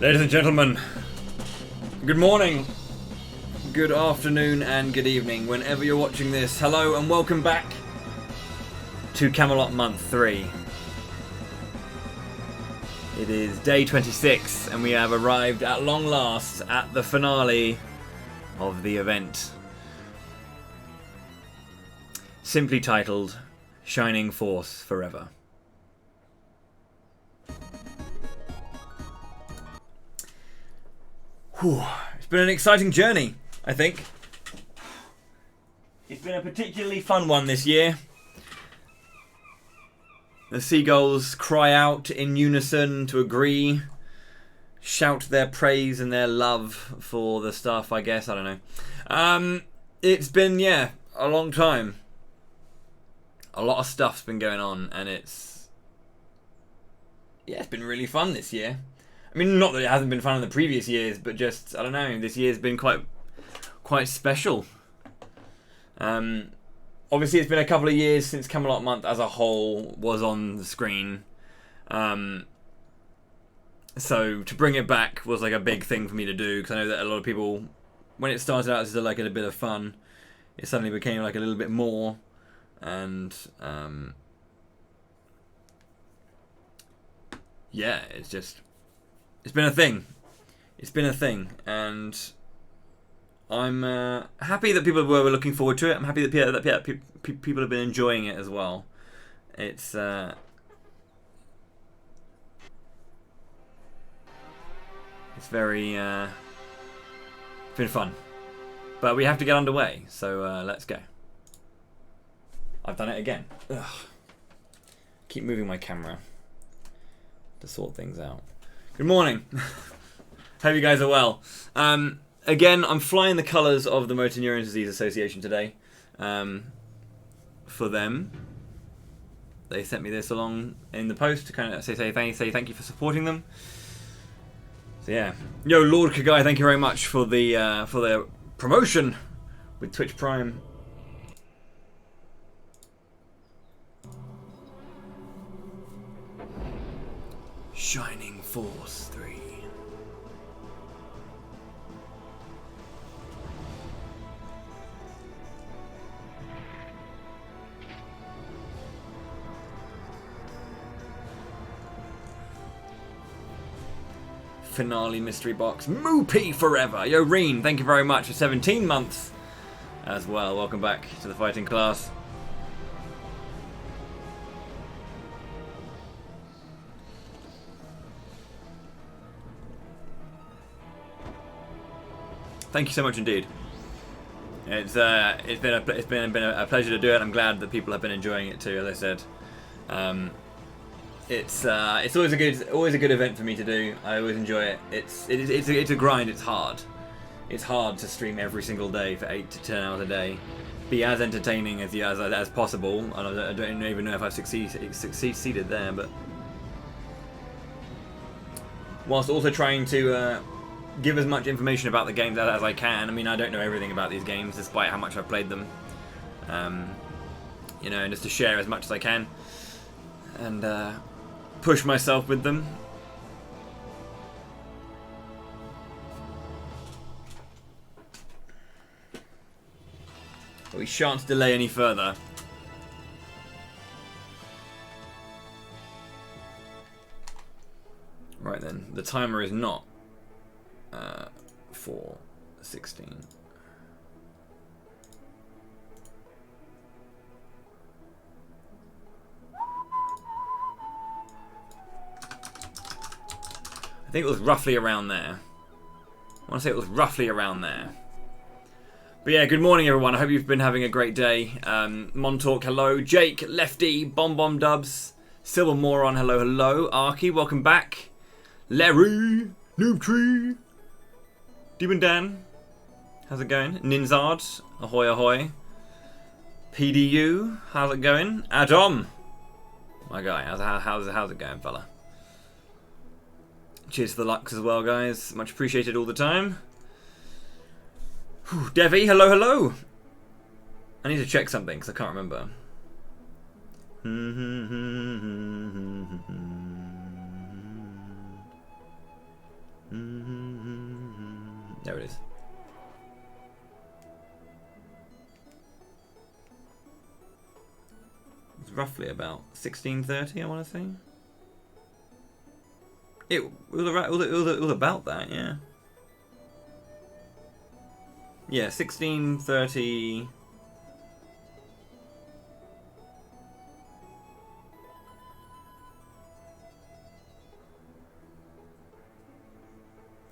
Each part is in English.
Ladies and gentlemen, good morning, good afternoon, and good evening, whenever you're watching this. Hello and welcome back to Camelot Month 3. It is day 26, and we have arrived at long last at the finale of the event. Simply titled, Shining Force Forever. Whew. It's been an exciting journey, I think. It's been a particularly fun one this year. The seagulls cry out in unison to agree, shout their praise and their love for the stuff, I guess. I don't know. It's been, a long time. A lot of stuff's been going on, and it's been really fun this year. I mean, not that it hasn't been fun in the previous years, but just, I don't know, this year's been quite special. Obviously, it's been a couple of years since Camelot Month as a whole was on the screen. So, to bring it back was like a big thing for me to do, because I know that a lot of people, when it started out as like a bit of fun, it suddenly became like a little bit more, and it's been a thing. It's been a thing, and I'm happy that people were looking forward to it. I'm happy that people have been enjoying it as well. It's very it's been fun, but we have to get underway. So let's go. I've done it again. Ugh. Keep moving my camera to sort things out. Good morning. Hope you guys are well. Again, I'm flying the colours of the Motor Neurone Disease Association today. For them, they sent me this along in the post to kind of say thank you for supporting them. So yeah, yo, Lord Kagai, thank you very much for the promotion with Twitch Prime. Shining Force 3. Finale mystery box. Moopy forever. Yo, Reen, thank you very much for 17 months as well. Welcome back to the fighting class. Thank you so much indeed. It's been a pleasure to do it. I'm glad that people have been enjoying it too. As I said, it's always a good event for me to do. I always enjoy it. It's a grind. It's hard. It's hard to stream every single day for 8 to 10 hours a day. Be as entertaining as possible. And I don't even know if I've succeeded there, but whilst also trying to give as much information about the games as I can. I mean, I don't know everything about these games, despite how much I've played them. And just to share as much as I can, and push myself with them. But we shan't delay any further. Right then, the timer is not 4:16. I think it was roughly around there. I want to say it was roughly around there. But yeah, good morning everyone. I hope you've been having a great day. Montalk, hello. Jake, Lefty, Bomb Dubs, Silver Moron, hello. Arky, welcome back. Larry, Noob Tree, Demon Dan, how's it going? Ninzard, ahoy. PDU, how's it going? Adam, my guy, how's it going, fella? Cheers to the Lux as well, guys. Much appreciated all the time. Whew, Devi, hello. I need to check something because I can't remember. It's roughly about 1630, I want to say. It was about that, yeah. Yeah, 1630.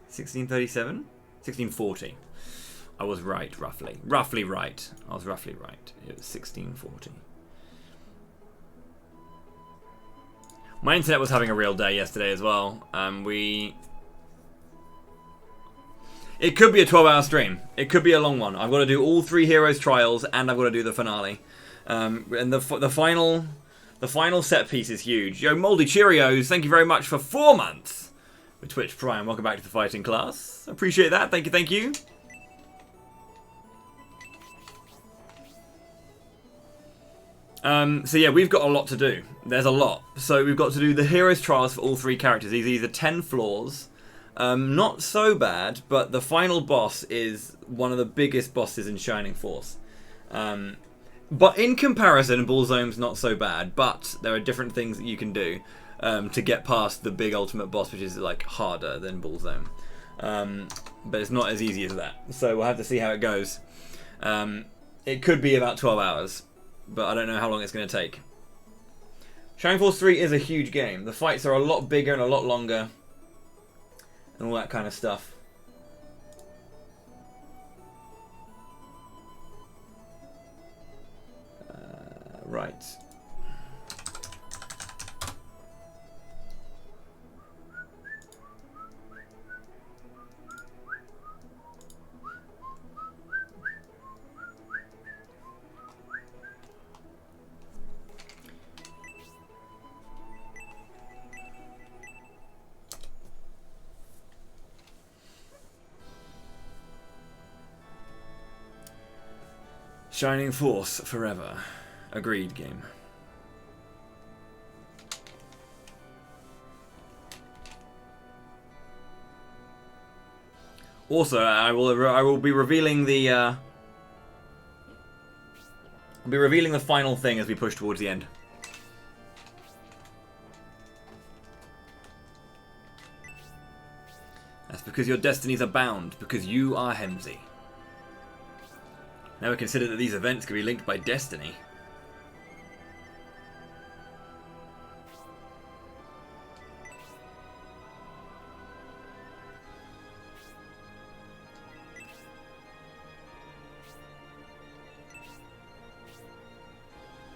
1637? 1640. I was right, roughly. Roughly right. I was roughly right. It was 1640. My internet was having a real day yesterday as well. It could be a 12-hour stream. It could be a long one. I've got to do all 3 Heroes trials, and I've got to do the finale. And the final set piece is huge. Yo, Moldy Cheerios, thank you very much for 4 months with Twitch Prime. Welcome back to the fighting class. Appreciate that. Thank you, thank you. So yeah, we've got a lot to do. There's a lot. So we've got to do the Heroes trials for all 3 characters. These are 10 floors. Not so bad, but the final boss is one of the biggest bosses in Shining Force. But in comparison, Bullzome's not so bad, but there are different things that you can do to get past the big ultimate boss, which is like harder than Bullzome. But it's not as easy as that. So we'll have to see how it goes. It could be about 12 hours, but I don't know how long it's going to take. Shining Force 3 is a huge game. The fights are a lot bigger and a lot longer, and all that kind of stuff. Right. Shining Force forever. Agreed, game. Also, I will be revealing the final thing as we push towards the end. That's because your destinies are bound, because you are Hemsey. Now we consider that these events could be linked by destiny.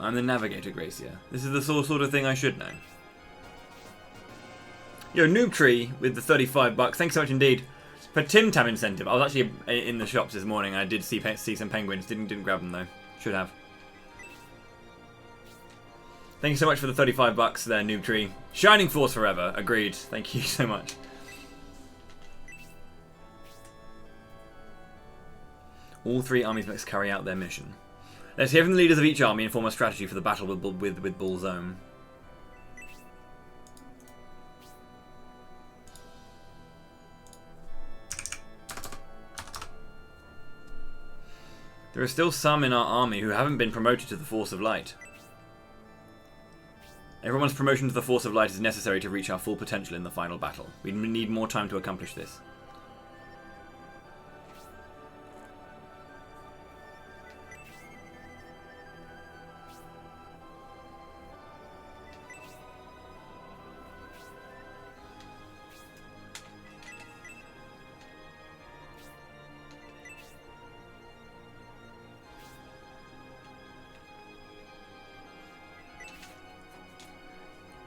I'm the Navigator, Gracia. This is the sort of thing I should know. Yo, Noob Tree with the 35 bucks. Thanks so much indeed. For Tim Tam incentive. I was actually in the shops this morning. I did see some penguins. Didn't grab them though. Should have. Thank you so much for the 35 bucks there, Noob Tree. Shining Force forever. Agreed. Thank you so much. All 3 armies must carry out their mission. Let's hear from the leaders of each army and form a strategy for the battle with Bullzome. There are still some in our army who haven't been promoted to the Force of Light. Everyone's promotion to the Force of Light is necessary to reach our full potential in the final battle. We need more time to accomplish this.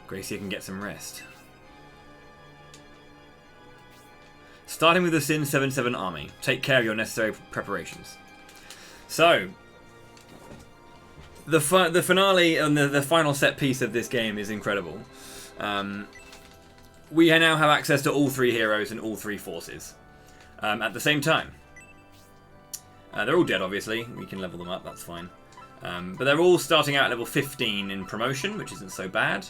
Gracie can get some rest. Starting with the Sin 77 army. Take care of your necessary preparations. So, the finale and the final set piece of this game is incredible. We now have access to all 3 heroes and all 3 forces at the same time. They're all dead, obviously. We can level them up, that's fine. But they're all starting out at level 15 in promotion, which isn't so bad.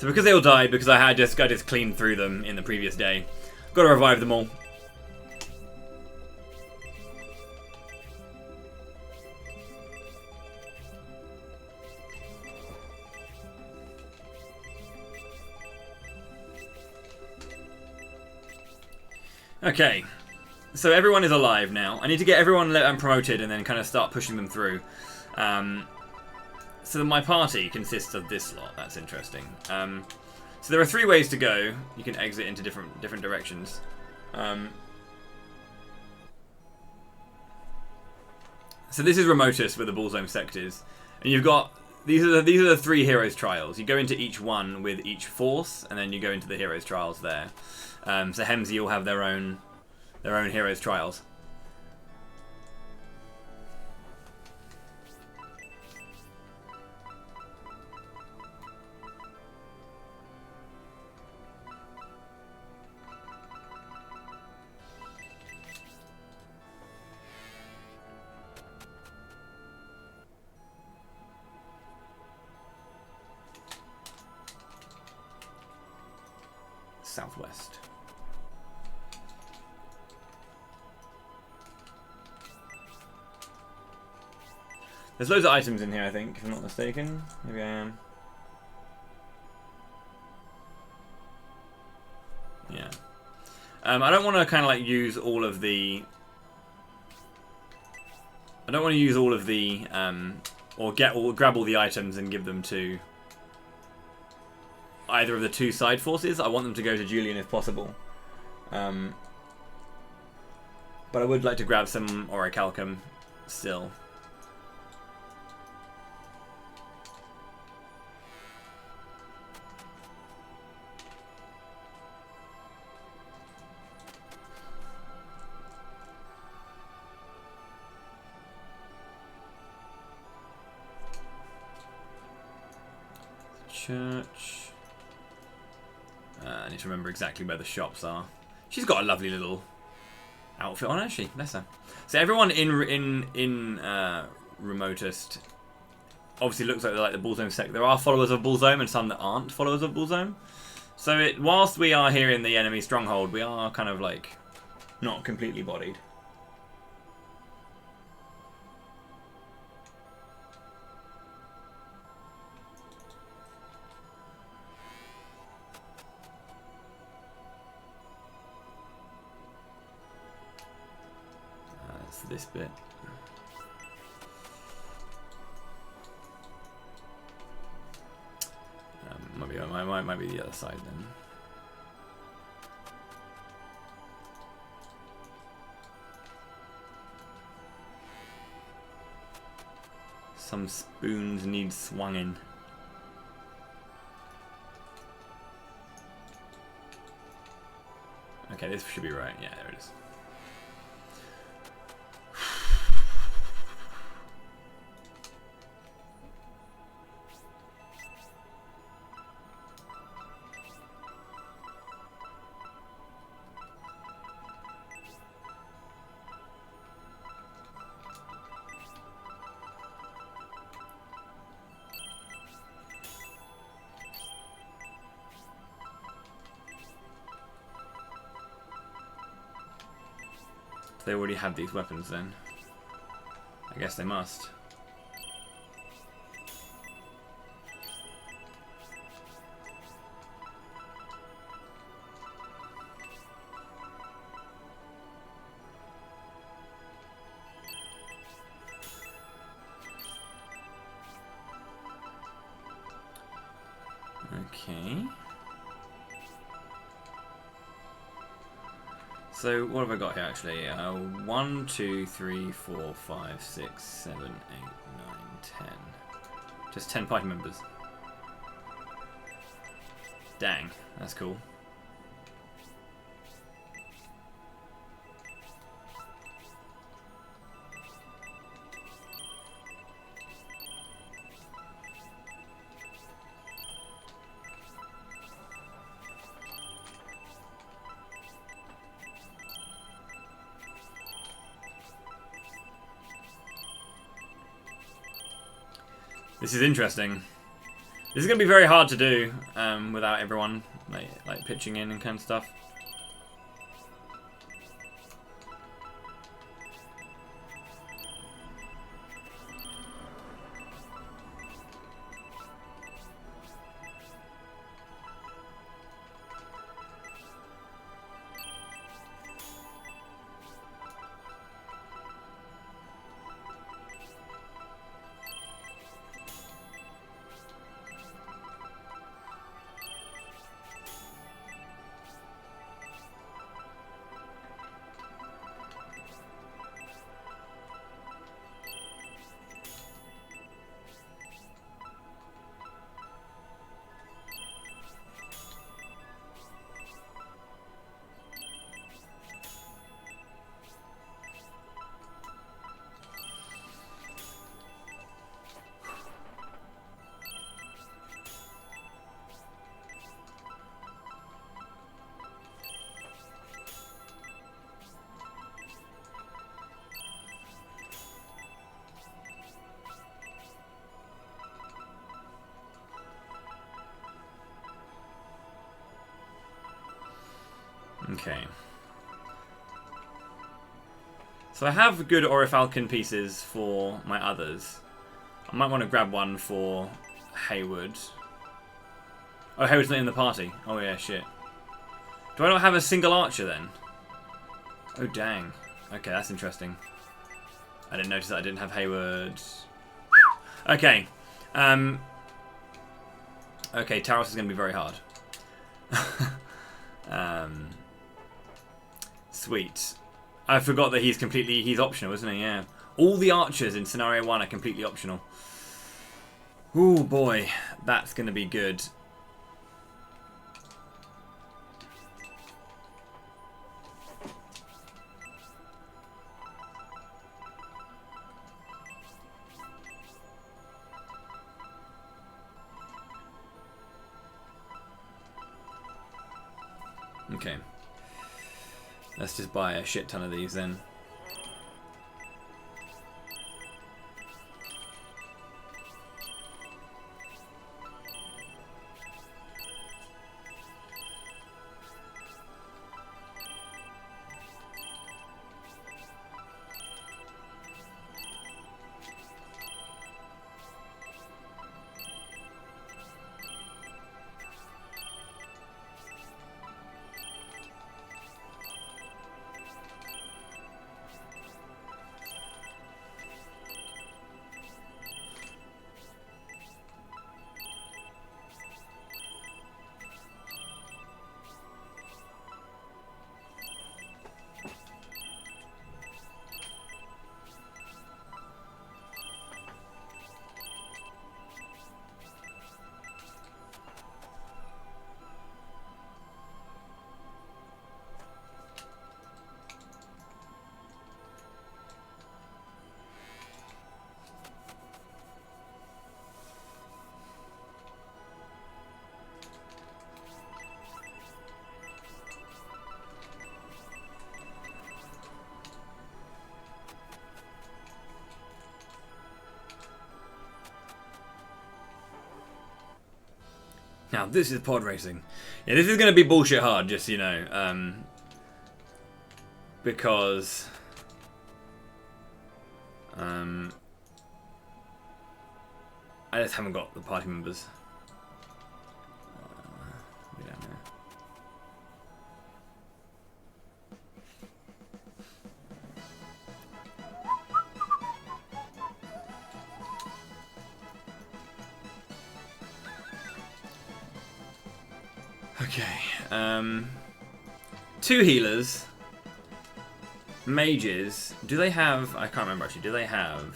So because they all died, because I just cleaned through them in the previous day, got to revive them all. Okay, so everyone is alive now. I need to get everyone promoted and then kind of start pushing them through. So my party consists of this lot. That's interesting. So there are 3 ways to go. You can exit into different directions. So this is Remotus with the Bullsome sectors, and you've got these are the 3 heroes trials. You go into each one with each force, and then you go into the heroes trials there. So Hemsey will have their own heroes trials. Southwest. There's loads of items in here, I think, if I'm not mistaken. Maybe I am. Yeah. I don't want to kind of like use all of the... I don't want to use all of the... or grab all the items and give them to either of the 2 side forces. I want them to go to Julian if possible. But I would like to grab some Orichalcum still. Church. I need to remember exactly where the shops are. She's got a lovely little outfit on, hasn't she? Bless her. So everyone in Remotest obviously looks like they're like the Bullsome sect. There are followers of Bullsome and some that aren't followers of Bullsome. So whilst we are here in the enemy stronghold, we are kind of like not completely bodied. This bit. Might be the other side then. Some spoons need swanging. Okay, this should be right. Yeah, there it is. They already have these weapons then. I guess they must. Okay. So what have I got here actually? 1, 2, 3, 4, 5, 6, 7, 8, 9, 10. Just 10 party members. Dang, that's cool. This is interesting. This is going to be very hard to do without everyone like pitching in and kind of stuff. Okay. So I have good Orifalcon pieces for my others. I might want to grab one for Hayward. Oh, Hayward's not in the party. Oh yeah, shit. Do I not have a single archer then? Oh dang. Okay, that's interesting. I didn't notice that I didn't have Hayward. Okay. Okay, Taros is going to be very hard. Sweet. I forgot that he's optional, isn't he? Yeah. All the archers in scenario 1 are completely optional. Ooh boy, that's going to be good. Okay. Let's just buy a shit ton of these then. Now, this is pod racing. Yeah, this is going to be bullshit hard, just so you know. Because... I just haven't got the party members. We don't know. Okay, 2 healers, mages. Do they have? I can't remember actually. Do they have?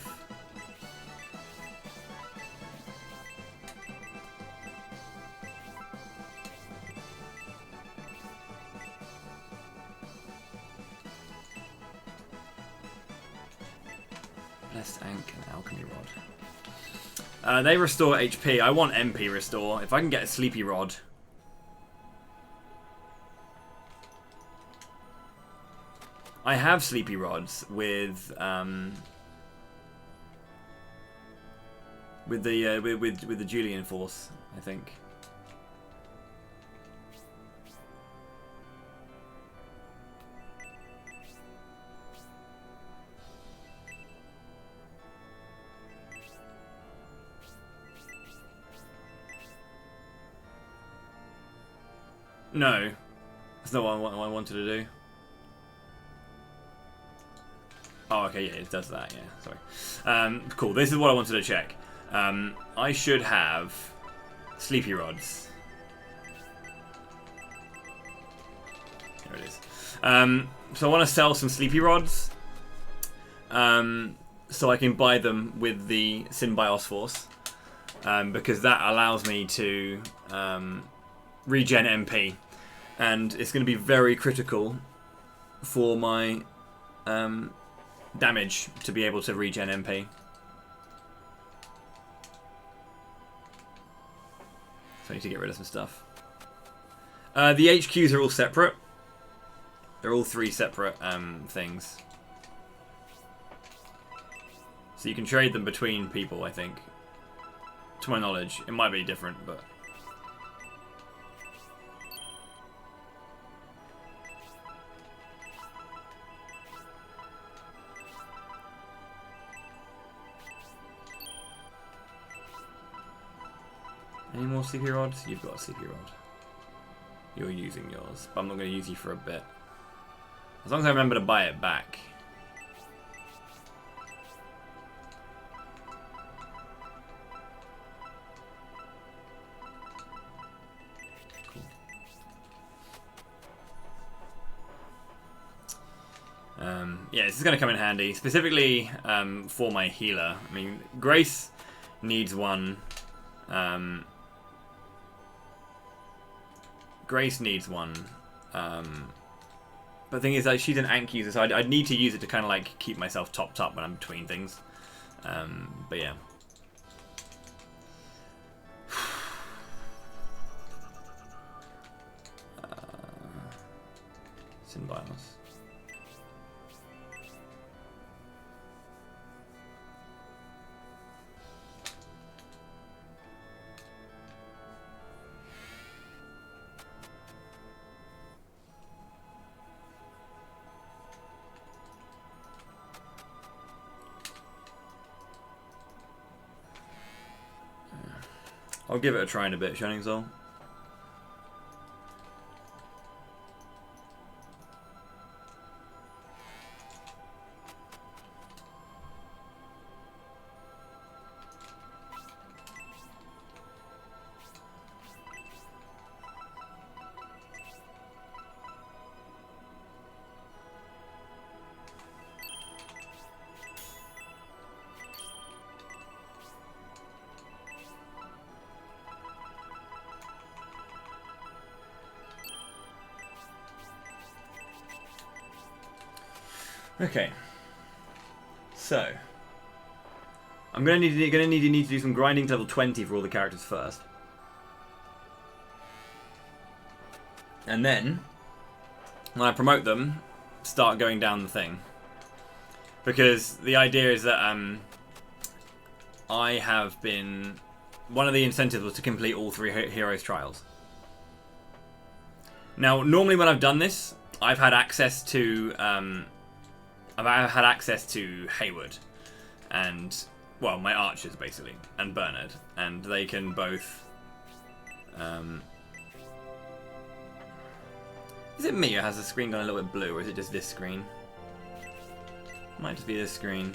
Blessed Ankh and Alchemy Rod. They restore HP. I want MP restore. If I can get a Sleepy Rod. I have Sleepy Rods with with the Julian force, I think. No, that's not what I wanted to do. Oh, okay, yeah, it does that, yeah, sorry. Cool, this is what I wanted to check. I should have sleepy rods. There it is. So I want to sell some sleepy rods, so I can buy them with the Synbios Force, because that allows me to regen MP. And it's going to be very critical for my damage to be able to regen MP. So I need to get rid of some stuff. The HQs are all separate. They're all 3 separate things. So you can trade them between people, I think. To my knowledge. It might be different, but... Any more CP rods? You've got a CP rod. You're using yours, but I'm not going to use you for a bit. As long as I remember to buy it back. Cool. Yeah, this is going to come in handy, specifically for my healer. I mean, Grace needs one. Grace needs one, but the thing is, like, she's an Ankh user, so I'd need to use it to kind of like keep myself topped up when I'm between things. But yeah. Synbios. I'll give it a try in a bit, Shining Soul. Okay, so I'm gonna need to do some grinding to level 20 for all the characters first, and then when I promote them, start going down the thing. Because the idea is that I have been, one of the incentives was to complete all 3 heroes trials. Now, normally when I've done this, I've had access to Hayward and, well, my archers basically, and Bernard, and they can both. Is it me or has the screen gone a little bit blue, or is it just this screen? Might just be this screen.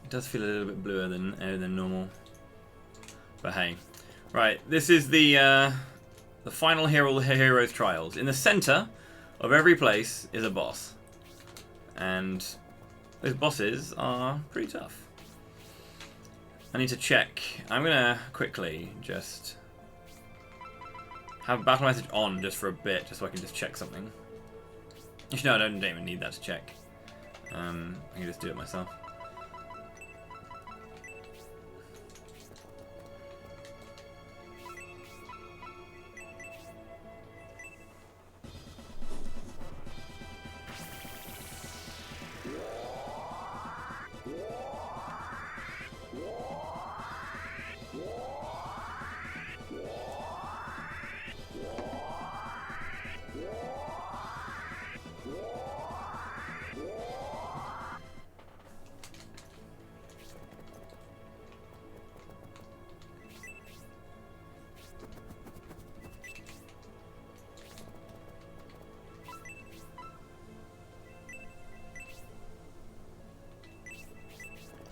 It does feel a little bit bluer than normal, but hey, right. This is the final heroes trials. In the center of every place is a boss, and those bosses are pretty tough. I need to check. I'm gonna quickly just have battle message on just for a bit, just so I can just check something. Actually, no, I don't even need that to check. I can just do it myself.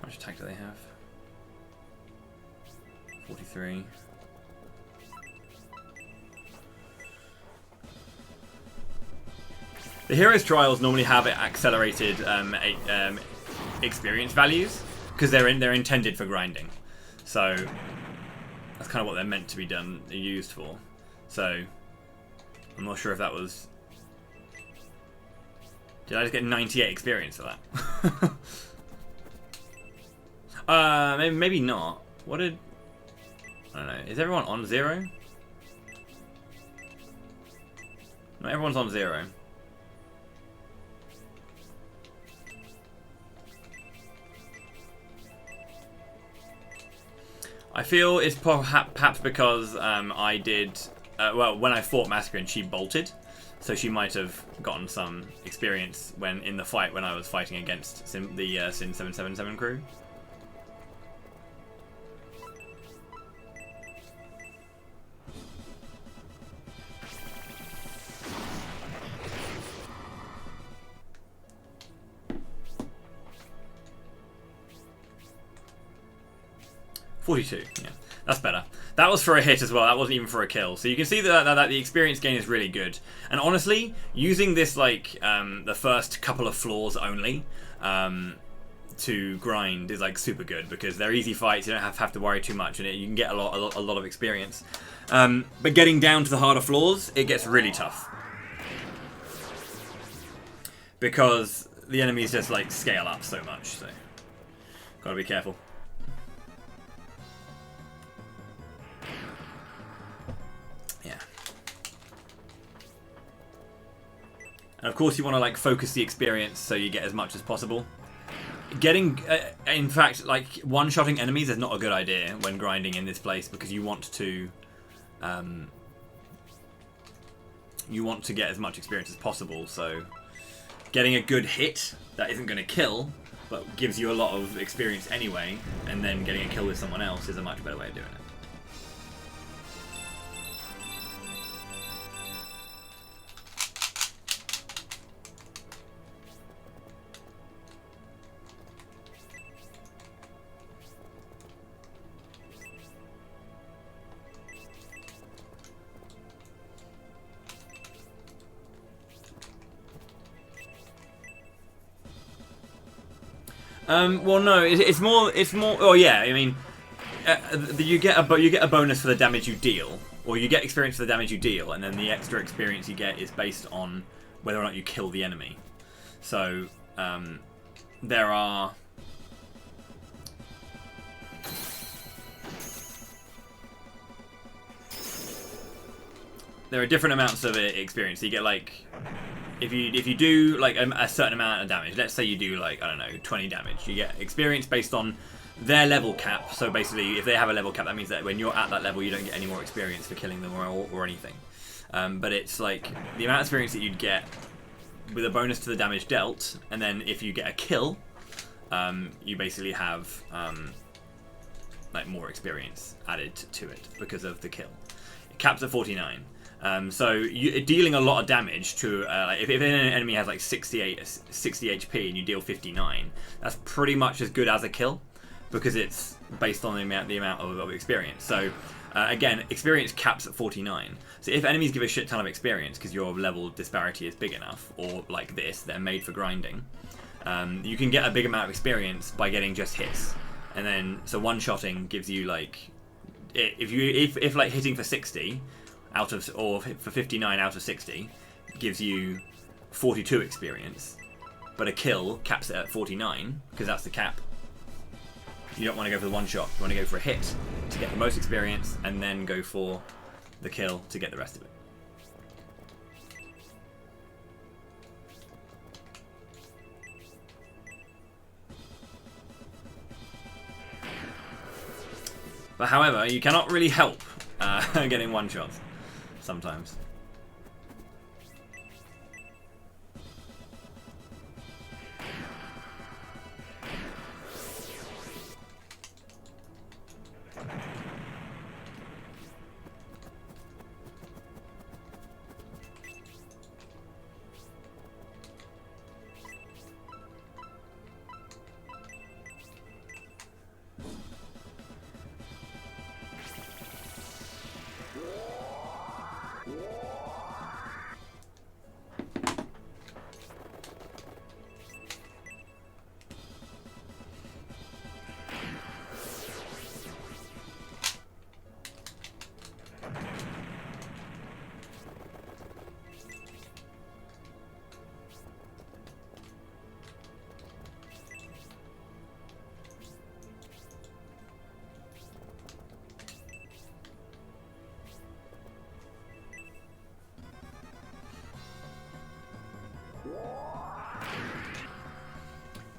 How much attack do they have? 43. The Heroes Trials normally have accelerated experience values because they're intended for grinding, so that's kind of what they're meant to be used for. So I'm not sure if that was. Did I just get 98 experience for that? Maybe not. What did? I don't know. Is everyone on 0? No, everyone's on 0. I feel it's perhaps because I did well when I fought Massacre and she bolted, so she might have gotten some experience when in the fight when I was fighting against the Sin 777 crew. $42, yeah, that's better. That was for a hit as well. That wasn't even for a kill. So you can see that the experience gain is really good. And honestly, using this like the first couple of floors only to grind is like super good because they're easy fights. You don't have to worry too much, and you can get a lot of experience. But getting down to the harder floors, it gets really tough because the enemies just like scale up so much. So gotta be careful. And of course you want to like focus the experience so you get as much as possible. Getting, in fact, like one-shotting enemies is not a good idea when grinding in this place because you want to get as much experience as possible. So getting a good hit that isn't going to kill but gives you a lot of experience anyway, and then getting a kill with someone else is a much better way of doing it. Well, no, it's more. Oh, yeah. I mean, you get a bonus for the damage you deal, or you get experience for the damage you deal, and then the extra experience you get is based on whether or not you kill the enemy. So there are different amounts of experience. So you get like. If you do like a certain amount of damage, let's say you do like, I don't know, 20 damage, you get experience based on their level cap. So basically, if they have a level cap, that means that when you're at that level, you don't get any more experience for killing them or anything. But it's like the amount of experience that you'd get with a bonus to the damage dealt, and then if you get a kill, you basically have like more experience added to it because of the kill. It caps at 49. So you're dealing a lot of damage to if an enemy has like 60 HP and you deal 59, that's pretty much as good as a kill because it's based on the amount of experience. So again, experience caps at 49. So if enemies give a shit ton of experience because your level disparity is big enough, or like this, they're made for grinding, you can get a big amount of experience by getting just hits. and then so one-shotting gives you like if like hitting for 60 out of or for 59 out of 60 gives you 42 experience, but a kill caps it at 49 because that's the cap. You don't want to go for the one shot. You want to go for a hit to get the most experience, and then go for the kill to get the rest of it. But however, you cannot really help getting one shots sometimes.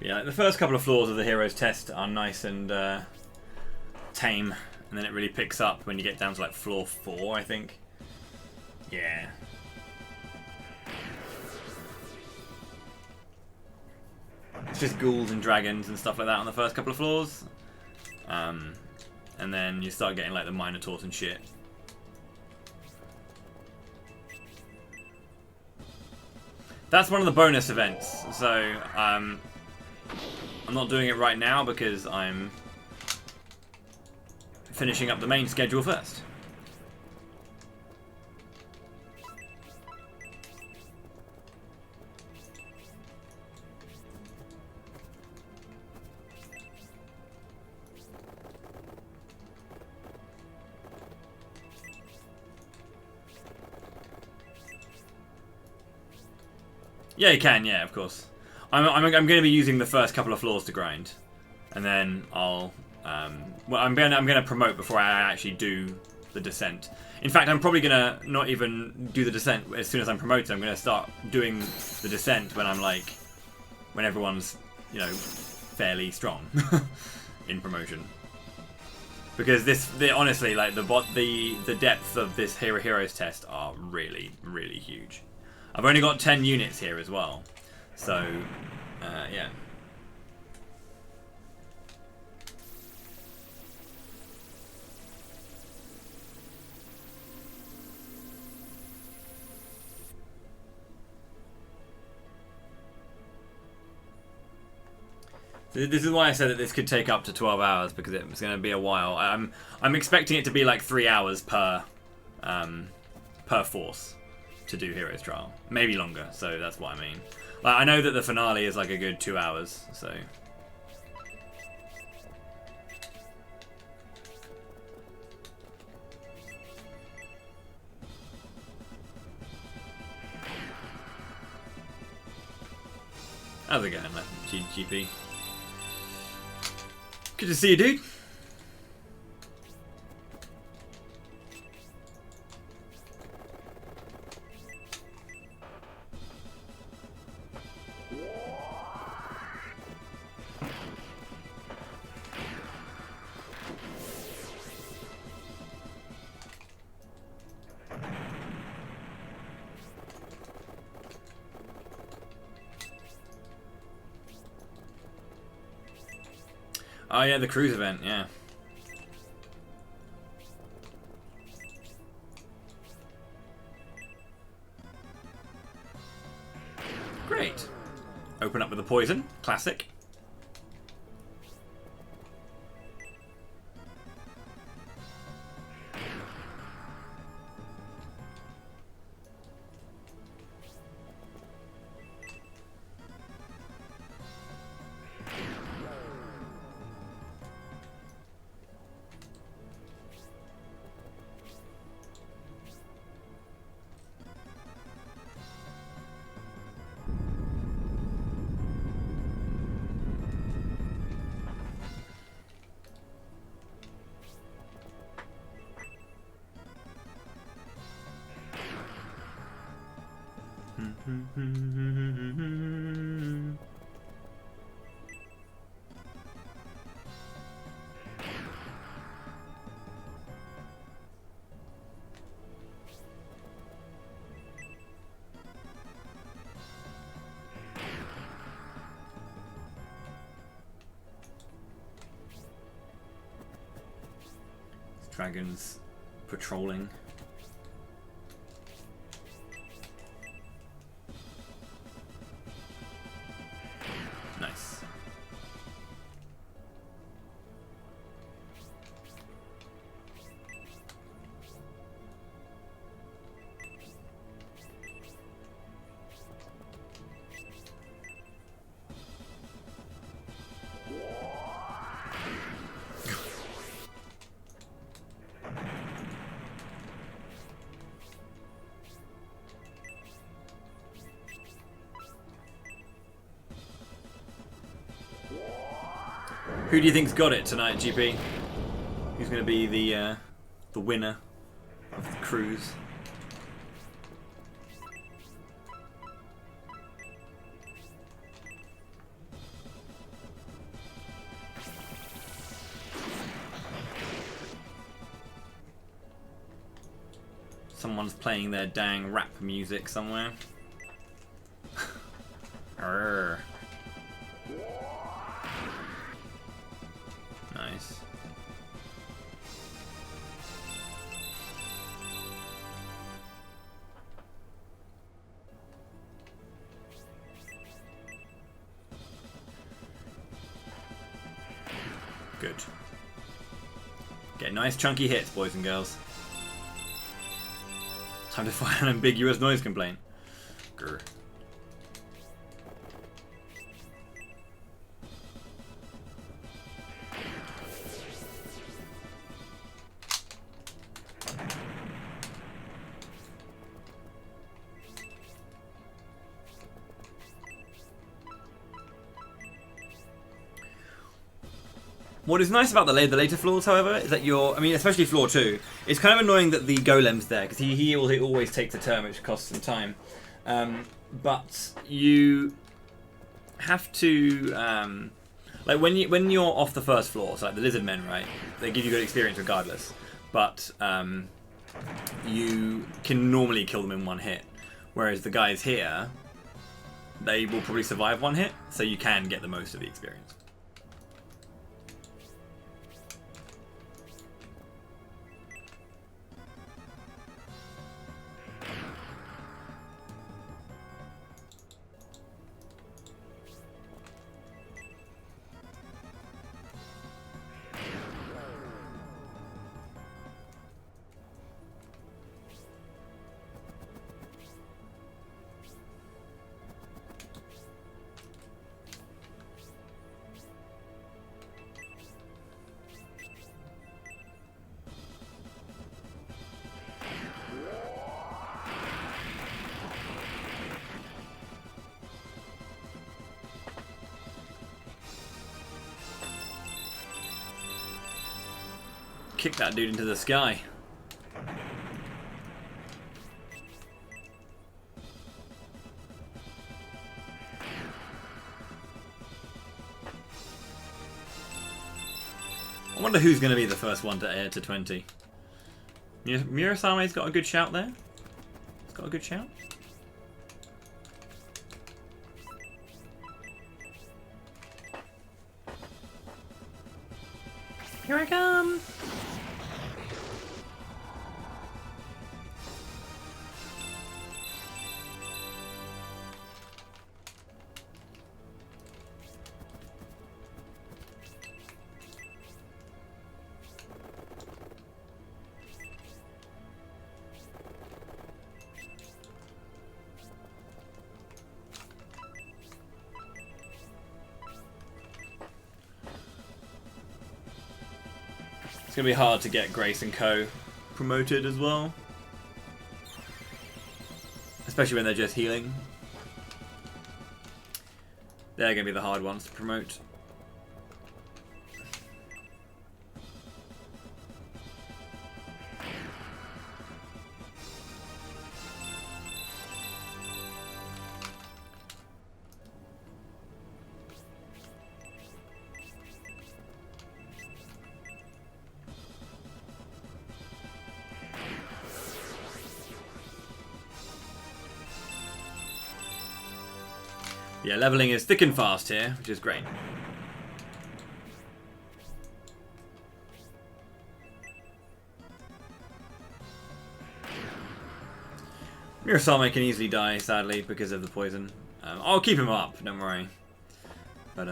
Yeah, like the first couple of floors of the hero's test are nice and tame, and then it really picks up when you get down to like floor 4, I think. Yeah. It's just ghouls and dragons and stuff like that on the first couple of floors. And then you start getting like the minotaurs and shit. That's one of the bonus events, so I'm not doing it right now because I'm finishing up the main schedule first. Yeah, you can. Yeah, of course. I'm going to be using the first couple of floors to grind, and then I'll well, I'm gonna promote before I actually do the descent. In fact, I'm probably gonna not even do the descent as soon as I'm promoted. I'm gonna start doing the descent when I'm like, when everyone's, you know, fairly strong in promotion. Because honestly, like the depth of this heroes test are really, really huge. I've only got 10 units here as well, so yeah. This is why I said that this could take up to 12 hours, because it's going to be a while. I'm expecting it to be like 3 hours per force to do Heroes Trial, maybe longer. So that's what I mean. Like, I know that the finale is like a good 2 hours, so. How's it going, man? GP. Good to see you, dude. Oh yeah, the cruise event, yeah. Great. Open up with the poison, classic. Dragons patrolling. Nice. Who do you think's got it tonight, GP? Who's going to be the winner of the cruise? Someone's playing their dang rap music somewhere. Arrgh. Nice. Good. Get nice chunky hits, boys and girls. Time to file an ambiguous noise complaint. Grr. What is nice about the later floors, however, is that especially floor 2, it's kind of annoying that the golem's there, because he always takes a turn, which costs some time. But you have to, like when you're off the first floor, so like the lizard men, right? They give you good experience regardless, but you can normally kill them in one hit, whereas the guys here, they will probably survive one hit, so you can get the most of the experience. Kick that dude into the sky. I wonder who's going to be the first one to air to 20. Murasame's got a good shout there. He's got a good shout. Here I come! It's going to be hard to get Grace and Co. promoted as well. Especially when they're just healing. They're going to be the hard ones to promote. Yeah, leveling is thick and fast here, which is great. Mirasame can easily die, sadly, because of the poison. I'll keep him up, don't worry. But,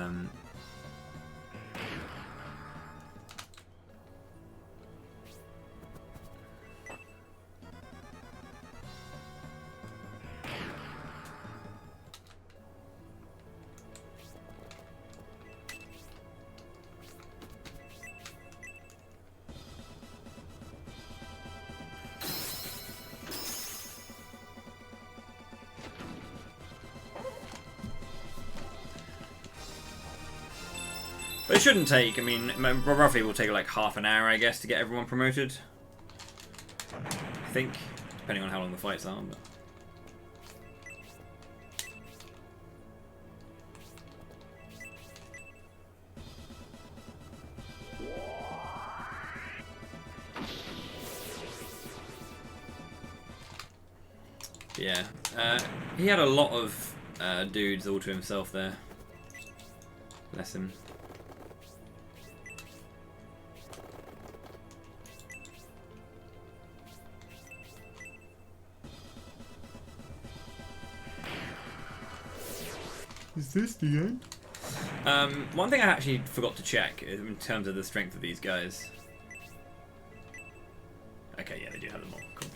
but it shouldn't take, I mean, roughly it will take like half an hour, I guess, to get everyone promoted. I think, depending on how long the fights are. But... yeah, he had a lot of dudes all to himself there. Bless him. Is this the end? One thing I actually forgot to check is in terms of the strength of these guys. Okay, yeah, they do have them all. Cool.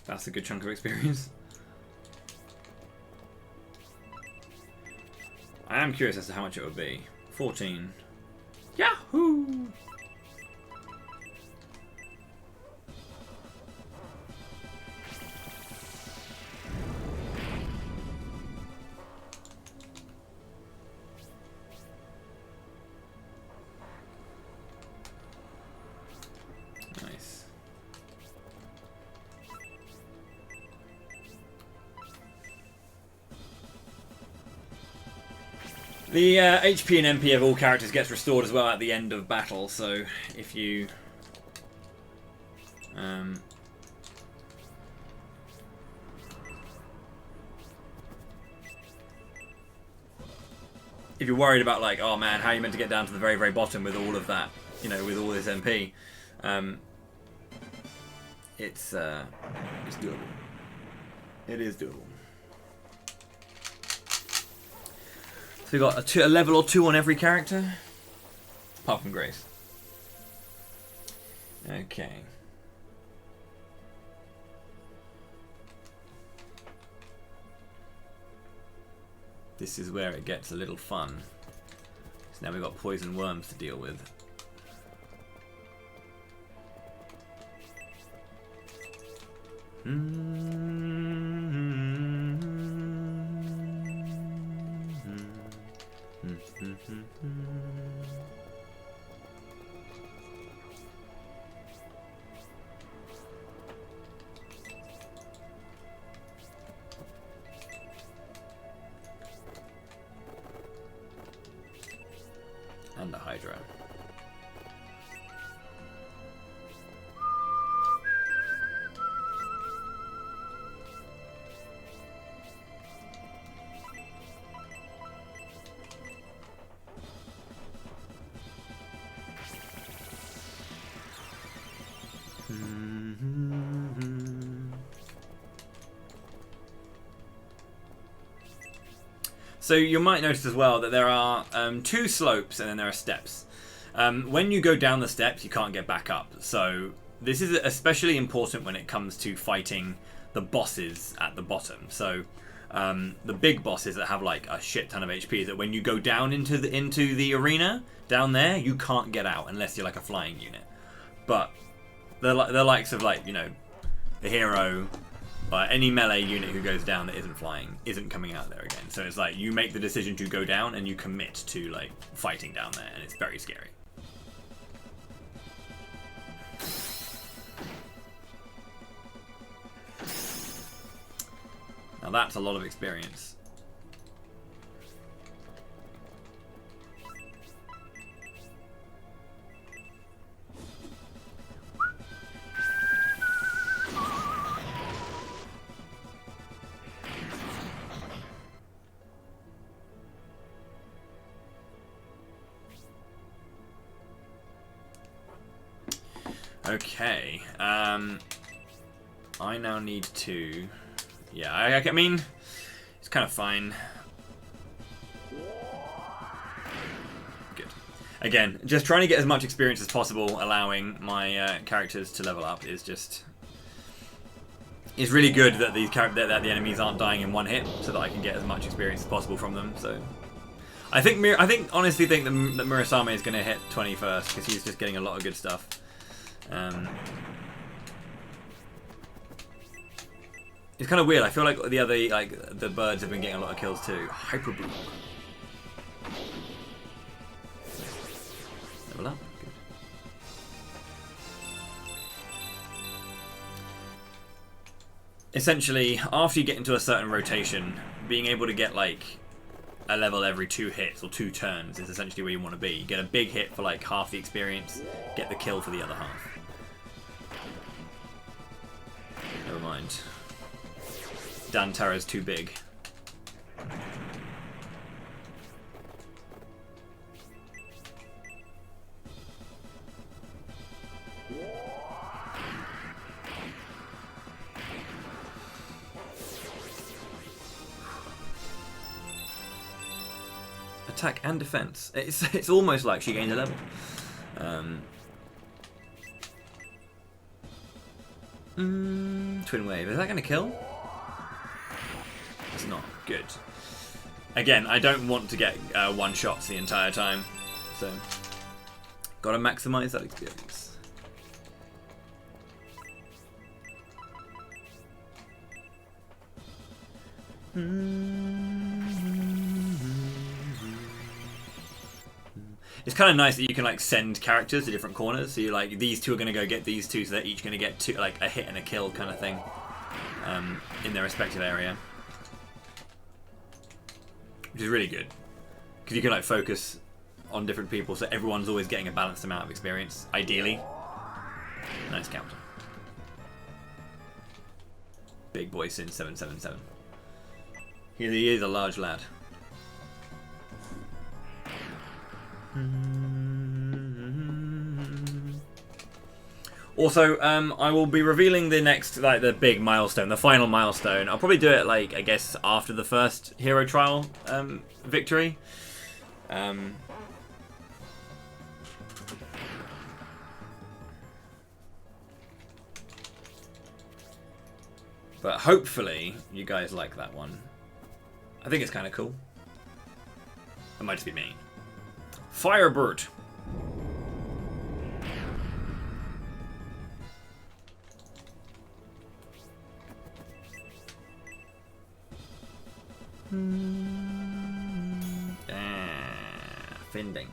That's a good chunk of experience. I am curious as to how much it would be. 14. Yahoo! Nice. The HP and MP of all characters gets restored as well at the end of battle, so if you... if you're worried about, like, oh man, how are you meant to get down to the very, very bottom with all of that, you know, with all this MP, it's doable. It is doable. So we got a level or two on every character, apart from Grace. Okay. This is where it gets a little fun. So now we've got poison worms to deal with. And a Hydra. So you might notice as well that there are two slopes and then there are steps. When you go down the steps, you can't get back up. So this is especially important when it comes to fighting the bosses at the bottom. So the big bosses that have like a shit ton of HP, that when you go down into the arena down there, you can't get out unless you're like a flying unit. But the likes of, like, you know, the hero, any melee unit who goes down that isn't flying isn't coming out there again. So it's like you make the decision to go down and you commit to like fighting down there, and it's very scary. Now that's a lot of experience. Okay, I now need to, yeah, I mean, it's kind of fine. Good. Again, just trying to get as much experience as possible, allowing my characters to level up is just, it's really good that these that the enemies aren't dying in one hit, so that I can get as much experience as possible from them. So, I honestly think that Murasame is going to hit 20 first, because he's just getting a lot of good stuff. It's kind of weird. I feel like the other, like the birds have been getting a lot of kills too. Hyper Boom. Level up. Good. Essentially, after you get into a certain rotation, being able to get like a level every 2 hits or 2 turns is essentially where you want to be. You get a big hit for like half the experience, get the kill for the other half. Never mind. Dantara's too big. Attack and defense. It's almost like she gained a level. Twin wave. Is that going to kill? It's not. Good. Again, I don't want to get one shots the entire time, so gotta maximize that experience. It's kind of nice that you can like send characters to different corners. So you're like, these two are going to go get these two, so they're each going to get two, like a hit and a kill kind of thing, in their respective area, which is really good because you can like focus on different people, so everyone's always getting a balanced amount of experience. Ideally, nice counter. Big boy Sin 777. He is a large lad. Also, I will be revealing the next, like, the big milestone, the final milestone. I'll probably do it, like, I guess, after the first hero trial victory. But hopefully, you guys like that one. I think it's kind of cool. It might just be me. Firebird. Finding.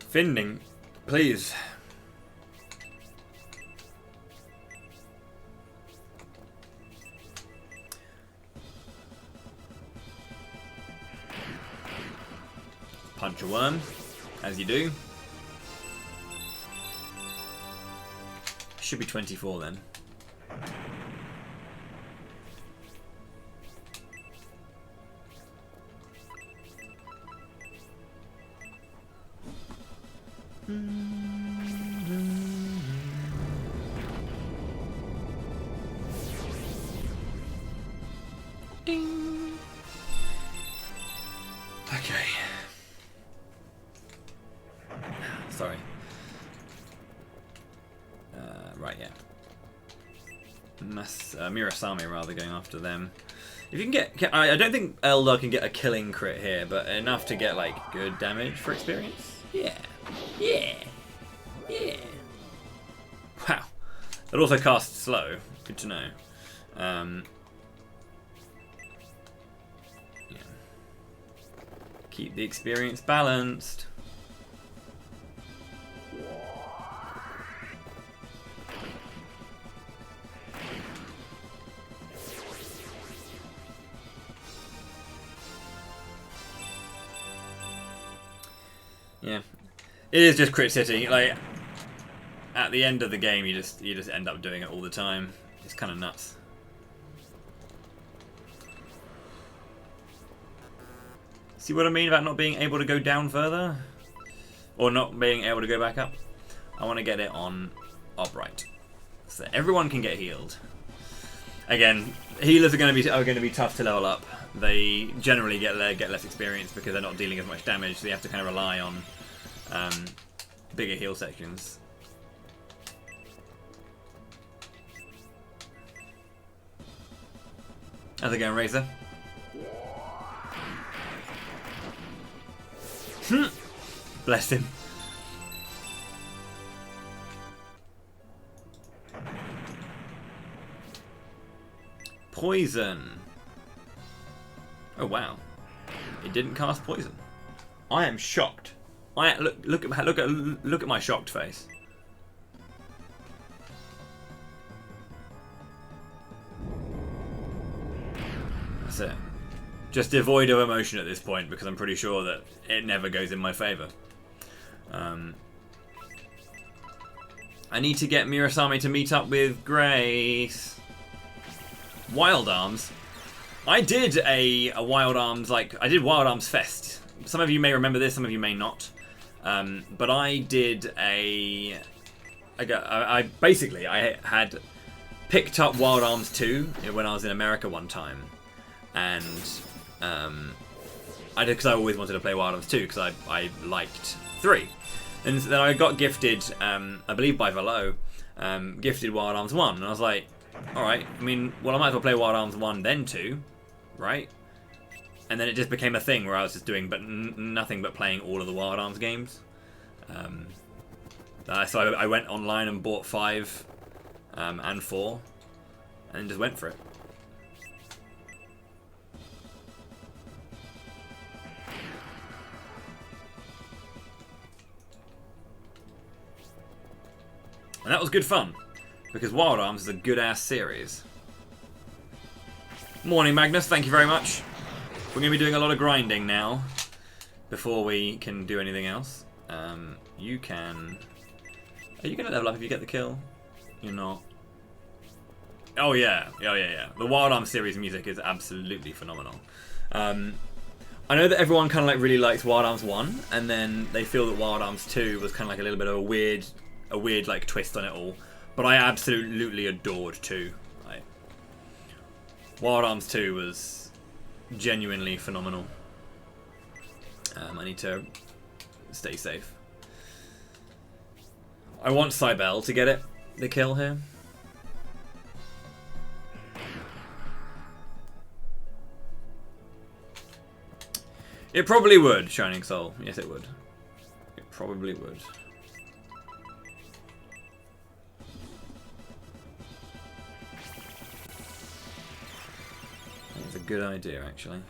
Finding, please. Punch a worm, as you do. Should be 24 then. Ding. Okay. Sorry. Right, yeah. Murasame rather going after them. If you can get, I don't think Eldar can get a killing crit here, but enough to get like good damage for experience. Yeah, yeah, yeah. Wow. It also casts slow. Good to know. Yeah. Keep the experience balanced. Yeah, it is just Crit City. Like at the end of the game, you just end up doing it all the time. It's kind of nuts. See what I mean about not being able to go down further, or not being able to go back up? I want to get it on upright, so everyone can get healed. Again, healers are going to be tough to level up. They generally get less experience because they're not dealing as much damage, so you have to kind of rely on bigger heal sections. How's it going, Razor? Bless him. Poison. Oh wow, it didn't cast poison. I am shocked. Look at my shocked face. That's it. Just devoid of emotion at this point because I'm pretty sure that it never goes in my favour. I need to get Mirasami to meet up with Grace. Wild Arms. I did a Wild Arms, I did Wild Arms Fest. Some of you may remember this, some of you may not. But I did I had picked up Wild Arms 2 when I was in America one time. And I did because I always wanted to play Wild Arms 2 because I liked 3. And then I got gifted, I believe by Velo, gifted Wild Arms 1. And I was like, alright, I mean, well I might as well play Wild Arms 1 then 2, right? And then it just became a thing where I was just doing nothing but playing all of the Wild Arms games. So I went online and bought 5 and 4 and just went for it. And that was good fun, because Wild Arms is a good-ass series. Morning, Magnus. Thank you very much. We're going to be doing a lot of grinding now, before we can do anything else. You can... Are you going to level up if you get the kill? You're not. Oh, yeah. Yeah. The Wild Arms series music is absolutely phenomenal. I know that everyone kind of really likes Wild Arms 1, and then they feel that Wild Arms 2 was kind of a little bit of a weird twist on it all, but I absolutely adored 2. Wild Arms 2 was genuinely phenomenal. I need to stay safe. I want Cybele to get the kill here. It probably would, Shining Soul. Yes, it would. It probably would. That's a good idea, actually.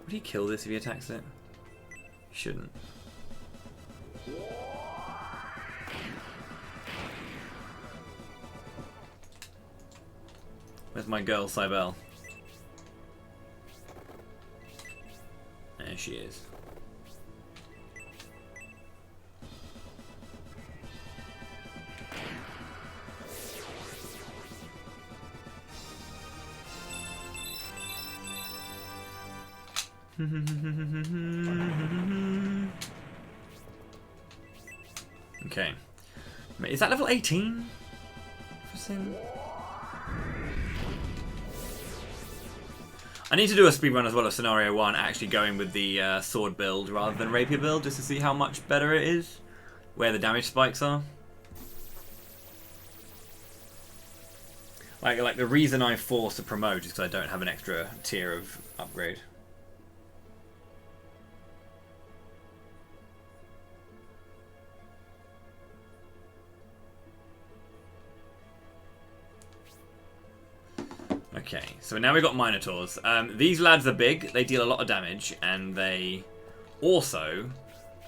Would he kill this if he attacks it? He shouldn't. Where's my girl, Cybele? There she is. Okay. Is that level 18? I need to do a speedrun as well of Scenario 1, actually going with the sword build rather than rapier build, just to see how much better it is, where the damage spikes are. Like the reason I force a promote is because I don't have an extra tier of upgrade. Okay, so now we've got Minotaurs. These lads are big, they deal a lot of damage, and they also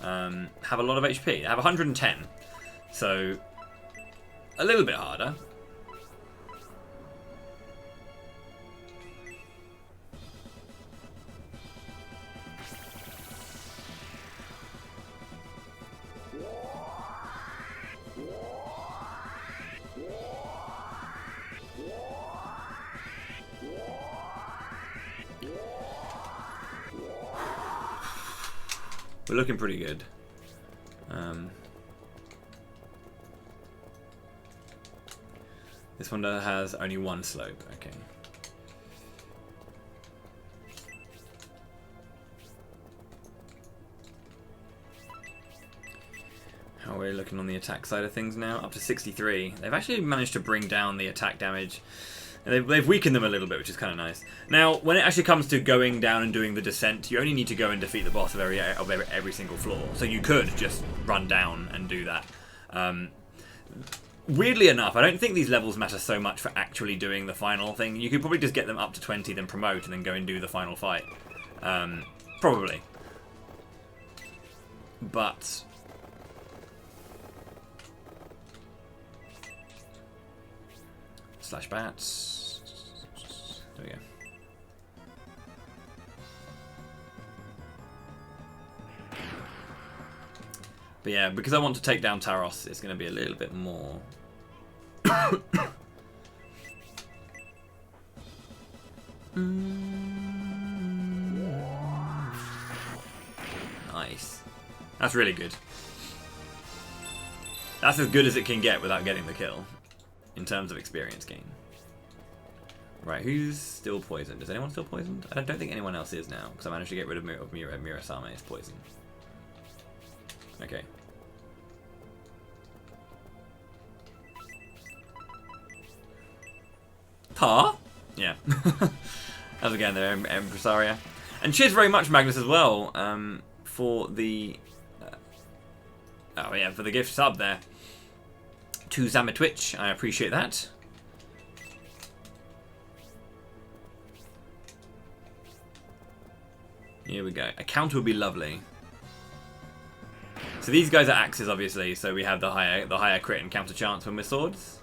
have a lot of HP. They have 110, so a little bit harder. We're looking pretty good. This one has only one slope. Okay. How are we looking on the attack side of things now? Up to 63. They've actually managed to bring down the attack damage. They've weakened them a little bit, which is kind of nice. Now, when it actually comes to going down and doing the descent, you only need to go and defeat the boss of every single floor. So you could just run down and do that. Weirdly enough, I don't think these levels matter so much for actually doing the final thing. You could probably just get them up to 20, then promote, and then go and do the final fight. Probably. But slash bats. There we go. But yeah, because I want to take down Taros, it's going to be a little bit more. Nice. That's really good. That's as good as it can get without getting the kill. In terms of experience gain. Right, who's still poisoned? Is anyone still poisoned? I don't think anyone else is now, because I managed to get rid of Mirasame's poison. Okay. Huh? Yeah. How's it going there, Empresaria? And cheers very much, Magnus, as well, for the... oh yeah, for the gift sub there. To Zamatwitch, I appreciate that. Here we go. A counter would be lovely. So these guys are axes, obviously, so we have the higher crit and counter chance when we're swords.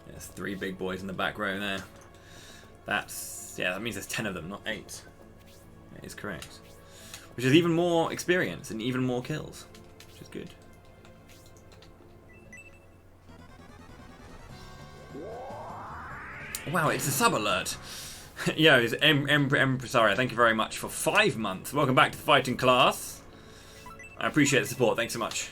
There's 3 big boys in the back row there. That's, yeah, that means there's 10 of them, not 8. That is correct. Which is even more experience and even more kills, which is good. Wow, it's a sub alert. Yo, it's Empresaria, thank you very much for 5 months. Welcome back to the fighting class. I appreciate the support, thanks so much.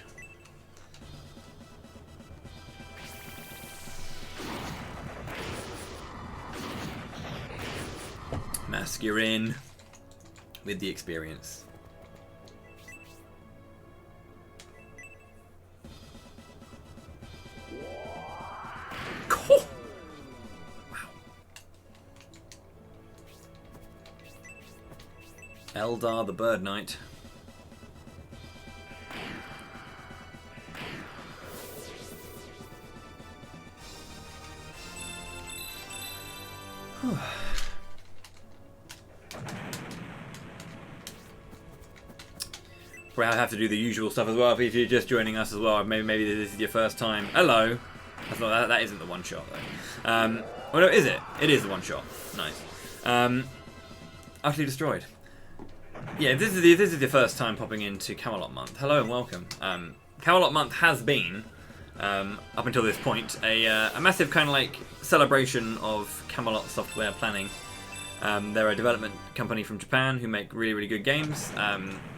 Mask, you're in with the experience. Eldar the Bird Knight. We have to do the usual stuff as well if you're just joining us as well. Maybe this is your first time. Hello. That's not, that isn't the one shot though. Oh no, is it? It is the one shot. Nice. Utterly destroyed. Yeah, this is your first time popping into Camelot Month. Hello and welcome. Camelot Month has been, up until this point, a massive kind of like celebration of Camelot Software Planning. They're a development company from Japan who make really, really good games.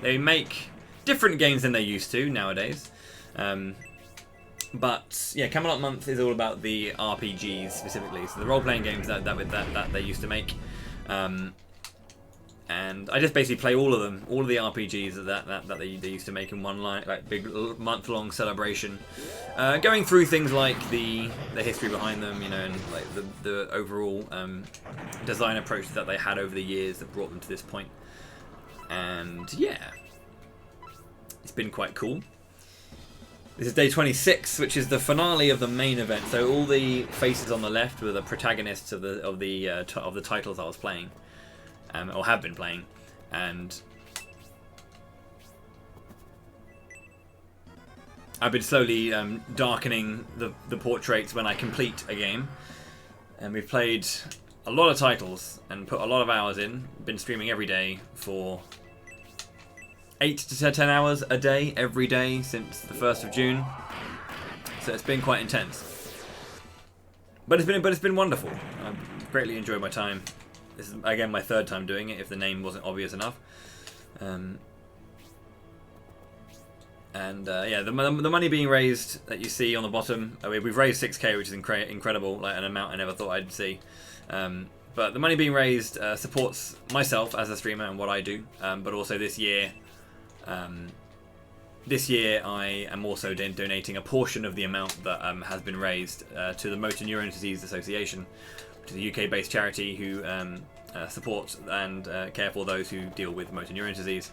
They make different games than they used to nowadays. But yeah, Camelot Month is all about the RPGs specifically, so the role-playing games that they used to make. And I just basically play all of them, all of the RPGs that they used to make in one line, like big month-long celebration, going through things like the history behind them, you know, and like the overall design approach that they had over the years that brought them to this point. And yeah, it's been quite cool. This is day 26, which is the finale of the main event. So all the faces on the left were the protagonists of the titles I was playing, or have been playing, and I've been slowly darkening the portraits when I complete a game. And we've played a lot of titles and put a lot of hours in. Been streaming every day for 8 to 10 hours a day, every day since the 1st of June. So it's been quite intense. But it's been wonderful. I've greatly enjoyed my time. This is again my 3rd time doing it, if the name wasn't obvious enough. Yeah, the money being raised that you see on the bottom, we've raised 6k, which is incredible, like an amount I never thought I'd see. But the money being raised supports myself as a streamer and what I do, but also this year I am also donating a portion of the amount that has been raised to the Motor Neurone Disease Association, which is a UK-based charity who support and care for those who deal with motor neurone disease,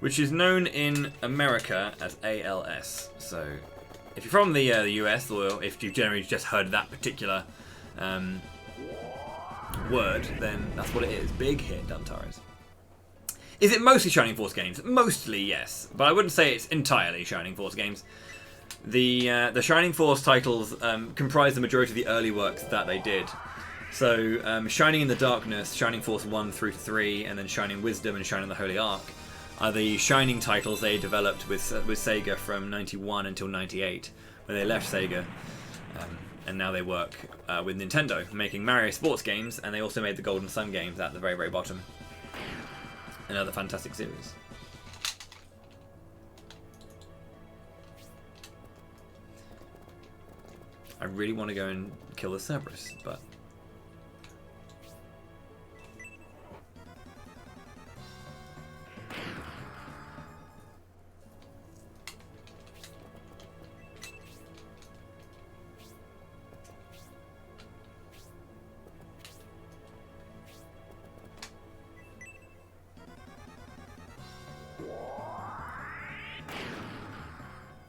which is known in America as ALS. So if you're from the US, or if you've generally just heard that particular word, then that's what it is. Big hit, Duntaris. Is it mostly Shining Force games? Mostly, yes. But I wouldn't say it's entirely Shining Force games. The Shining Force titles comprise the majority of the early works that they did. So Shining in the Darkness, Shining Force 1 through to 3, and then Shining Wisdom and Shining the Holy Ark are the Shining titles they developed with SEGA from 91 until 98, when they left SEGA. And now they work with Nintendo, making Mario sports games, and they also made the Golden Sun games at the very, very bottom. Another fantastic series. I really want to go and kill the Cerberus, but...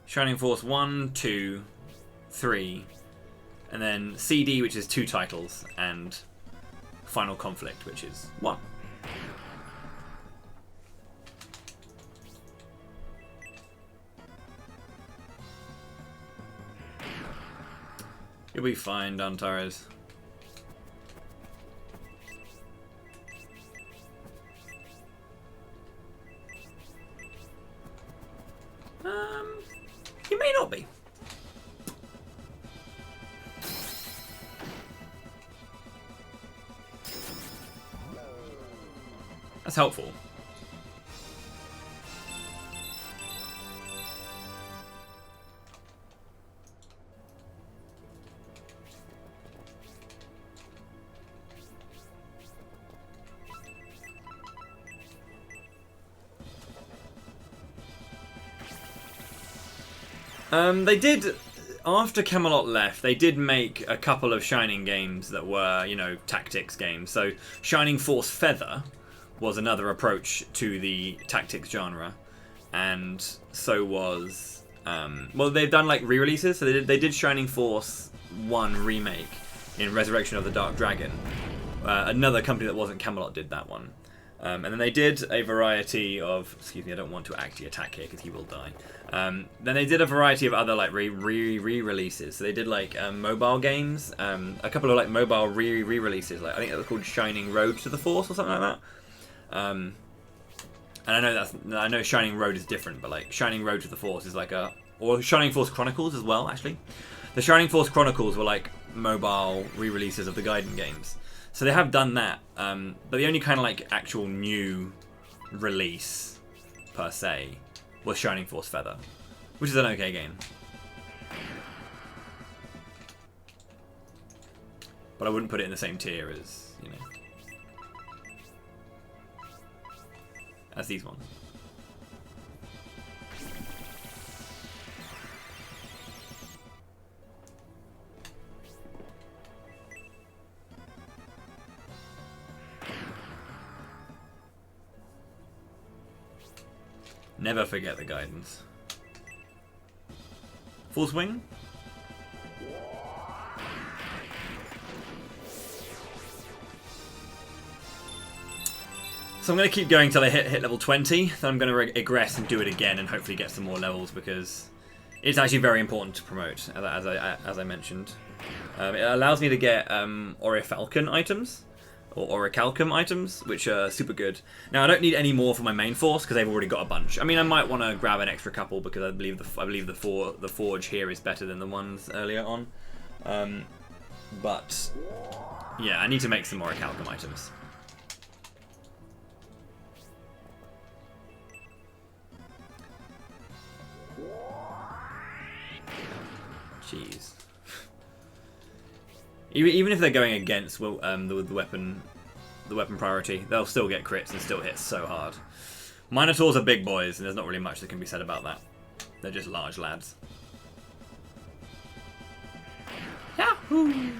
Shining Force 1, 2, 3, and then CD, which is 2 titles, and Final Conflict, which is 1. You'll be fine, Dantares. You may not be. That's helpful. They did, after Camelot left, they did make a couple of Shining games that were, you know, tactics games. So Shining Force Feather was another approach to the tactics genre, and so was, well, they've done like re-releases. So they did Shining Force 1 remake in Resurrection of the Dark Dragon. Another company that wasn't Camelot did that one. And then they did a variety of... Excuse me, I don't want to actually attack here because he will die. Then they did a variety of other like re-releases. So they did like mobile games, a couple of like mobile re-releases. Like I think it was called Shining Road to the Force or something like that. And I know Shining Road is different, but like Shining Road to the Force is like or Shining Force Chronicles as well. Actually, the Shining Force Chronicles were like mobile re-releases of the Gaiden games. So they have done that, but the only kind of like actual new release per se was Shining Force Feather, which is an okay game. But I wouldn't put it in the same tier as, you know, as these ones. Never forget the guidance. Full swing. So I'm going to keep going until I hit level 20. Then I'm going to regress and do it again and hopefully get some more levels because it's actually very important to promote, as I mentioned. It allows me to get Orifalcon items, or Orichalcum items, which are super good. Now I don't need any more for my main force because they've already got a bunch. I mean, I might want to grab an extra couple because I believe the forge here is better than the ones earlier on. But yeah, I need to make some Orichalcum items. Jeez. Even if they're going against the weapon priority, they'll still get crits and still hit so hard. Minotaurs are big boys, and there's not really much that can be said about that. They're just large lads. Yahoo!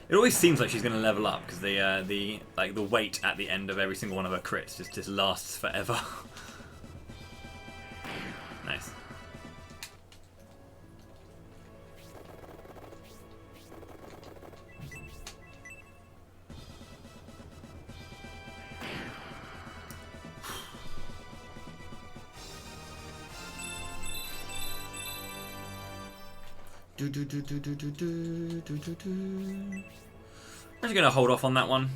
It always seems like she's going to level up because the weight at the end of every single one of her crits just lasts forever. Nice. I'm actually going to hold off on that one.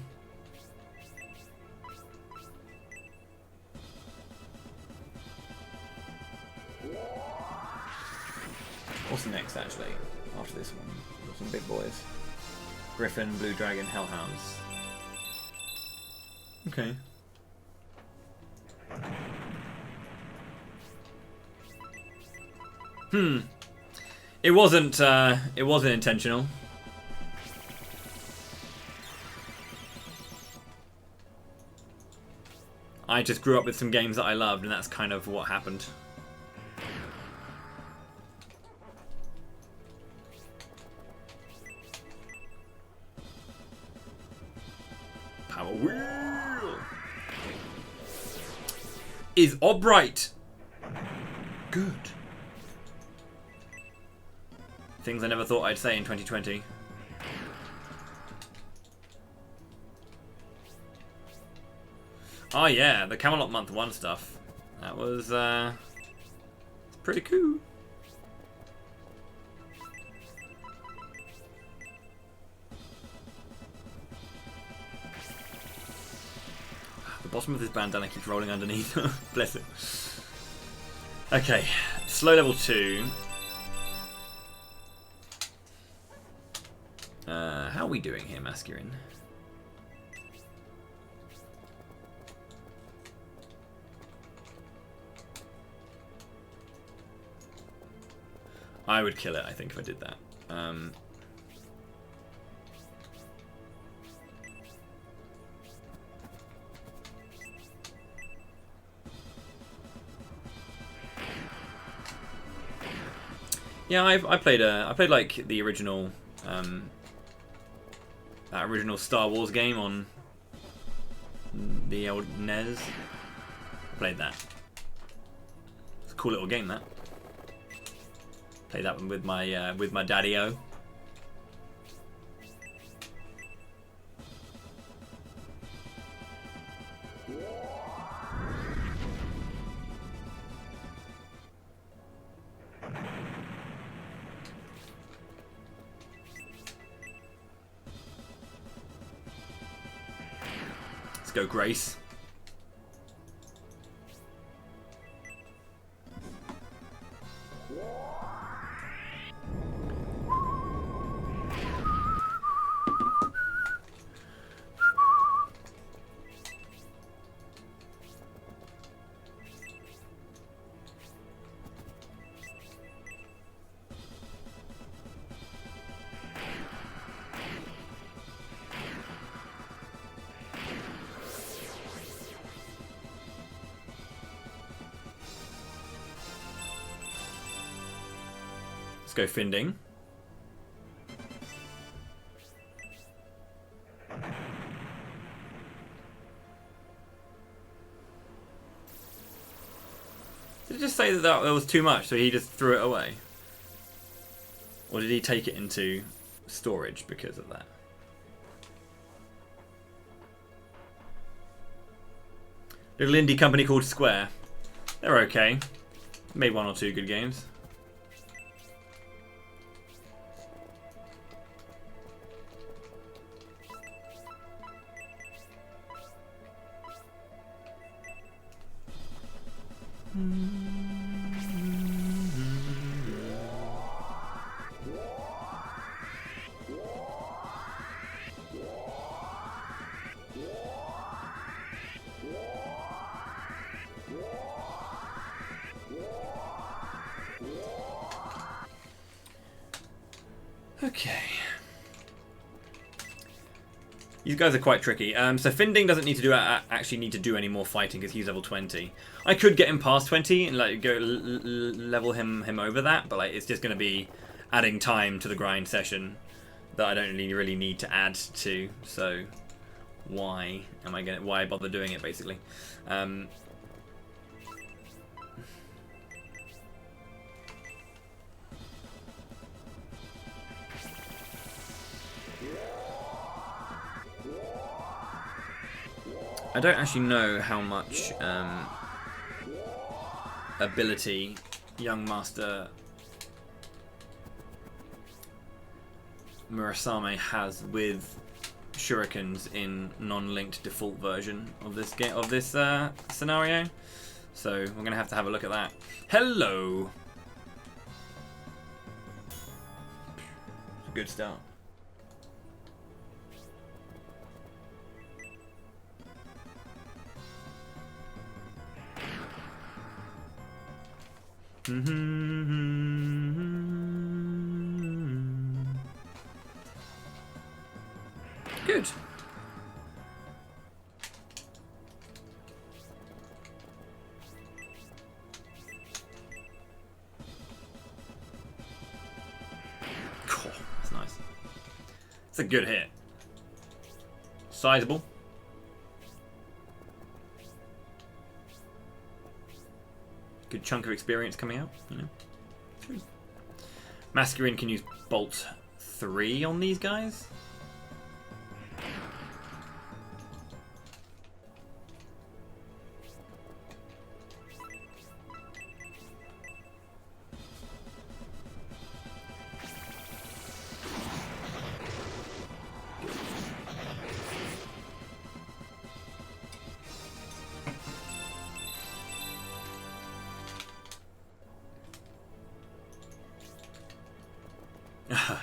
What's next, actually? After this one, we've got some big boys. Griffin, Blue Dragon, Hellhounds. Okay. It wasn't intentional. I just grew up with some games that I loved, and that's kind of what happened. Power Wheel is Albright. Good. Things I never thought I'd say in 2020. Oh yeah, the Camelot Month 1 stuff. That was pretty cool. The bottom of this bandana keeps rolling underneath. Bless it. Okay, slow level 2. How are we doing here, Masculine? I would kill it, I think, if I did that. Yeah, I played like the original that original Star Wars game on the old NES. Played that. It's a cool little game, that. Played that one with my daddy-o. Let's go, Grace. Let's go Finding. Did it just say that that was too much, so he just threw it away? Or did he take it into storage because of that? Little indie company called Square. They're okay. Made 1 or 2 good games. Okay. These guys are quite tricky. So Finding doesn't need to do actually need to do any more fighting because he's level 20. I could get him past 20 and like go level him over that, but like it's just going to be adding time to the grind session that I don't really need to add to. So why bother doing it basically? I don't actually know how much ability young master Murasame has with shurikens in non-linked default version of this game scenario. So we're gonna have to have a look at that. Hello. It's a good start. Good. Cool. That's nice. It's a good hit. Sizable. Good chunk of experience coming out, you know. Good. Masculine can use Bolt 3 on these guys.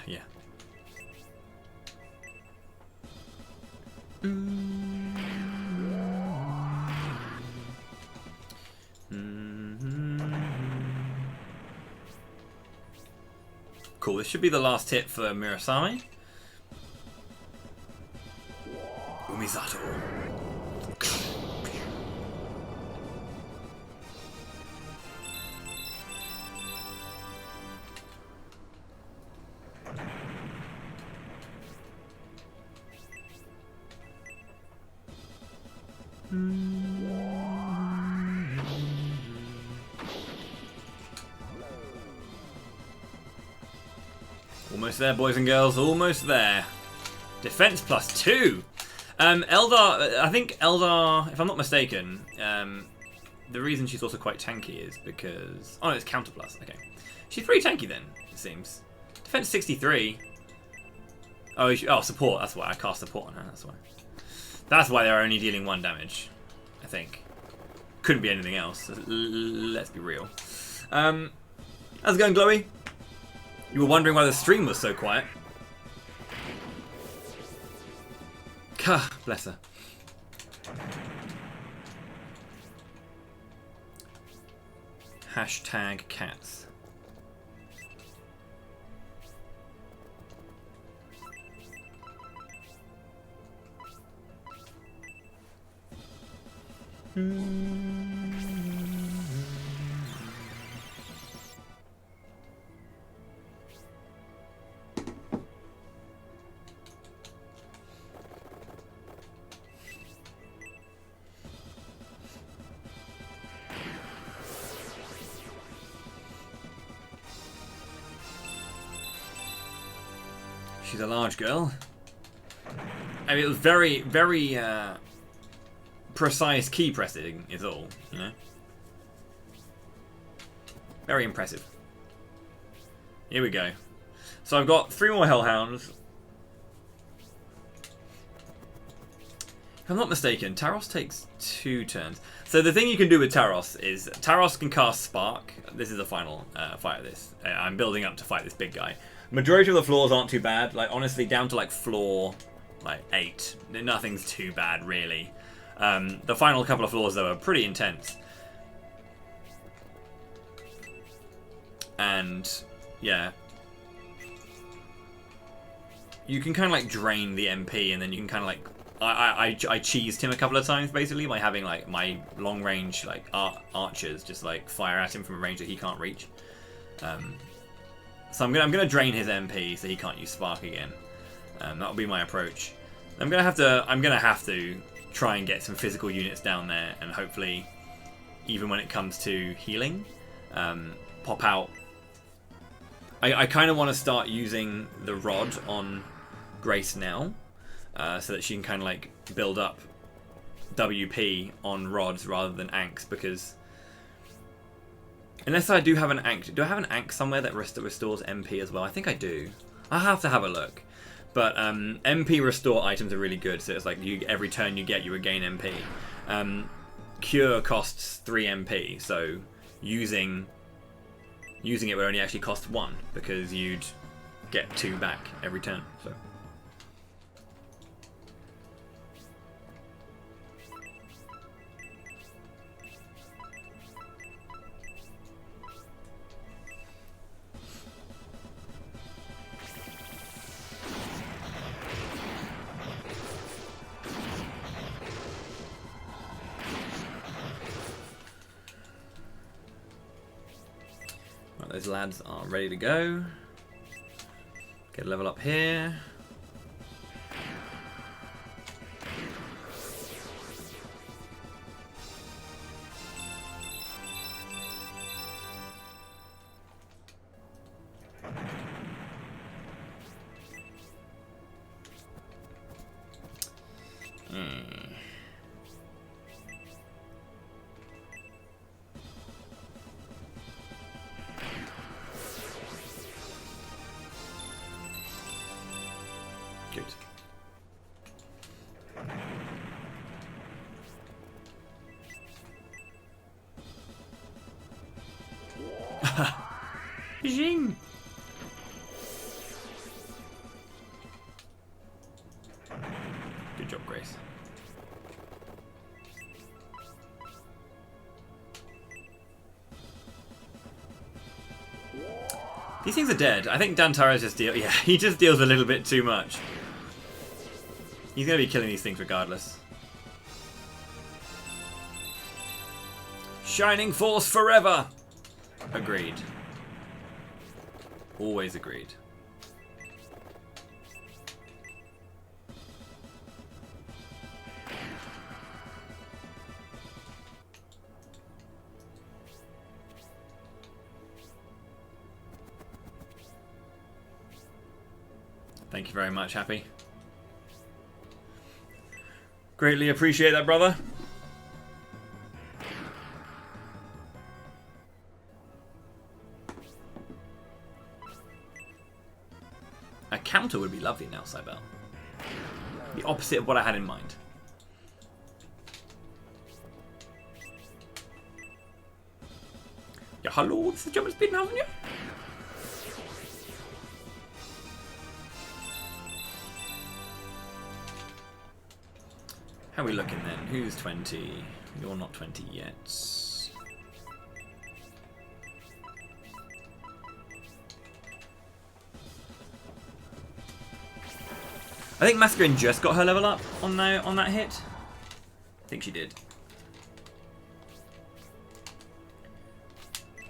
Yeah. Cool, this should be the last hit for Murasame. Umizato. Almost there, boys and girls. Almost there. Defense +2. Eldar. I think Eldar, if I'm not mistaken, the reason she's also quite tanky is because it's counter plus. Okay, she's pretty tanky then. It seems. Defense 63. Oh, support. That's why I cast support on her. That's why. That's why they're only dealing 1 damage. I think. Couldn't be anything else. Let's be real. How's it going, Glowy? You were wondering why the stream was so quiet. Bless her. Hashtag cats. She's a large girl. I mean, it was very, very precise key pressing is all, you know? Very impressive. Here we go. So I've got 3 more Hellhounds. If I'm not mistaken, Taros takes 2 turns. So the thing you can do with Taros is Taros can cast Spark. This is the final fight of this. I'm building up to fight this big guy. Majority of the floors aren't too bad. Like honestly, down to like floor like 8, nothing's too bad really. The final couple of floors though are pretty intense. And yeah, you can kind of like drain the MP, and then you can kind of like I cheesed him a couple of times basically by having like my long range like archers just like fire at him from a range that he can't reach. So I'm gonna drain his MP so he can't use Spark again. That'll be my approach. I'm gonna have to try and get some physical units down there, and hopefully, even when it comes to healing, pop out. I kind of want to start using the rod on Grace now, so that she can kind of like build up WP on rods rather than Anks, because unless I do have an Ank. Do I have an Ank somewhere that restores MP as well? I think I do. I'll have to have a look. But MP restore items are really good, so it's like every turn you get, you regain MP. Cure costs 3 MP, so using it would only actually cost 1, because you'd get 2 back every turn. So. Those lads are ready to go. Get a level up here. Jing. Good job, Grace. These things are dead. I think Dantara's just yeah, he just deals a little bit too much. He's gonna be killing these things regardless. Shining Force forever! Agreed. Always agreed. Thank you very much, Happy. Greatly appreciate that, brother. A counter would be lovely now, Cybel. The opposite of what I had in mind. Yeah, hello, this is German Speedruns, yeah? How are we looking then? Who's 20? You're not 20 yet. I think Masquerade just got her level up on that hit. I think she did.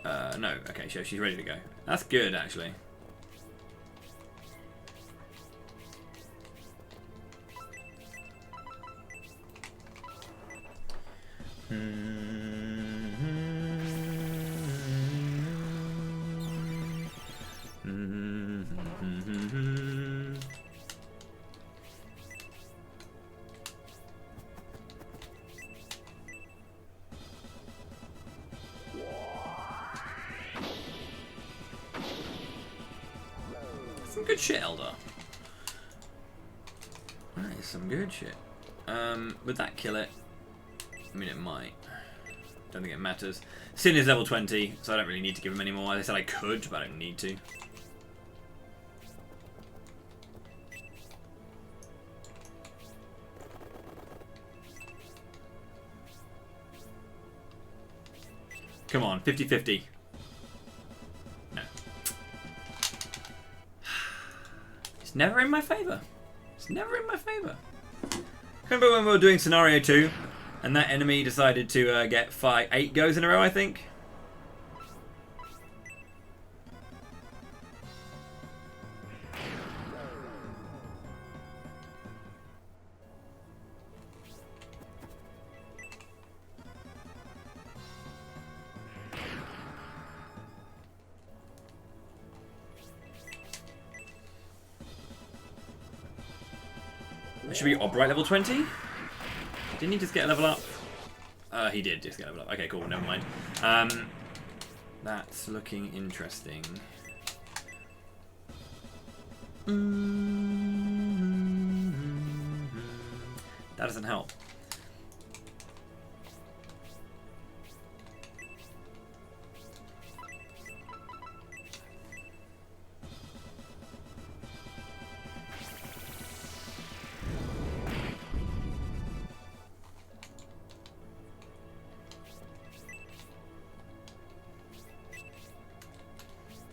No. Okay, so she's ready to go. That's good, actually. good shit, Eldar. That is some good shit. Would that kill it? I mean, it might. Don't think it matters. Sin is level 20, so I don't really need to give him any more. As I said, I could, but I don't need to. Come on, 50-50. No. It's never in my favour. It's never in my favour. Remember when we were doing scenario 2 and that enemy decided to get 8 goes in a row, I think? Should be Obright level 20? Didn't he just get a level up? He did just get a level up. Okay, cool, never mind. That's looking interesting. That doesn't help.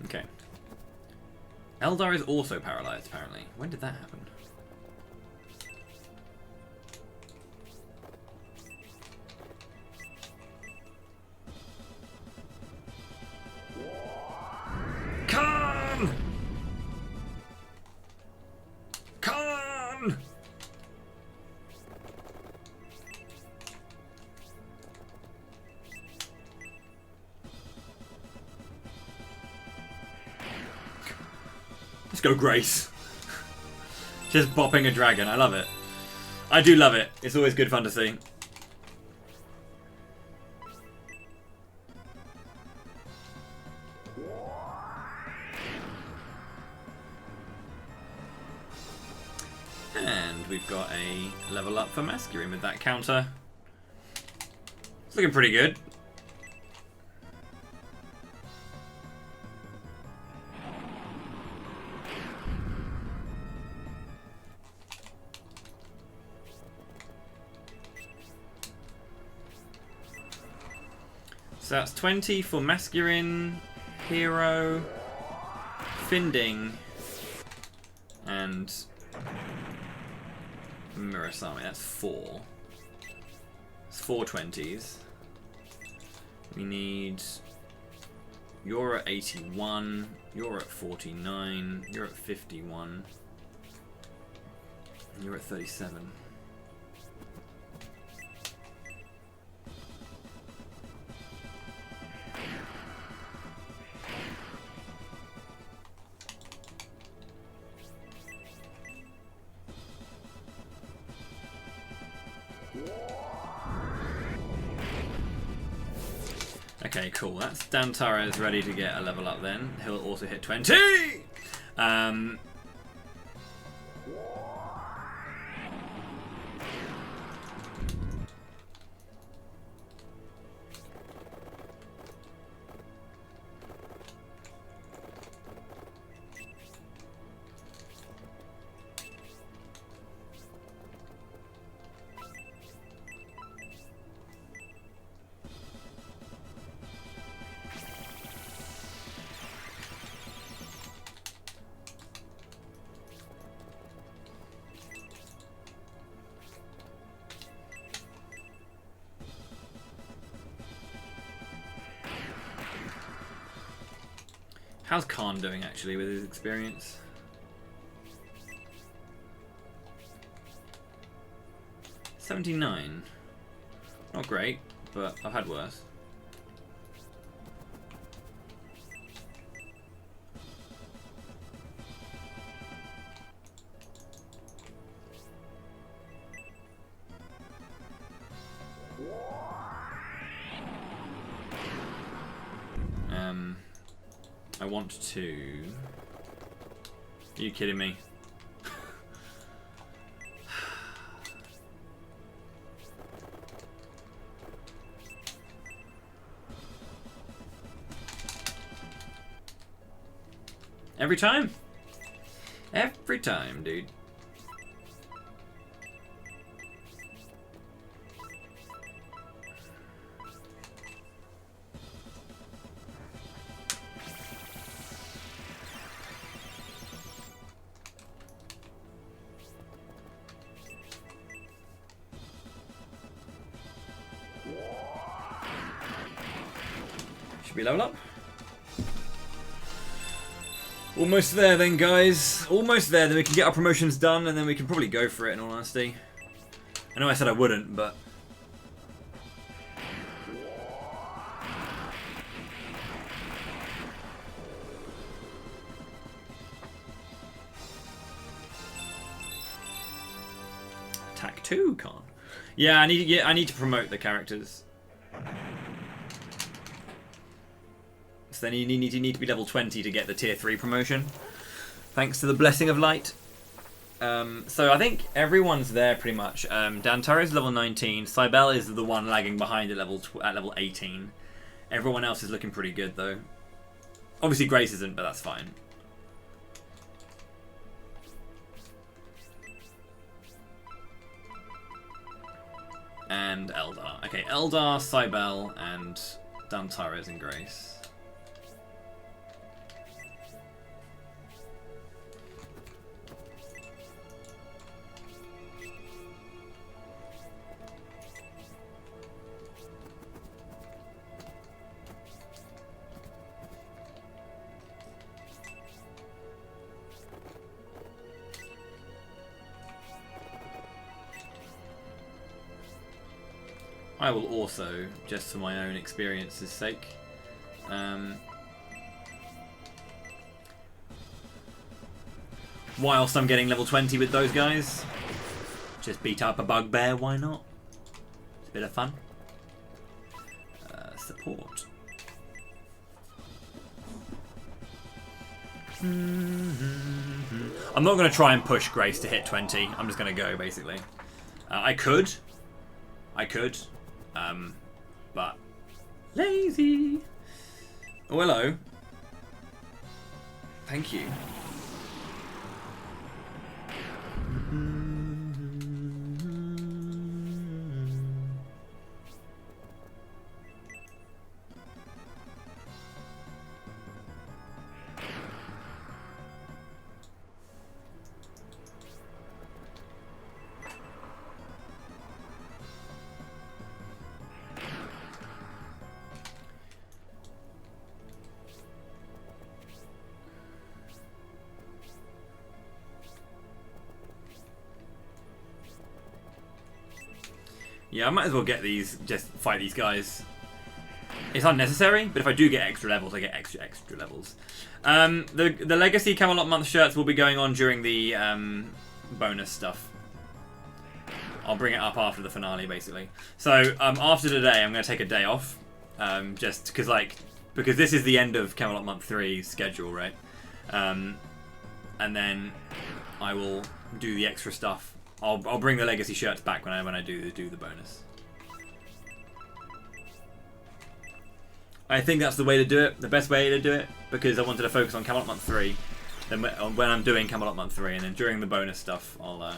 Okay. Eldar is also paralyzed, apparently. When did that happen? Khan! Khan! Let's go, Grace. Just bopping a dragon. I love it. I do love it. It's always good fun to see. And we've got a level up for Masculine with that counter. It's looking pretty good. So that's 20 for Masculine, Hero, Finding, and Murasame. That's 4. It's 4 20s. We need... You're at 81, you're at 49, you're at 51, and you're at 37. Okay, cool. That's Dantara is ready to get a level up then. He'll also hit 20! How's Khan doing actually with his experience? $79. Not great, but I've had worse. I want to Are you kidding me? Every time. Every time, dude. Should we level up? Almost there then, guys. Almost there. Then we can get our promotions done and then we can probably go for it, in all honesty. I know I said I wouldn't, but... Attack 2 can't. Yeah, I need to promote the characters. So then you need to be level 20 to get the tier 3 promotion. Thanks to the blessing of light. So I think everyone's there pretty much. Dantaro is level 19. Cybele is the one lagging behind at level 18. Everyone else is looking pretty good though. Obviously Grace isn't, but that's fine. And Eldar. Okay, Eldar, Cybele, and Dantares and Grace. I will also, just for my own experience's sake, whilst I'm getting level 20 with those guys, just beat up a bugbear, why not? It's a bit of fun. Support. I'm not going to try and push Grace to hit 20, I'm just going to go, basically. I could, but lazy. Oh, hello. Thank you. Yeah, I might as well get these, just fight these guys. It's unnecessary, but if I do get extra levels, I get extra levels. The Legacy Camelot Month shirts will be going on during the bonus stuff. I'll bring it up after the finale, basically. So after today, I'm going to take a day off, just because this is the end of Camelot Month 3's schedule, right? And then I will do the extra stuff. I'll bring the Legacy shirts back when I do the bonus. I think that's the way to do it, the best way to do it, because I wanted to focus on Camelot Month 3. Then when I'm doing Camelot Month 3, and then during the bonus stuff, I'll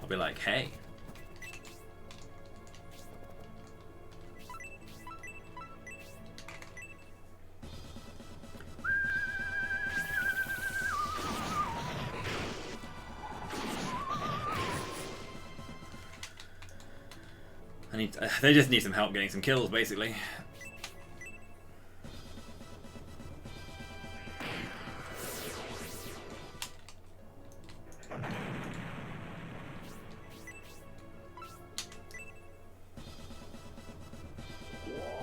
be like, hey. They just need some help getting some kills, basically.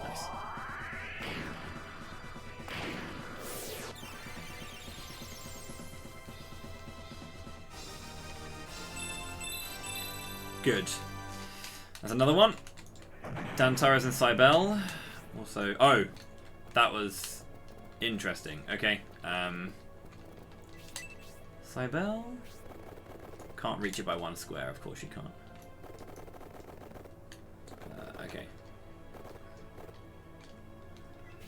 Nice. Good. There's another one. Dantares and Cybele. Also, oh, that was interesting. Okay. Cybele? Can't reach it by 1 square, of course you can't. Okay.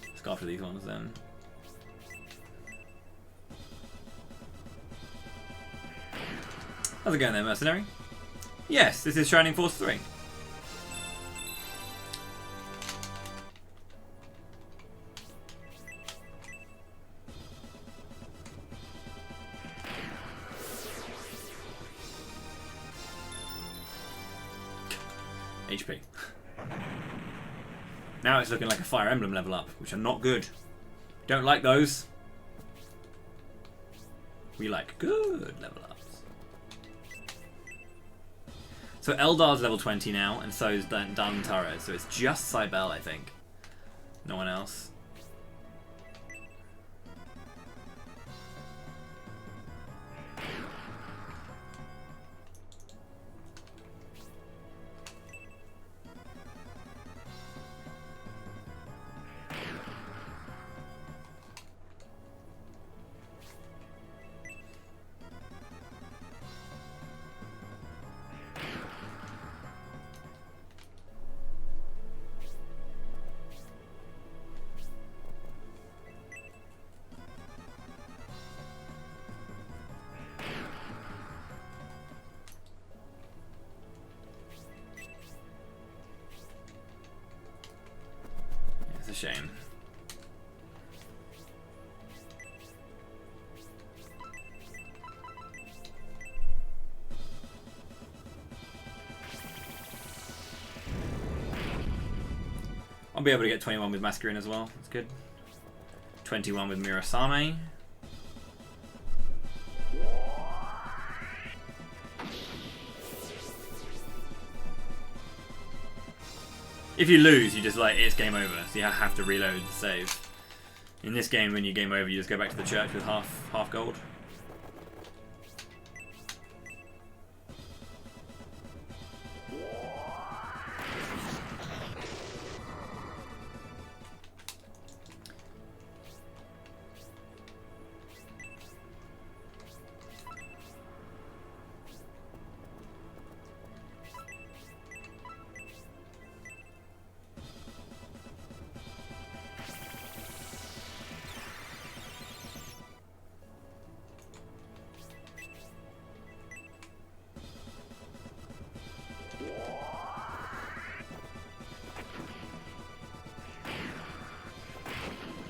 Let's go after these ones then. How's it going there, mercenary? Yes, this is Shining Force 3. HP. Now it's looking like a Fire Emblem level up, which are not good. Don't like those. We like good level ups. So Eldar's level 20 now, and so is Dantara. So it's just Cybele, I think. No one else. Shame. I'll be able to get 21 with Masquerade as well. That's good. 21 with Mirasame. If you lose, you just like, it's game over, so you have to reload the save. In this game, when you game over, you just go back to the church with half gold.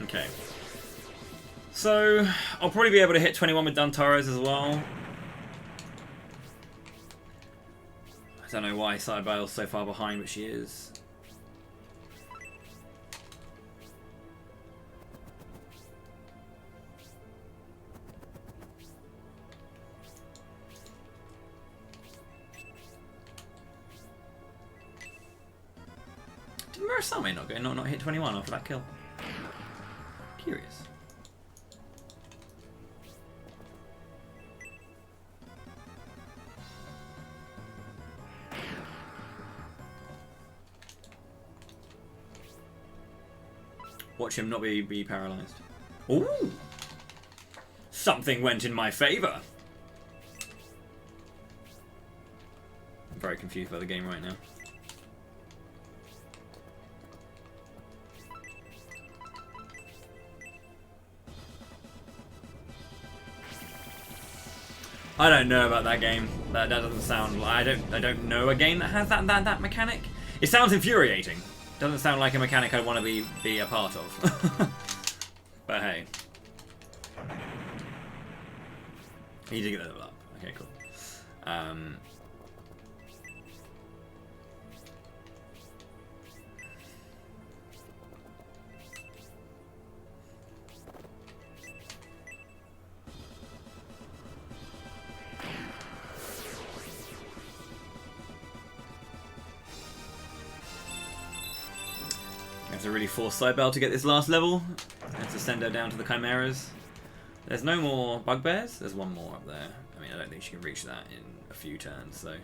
Okay. So, I'll probably be able to hit 21 with Dantares as well. I don't know why Cybele's so far behind, but she is. Did Murasame not hit 21 after that kill? Curious. Watch him not be paralyzed. Ooh! Something went in my favor. I'm very confused by the game right now. I don't know about that game. That doesn't sound. I don't know a game that has that mechanic. It sounds infuriating. Doesn't sound like a mechanic I'd want to be a part of. But hey, he did get that level up. Okay, cool. To really force Cybele to get this last level and to send her down to the Chimeras. There's no more bugbears. There's one more up there. I mean, I don't think she can reach that in a few turns, so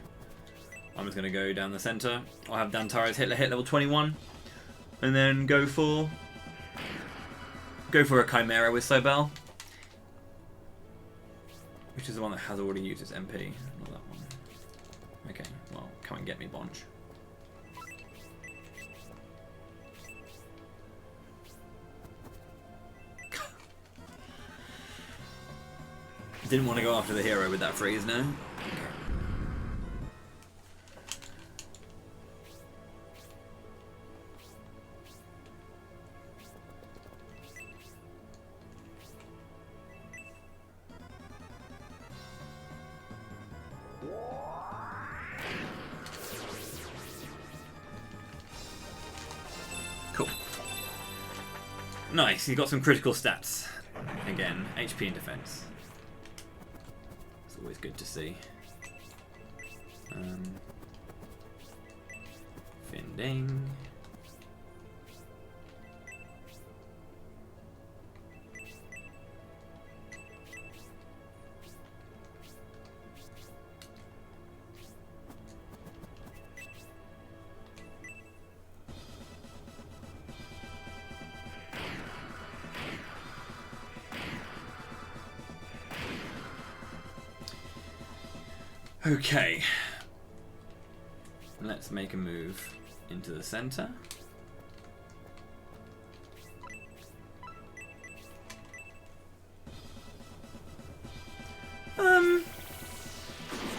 I'm just going to go down the center. I'll have Dantares hit level 21 and then go for a Chimera with Cybele. Which is the one that has already used its MP? Not that one. Okay, well, come and get me, Bonch. Didn't want to go after the hero with that freeze, no? Cool. Nice, he's got some critical stats. Again, HP and defense. It's always good to see. Finding. Okay, let's make a move into the center.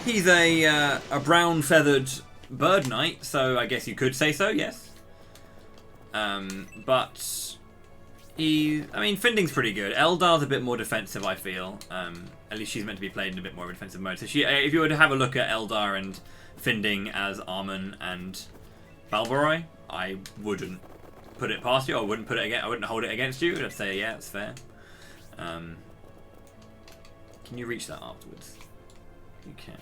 He's a brown feathered bird knight, so I guess you could say so, yes. But I mean, Finding's pretty good. Eldar's a bit more defensive, I feel. At least she's meant to be played in a bit more of a defensive mode. So if you were to have a look at Eldar and Finding as Armen and Balboroy, I wouldn't put it past you. I wouldn't hold it against you. I'd say, yeah, it's fair. Can you reach that afterwards? You can.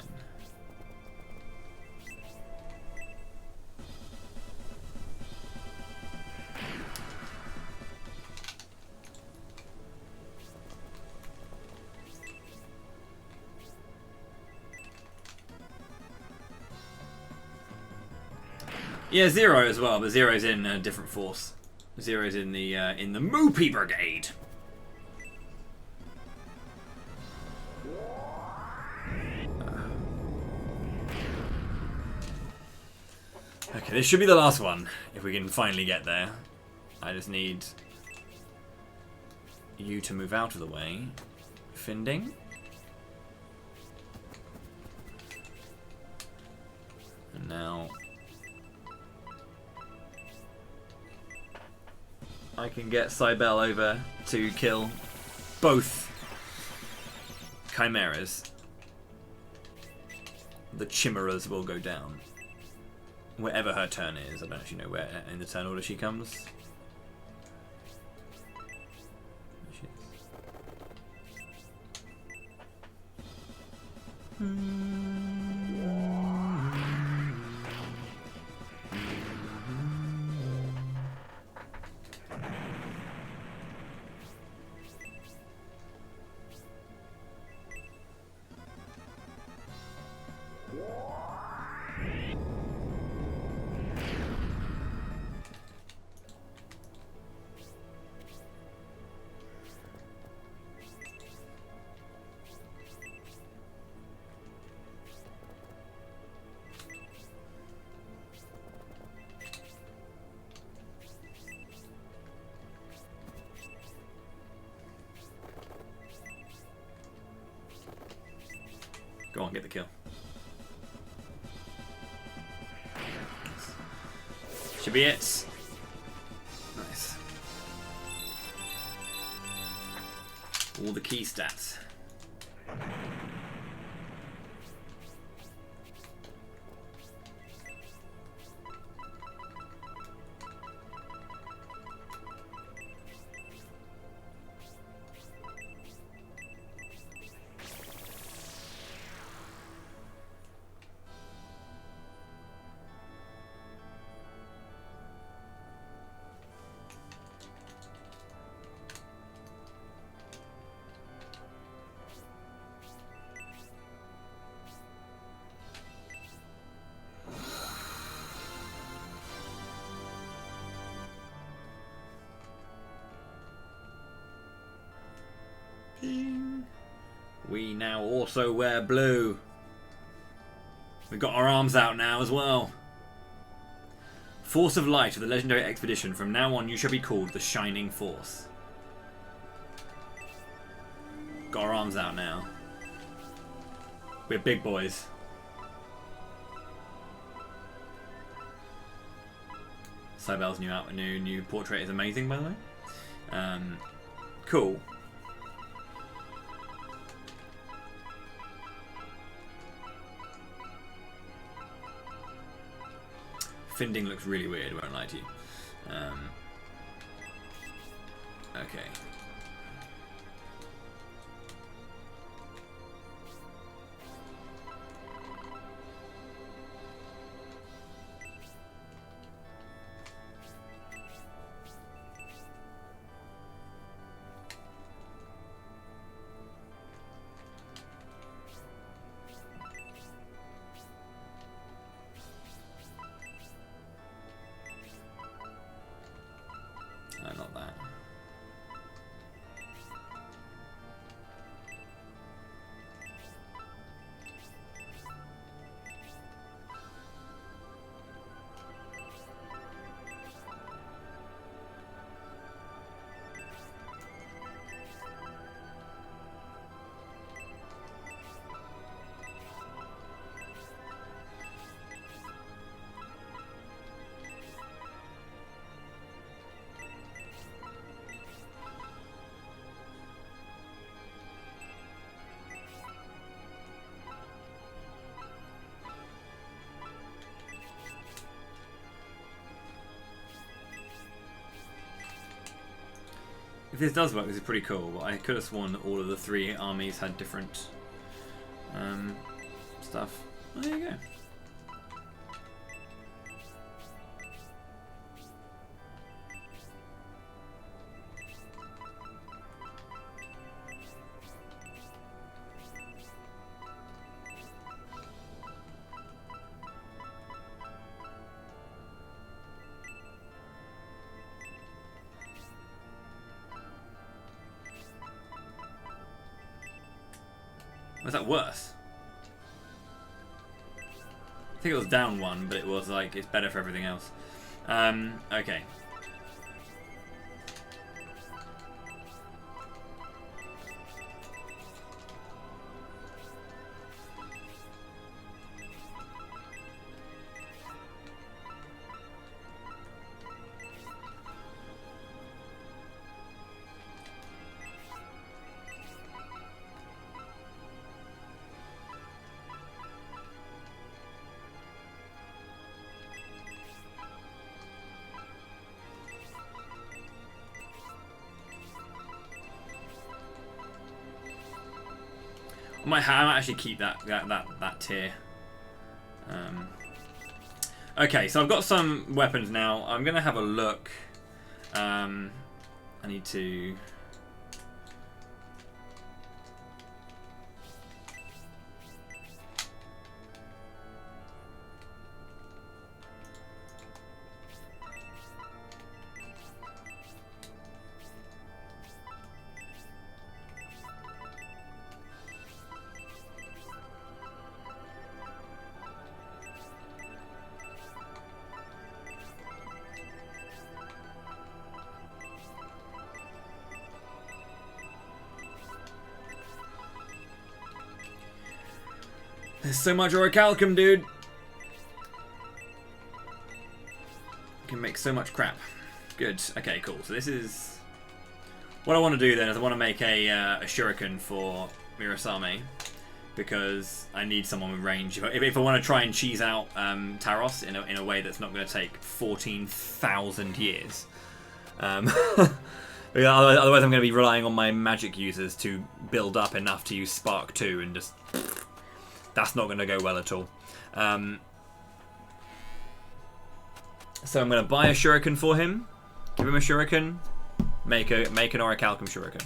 Yeah, Zero as well, but Zero's in a different force. Zero's in the Moopy Brigade. Okay, this should be the last one, if we can finally get there. I just need you to move out of the way. Finding. And now I can get Cybele over to kill both Chimeras. The Chimeras will go down. Wherever her turn is. I don't actually know where in the turn order she comes. There she is. Go on, get the kill. Should be it. Nice. All the key stats. We now also wear blue. We've got our arms out now as well. Force of Light of the Legendary Expedition. From now on, you shall be called the Shining Force. Got our arms out now. We're big boys. Cybel's new portrait is amazing, by the way. Cool. Finding looks really weird, won't lie to you. Okay. No, not that. If this does work, this is pretty cool, but I could have sworn that all of the three armies had different stuff. Oh, there you go. Was that worse? I think it was down one, but it was like, it's better for everything else. Okay. I might actually keep that tier. Okay, so I've got some weapons now. I'm gonna have a look. I need to. There's so much orichalcum, dude. You can make so much crap. Good. Okay, cool. So this is... What I want to do then is I want to make a shuriken for Mirasame, because I need someone with range. If I want to try and cheese out Taros in a way that's not going to take 14,000 years. Otherwise I'm going to be relying on my magic users to build up enough to use Spark 2 and just... That's not going to go well at all. So I'm going to buy a shuriken for him. Give him a shuriken. Make an orichalcum shuriken.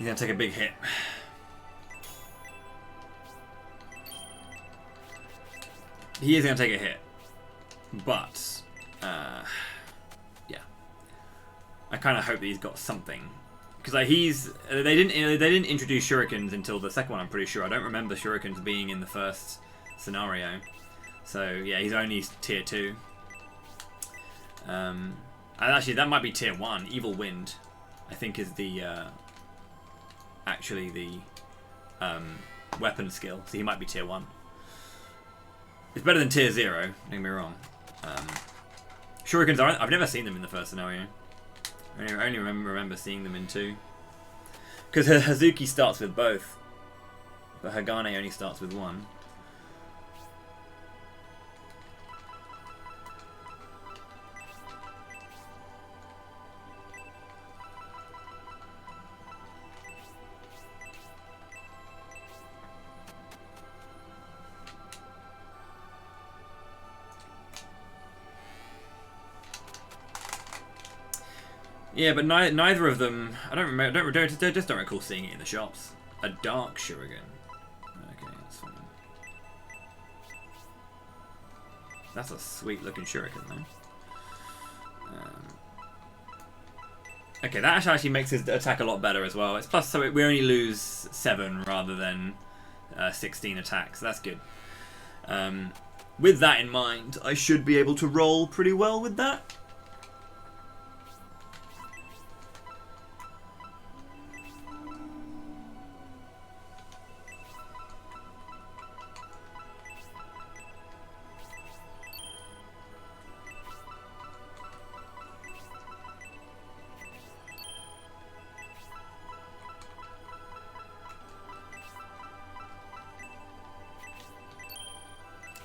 He's going to take a big hit. He is going to take a hit. But, yeah. I kind of hope that he's got something. Because like, they didn't introduce shurikens until the second one, I'm pretty sure. I don't remember shurikens being in the first scenario. So, yeah, he's only tier 2. And actually, that might be tier 1. Evil Wind, I think, is the actually the weapon skill. So he might be tier 1. It's better than tier 0, don't get me wrong. Shurikens aren't. I've never seen them in the first scenario. I only remember seeing them in 2. Because Hazuki starts with both. But Hagane only starts with 1. Yeah, but neither of them. I don't remember. Just don't recall seeing it in the shops. A dark shuriken. Okay, that's fine. That's a sweet looking shuriken, though. Okay, that actually makes his attack a lot better as well. It's plus, so we only lose 7 rather than 16 attacks. So that's good. With that in mind, I should be able to roll pretty well with that.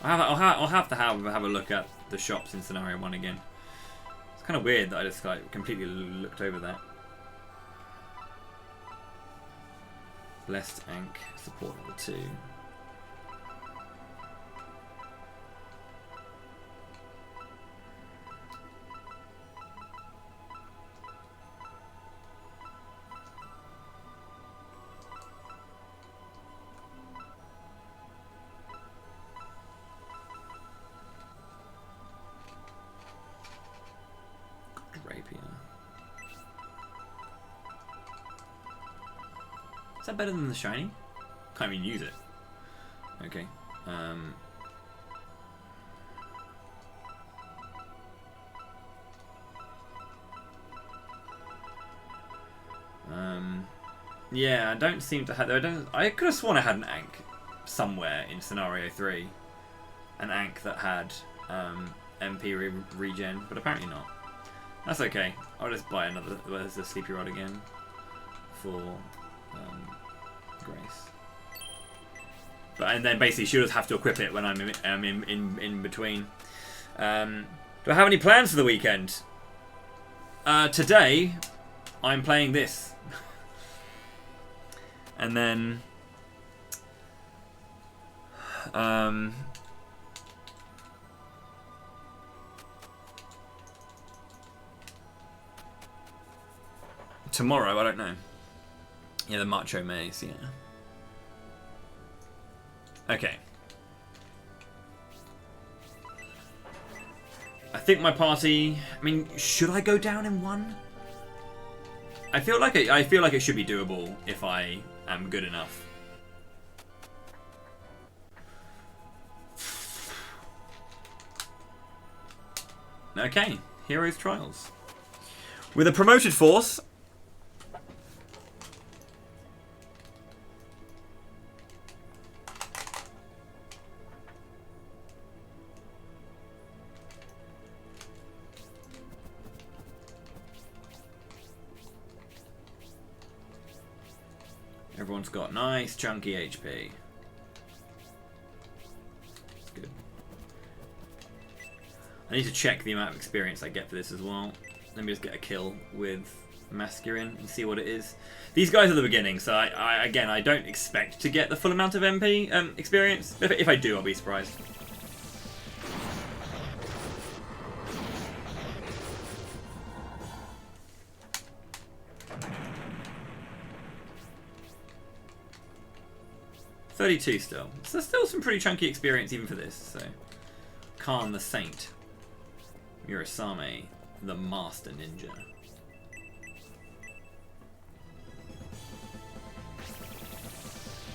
I'll have to have a look at the shops in scenario 1 again. It's kind of weird that I just like completely looked over that. Blessed Ankh support level 2. Is that better than the shiny? Can't even use it. Okay. Yeah, I don't seem to have. I could have sworn I had an Ankh somewhere in scenario 3. An Ankh that had MP regen, but apparently not. That's okay. I'll just buy another. There's the Sleepy Rod again for Grace. And then basically she'll just have to equip it when I'm in between. Do I have any plans for the weekend? Today, I'm playing this. And then tomorrow, I don't know. Yeah, the Macho Maze, yeah. Okay. I think my party. I mean, should I go down in 1? I feel like it should be doable if I am good enough. Okay, Heroes Trials. With a promoted force. Everyone's got nice chunky HP. That's good. I need to check the amount of experience I get for this as well. Let me just get a kill with Masculine and see what it is. These guys are the beginning, so again, I don't expect to get the full amount of MP experience. If I do, I'll be surprised. 32 still. So still some pretty chunky experience even for this. So, Khan the Saint. Murasame, the Master Ninja.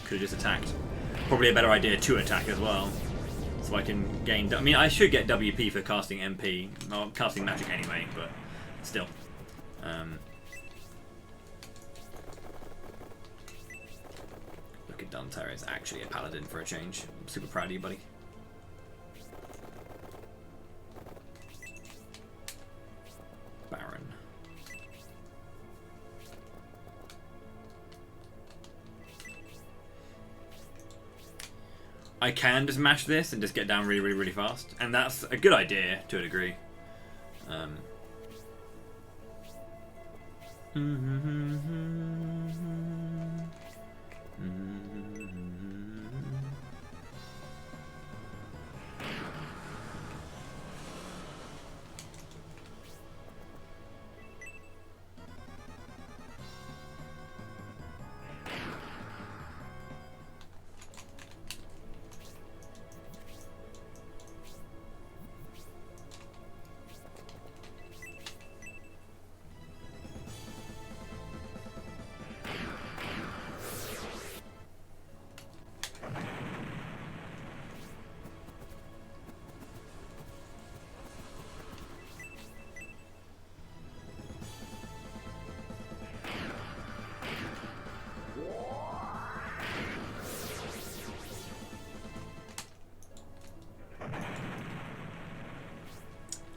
Could have just attacked. Probably a better idea to attack as well. So I can gain... I mean, I should get WP for casting MP. Well, casting magic anyway, but still. Look at Dunter is actually a paladin for a change. I'm super proud of you, buddy. Baron. I can just mash this and just get down really, really, really fast. And that's a good idea to a degree.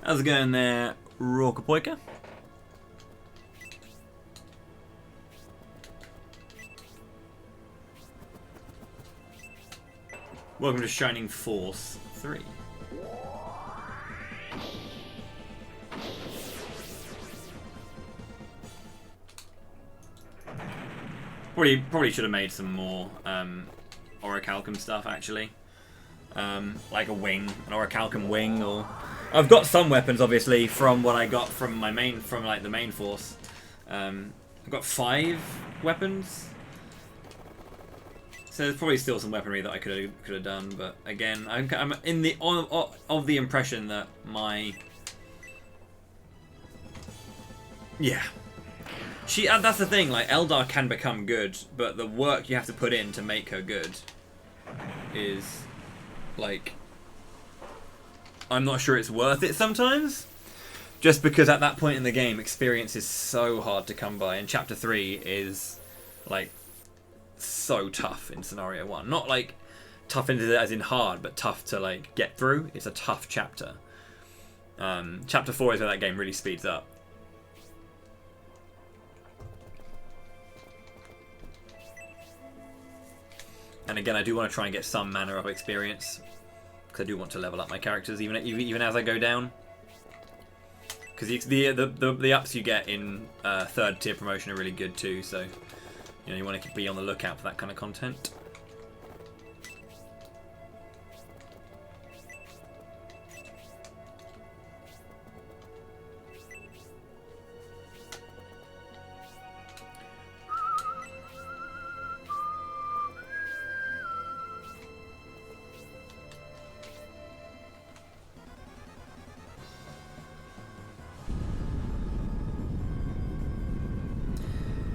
How's it going there, Rokapoika? Welcome to Shining Force 3. Probably should have made some more Orichalcum stuff actually. Like a wing, an Orichalcum wing, or I've got some weapons obviously from what I got from my main, like the main force. I've got 5 weapons, so there's probably still some weaponry that I could have done. But again, I'm in the of the impression that my that's the thing. Like Eldar can become good, but the work you have to put in to make her good is like, I'm not sure it's worth it sometimes. Just because at that point in the game, experience is so hard to come by, and Chapter 3 is like so tough in Scenario 1. Not like tough as in hard, but tough to like get through. It's a tough chapter. Chapter 4 is where that game really speeds up. And again, I do want to try and get some manner of experience, because I do want to level up my characters even as I go down. Because the ups you get in 3rd tier promotion are really good too, so you want to be on the lookout for that kind of content.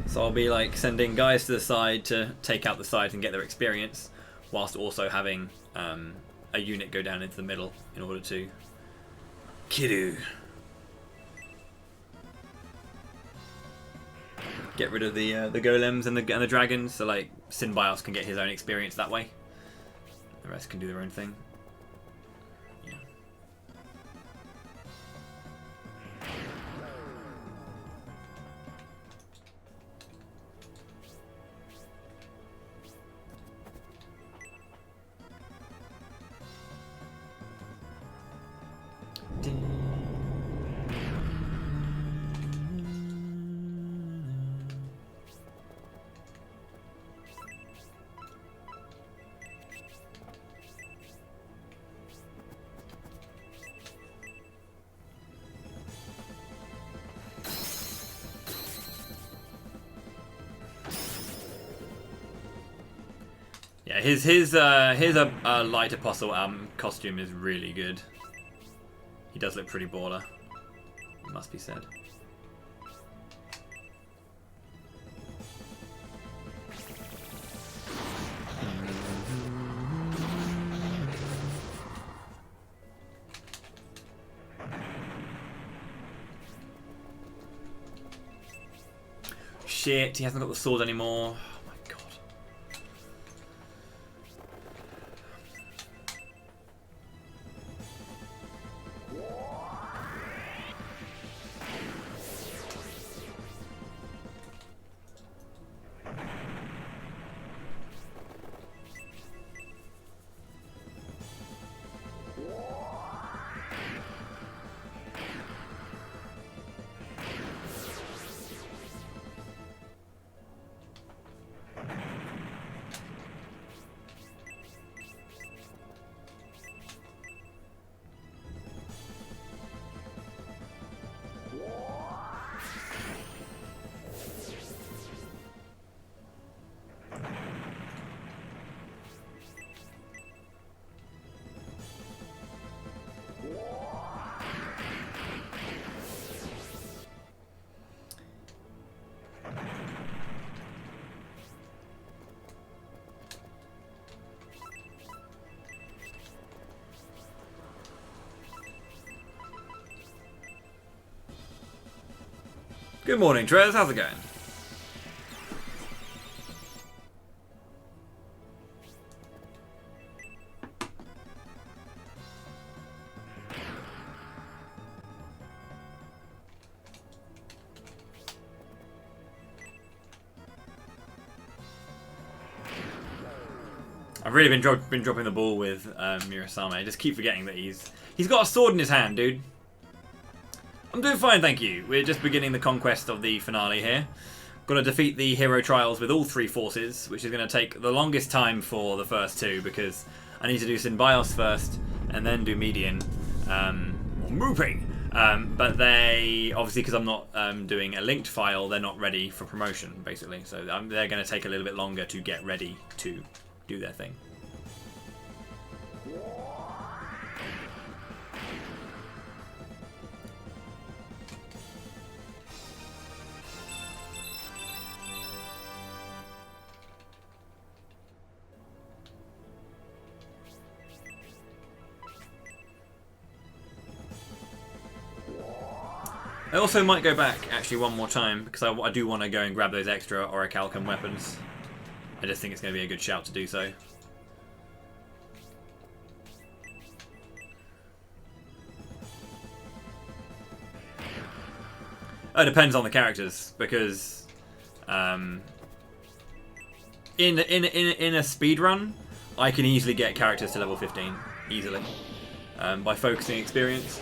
So I'll be like sending guys to the side to take out the sides and get their experience, whilst also having a unit go down into the middle in order to Kiru. Get rid of the golems and the dragons, so like Synbios can get his own experience that way. The rest can do their own thing. Yeah, his light apostle costume is really good. He does look pretty baller, it must be said. Shit, he hasn't got the sword anymore. Oh my god. Good morning, Trez. How's it going? I've really been dropping the ball with Murasame. I just keep forgetting that he's got a sword in his hand, dude. I'm doing fine, thank you. We're just beginning the conquest of the finale here. Gonna defeat the hero trials with all three forces, which is gonna take the longest time for the first two because I need to do Synbios first and then do Median or Mooping. But they obviously, because I'm not doing a linked file, they're not ready for promotion basically. So they're gonna take a little bit longer to get ready to do their thing. I also might go back actually one more time because I do want to go and grab those extra Orichalcum weapons. I just think it's going to be a good shout to do so. It depends on the characters because in a speed run, I can easily get characters to level 15 easily by focusing experience.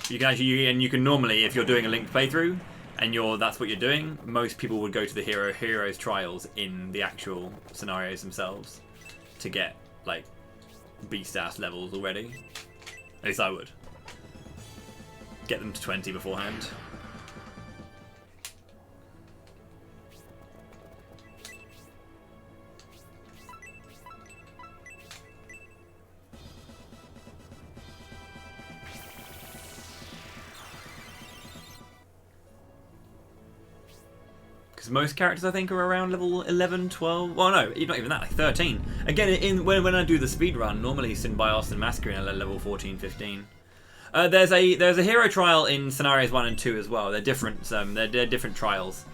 You can normally, if you're doing a linked playthrough and that's what you're doing, most people would go to the heroes trials in the actual scenarios themselves to get like beast ass levels already. At least I would. Get them to 20 beforehand. Because most characters, I think, are around level 11, 12... Well, no, not even that, like 13. Again, when I do the speedrun, normally Synbios and Masquerade are level 14, 15. There's a hero trial in scenarios 1 and 2 as well. They're different. They're different trials.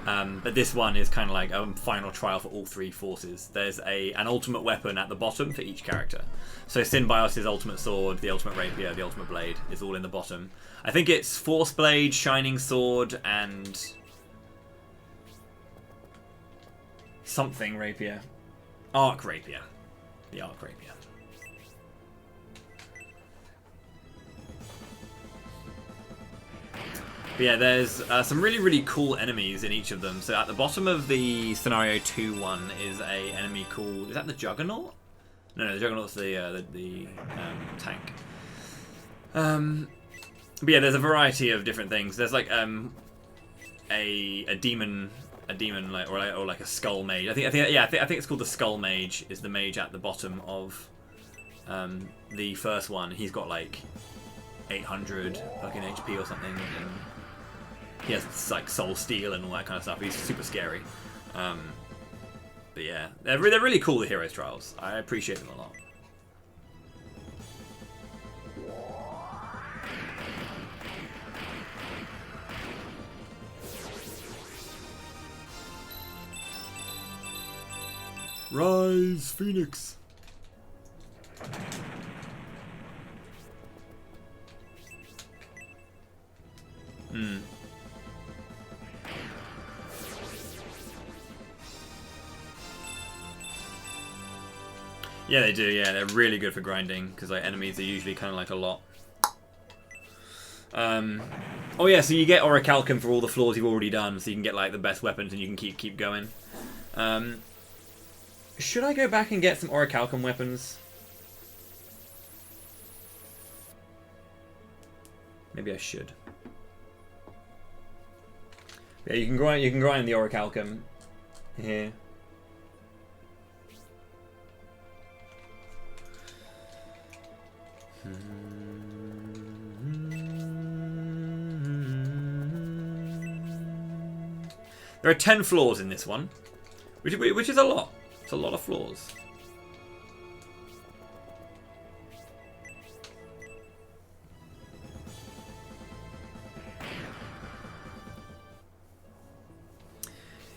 But this one is kind of like a final trial for all three forces. There's an ultimate weapon at the bottom for each character. So Synbios' ultimate sword, the ultimate rapier, the ultimate blade is all in the bottom. I think it's Force Blade, Shining Sword, and something rapier. Arc Rapier. The Arc Rapier. But yeah, there's some really, really cool enemies in each of them. So at the bottom of the Scenario 2 one is a enemy called... Is that the Juggernaut? No, the Juggernaut's the tank. But yeah, there's a variety of different things. There's like a demon a demon or like a skull mage. I think it's called the skull mage. Is the mage at the bottom of the first one? He's got like 800 fucking HP or something, and he has like soul steel and all that kind of stuff. He's super scary. But yeah, they're really cool, the Heroes Trials. I appreciate them a lot. Rise, Phoenix! Yeah, they do. Yeah, they're really good for grinding because like enemies are usually kind of like a lot. Oh yeah, so you get Orichalcum for all the floors you've already done, so you can get like the best weapons and you can keep going. Should I go back and get some Orichalcum weapons? Maybe I should. Yeah, you can grind the Orichalcum here. There are 10 floors in this one, which is a lot. It's a lot of floors.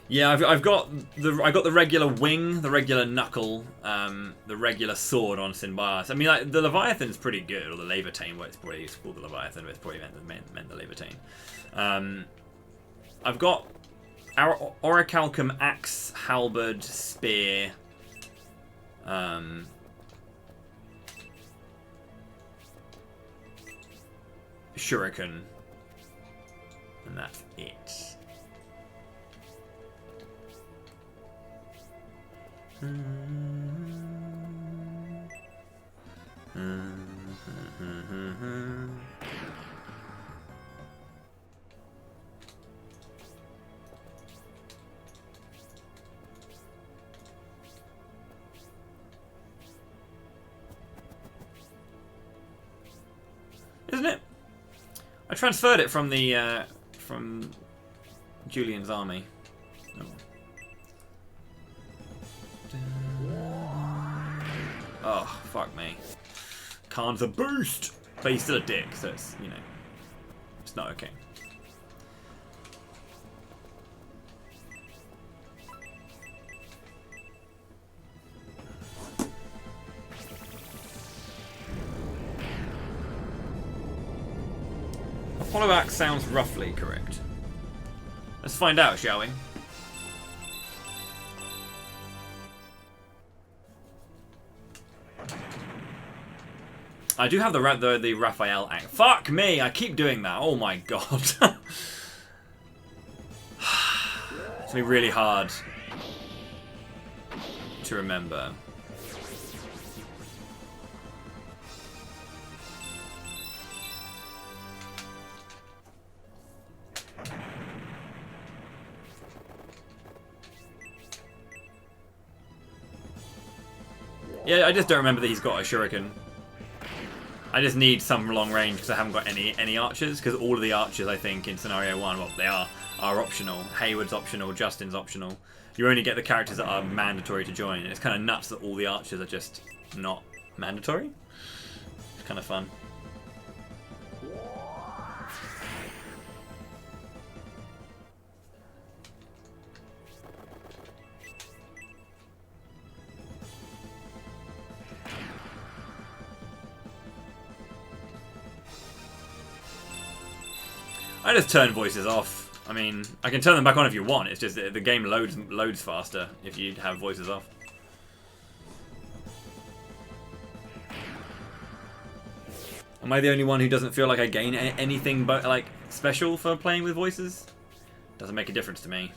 Yeah, I've got the regular wing, the regular knuckle, the regular sword on Sinbias. I mean, like the Leviathan's pretty good, or the Leviatane. Well, it's probably called the Leviathan, but it's probably meant the Leviatane. I've got our Orichalcum axe, halberd, spear. Shuriken, and that's it. Isn't it? I transferred it from the from Julian's army. Oh. Oh, fuck me. Khan's a boost! But he's still a dick, so it's, you know, it's not okay. Apollo Axe sounds roughly correct. Let's find out, shall we? I do have the Raphael act. Fuck me! I keep doing that. Oh my god. It's gonna be really hard to remember. Yeah, I just don't remember that he's got a shuriken. I just need some long range because I haven't got any archers, because all of the archers, I think, in Scenario 1, well, they are optional. Hayward's optional, Justin's optional. You only get the characters that are mandatory to join. It's kind of nuts that all the archers are just not mandatory. It's kind of fun. I just turn voices off. I mean, I can turn them back on if you want. It's just that the game loads faster if you have voices off. Am I the only one who doesn't feel like I gain anything but like special for playing with voices? Doesn't make a difference to me.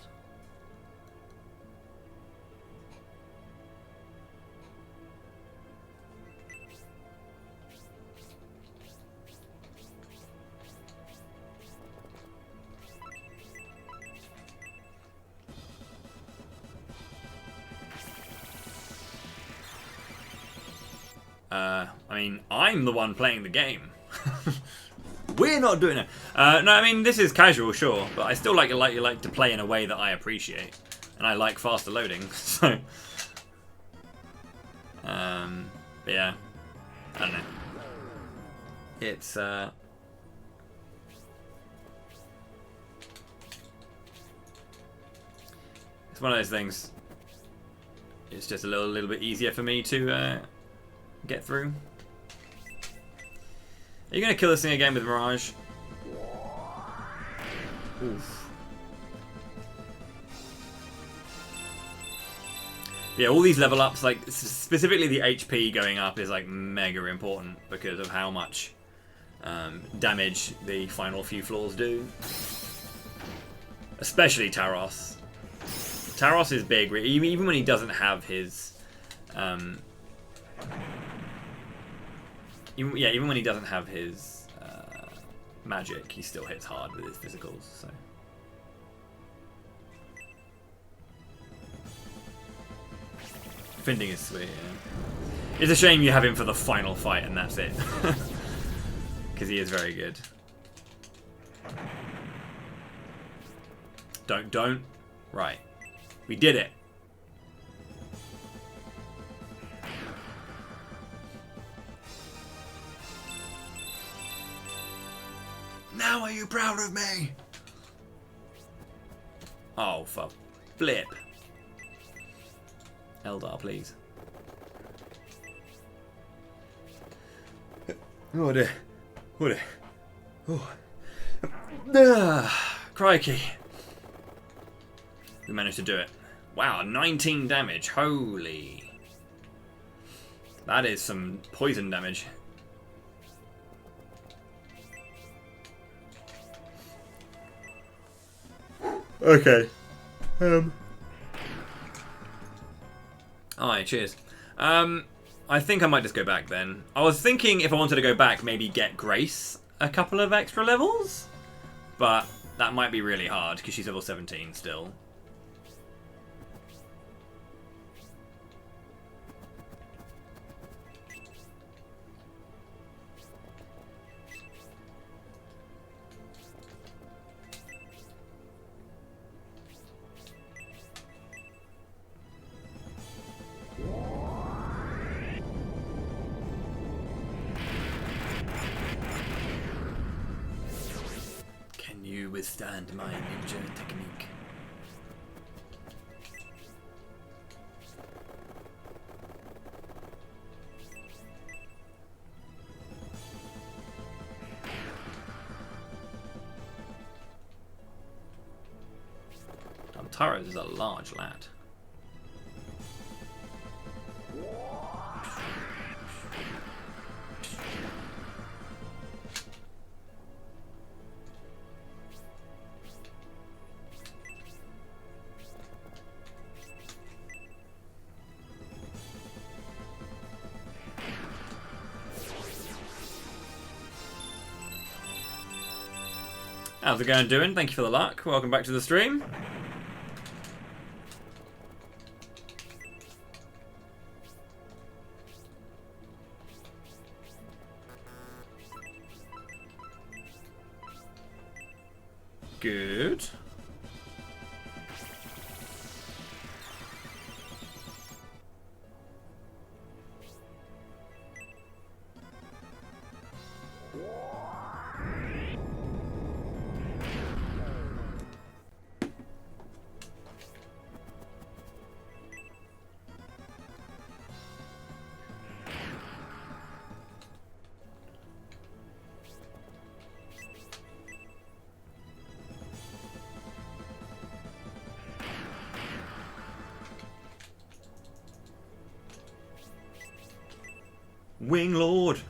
I mean, I'm the one playing the game. We're not doing it. No, I mean, this is casual, sure, but I still like to play in a way that I appreciate, and I like faster loading. So, but yeah, I don't know. It's one of those things. It's just a little bit easier for me to get through. Are you gonna kill this thing again with Mirage? Oof. Yeah, all these level ups, like specifically the HP going up, is like mega important because of how much damage the final few floors do. Especially Taros. Taros is big, even when he doesn't have his even when he doesn't have his magic, he still hits hard with his physicals. So. Finding is sweet, yeah. It's a shame you have him for the final fight and that's it. Because he is very good. Don't. Right. We did it. Now are you proud of me? Oh, for flip. Eldar, please. Oh dear. Oh dear. Oh. Crikey. We managed to do it. Wow, 19 damage. Holy. That is some poison damage. Okay. Alright, cheers. I think I might just go back then. I was thinking if I wanted to go back, maybe get Grace a couple of extra levels. But that might be really hard because she's level 17 still. Withstand my ninja technique. Taros is a large lad. How's it going, doing? Thank you for the luck. Welcome back to the stream. Good. Wing Lord.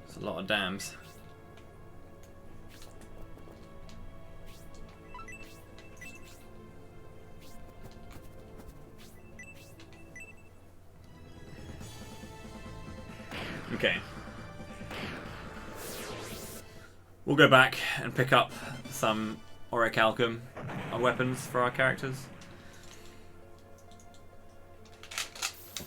It's a lot of dams. Okay. We'll go back and pick up some orichalcum weapons for our characters.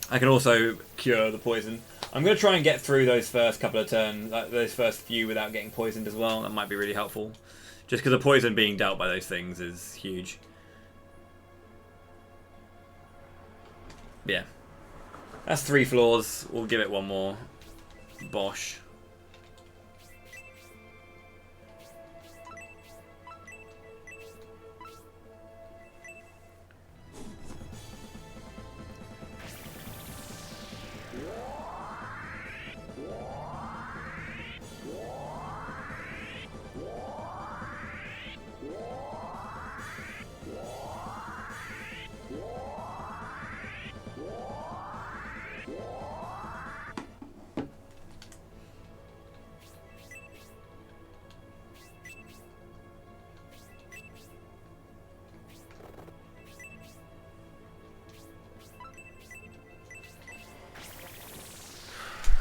I can also cure the poison. I'm going to try and get through those first couple of turns, those first few without getting poisoned as well. That might be really helpful. Just because the poison being dealt by those things is huge. Yeah. That's 3 floors. We'll give it one more. Bosh.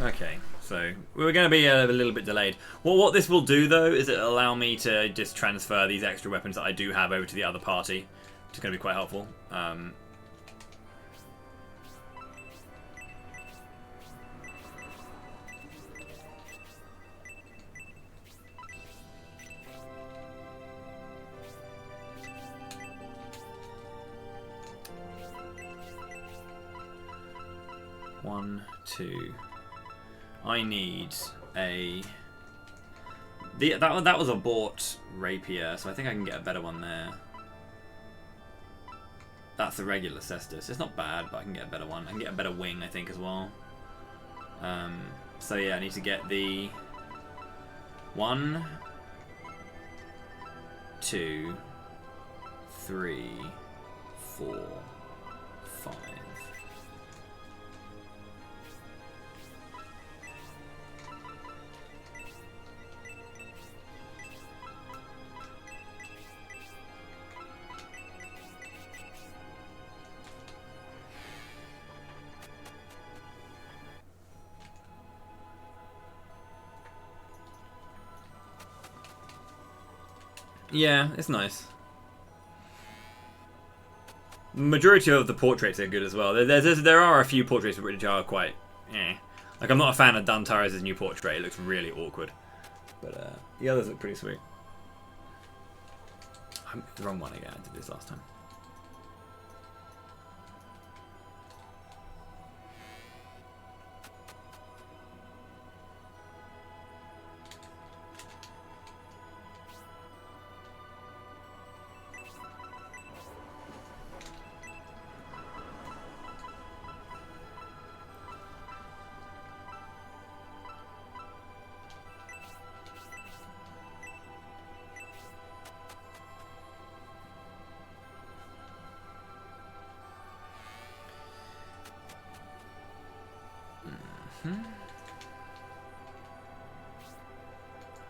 Okay, so we were going to be a little bit delayed. Well, what this will do, though, is it'll allow me to just transfer these extra weapons that I do have over to the other party, which is going to be quite helpful. One, two... I need a... That was a bought rapier, so I think I can get a better one there. That's the regular cestus. It's not bad, but I can get a better one. I can get a better wing, I think, as well. So yeah, I need to get the 1, 2, 3, 4, 5. Yeah, it's nice. Majority of the portraits are good as well. There are a few portraits which are quite, like I'm not a fan of Dantares' new portrait. It looks really awkward, but the others look pretty sweet. I'm the wrong one again. I did this last time.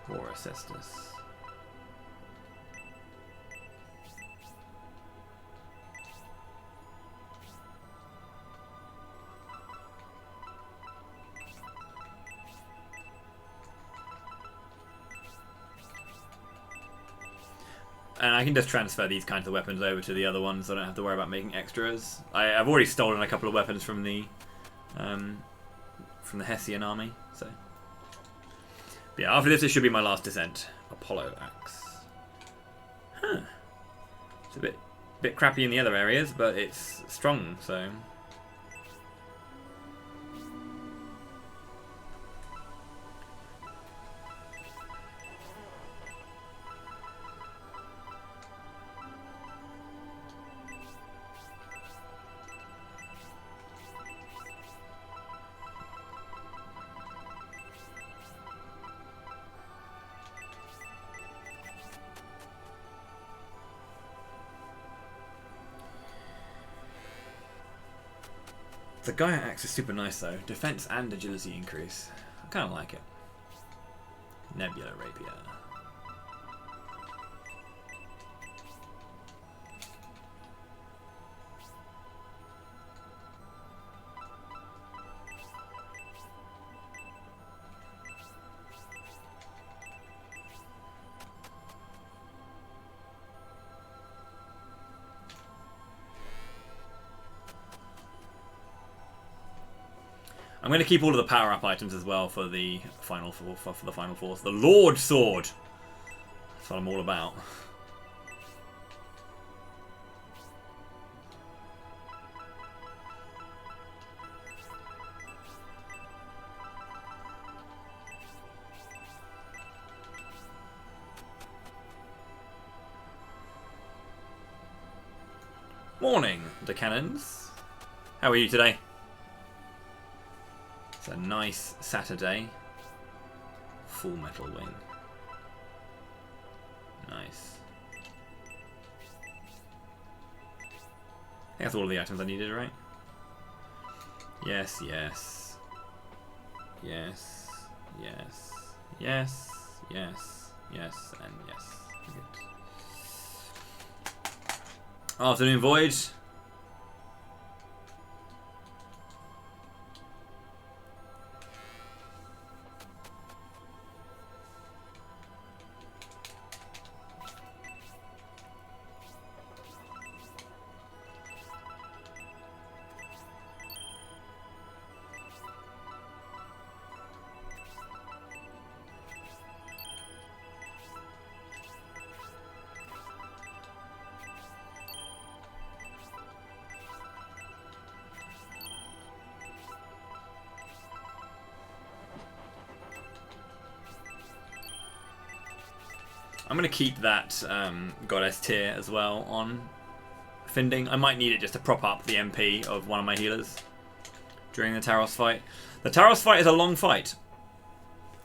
War Cestus. And I can just transfer these kinds of weapons over to the other ones. So I don't have to worry about making extras. I've already stolen a couple of weapons from the Hessian army. So, but yeah, after this, it should be my last descent. Apollo axe. Huh. It's a bit crappy in the other areas, but it's strong. So. The Gaia axe is super nice though. Defense and agility increase. I kind of like it. Nebula rapier. I'm going to keep all of the power-up items as well for the final for the final force. The Lord Sword. That's what I'm all about. Morning, the cannons. How are you today? It's a nice Saturday. Full metal wing. Nice. I think that's all of the items I needed, right? Yes, yes. Yes, yes, yes, yes, yes, and yes. Good. Afternoon, Void. I'm going to keep that Goddess tier as well on Finding. I might need it just to prop up the MP of one of my healers during the Taros fight. The Taros fight is a long fight.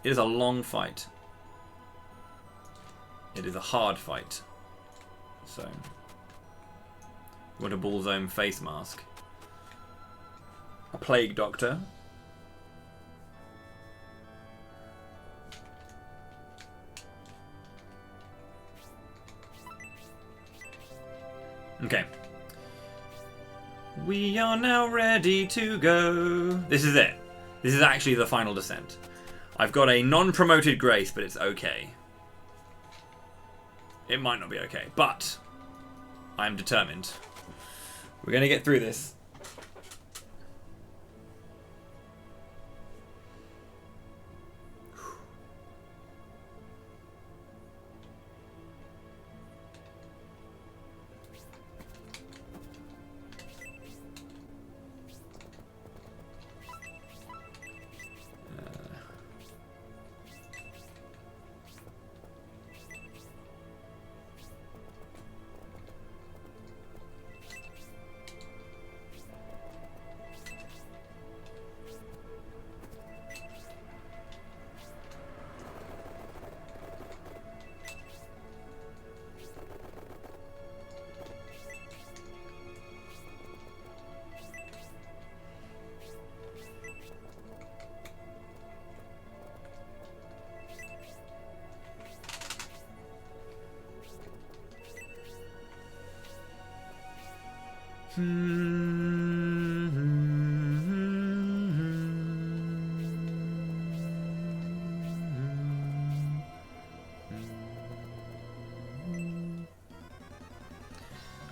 It is a long fight. It is a hard fight. So, what a Bull Zone face mask. A Plague Doctor. Okay. We are now ready to go. This is it. This is actually the final descent. I've got a non-promoted Grace, but it's okay. It might not be okay, but I'm determined. We're going to get through this.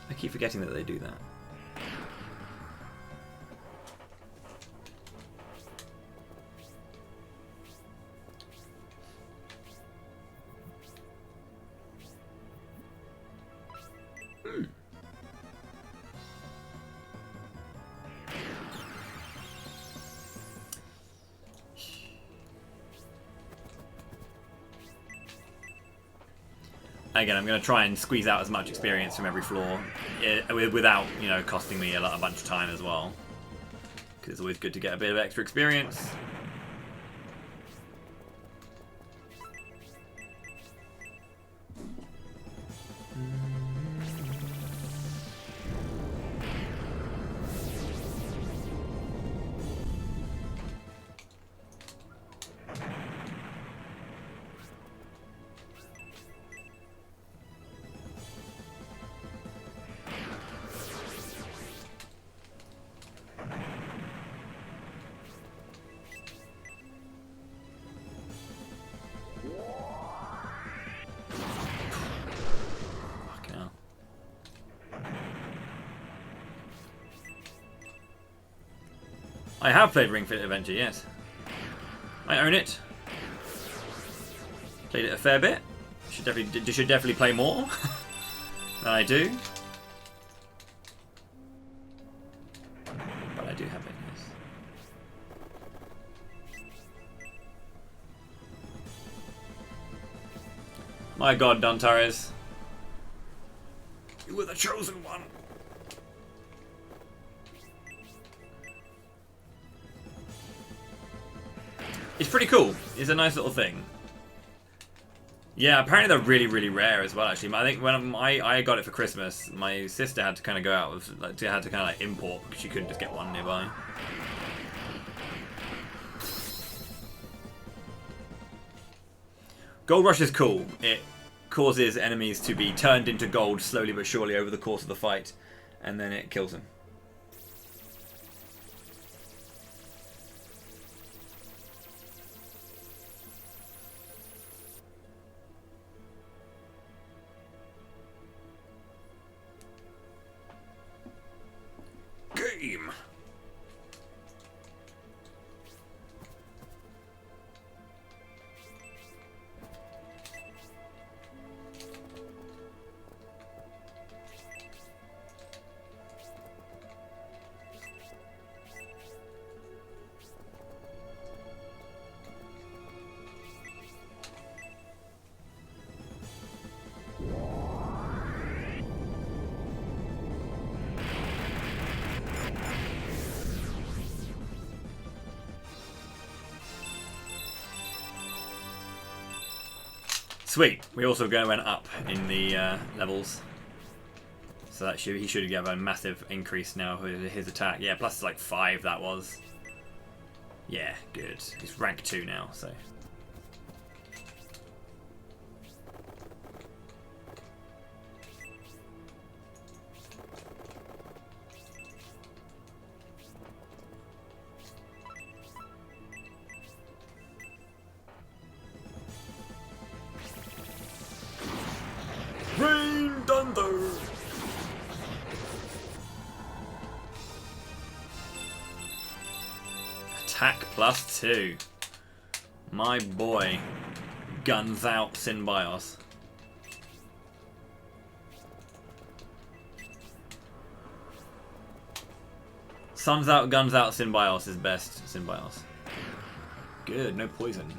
I keep forgetting that they do that. Again, I'm going to try and squeeze out as much experience from every floor without, you know, costing me a bunch of time as well. Because it's always good to get a bit of extra experience. I have played Ring Fit Adventure, yes. I own it. Played it a fair bit. Should definitely play more than I do. But I do have it, yes. My God, Dontares. You were the chosen one. It's pretty cool. It's a nice little thing. Yeah, apparently they're really, really rare as well, actually. I think when I got it for Christmas, my sister had to kind of go out with, like, had to kind of like import because she couldn't just get one nearby. Gold Rush is cool. It causes enemies to be turned into gold slowly but surely over the course of the fight, and then it kills them. Game. Sweet. We also went up in the levels, so that he should have a massive increase now with his attack. Yeah, plus like 5 that was. Yeah, good. He's rank 2 now, so. Rain Thunder! Attack plus 2. My boy. Guns out Synbios. Suns out, guns out Synbios is best Synbios. Good, no poison.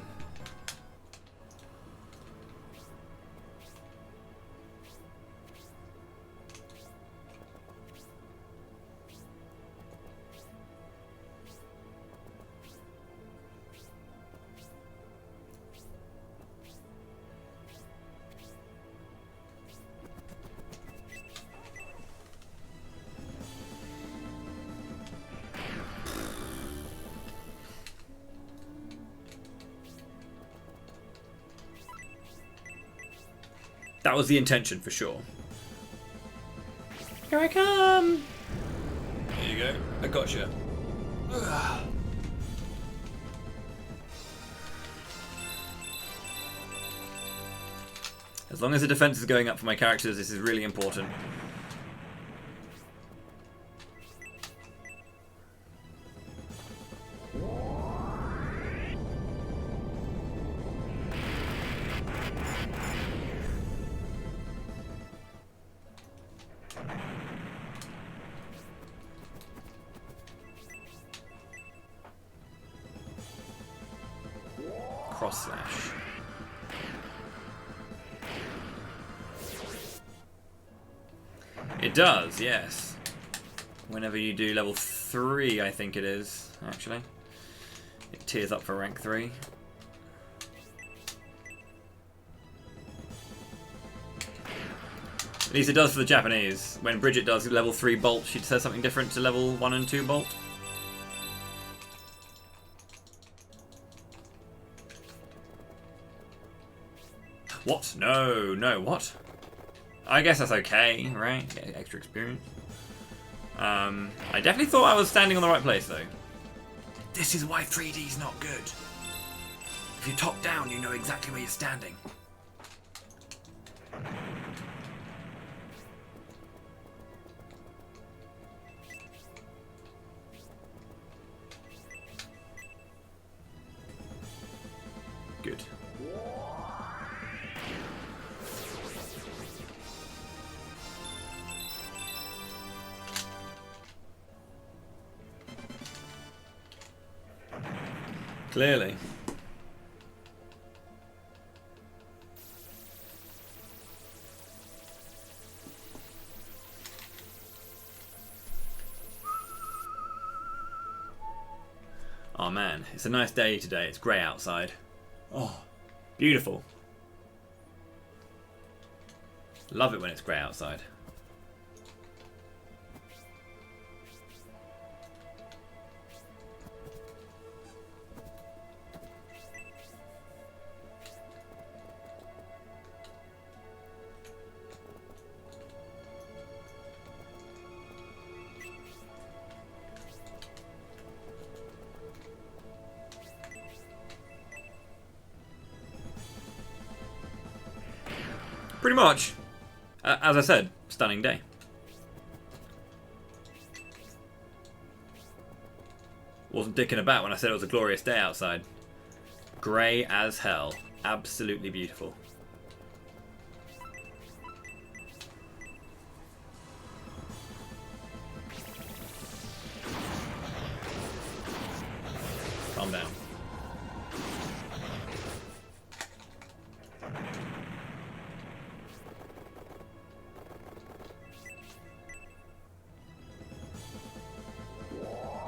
That was the intention, for sure. Here I come! There you go. I gotcha. Ugh. As long as the defense is going up for my characters, this is really important. Cross slash. It does, yes. Whenever you do level 3, I think it is, actually. It tiers up for rank 3. At least it does for the Japanese. When Bridget does level 3 Bolt, she says something different to level 1 and 2 Bolt. What? No, no, what? I guess that's okay, right? Get extra experience. I definitely thought I was standing on the right place, though. This is why 3D's not good. If you're top down, you know exactly where you're standing. good. Clearly. Oh man, it's a nice day today. It's grey outside. Oh, beautiful. Love it when it's grey outside. Pretty much. As I said, stunning day. Wasn't dicking about when I said it was a glorious day outside. Grey as hell. Absolutely beautiful. Calm down.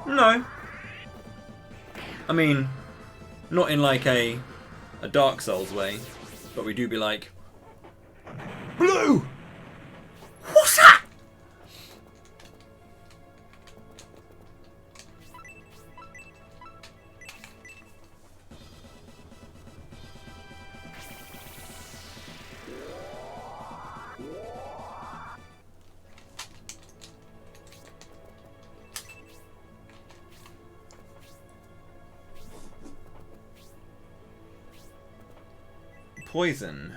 No. I mean, not in like a Dark Souls way, but we do be like, blue! What's that? Poison.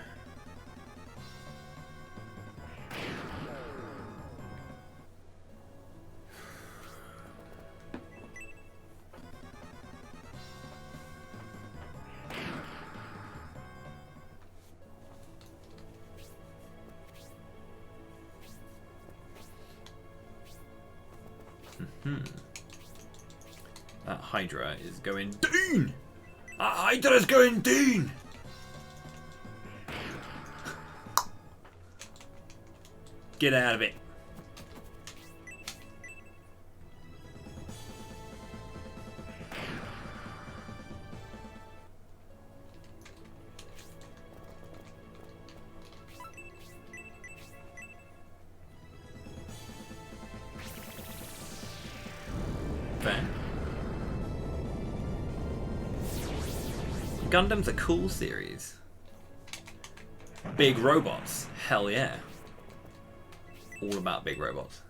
That Hydra is going down! That Hydra's going down! Get out of it. Fair. Gundam's a cool series. Big robots. Hell yeah. All about big robots.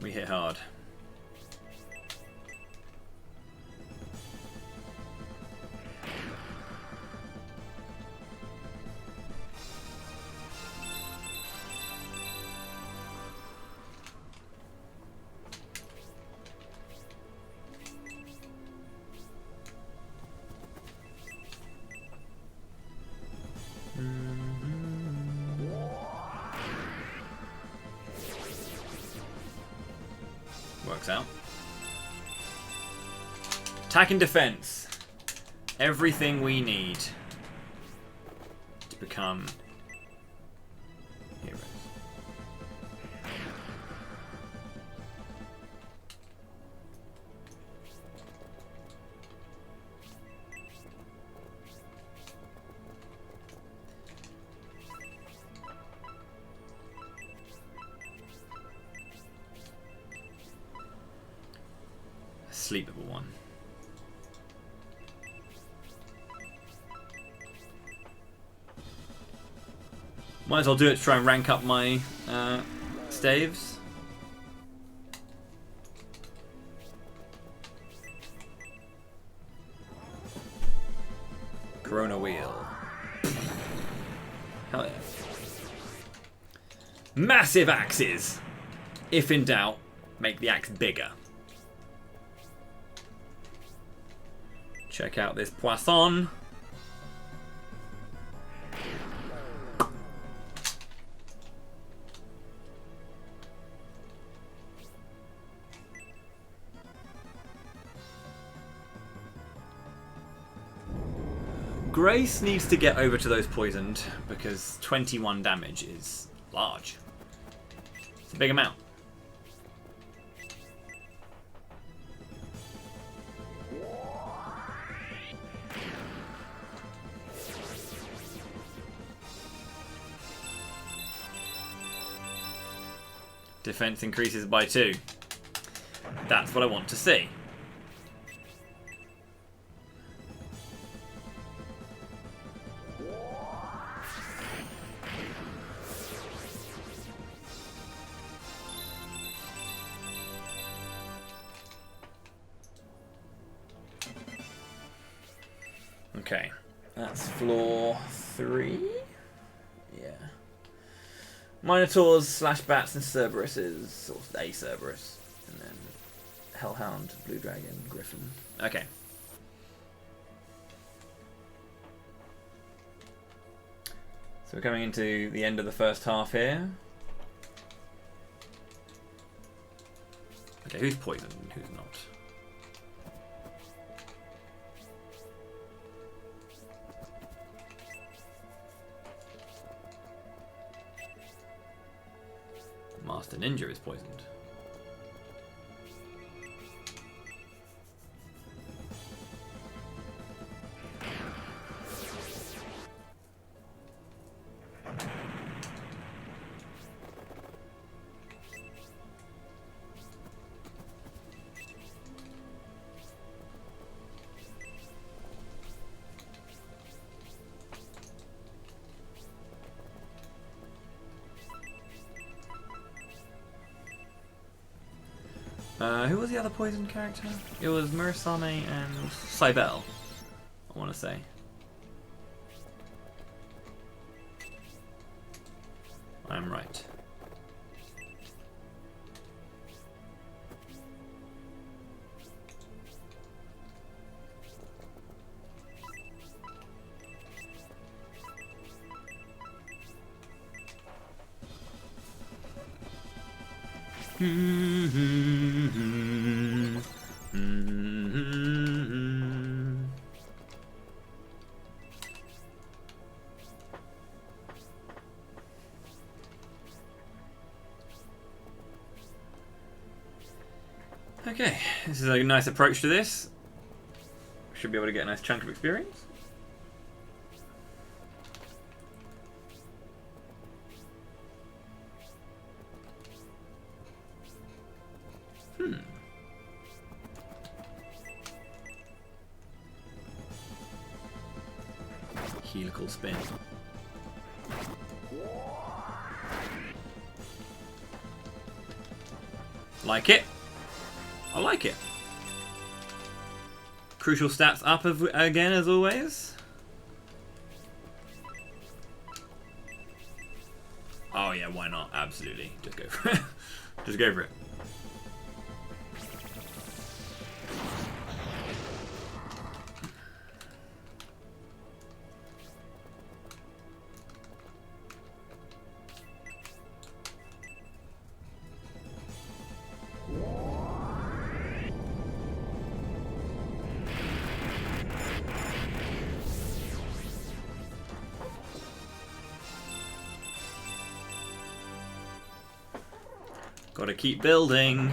We hit hard. Works out. Attack and defense. Everything we need to become heroes. Sleepable one. Might as well do it to try and rank up my staves. Corona wheel. Hell yeah. Massive axes. If in doubt, make the axe bigger. Check out this poisson. Grace needs to get over to those poisoned because 21 damage is large. It's a big amount. Defense increases by 2. That's what I want to see. Okay, that's floor 3. Yeah. Minotaurs, slash bats, and Cerberuses, or a Cerberus, and then Hellhound, Blue Dragon, Griffin. Okay. So we're coming into the end of the first half here. Okay, who's poisoned and who's not? Master Ninja is poisoned. Who was the other poisoned character? It was Murasame and Cybele, I want to say. I'm right. Okay, this is a nice approach to this. Should be able to get a nice chunk of experience. Helical spin. Like it. I like it. Crucial stats up again as always. Oh yeah, why not? Absolutely. Just go for it. Just go for it. Gotta keep building.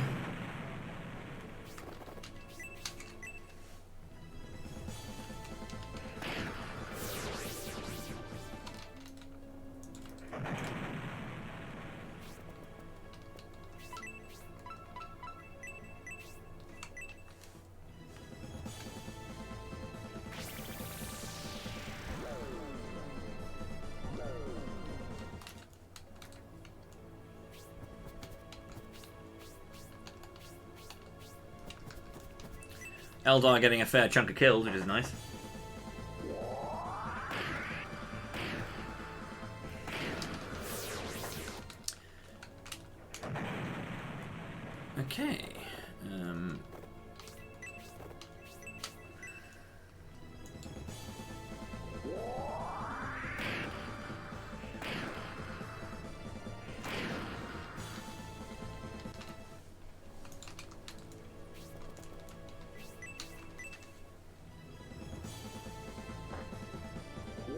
Eldar getting a fair chunk of kills, which is nice. Okay.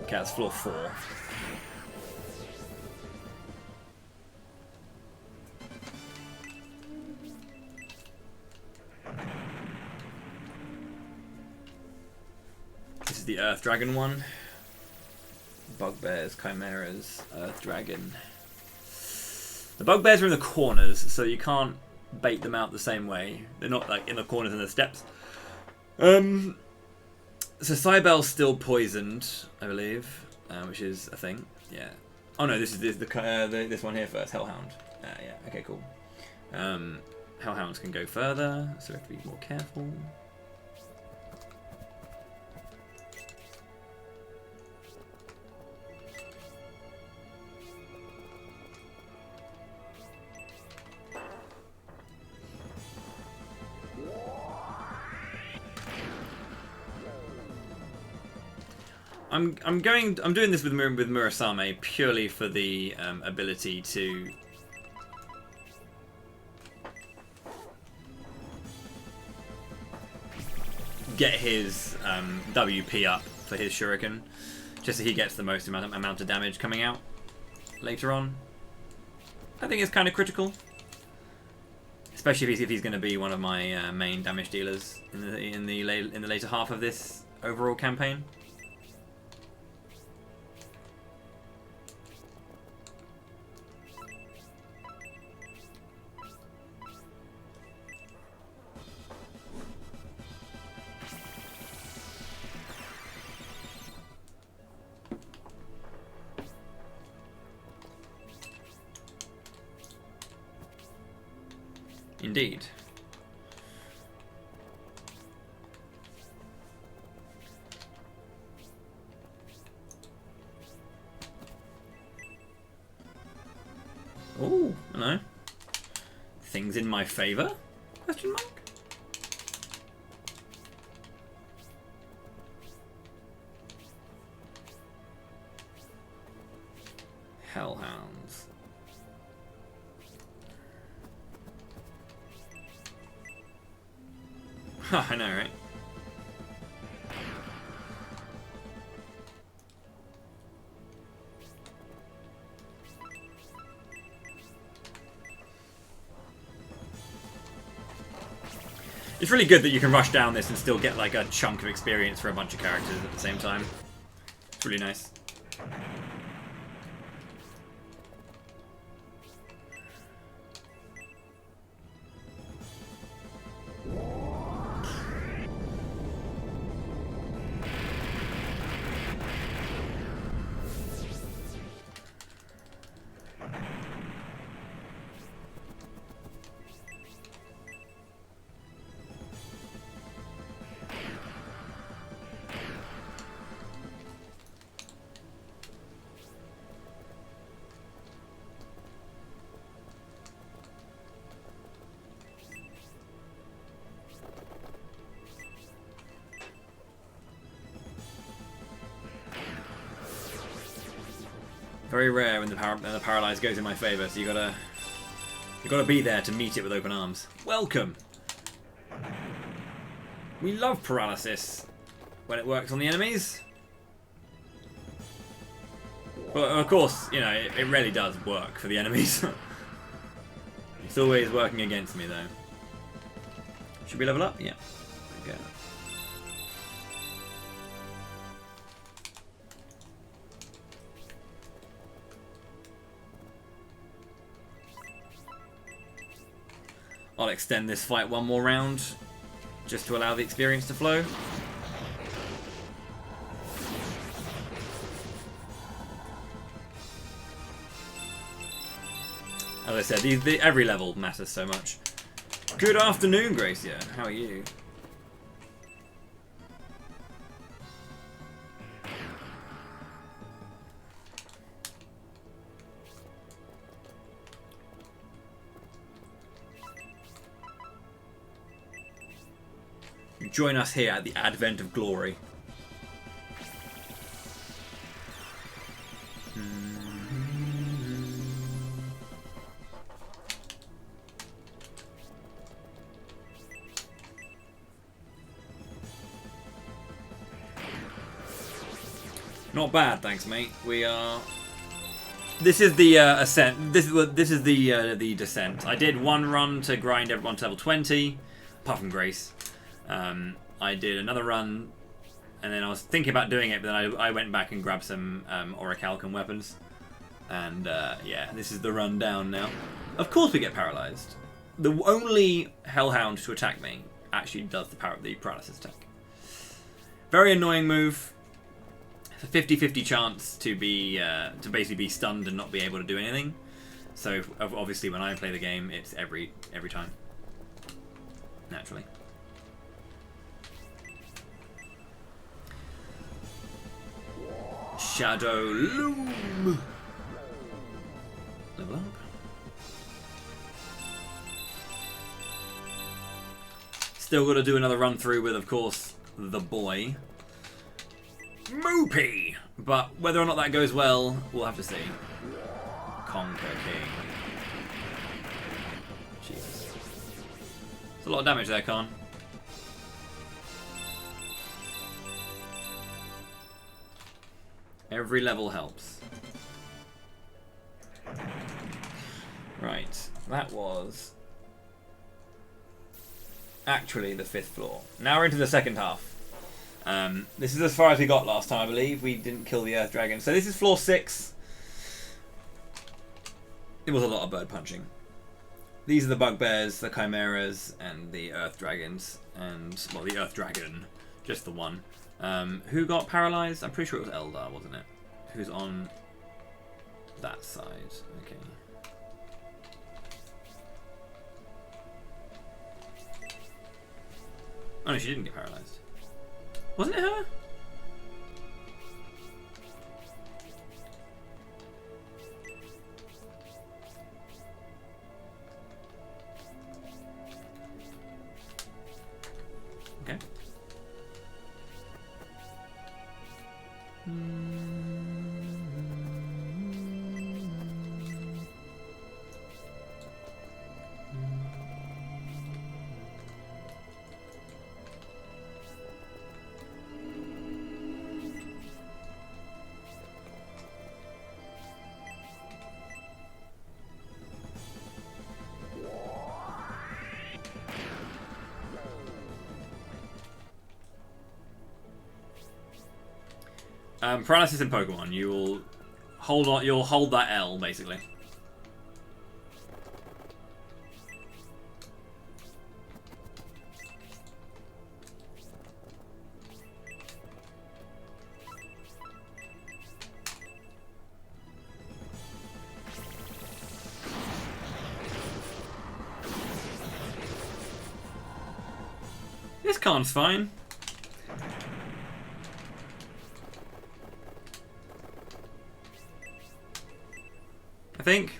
Okay, that's floor 4. This is the Earth Dragon one. Bugbears, Chimeras, Earth Dragon. The Bugbears are in the corners, so you can't bait them out the same way. They're not like in the corners and the steps. So Cybel's still poisoned, I believe, which is a thing. Yeah. Oh no, this is this one here first. Hellhound. Yeah. Okay, cool. Hellhounds can go further, so we have to be more careful. I'm doing this with Murasame purely for the ability to get his WP up for his shuriken, just so he gets the most amount of damage coming out later on. I think it's kind of critical, especially if he's going to be one of my main damage dealers in the later half of this overall campaign. Indeed. Oh, hello. Things in my favour? Question mark? Hellhounds. I know, right? It's really good that you can rush down this and still get like a chunk of experience for a bunch of characters at the same time. It's really nice. Very rare when the paralyze goes in my favour, so you gotta be there to meet it with open arms. Welcome. We love paralysis when it works on the enemies, but of course, you know, it really does work for the enemies. It's always working against me though. Should we level up? Yeah. Okay. I'll extend this fight one more round, just to allow the experience to flow. As I said, every level matters so much. Good afternoon, Gracia. How are you? join us here at the advent of glory. Not bad, thanks, mate. We are. This is the ascent. This is the descent. I did one run to grind everyone to level 20, apart from Grace. I did another run, and then I was thinking about doing it, but then I went back and grabbed some Orichalcum weapons, and yeah, this is the run down now. Of course, we get paralyzed. The only Hellhound to attack me actually does the paralysis attack. Very annoying move. A 50-50 chance to be to basically be stunned and not be able to do anything. So obviously when I play the game, it's every time. Naturally. Shadow Loom. Level up. Still got to do another run through with, of course, the boy. Moopy! But whether or not that goes well, we'll have to see. Conquer King. Jesus. It's a lot of damage there, Khan. Every level helps. Right, that was actually the 5th floor. Now we're into the second half. This is as far as we got last time, I believe. We didn't kill the Earth Dragon. So this is floor 6. It was a lot of bird punching. These are the bugbears, the chimeras, and the Earth Dragons. And, well, the Earth Dragon. Just the one. Who got paralyzed? I'm pretty sure it was Eldar, wasn't it? Who's on that side. Okay. Oh no, she didn't get paralyzed. Wasn't it her? Okay. Paralysis in Pokemon, you will hold on. You'll hold that L basically. This Khan's fine. I think.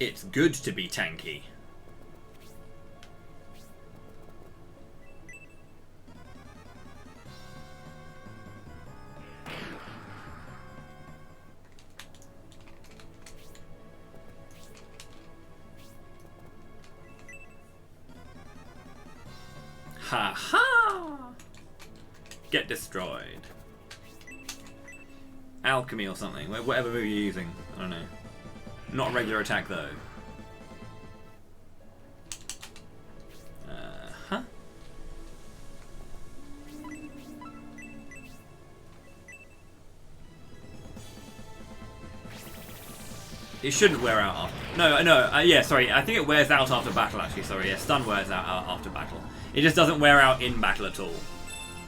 It's good to be tanky. Ha ha! Get destroyed. alchemy or something. Whatever move you're using. I don't know. Not a regular attack though. Huh? It shouldn't wear out after. No, yeah, sorry. I think it wears out after battle, actually. Sorry, yeah, stun wears out after battle. It just doesn't wear out in battle at all.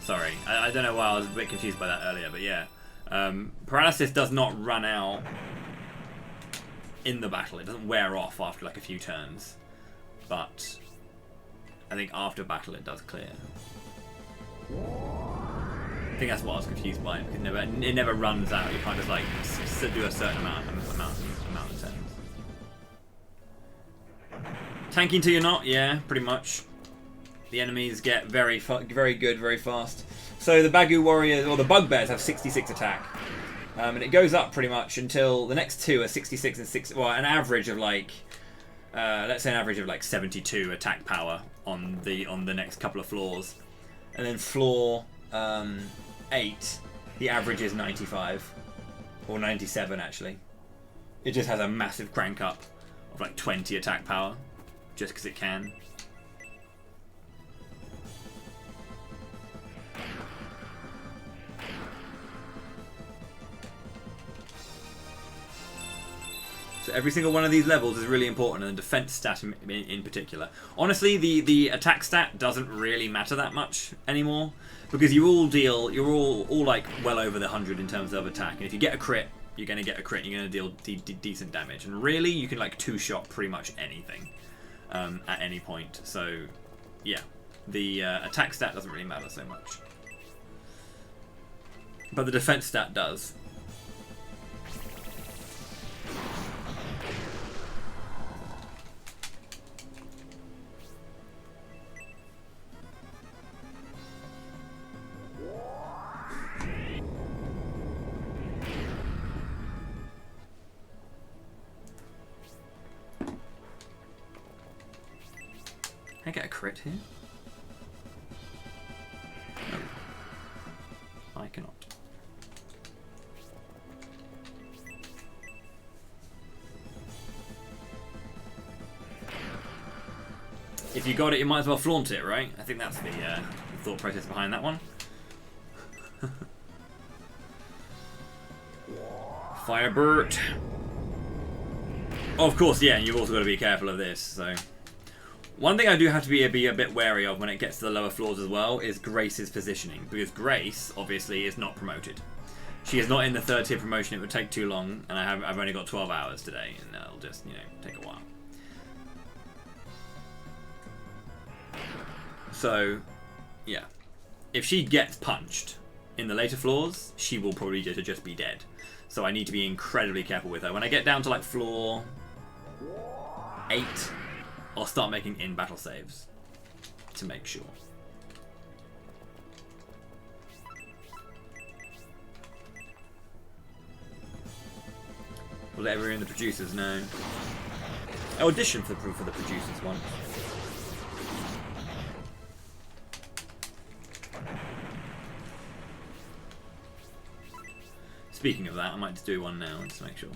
Sorry. I don't know why I was a bit confused by that earlier, but yeah. Paralysis does not run out in the battle. It doesn't wear off after like a few turns. But I think after battle it does clear. I think that's what I was confused by. It never runs out. You can't just like do a certain amount of turns. Tanking till you're not, yeah, pretty much. The enemies get very good, very fast. So the Bagu warriors or the bugbears have 66 attack, and it goes up pretty much until the next two are 66 and 6. Well, an average of like, let's say an average of like 72 attack power on the next couple of floors, and then floor 8, the average is 95 or 97 actually. It just has a massive crank up of like 20 attack power, just because it can. So every single one of these levels is really important, and the defense stat in particular. Honestly, the attack stat doesn't really matter that much anymore, because you're all like well over the 100 in terms of attack, and if you get a crit, you're going to get a crit, and you're going to deal decent damage, and really you can like two-shot pretty much anything at any point. So yeah, the attack stat doesn't really matter so much, but the defense stat does. Can I get a crit here? No. I cannot. If you got it, you might as well flaunt it, right? I think that's the thought process behind that one. Firebird. Oh, of course, yeah, and you've also got to be careful of this, so... One thing I do have to be a bit wary of when it gets to the lower floors as well is Grace's positioning, because Grace obviously is not promoted. She is not in the 3rd tier promotion. It would take too long, and I've only got 12 hours today, and that'll just, you know, take a while. So, yeah, if she gets punched in the later floors, she will probably just be dead. So I need to be incredibly careful with her. When I get down to like floor 8. I'll start making in-battle saves to make sure. We'll let everyone in the producers know. I auditioned for the producers once. Speaking of that, I might just do one now just to make sure.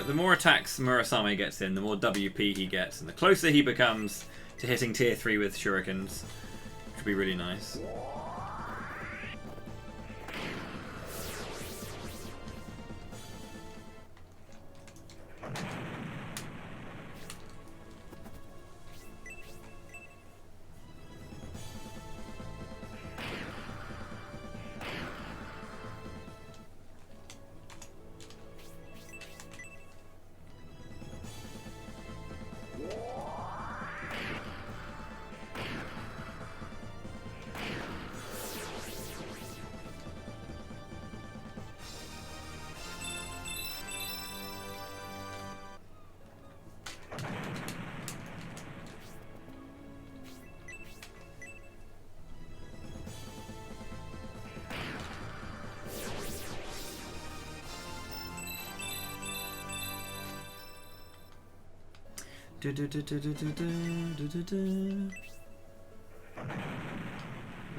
The more attacks Murasame gets in, the more WP he gets, and the closer he becomes to hitting tier 3 with shurikens, which would be really nice.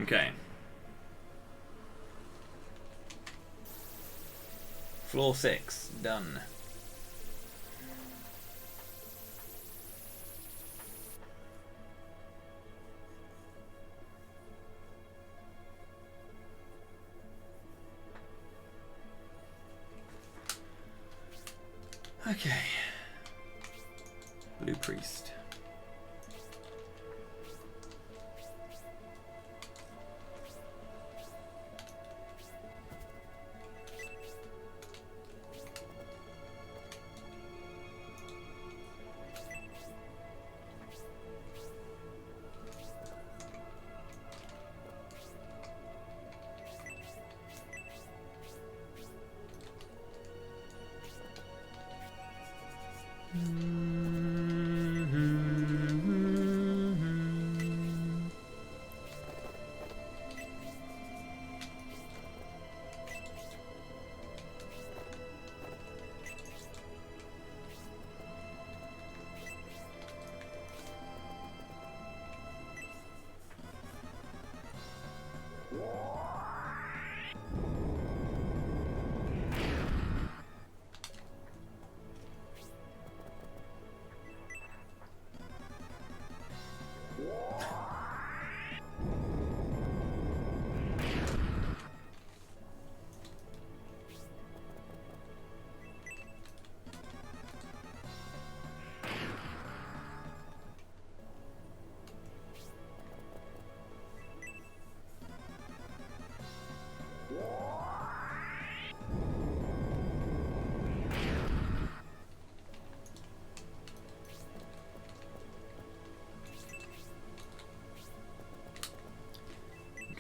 Okay. Floor 6, done. Okay. Blue Priest.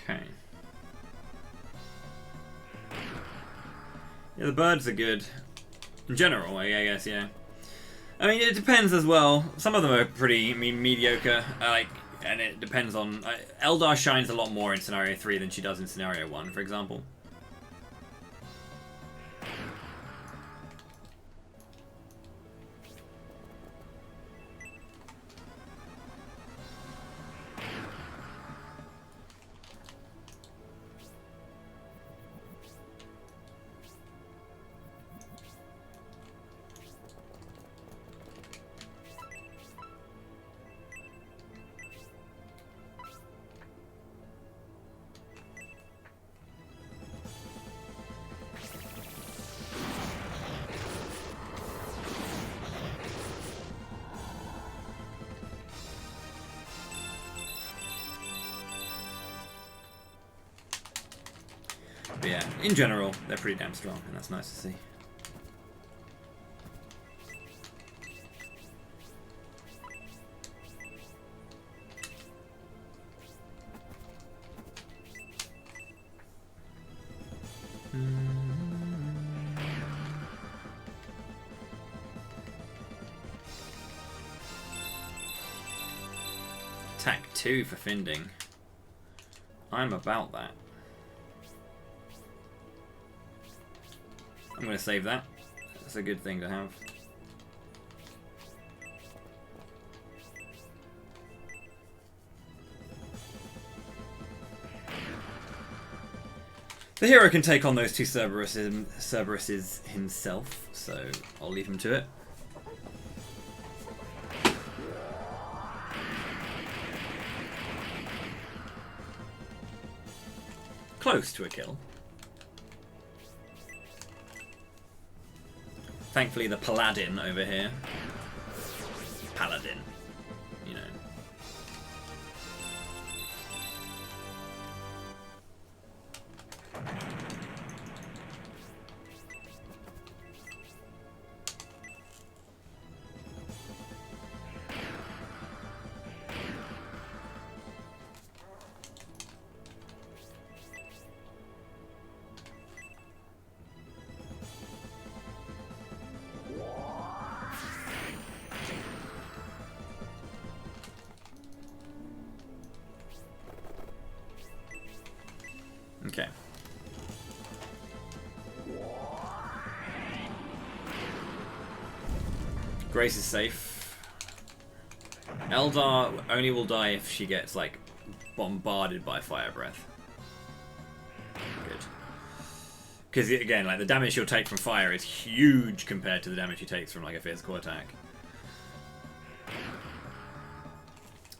Okay. Yeah, the birds are good. In general, I guess, yeah. I mean, it depends as well. Some of them are pretty, mediocre. And it depends on... Eldar shines a lot more in Scenario 3 than she does in Scenario 1, for example. But yeah, in general, they're pretty damn strong, and that's nice to see. Attack 2 for Finding. I'm about that. I'm going to save that. That's a good thing to have. The hero can take on those two Cerberuses himself, so I'll leave him to it. Close to a kill. Thankfully, the Paladin over here. Paladin, you know. Okay. Grace is safe. Eldar only will die if she gets, like, bombarded by fire breath. Good. Because, again, like, the damage she'll take from fire is huge compared to the damage she takes from, like, a physical attack.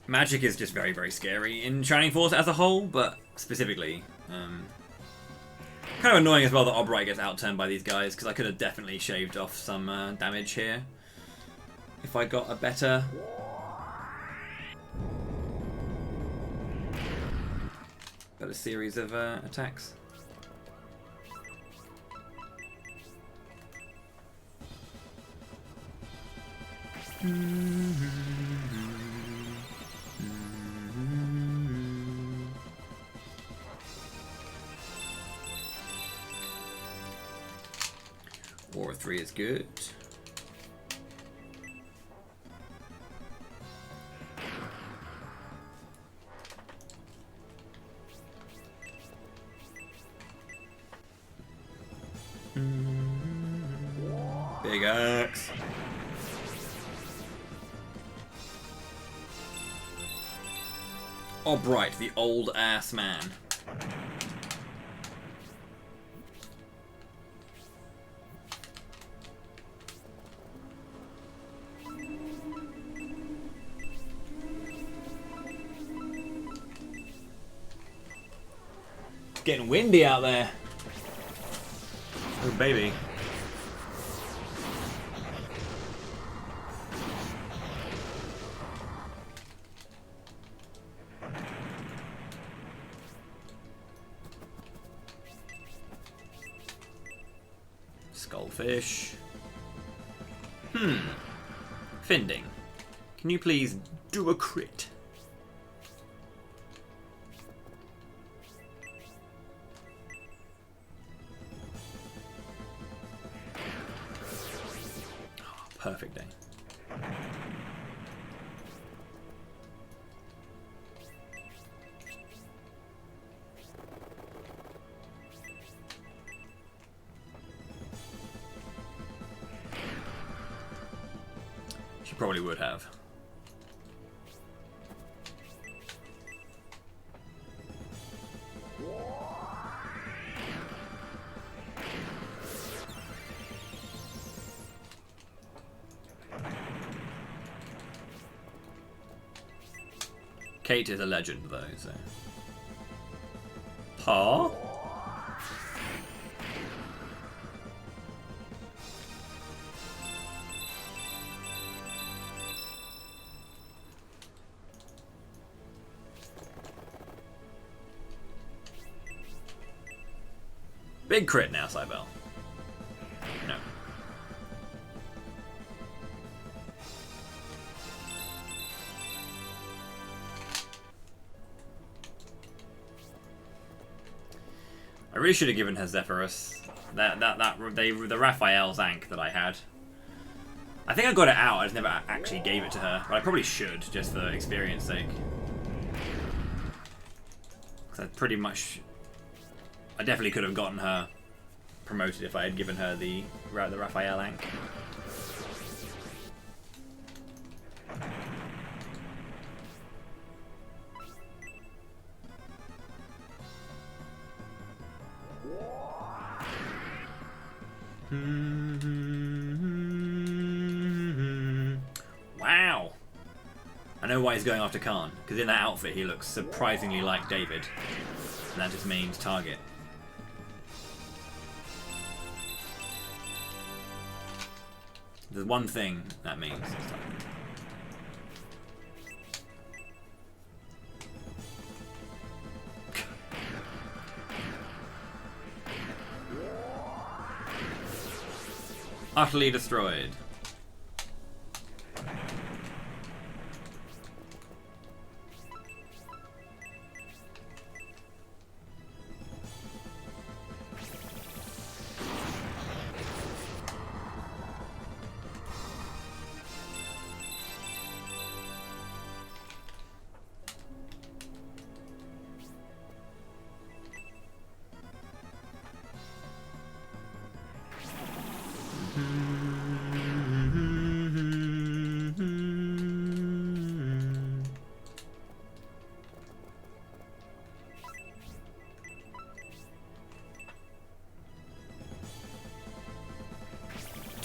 Magic is just very, very scary in Shining Force as a whole, but specifically. Kind of annoying as well that Albright gets outturned by these guys, because I could have definitely shaved off some damage here if I got a better series of attacks. War 3 is good. Big axe. Albright, the old ass man. It's getting windy out there. Oh baby. Skullfish. Finding. Can you please do a crit? Oh, perfect day. She probably would have. Kate is a legend, though, so. Pa? Big crit now, Cybele. No. I really should have given her Zephyrus. The Raphael Zank that I had. I think I got it out, I just never actually gave it to her. But I probably should, just for experience sake. Because I pretty much... I definitely could have gotten her promoted if I had given her the Raphael Ank. Wow! I know why he's going after Khan, because in that outfit he looks surprisingly like David. And that just means target. There's one thing that means. Utterly destroyed.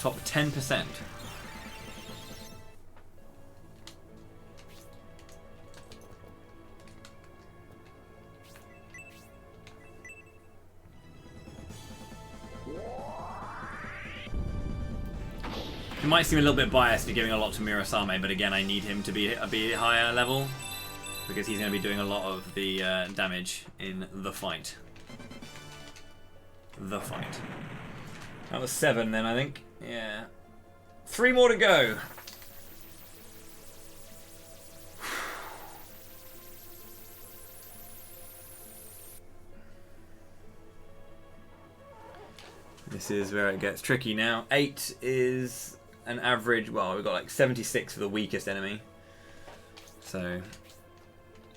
top 10%. It might seem a little bit biased to giving a lot to Murasame, but again, I need him to be a higher level because he's going to be doing a lot of the damage in the fight. That was 7 then, I think. Yeah. 3 more to go. This is where it gets tricky now. 8 is an average. Well, we've got like 76 for the weakest enemy. So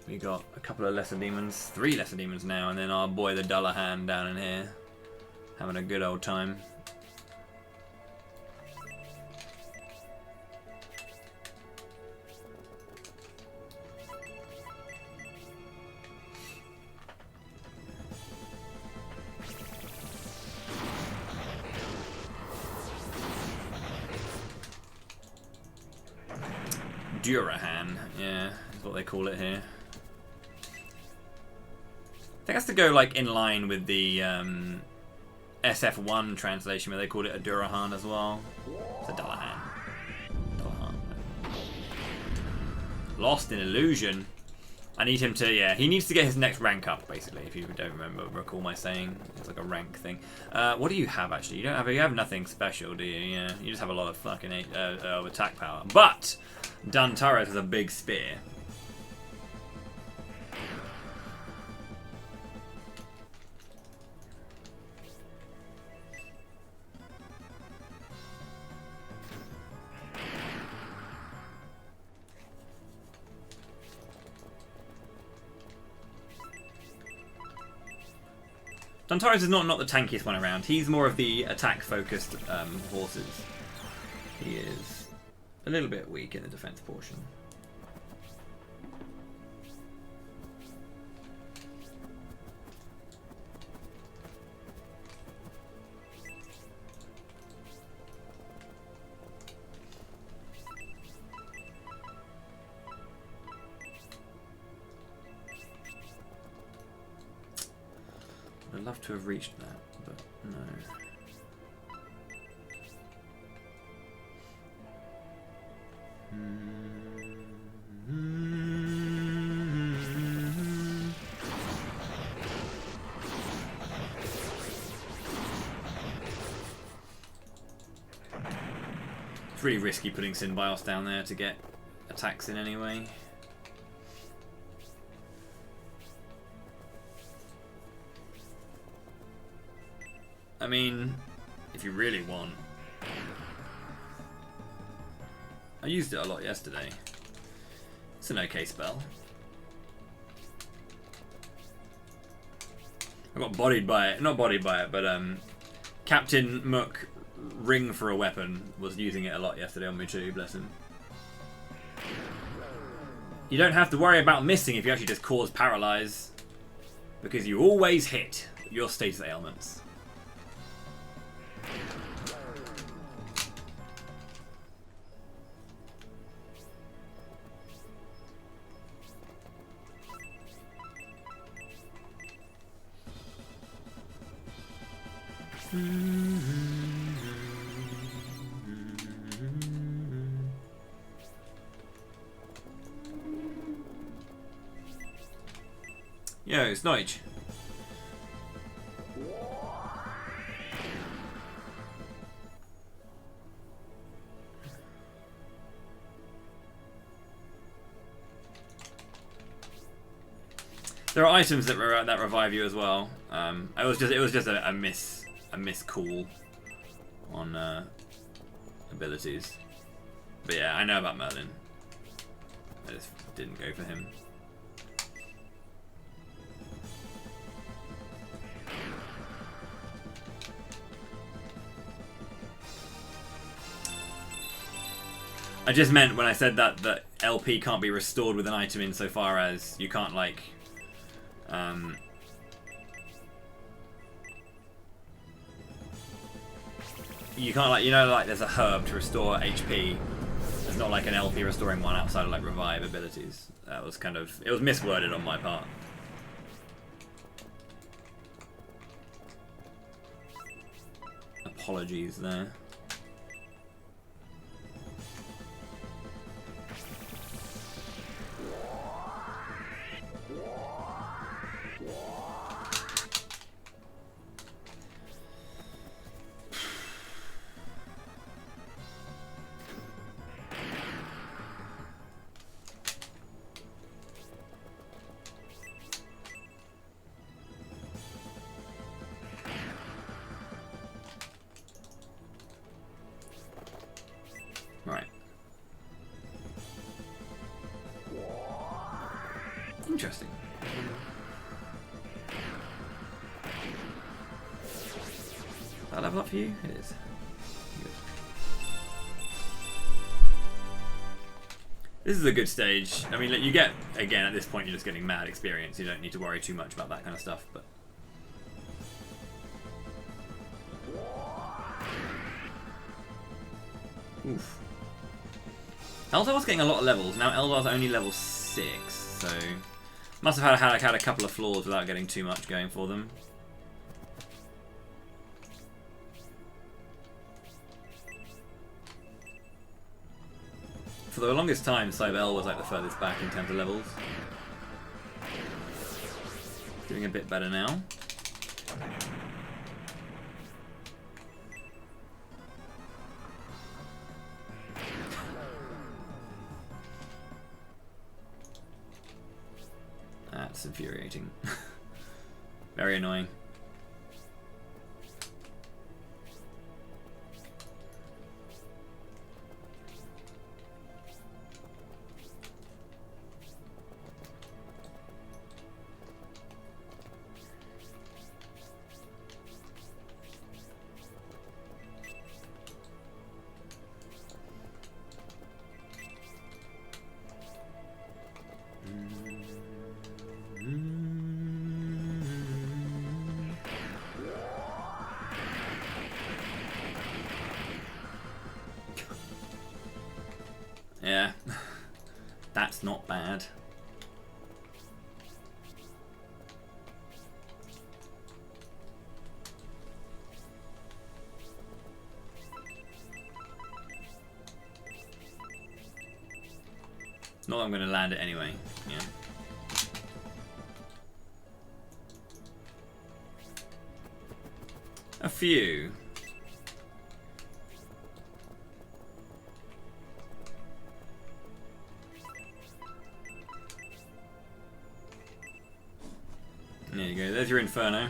we got a couple of lesser demons, 3 lesser demons now, and then our boy the Dullahan down in here, having a good old time. Durahan, yeah, is what they call it here. I think it has to go like in line with the SF1 translation where they called it a Durahan as well. It's a Dullahan. Lost in Illusion. I need him to, yeah, he needs to get his next rank up, basically, if you don't recall my saying. It's like a rank thing. What do you have, actually? You have nothing special, do you? Yeah, you just have a lot of fucking attack power. But Dantares has a big spear. Dantares is not the tankiest one around. He's more of the attack-focused horses. He is a little bit weak in the defense portion. I'd love to have reached that, but no. It's really risky putting Synbios down there to get attacks in anyway. I mean, if you really want. I used it a lot yesterday. It's an okay spell. I got bodied by it. Not bodied by it, but Captain Mook Ring for a weapon was using it a lot yesterday on me too, bless him. You don't have to worry about missing if you actually just cause paralyze, because you always hit your status ailments. Yo, Snodge. There are items that revive you as well. It was just a miss call on abilities. But yeah, I know about Merlin. I just didn't go for him. I just meant when I said that LP can't be restored with an item insofar as you can't like I you can't, like, you know, like there's a herb to restore HP. There's not like an LP restoring one outside of like revive abilities. That was kind of, it was misworded on my part. Apologies there. Right. Interesting. That level up for you? It is. Good. This is a good stage. I mean, like, you get, again, at this point, you're just getting mad experience. You don't need to worry too much about that kind of stuff, but... Oof. Eldar's getting a lot of levels. Now Eldar's only level 6, so... Must have had a couple of flaws without getting too much going for them. For the longest time, Cybele was like the furthest back in terms of levels. Doing a bit better now. That's infuriating. Very annoying. Yeah, that's not bad. Not that I'm going to land it anyway. Yeah. A few. There you go, there's your Inferno.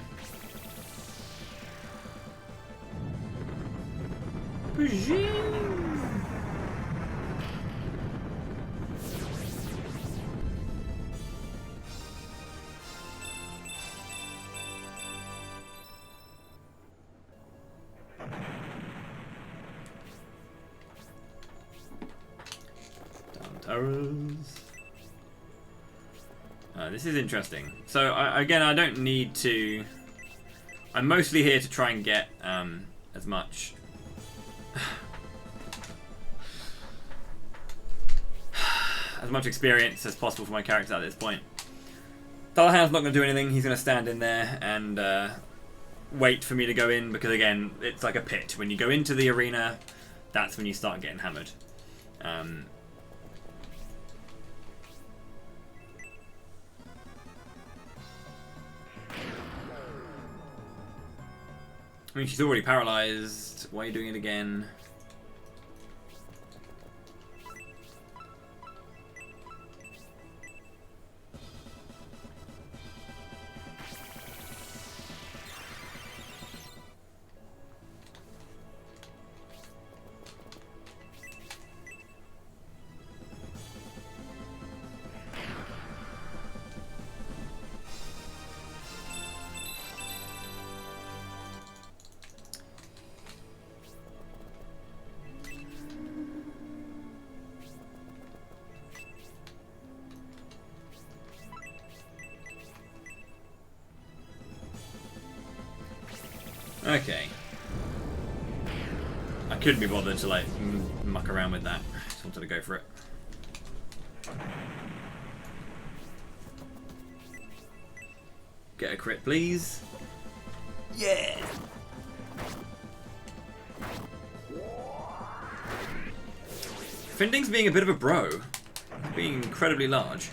Down turrets. This is interesting. So again, I don't need to. I'm mostly here to try and get as much experience as possible for my character at this point. Dullahan's not going to do anything. He's going to stand in there and wait for me to go in, because again, it's like a pit. When you go into the arena, that's when you start getting hammered. I mean, she's already paralyzed. Why are you doing it again? Okay. couldn't be bothered to like muck around with that. Just wanted to go for it. Get a crit, please. Yeah. Finding's being a bit of a bro. Being incredibly large.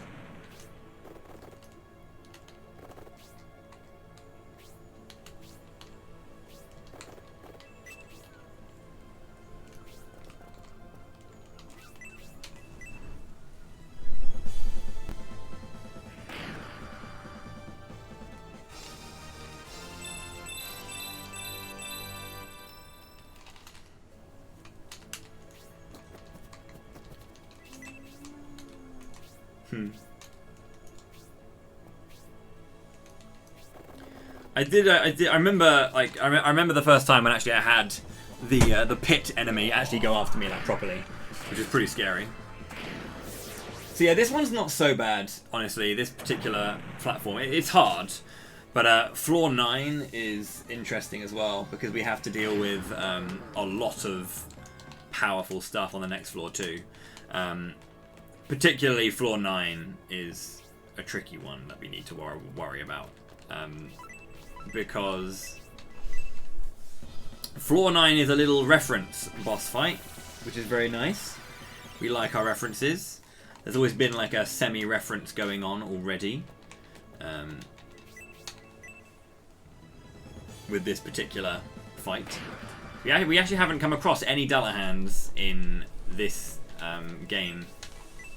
I remember, like, I remember the first time when actually I had the pit enemy actually go after me like properly, which is pretty scary. So yeah, this one's not so bad, honestly. This particular platform, it's hard, but floor 9 is interesting as well because we have to deal with a lot of powerful stuff on the next floor too. Particularly floor 9 is a tricky one that we need to worry about. Because floor 9 is a little reference boss fight, which is very nice. We like our references. There's always been like a semi-reference going on already with this particular fight. We actually haven't come across any Dullahands in this game.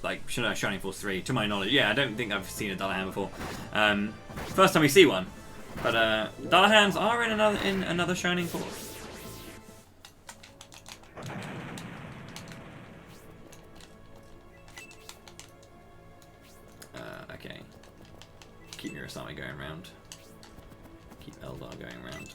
Like Shining Force 3, to my knowledge. Yeah, I don't think I've seen a Dullahan before. First time we see one. But Dullahans are in another Shining Force. Okay. Keep Murasame going round. Keep Eldar going round.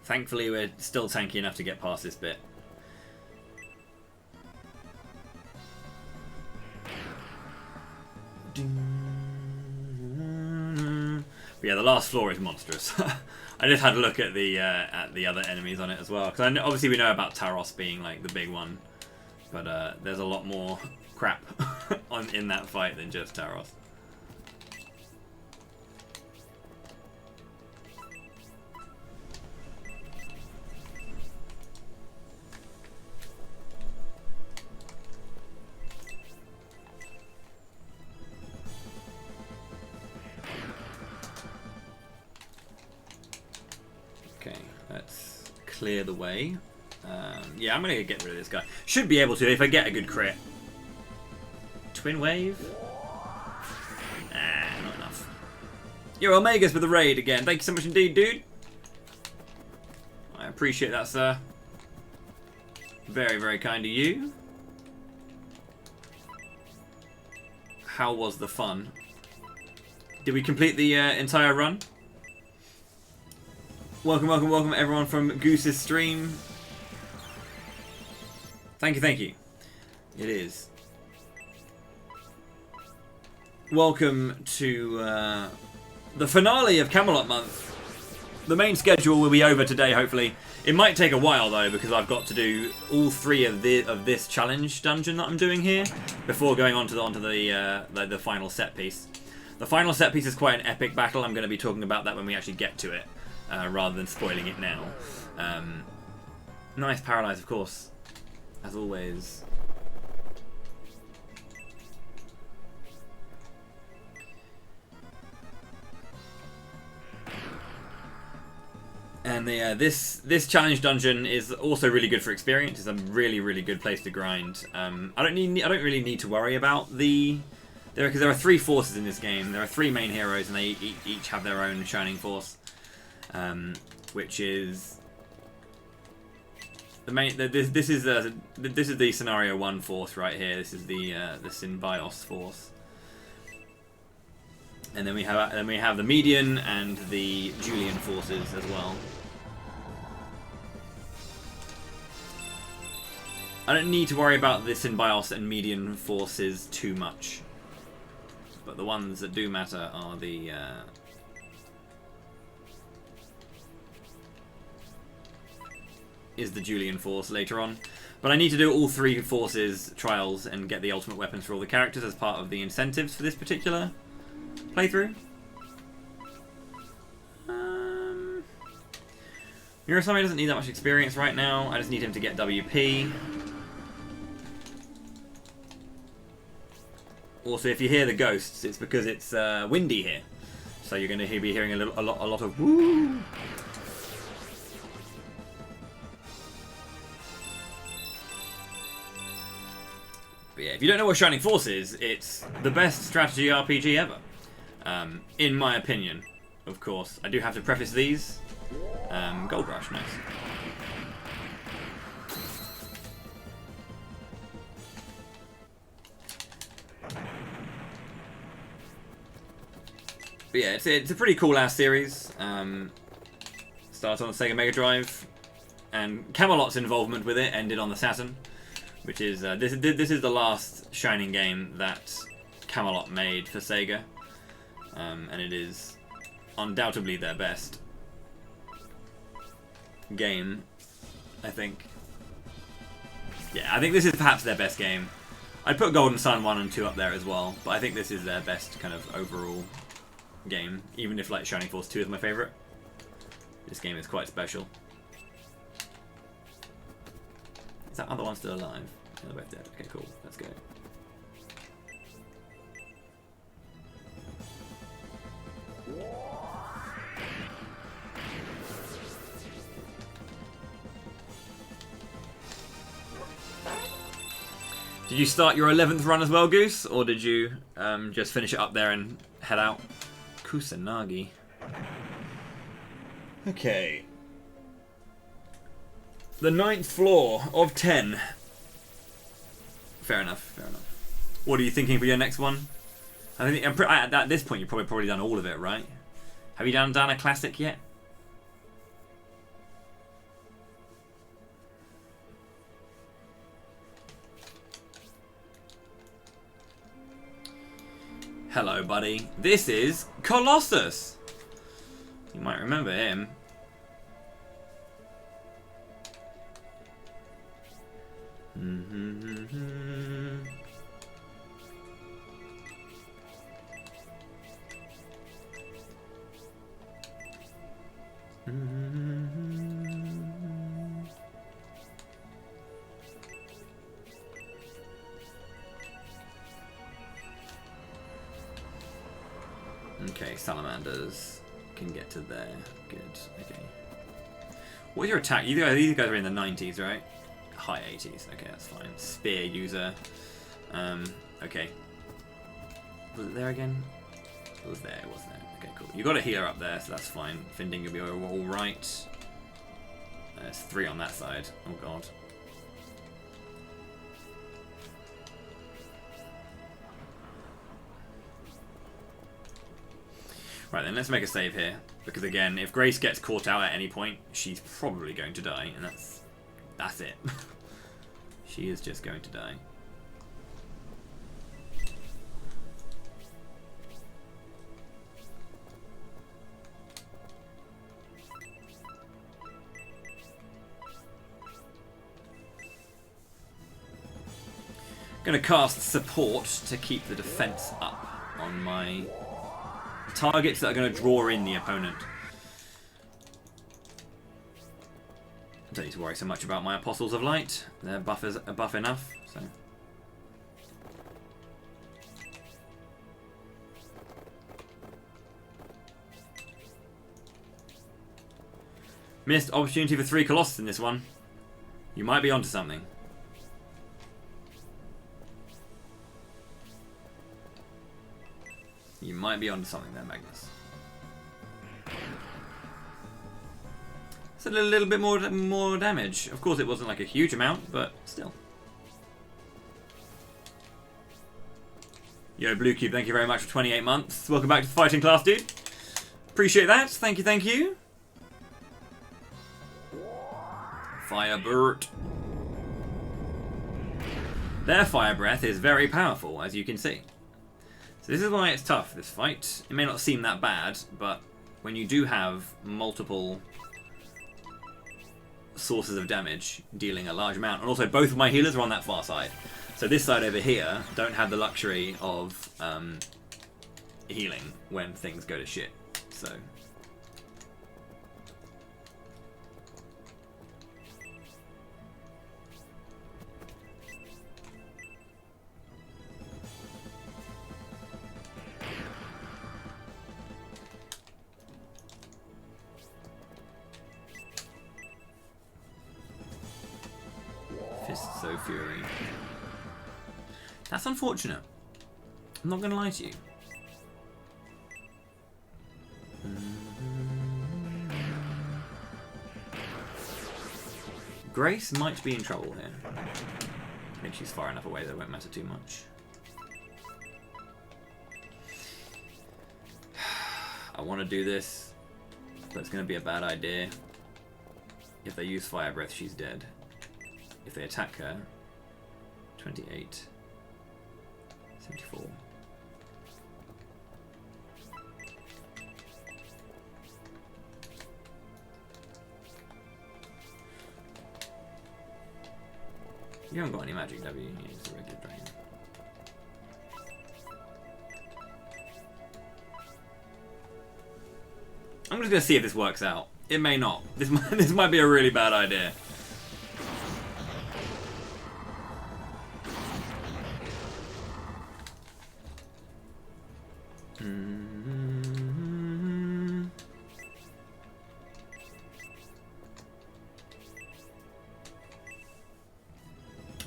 Thankfully, we're still tanky enough to get past this bit. But yeah, the last floor is monstrous. I just had a look at the other enemies on it as well, because obviously we know about Taros being like the big one, but there's a lot more crap in that fight than just Taros. Clear the way. Yeah, I'm gonna get rid of this guy. Should be able to if I get a good crit. Twin wave? Not enough. Yo, Omegas with the raid again. Thank you so much indeed, dude. I appreciate that, sir. Very, very kind of you. How was the fun? Did we complete the entire run? Welcome, welcome, welcome everyone from Goose's stream. Thank you, thank you. It is. Welcome to the finale of Camelot month. The main schedule will be over today, hopefully. It might take a while though, because I've got to do all 3 of this challenge dungeon that I'm doing here before going onto the final set piece. The final set piece is quite an epic battle. I'm going to be talking about that when we actually get to it. Rather than spoiling it now. Nice paralyze, of course, as always. And this challenge dungeon is also really good for experience. It's a really, really good place to grind. I don't really need to worry about the Because there are 3 forces in this game. There are 3 main heroes, and they each have their own shining force, which is the main. This is the scenario 1 force right here. This is the Synbios force, and then we have the Median and the Julian forces as well. I don't need to worry about the Synbios and Median forces too much. But the ones that do matter are the Julian force later on. But I need to do all 3 forces trials and get the ultimate weapons for all the characters as part of the incentives for this particular playthrough. Murasame doesn't need that much experience right now. I just need him to get WP. Also, if you hear the ghosts, it's because it's windy here, so you're going to be hearing a lot of woo. But yeah, if you don't know what Shining Force is, it's the best strategy RPG ever, in my opinion. Of course, I do have to preface these. Gold Rush, nice. But yeah, it's a pretty cool ass series. Started on the Sega Mega Drive, and Camelot's involvement with it ended on the Saturn, which is this is the last Shining game that Camelot made for Sega, and it is undoubtedly their best game, I think. Yeah, I think this is perhaps their best game. I'd put Golden Sun 1 and 2 up there as well, but I think this is their best kind of overall game, even if like Shining Force 2 is my favourite. This game is quite special. Is that other one still alive? No, they're both dead. Okay, cool. Let's go. Did you start your 11th run as well, Goose? Or did you just finish it up there and head out? Kusanagi. Okay. The 9th floor of 10. Fair enough, fair enough. What are you thinking for your next one? I think at this point you've probably done all of it, right? Have you done a classic yet? Hello, buddy. This is Colossus. You might remember him. Okay, salamanders can get to there. Good. Okay. What's your attack? These guys are in the 90s, right? High 80s. Okay, that's fine. Spear user. Okay. Was it there again? It was there. It was there. Okay, cool. You got a healer up there, so that's fine. Finding will be all right. There's 3 on that side. Oh god. Right then, let's make a save here. Because again, if Grace gets caught out at any point, she's probably going to die, and that's it. She is just going to die. Gonna cast support to keep the defense up on my targets that are going to draw in the opponent. I don't need to worry so much about my Apostles of Light. Their buffers are buff enough. So. Missed opportunity for 3 Colossus in this one. You might be onto something. You might be onto something there, Magnus. It's a little bit more damage. Of course, it wasn't like a huge amount, but still. Yo, Blue Cube, thank you very much for 28 months. Welcome back to the fighting class, dude. Appreciate that. Thank you, thank you. Firebird. Their fire breath is very powerful, as you can see. So this is why it's tough, this fight. It may not seem that bad, but when you do have multiple sources of damage dealing a large amount, and also both of my healers are on that far side. So this side over here don't have the luxury of healing when things go to shit. So Fists of Fury. That's unfortunate. I'm not going to lie to you. Grace might be in trouble here. I think she's far enough away that it won't matter too much. I want to do this, but it's going to be a bad idea. If they use Fire Breath, she's dead. If they attack her, 28, 74. You haven't got any magic, have you? Yeah, it's a regular dragon. I'm just gonna see if this works out. It may not. This might be a really bad idea.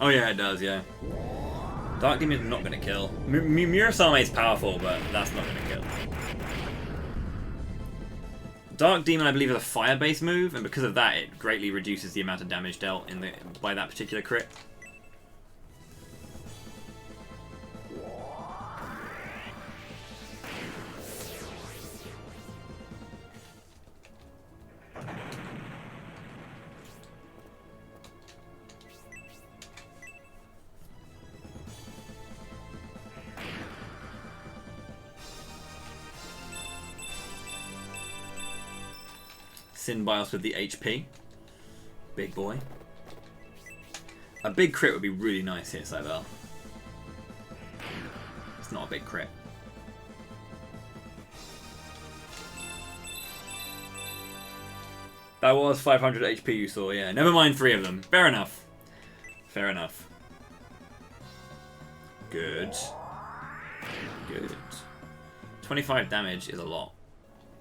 Oh yeah, it does, yeah. Dark Demon's not going to kill. Murasame is powerful, but that's not going to kill. Dark Demon, I believe, is a fire-based move, and because of that, it greatly reduces the amount of damage dealt by that particular crit. Synbios with the HP. Big boy. A big crit would be really nice here, Cybel. It's not a big crit. That was 500 HP you saw, yeah. Never mind 3 of them. Fair enough. Fair enough. Good. Good. 25 damage is a lot.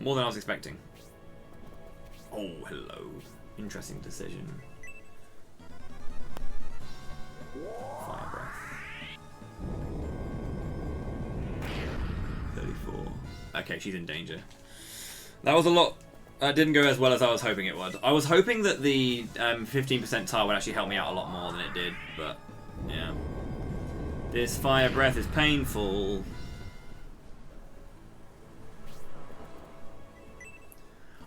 More than I was expecting. Oh, hello. Interesting decision. Fire breath. 34. Okay, she's in danger. That was a lot. Didn't go as well as I was hoping it would. I was hoping that the 15% tile would actually help me out a lot more than it did, but yeah. This fire breath is painful.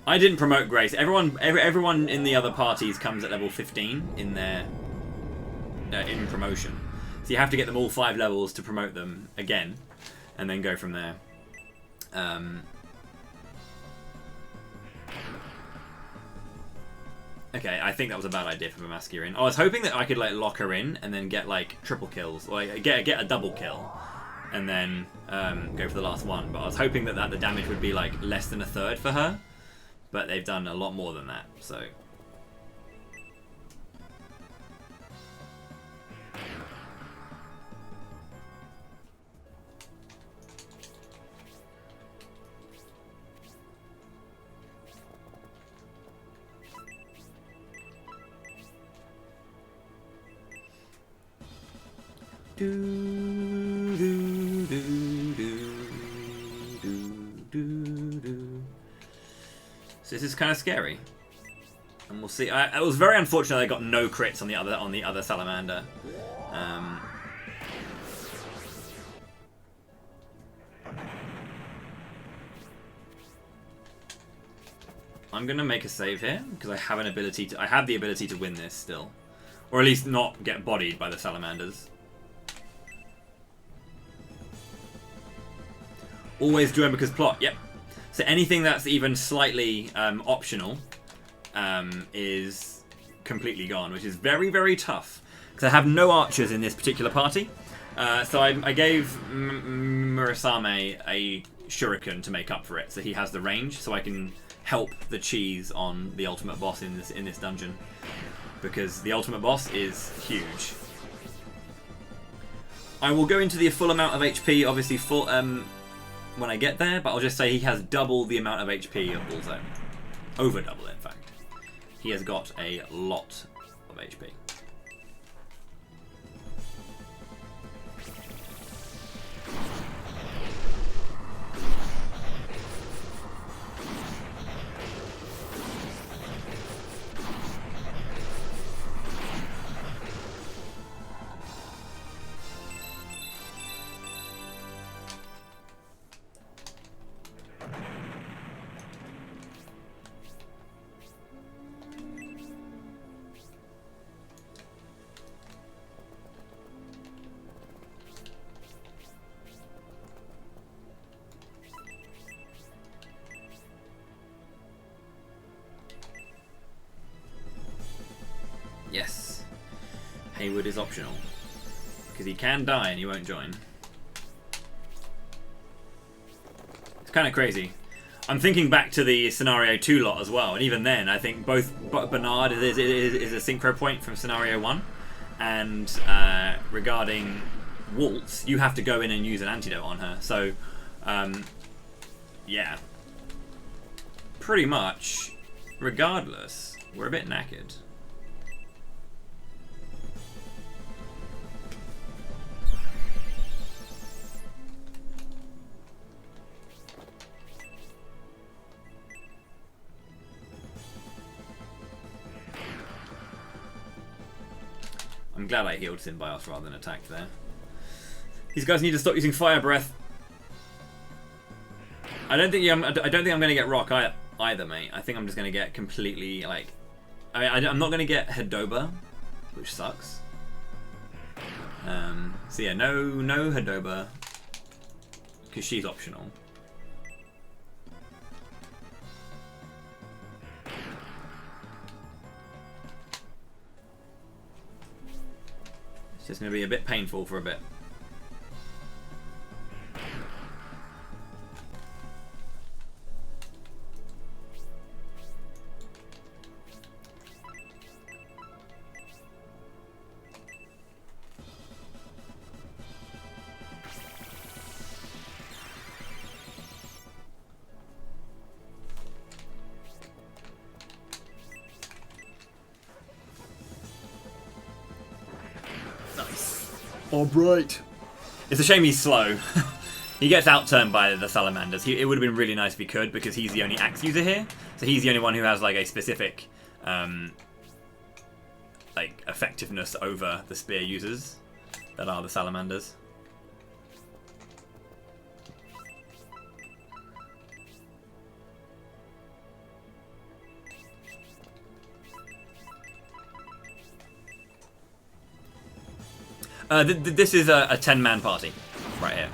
I didn't promote Grace. Everyone in the other parties comes at level 15 in their in promotion. So you have to get them all 5 levels to promote them again, and then go from there. Okay, I think that was a bad idea for Masculine. I was hoping that I could like lock her in and then get like triple kills, or like, get a double kill, and then go for the last one. But I was hoping that the damage would be like less than a third for her. But they've done a lot more than that, so. Do, do, do, do. So this is kind of scary. And we'll see. It was very unfortunate I got no crits on the other salamander. I'm gonna make a save here because I have the ability to win this still, or at least not get bodied by the salamanders. Always join because plot. Yep. So anything that's even slightly optional is completely gone, which is very, very tough because I have no archers in this particular party. So I gave Murasame a shuriken to make up for it, so he has the range, so I can help the cheese on the ultimate boss in this dungeon, because the ultimate boss is huge. I will go into the full amount of HP, obviously full when I get there, but I'll just say he has double the amount of HP of Bullseye. Over double, in fact. He has got a lot of HP. Yes, Hayward is optional, because he can die and he won't join. It's kind of crazy. I'm thinking back to the Scenario 2 lot as well, and even then I think both Bernard is a synchro point from Scenario 1, and regarding Waltz, you have to go in and use an antidote on her, so yeah. Pretty much, regardless, we're a bit knackered. I'm glad I healed Synbios rather than attacked there. These guys need to stop using fire breath. I don't think I'm going to get rock either, mate. I think I'm just going to get completely like. I'm not going to get Hedoba, which sucks. So yeah, no Hedoba, because she's optional. It's just going to be a bit painful for a bit. Albright. It's a shame he's slow. He gets outturned by the salamanders. It would have been really nice if he could, because he's the only axe user here. So he's the only one who has like a specific like effectiveness over the spear users that are the salamanders. This is a 10-man party, right here.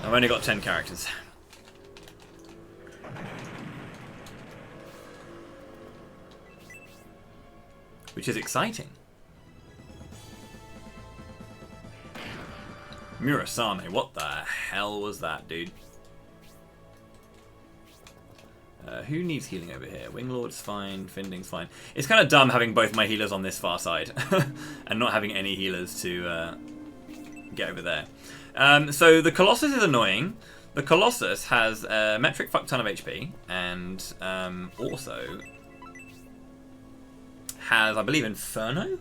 I've only got 10 characters. Which is exciting. Murasame, what the hell was that, dude? Who needs healing over here? Winglord's fine, Finding's fine. It's kind of dumb having both my healers on this far side and not having any healers to get over there. So the Colossus is annoying. The Colossus has a metric fuck ton of HP and also has, I believe, Inferno?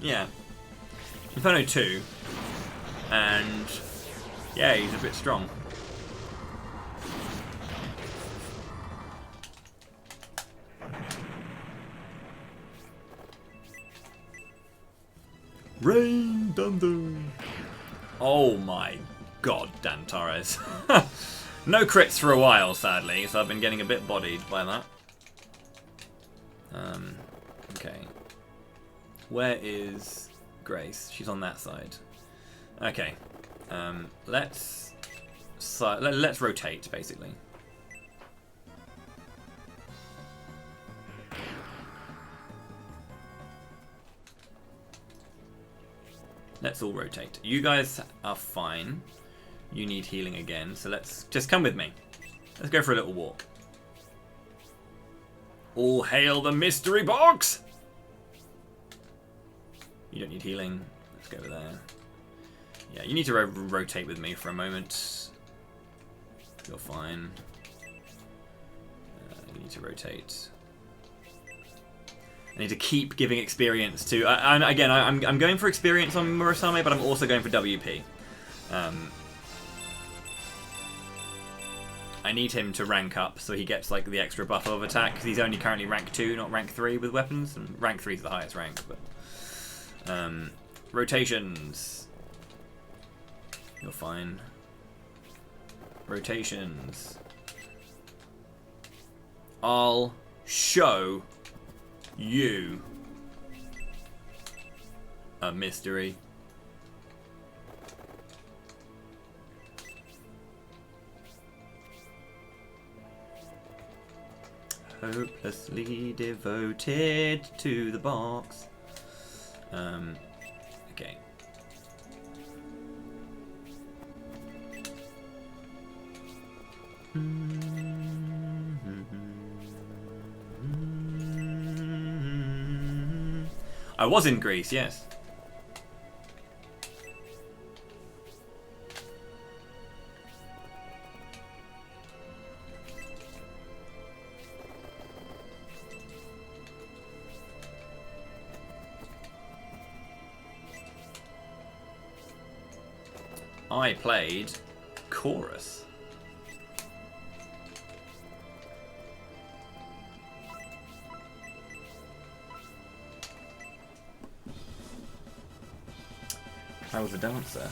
Yeah. Inferno 2. And yeah, he's a bit strong. Rain, thunder. Oh my god, Dan Torres. No crits for a while, sadly, so I've been getting a bit bodied by that. Okay. Where is Grace? She's on that side. Okay. Let's rotate, basically. Let's all rotate. You guys are fine. You need healing again, so let's just come with me. Let's go for a little walk. All hail the mystery box! You don't need healing. Let's go over there. Yeah, you need to rotate with me for a moment. You're fine. You need to rotate. I need to keep giving experience to... Again, I'm going for experience on Murasame, but I'm also going for WP. I need him to rank up so he gets like the extra buff of attack, because he's only currently rank 2, not rank 3 with weapons, and rank 3 is the highest rank. But rotations. You're fine. Rotations. I'll show you a mystery. Hopelessly devoted to the box. Okay. I was in Greece, yes. I played Chorus. I was a dancer.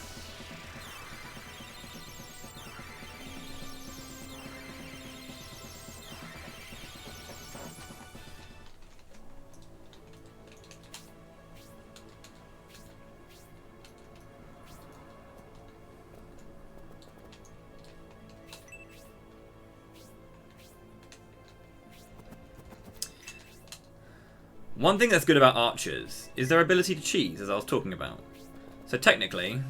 One thing that's good about archers is their ability to cheese, as I was talking about. So technically,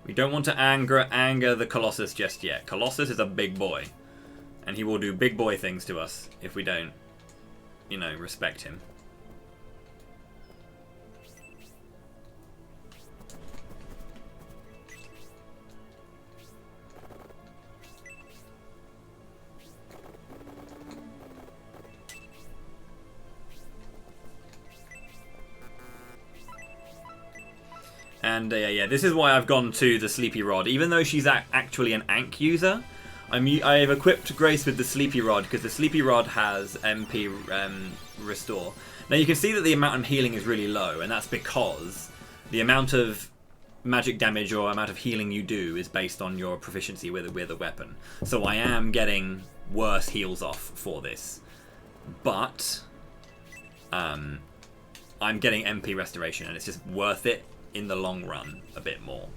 we don't want to anger the Colossus just yet. Colossus is a big boy, and he will do big boy things to us if we don't, you know, respect him. And yeah, this is why I've gone to the Sleepy Rod. Even though she's actually an Ankh user, I've equipped Grace with the Sleepy Rod because the Sleepy Rod has MP restore. Now you can see that the amount of healing is really low, and that's because the amount of magic damage or amount of healing you do is based on your proficiency with a weapon. So I am getting worse heals off for this, but I'm getting MP restoration, and it's just worth it in the long run a bit more.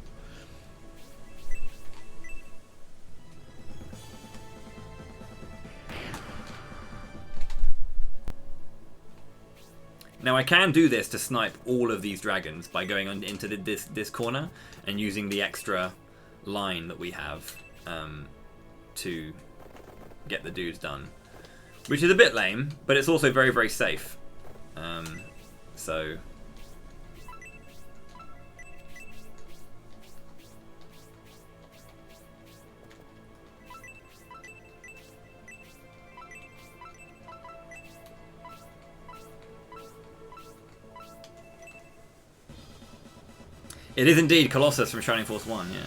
Now I can do this to snipe all of these dragons by going into this corner and using the extra line that we have to get the dudes done, which is a bit lame, but it's also very, very safe. So it is indeed Colossus from Shining Force 1, yeah.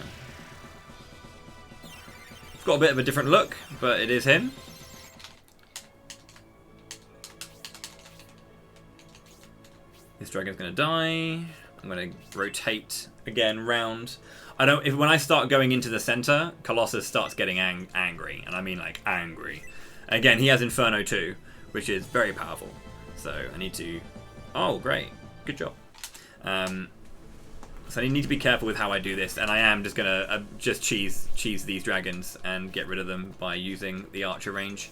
got a bit of a different look, but it is him. This dragon's going to die. I'm going to rotate again round. When I start going into the center, Colossus starts getting angry, and I mean like angry. Again, he has Inferno too, which is very powerful. So I need to. Oh, great, good job. So I need to be careful with how I do this, and I am just gonna just cheese these dragons and get rid of them by using the archer range.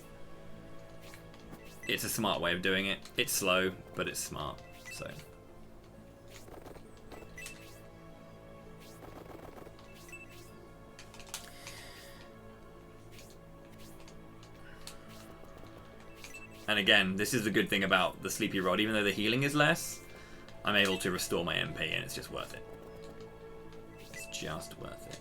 It's a smart way of doing it. It's slow, but it's smart. So. And again, this is the good thing about the Sleepy Rod. Even though the healing is less, I'm able to restore my MP, and it's just worth it. It's just worth it.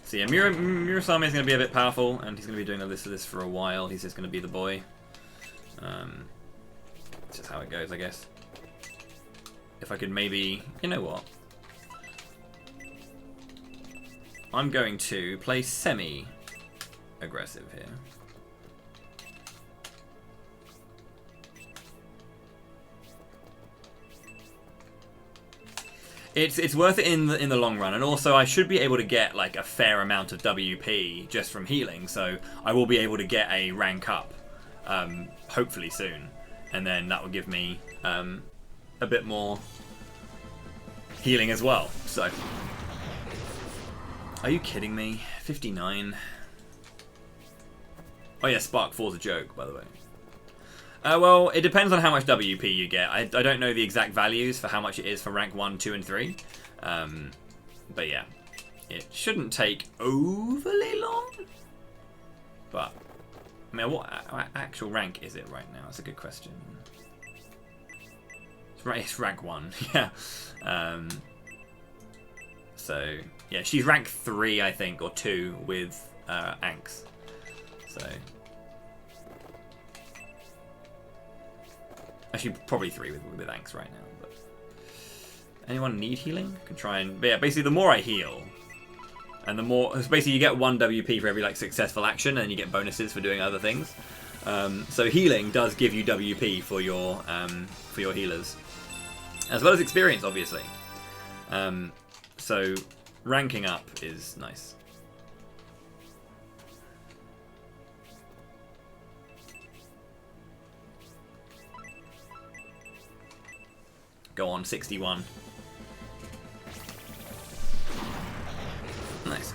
So yeah, Murasame is going to be a bit powerful, and he's going to be doing this for a while. He's just going to be the boy. It's just how it goes, I guess. If I could maybe... You know what? I'm going to play semi-aggressive here. It's worth it in the long run, and also I should be able to get like a fair amount of WP just from healing, so I will be able to get a rank up, hopefully soon, and then that will give me a bit more healing as well. So, are you kidding me? 59. Oh yeah, Spark 4's a joke, by the way. Well, it depends on how much WP you get. I don't know the exact values for how much it is for rank 1, 2, and 3. But yeah, it shouldn't take overly long. But, I mean, what actual rank is it right now? That's a good question. It's rank 1, yeah. So, yeah, she's rank 3, I think, or 2 with Anks. So... Actually, probably 3 with Anks right now. But anyone need healing? Can try and... But yeah, basically, the more I heal, and the more... Basically, you get 1 WP for every like successful action, and you get bonuses for doing other things. So healing does give you WP for your healers, as well as experience, obviously. So ranking up is nice. Go on, 61. Nice.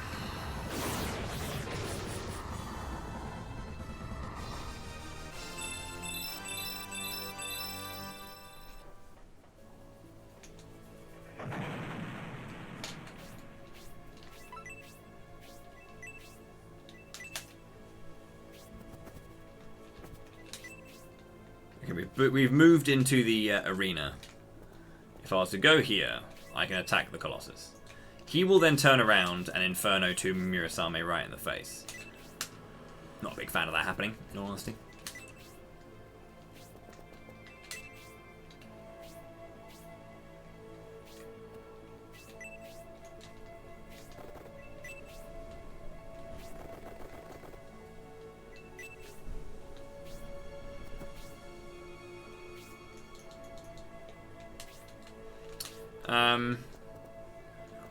Okay, we've moved into the arena. If I was to go here, I can attack the Colossus. He will then turn around and Inferno to Murasame right in the face. Not a big fan of that happening, in all honesty.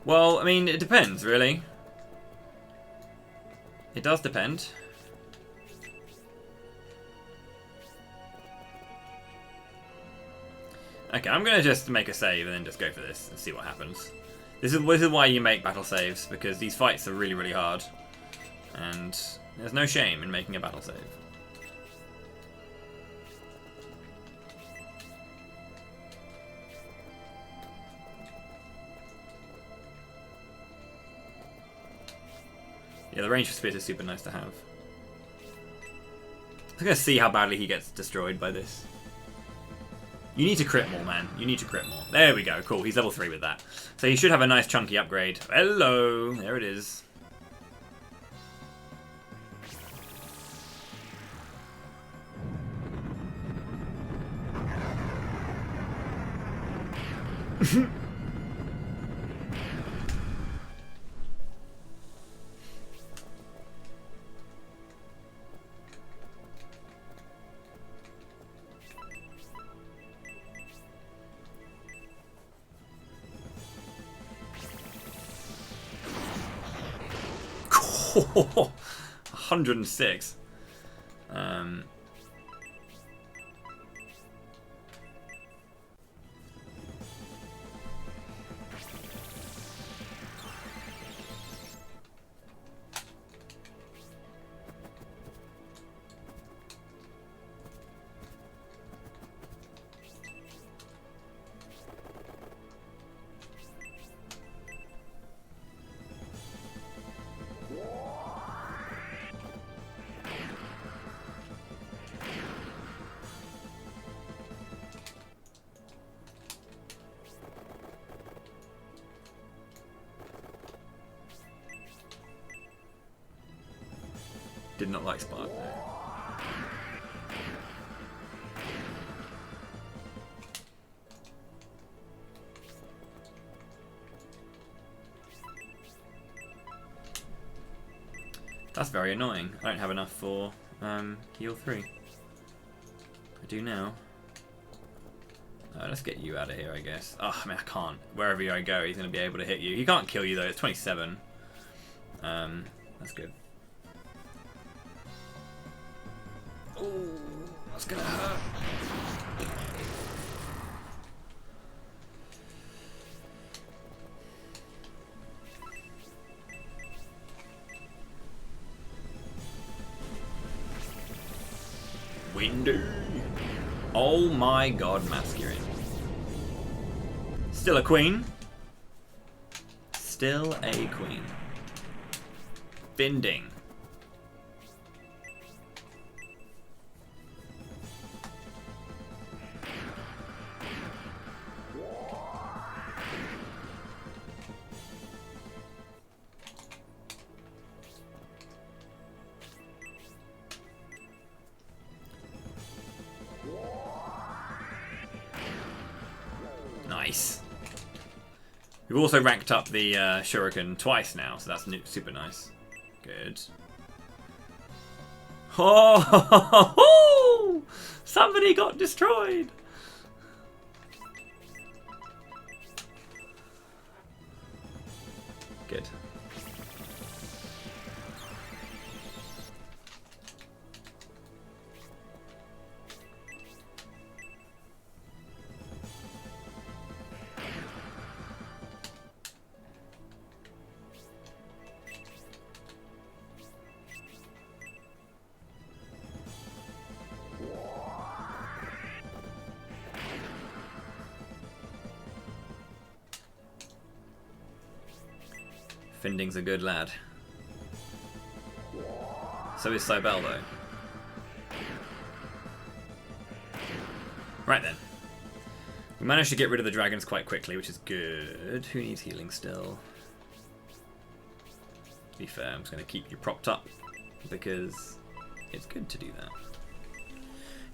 Well, I mean, it depends, really. It does depend. Okay, I'm gonna just make a save and then just go for this and see what happens. This is why you make battle saves, because these fights are really, really hard. And there's no shame in making a battle save. Yeah, the range for Spears is super nice to have. I'm gonna see how badly he gets destroyed by this. You need to crit more, man. You need to crit more. There we go. Cool. He's level 3 with that. So he should have a nice chunky upgrade. Hello. There it is. 106. Did not like Spark there. That's very annoying. I don't have enough for heal 3. I do now. Let's get you out of here, I guess. Oh, I mean, I can't. Wherever I go, he's going to be able to hit you. He can't kill you, though. It's 27. That's good. Oh, that's going to hurt. Windy. Oh my god, masculine. Still a queen. Still a queen. Binding. Nice. We've also ranked up the Shuriken twice now, so that's super nice. Good. Oh! Somebody got destroyed! Good. Finding's a good lad. So is Cybele, though. Right then. We managed to get rid of the dragons quite quickly, which is good. Who needs healing still? To be fair, I'm just going to keep you propped up because it's good to do that.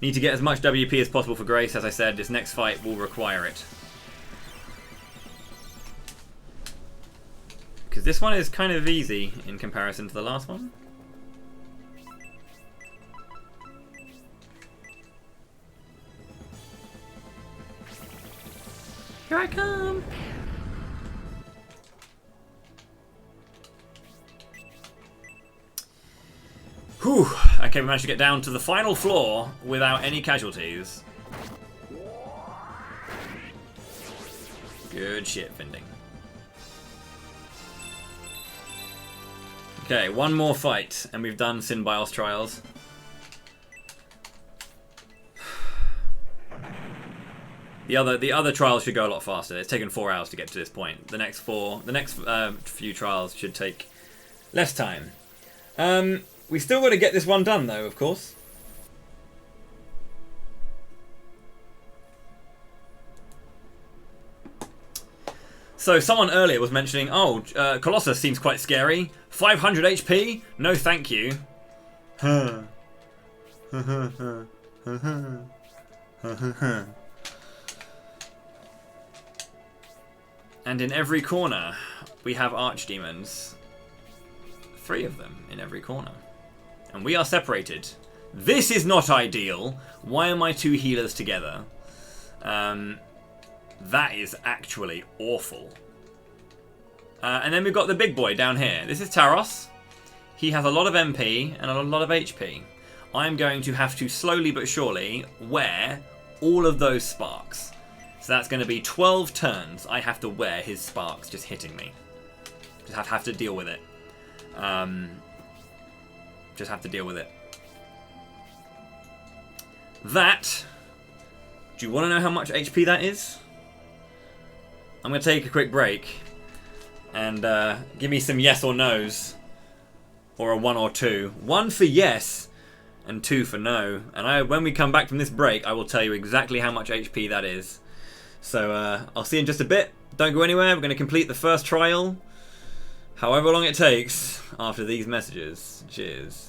Need to get as much WP as possible for Grace. As I said, this next fight will require it. Because this one is kind of easy in comparison to the last one. Here I come! Whew! Okay, we managed to get down to the final floor without any casualties. Good shit, Finding. Okay, one more fight, and we've done Synbios Trials. The other trials should go a lot faster. It's taken 4 hours to get to this point. The next few trials should take less time. We still got to get this one done, though, of course. So someone earlier was mentioning, oh, Colossus seems quite scary. 500 HP? No thank you. And in every corner, we have archdemons. 3 of them in every corner. And we are separated. This is not ideal. Why are my 2 healers together? That is actually awful. And then we've got the big boy down here. This is Taros. He has a lot of MP and a lot of HP. I'm going to have to slowly but surely wear all of those sparks. So that's going to be 12 turns I have to wear his sparks just hitting me. Just have to deal with it. Just have to deal with it. That... Do you want to know how much HP that is? I'm going to take a quick break. And give me some yes or no's. Or a 1 or 2. 1 for yes. And 2 for no. And when we come back from this break, I will tell you exactly how much HP that is. So I'll see you in just a bit. Don't go anywhere. We're going to complete the first trial. However long it takes after these messages. Cheers.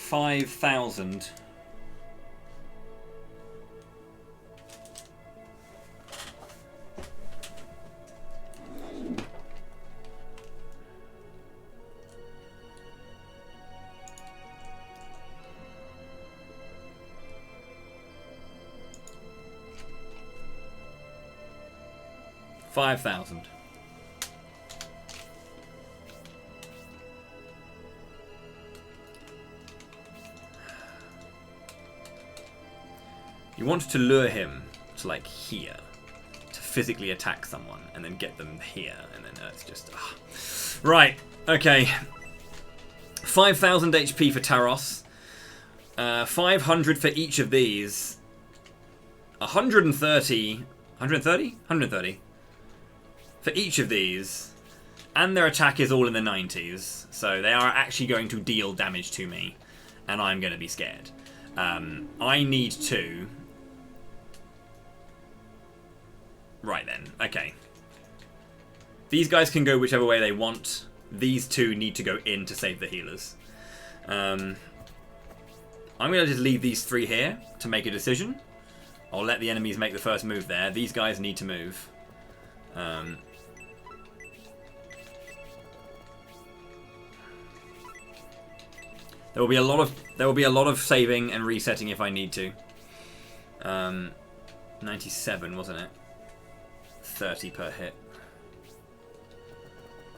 5,000. $5,000. You want to lure him to like here, to physically attack someone, and then get them here, and then it's just right. Okay, 5,000 HP for Taros, 500 for each of these, 130 for each of these, and their attack is all in the 90s, so they are actually going to deal damage to me, and I'm going to be scared. I need to. Right then, okay. These guys can go whichever way they want. These two need to go in to save the healers. I'm going to just leave these three here to make a decision. I'll let the enemies make the first move there. These guys need to move. There will be a lot of saving and resetting if I need to. 97, wasn't it? 30 per hit.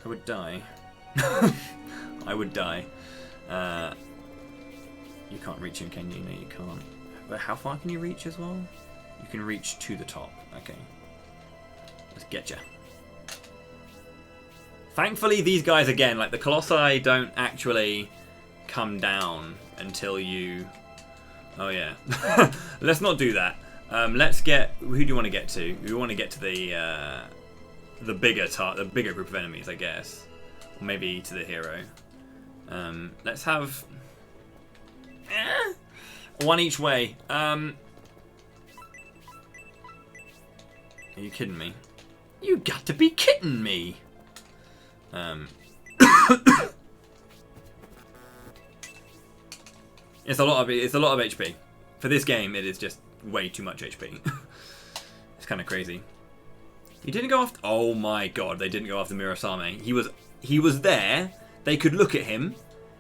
I would die. I would die. You can't reach him, can you? No, you can't. But how far can you reach as well? You can reach to the top. Okay. Let's get ya. Thankfully, these guys, again, like the Colossi don't actually come down until you... Oh, yeah. Let's not do that. Let's get... Who do you want to get to? We want to get to the bigger group of enemies, I guess. Or maybe to the hero. Let's have... one each way. Are you kidding me? You got to be kidding me! It's a lot of HP. For this game, it is just way too much HP. It's kind of crazy. He didn't go after... Oh my god, they didn't go after Murasame. He was there, they could look at him,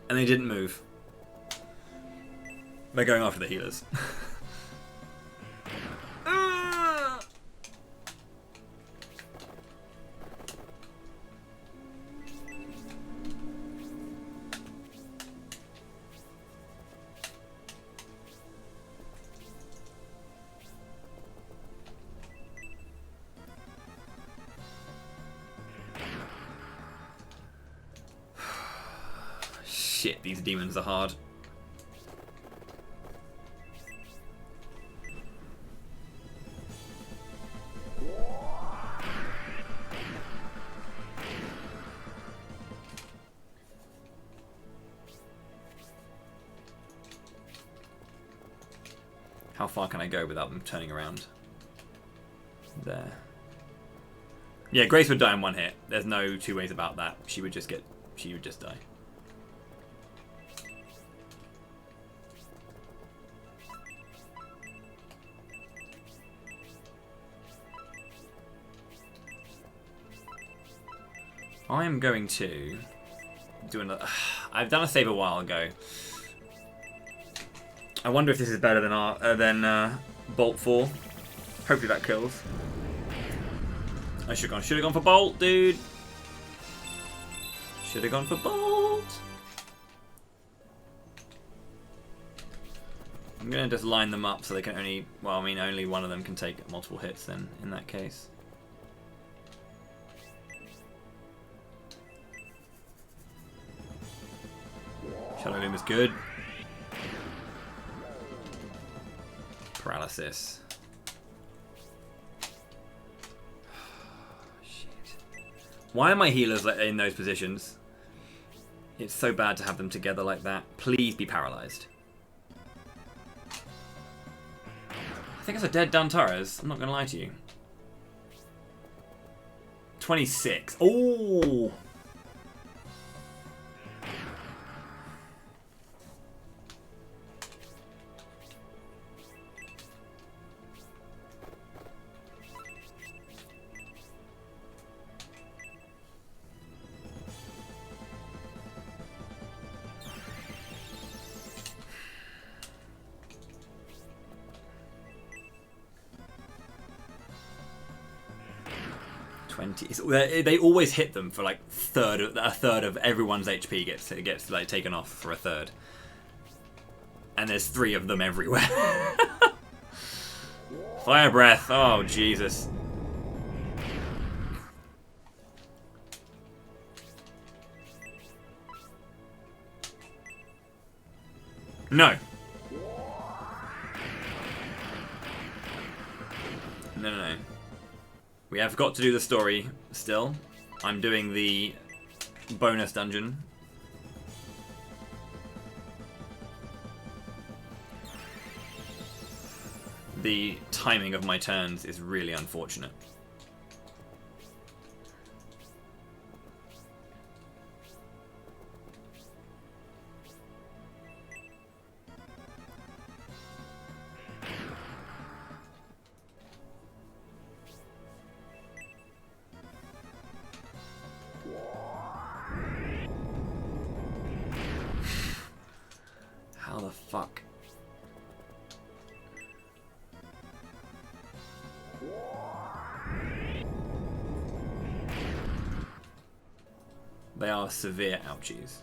and they didn't move. They're going after the healers. Shit, these demons are hard. How far can I go without them turning around? There. Yeah, Grace would die in one hit. There's no two ways about that. She would just die. I am going to do another... I've done a save a while ago. I wonder if this is better than Bolt 4. Hopefully that kills. I should have gone for Bolt, dude. Should have gone for Bolt. I'm gonna just line them up so they can only... Well, I mean, only one of them can take multiple hits then, in that case. Shadow Loom is good. Paralysis. Shit. Why are my healers in those positions? It's so bad to have them together like that. Please be paralyzed. I think it's a dead Dantaras. I'm not going to lie to you. 26. Oh! 20. They always hit them for like a third of everyone's HP gets like taken off for a third. And there's 3 of them everywhere. Fire breath. Oh, Jesus. No. No. We have got to do the story still. I'm doing the bonus dungeon. The timing of my turns is really unfortunate. How the fuck? They are severe ouchies.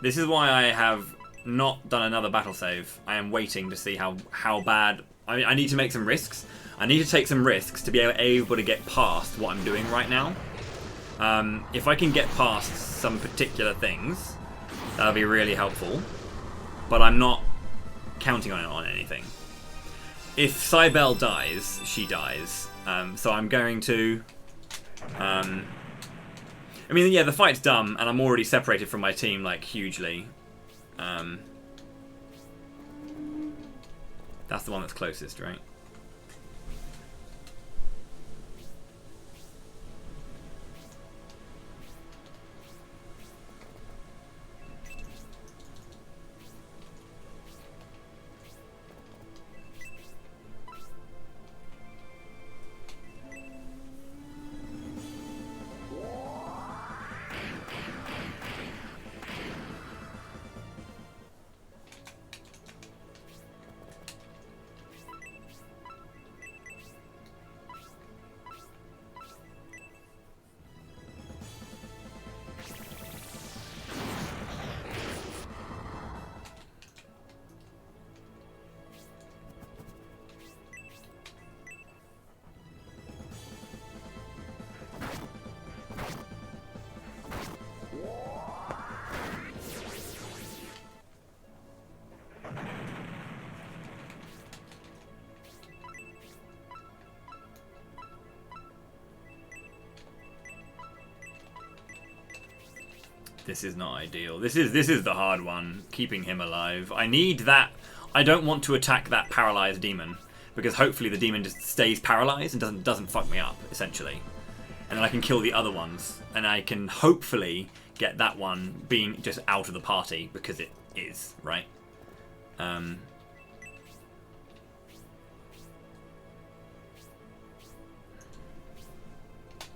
This is why I have not done another battle save. I am waiting to see how bad... I need to make some risks. I need to take some risks to be able to get past what I'm doing right now. If I can get past some particular things, that'll be really helpful. But I'm not counting on anything. If Cybele dies, she dies. So I'm going to... I mean, yeah, the fight's dumb, and I'm already separated from my team, like, hugely. That's the one that's closest, right? This is not ideal. This is the hard one, keeping him alive. I need that. I don't want to attack that paralyzed demon, because hopefully the demon just stays paralyzed and doesn't fuck me up, essentially. And then I can kill the other ones, and I can hopefully get that one being just out of the party, because it is, right?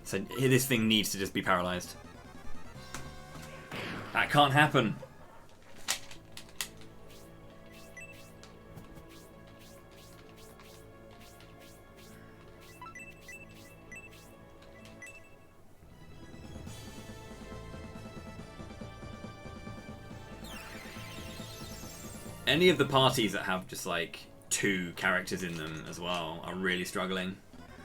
So this thing needs to just be paralyzed. That can't happen. Any of the parties that have just like 2 characters in them as well are really struggling.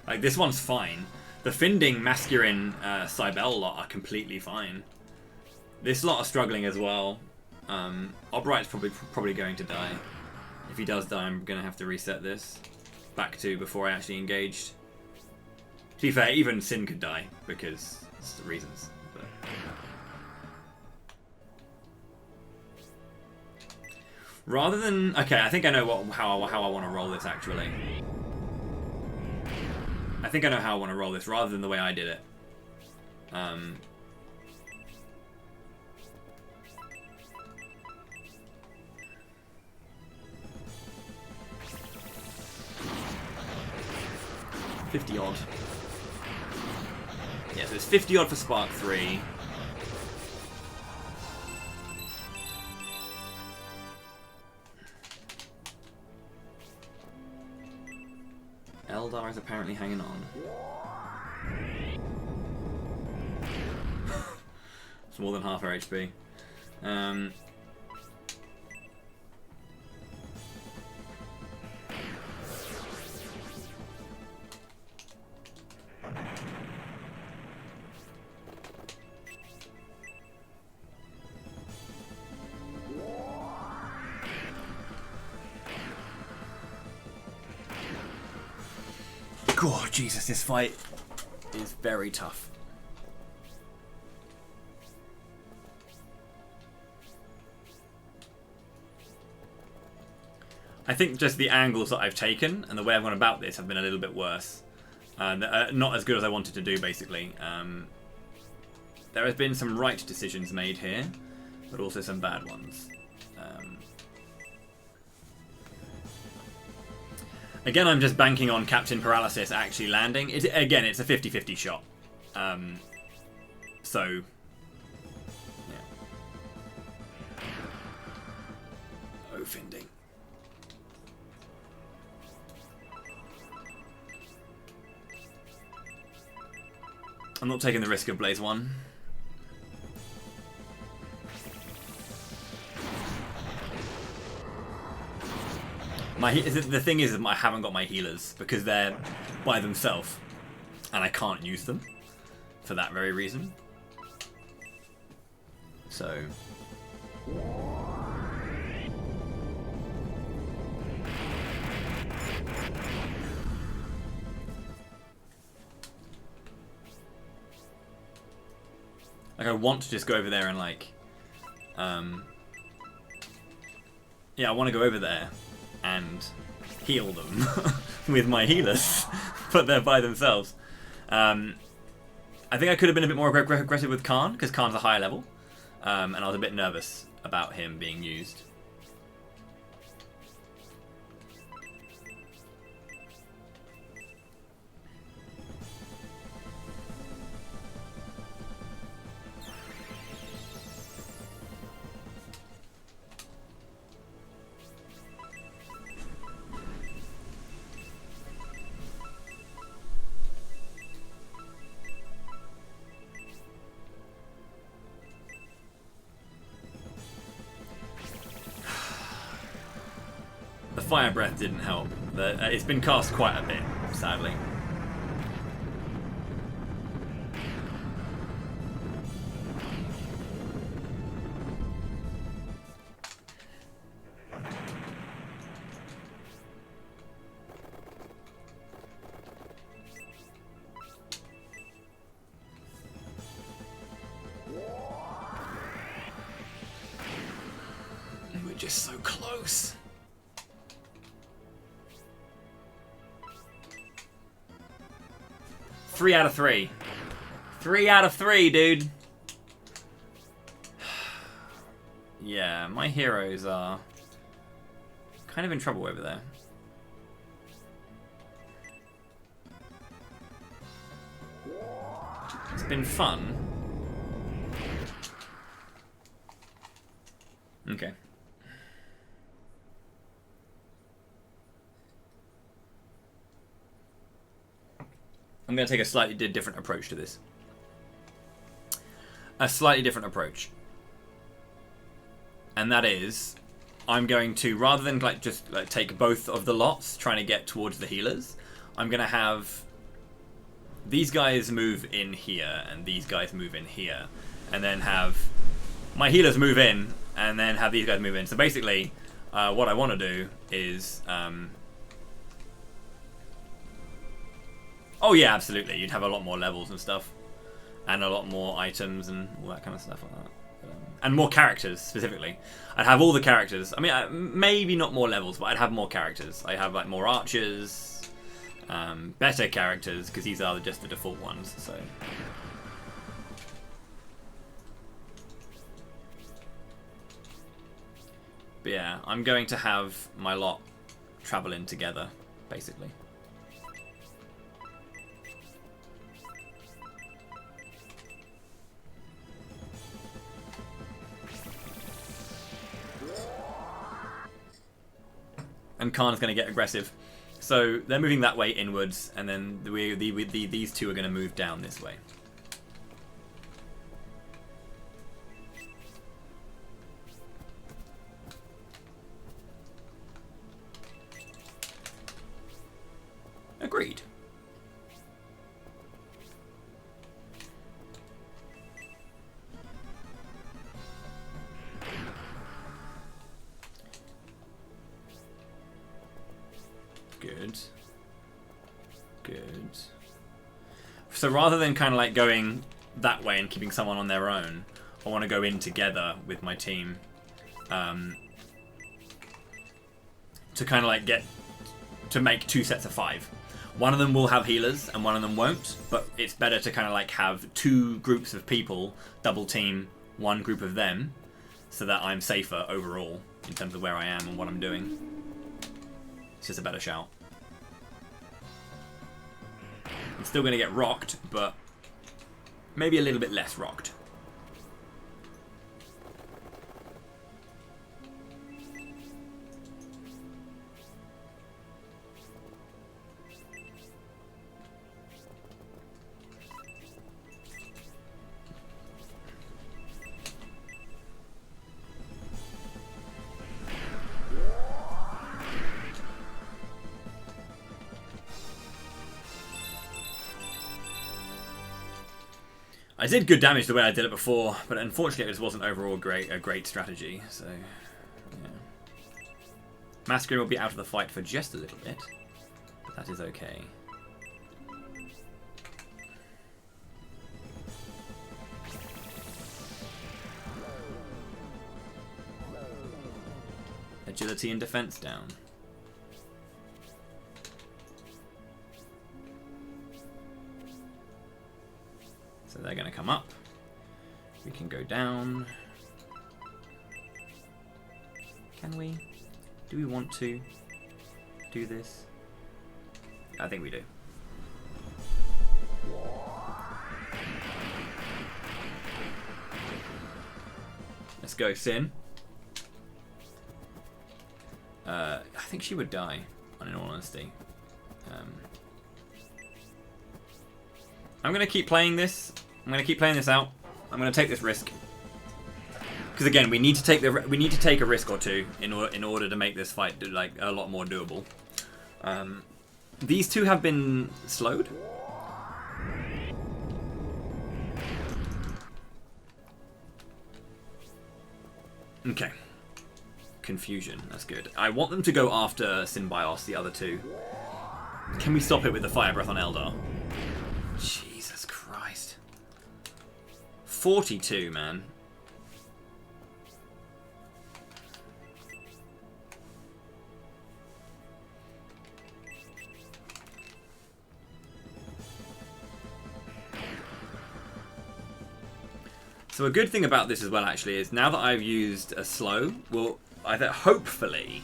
Like this one's fine. The Finding, Masculine, Cybele lot are completely fine. This lot are struggling as well. Albright's probably going to die. If he does die, I'm going to have to reset this back to before I actually engaged. To be fair, even Sin could die because it's the reasons. But... rather than... okay, I think I know how I want to roll this actually. I think I know how I want to roll this rather than the way I did it. $50 odd. Yeah, so it's 50 odd for Spark 3. Eldar is apparently hanging on. It's more than half our HP. God, Jesus, this fight is very tough. I think just the angles that I've taken and the way I've gone about this have been a little bit worse. Not as good as I wanted to do, basically. There has been some right decisions made here, but also some bad ones. Again, I'm just banking on Captain Paralysis actually landing. Again, it's a 50-50 shot. So, yeah. Offending. I'm not taking the risk of Blaze 1. The thing is, I haven't got my healers because they're by themselves, and I can't use them for that very reason. So, like, I want to just go over there and like, yeah, I want to go over there and heal them with my healers, but they're by themselves. I think I could have been a bit more aggressive with Khan, because Khan's a higher level, and I was a bit nervous about him being used. Fire Breath didn't help. It's been cast quite a bit, sadly. We're just so close. 3 out of 3. 3 out of 3, dude. Yeah, my heroes are kind of in trouble over there. It's been fun. Okay. I'm going to take a slightly different approach to this. A slightly different approach. And that is, I'm going to, rather than just take both of the lots, trying to get towards the healers, I'm going to have these guys move in here, and these guys move in here. And then have my healers move in, and then have these guys move in. So basically, what I want to do is... oh yeah, absolutely. You'd have a lot more levels and stuff. And a lot more items and all that kind of stuff like that. And more characters, specifically. I'd have all the characters. I mean, maybe not more levels, but I'd have more characters. I have like more archers, better characters, because these are just the default ones, so... But yeah, I'm going to have my lot travel in together, basically. and Khan's going to get aggressive. So they're moving that way inwards, and then these two are going to move down this way. Agreed. Good. Good. So rather than kind of like going that way and keeping someone on their own, I want to go in together with my team. To kind of like make 2 sets of 5. One of them will have healers and one of them won't, but it's better to kind of like have 2 groups of people double team one group of them so that I'm safer overall in terms of where I am and what I'm doing. It's just a better shout. I'm still going to get rocked, but maybe a little bit less rocked. I did good damage the way I did it before, but unfortunately it just wasn't overall a great strategy, so yeah. Masquerade will be out of the fight for just a little bit, but that is okay. Agility and defense down. So they're going to come up. We can go down. Can we? Do we want to do this? I think we do. Let's go, Sin. I think she would die, in all honesty. I'm going to keep playing this. I'm going to keep playing this out. I'm going to take this risk. Because again, we need to take a risk or two in order to make this fight like a lot more doable. These two have been slowed. Okay. Confusion. That's good. I want them to go after Synbios, the other two. Can we stop it with the Fire Breath on Eldar? Jesus Christ. 42, man. So a good thing about this as well, actually, is now that I've used a slow, well, hopefully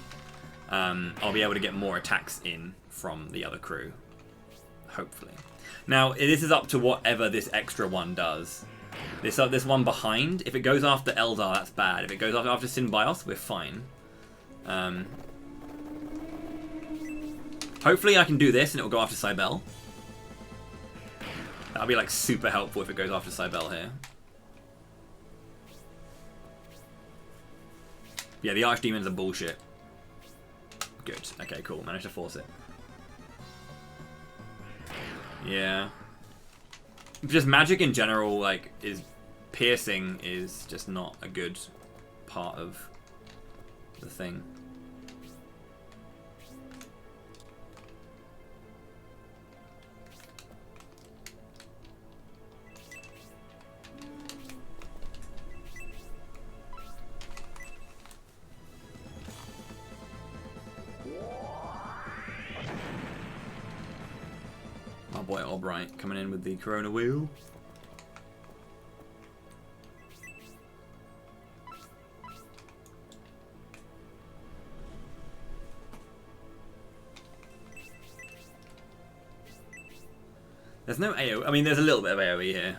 I'll be able to get more attacks in from the other crew. Hopefully. Now, this is up to whatever this extra one does. This one behind, if it goes after Eldar, that's bad. If it goes after Synbios, we're fine. Hopefully I can do this and it'll go after Cybele. That'll be like super helpful if it goes after Cybele here. Yeah, the Archdemons are bullshit. Good. Okay, cool. Managed to force it. Yeah. Just magic in general, like, piercing is just not a good part of the thing. My boy Albright coming in with the Corona wheel. There's no AoE. I mean, there's a little bit of AoE here.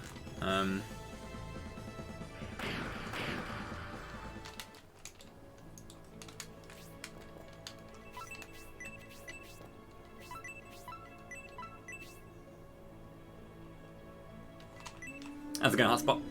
How's it going, Hotspot?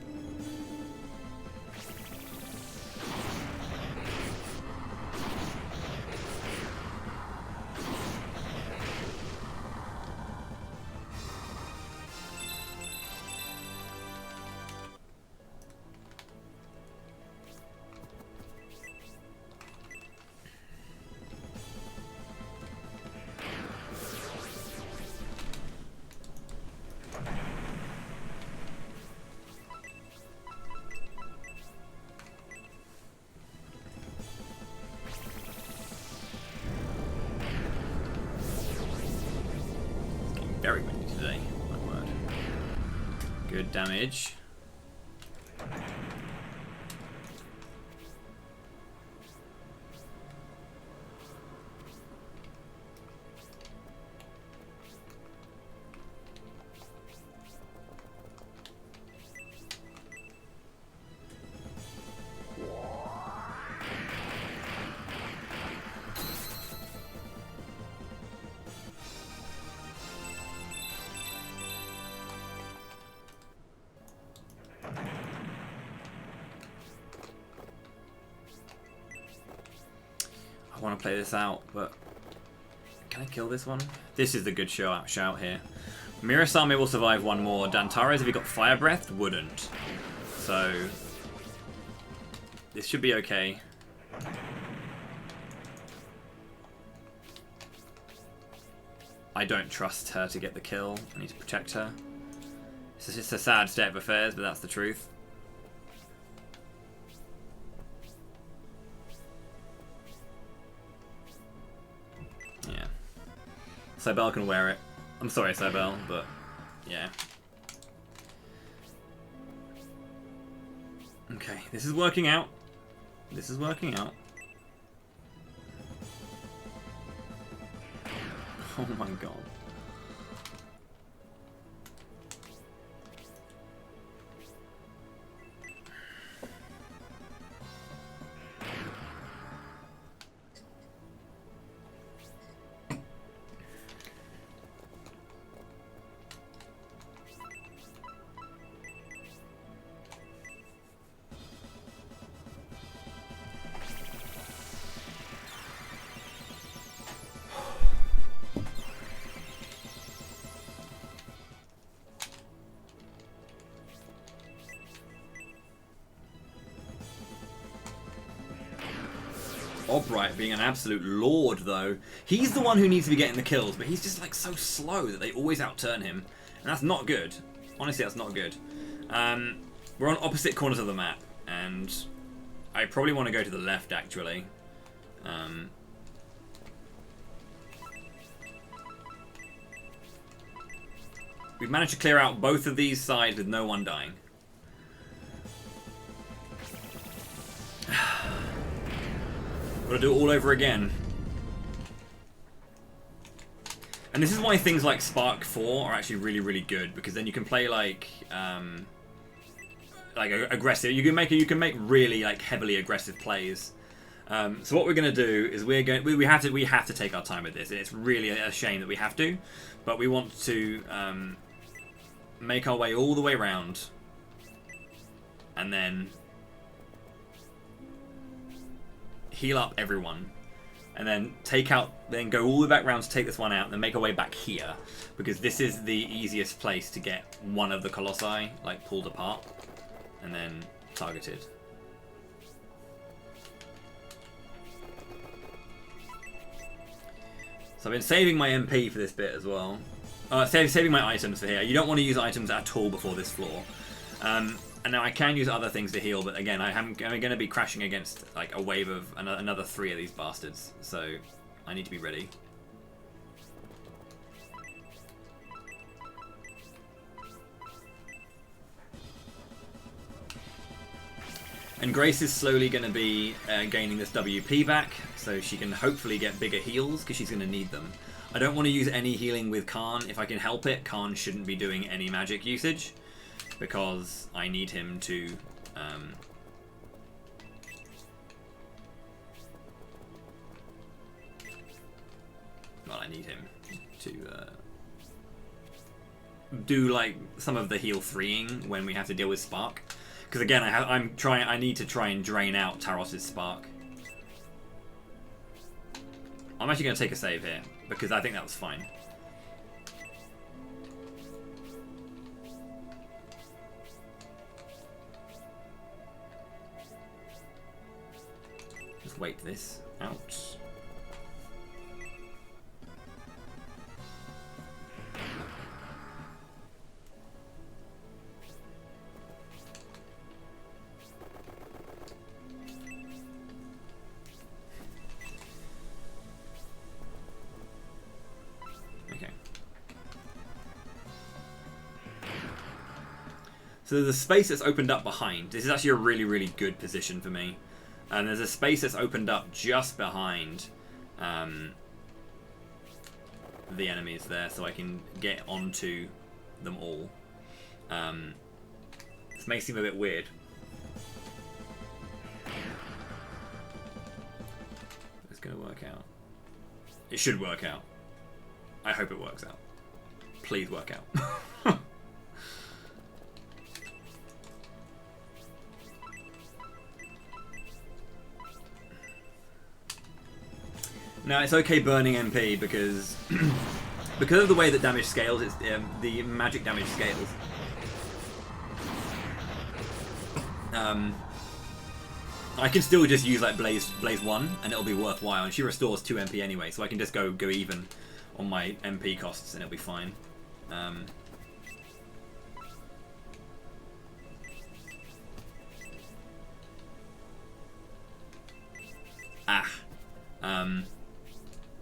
Very windy today, my word. Good damage. I want to play this out, but can I kill this one? This is the good shout here. Mirasame will survive one more. Dantares, if he got Fire Breath, wouldn't. So this should be okay. I don't trust her to get the kill. I need to protect her. It's just a sad state of affairs, but that's the truth. Cybele can wear it. I'm sorry, Cybele, but yeah. Okay, this is working out. This is working out. Oh my god. Albright being an absolute lord, though. He's the one who needs to be getting the kills, but he's just like so slow that they always outturn him. And that's not good. Honestly, that's not good. We're on opposite corners of the map, and I probably want to go to the left, actually. We've managed to clear out both of these sides with no one dying. Gotta do it all over again. And this is why things like Spark 4 are actually really, really good, because then you can play like aggressive. You can make really like heavily aggressive plays. So what we're gonna do is we have to take our time with this. It's really a shame that we have to, but we want to make our way all the way around, and then heal up everyone, and then then go all the way back round to take this one out, and then make our way back here, because this is the easiest place to get one of the Colossi like pulled apart and then targeted. So I've been saving my MP for this bit as well. Saving my items for here. You don't want to use items at all before this floor. And now I can use other things to heal, but again, I'm going to be crashing against like a wave of another 3 of these bastards, so I need to be ready. And Grace is slowly going to be gaining this WP back, so she can hopefully get bigger heals, because she's going to need them. I don't want to use any healing with Khan. If I can help it, Khan shouldn't be doing any magic usage, because I need him to well, I need him to do like some of the heal freeing when we have to deal with Spark. Because again, I need to try and drain out Taros's Spark. I'm actually going to take a save here because I think that was fine. Just wait this out. So there's a space that's opened up behind. This is actually a really, really good position for me. And there's a space that's opened up just behind the enemies there, so I can get onto them all. This may seem a bit weird. It's going to work out. It should work out. I hope it works out. Please work out. Now it's okay burning MP because because of the way that damage scales, it's the magic damage scales. I can still just use like Blaze 1 and it'll be worthwhile, and she restores 2 MP anyway, so I can just go even on my MP costs and it'll be fine.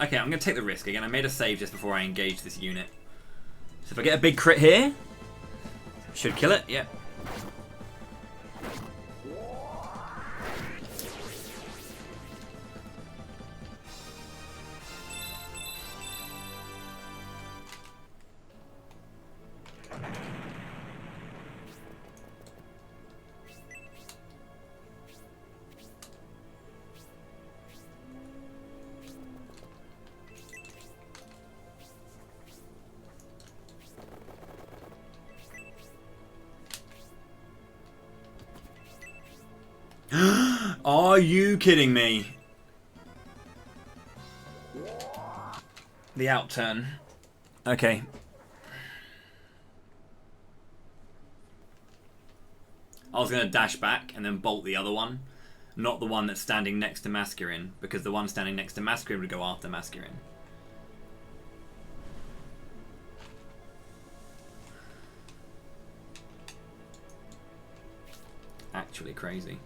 Okay, I'm going to take the risk again. I made a save just before I engage this unit. So if I get a big crit here, should kill it, yep. Are you kidding me? The outturn. Okay. I was going to dash back and then bolt the other one. Not the one that's standing next to Masculine, because the one standing next to Masculine would go after Masculine. Actually crazy.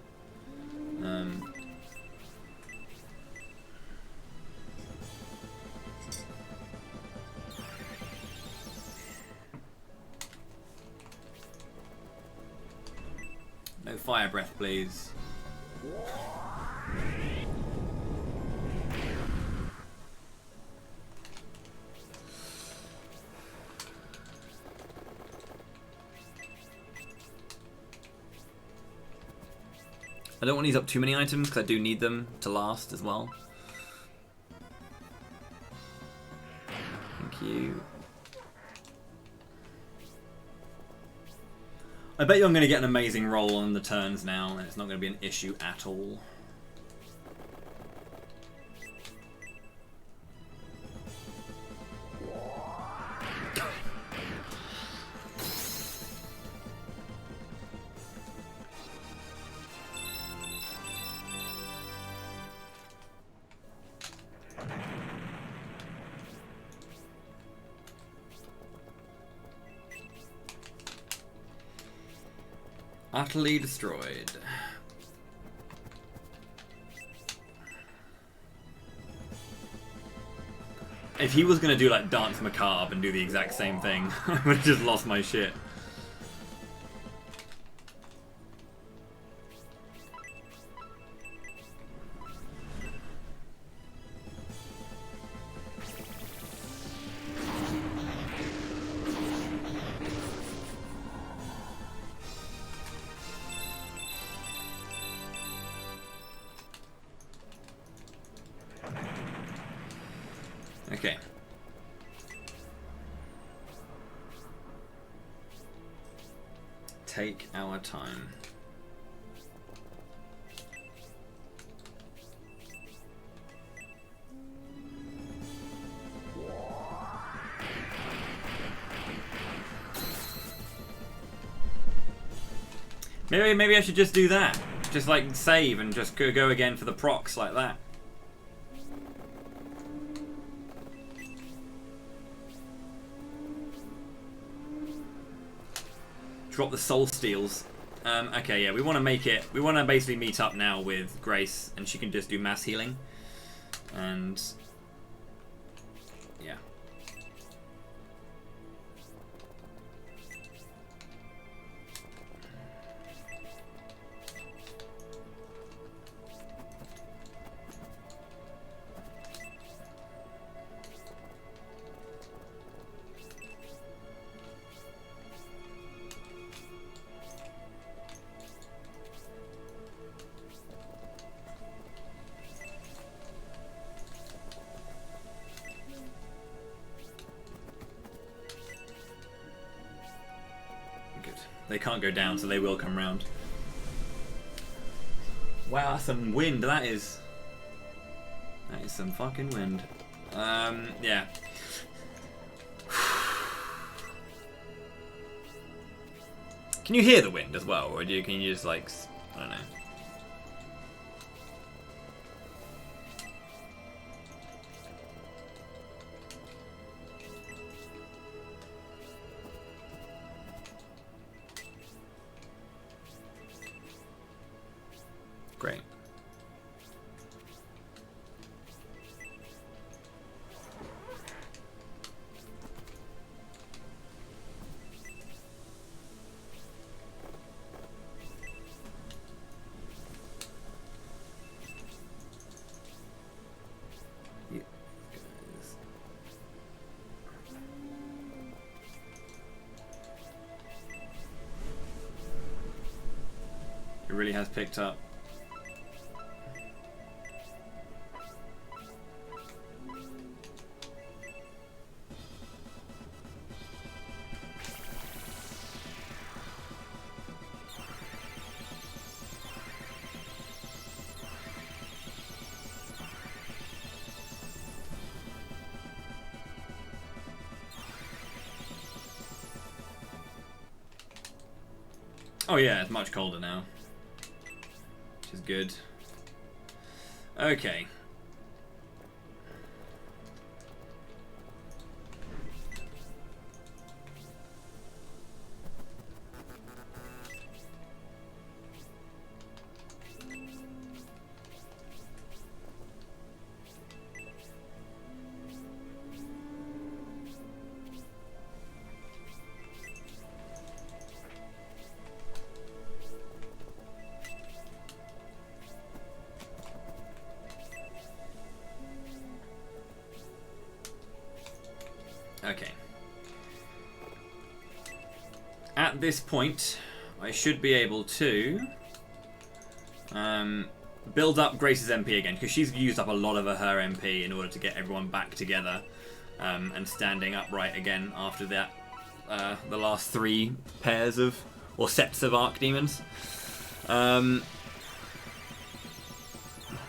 No fire breath, please. I don't want to use up too many items because I do need them to last as well. Thank you. I bet you I'm going to get an amazing roll on the turns now, and it's not going to be an issue at all. Utterly destroyed. If he was going to do like Dance Macabre and do the exact same thing, I would have just lost my shit. take our time. Maybe I should just do that. Just like save and just go again for the procs like that. Drop the soul steals. Okay, yeah, we want to make it. We want to basically meet up now with Grace, and she can just do mass healing. And yeah. They can't go down, so they will come round. Wow, that's some wind. That is some fucking wind. Yeah. Can you hear the wind as well, or can you just like, I don't know. Great. It really has picked up. Oh yeah, it's much colder now, which is good. Okay. Okay. At this point, I should be able to build up Grace's MP again, because she's used up a lot of her MP in order to get everyone back together and standing upright again after that the last 3 pairs of, or sets of Archdemons.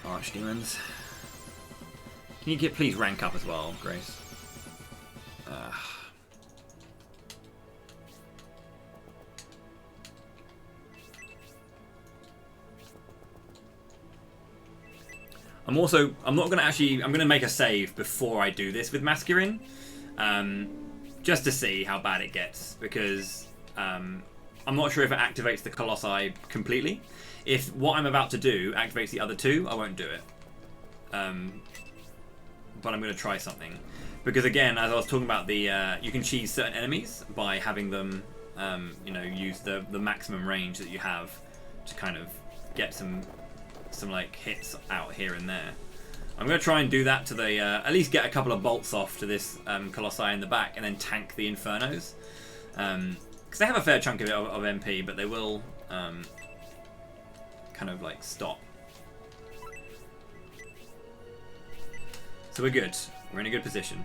Archdemons. Can you please rank up as well, Grace? I'm gonna make a save before I do this with Masculine, just to see how bad it gets, because I'm not sure if it activates the Colossi completely. If what I'm about to do activates the other 2, I won't do it. But I'm gonna try something, because again, as I was talking about, the you can cheese certain enemies by having them, you know, use the maximum range that you have to kind of get some like hits out here and there. I'm going to try and do that to the at least get a couple of bolts off to this Colossi in the back, and then tank the Infernos, because they have a fair chunk of MP, but they will kind of like stop. So we're good. We're in a good position.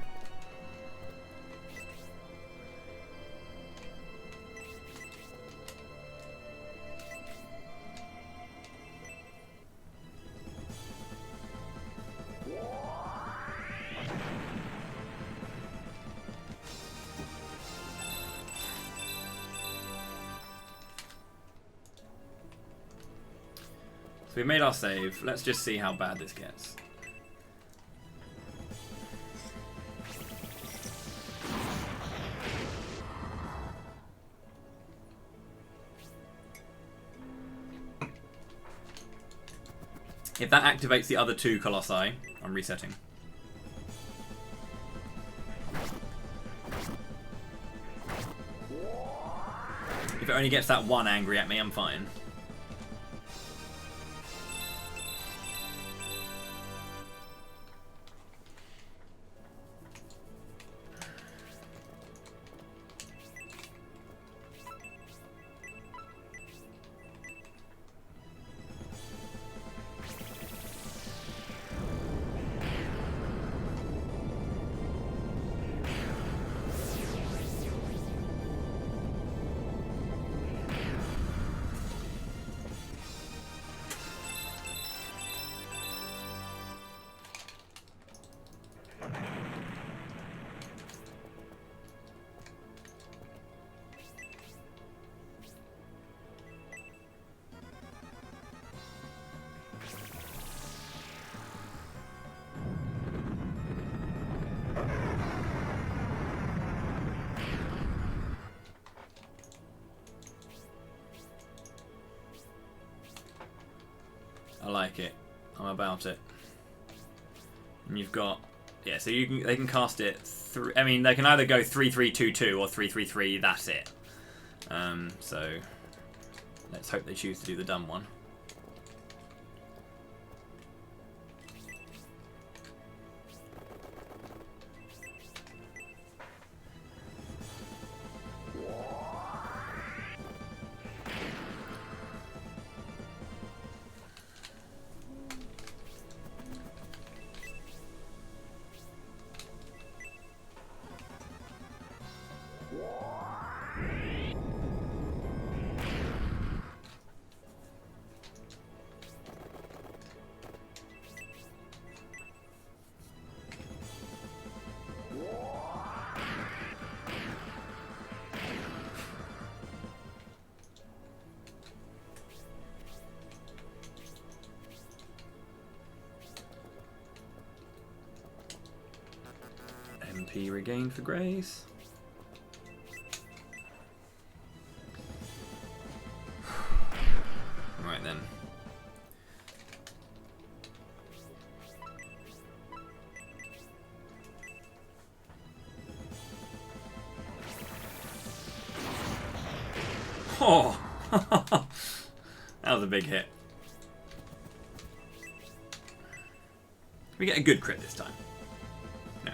we made our save. Let's just see how bad this gets. If that activates the other 2 Colossi, I'm resetting. If it only gets that 1 angry at me, I'm fine. I like it. I'm about it. And you've got, yeah. So they can cast it. I mean, they can either go 3-3-2-2 or 3-3-3. That's it. So let's hope they choose to do the dumb one. MP regained for Grace. Right then. Oh! That was a big hit. We get a good crit this time. No.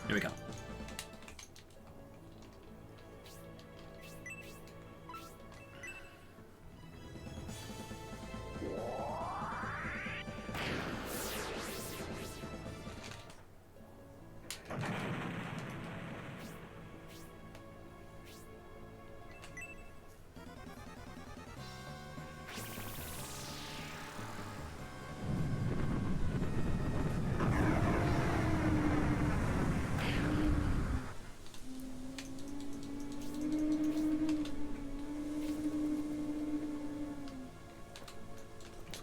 Here we go.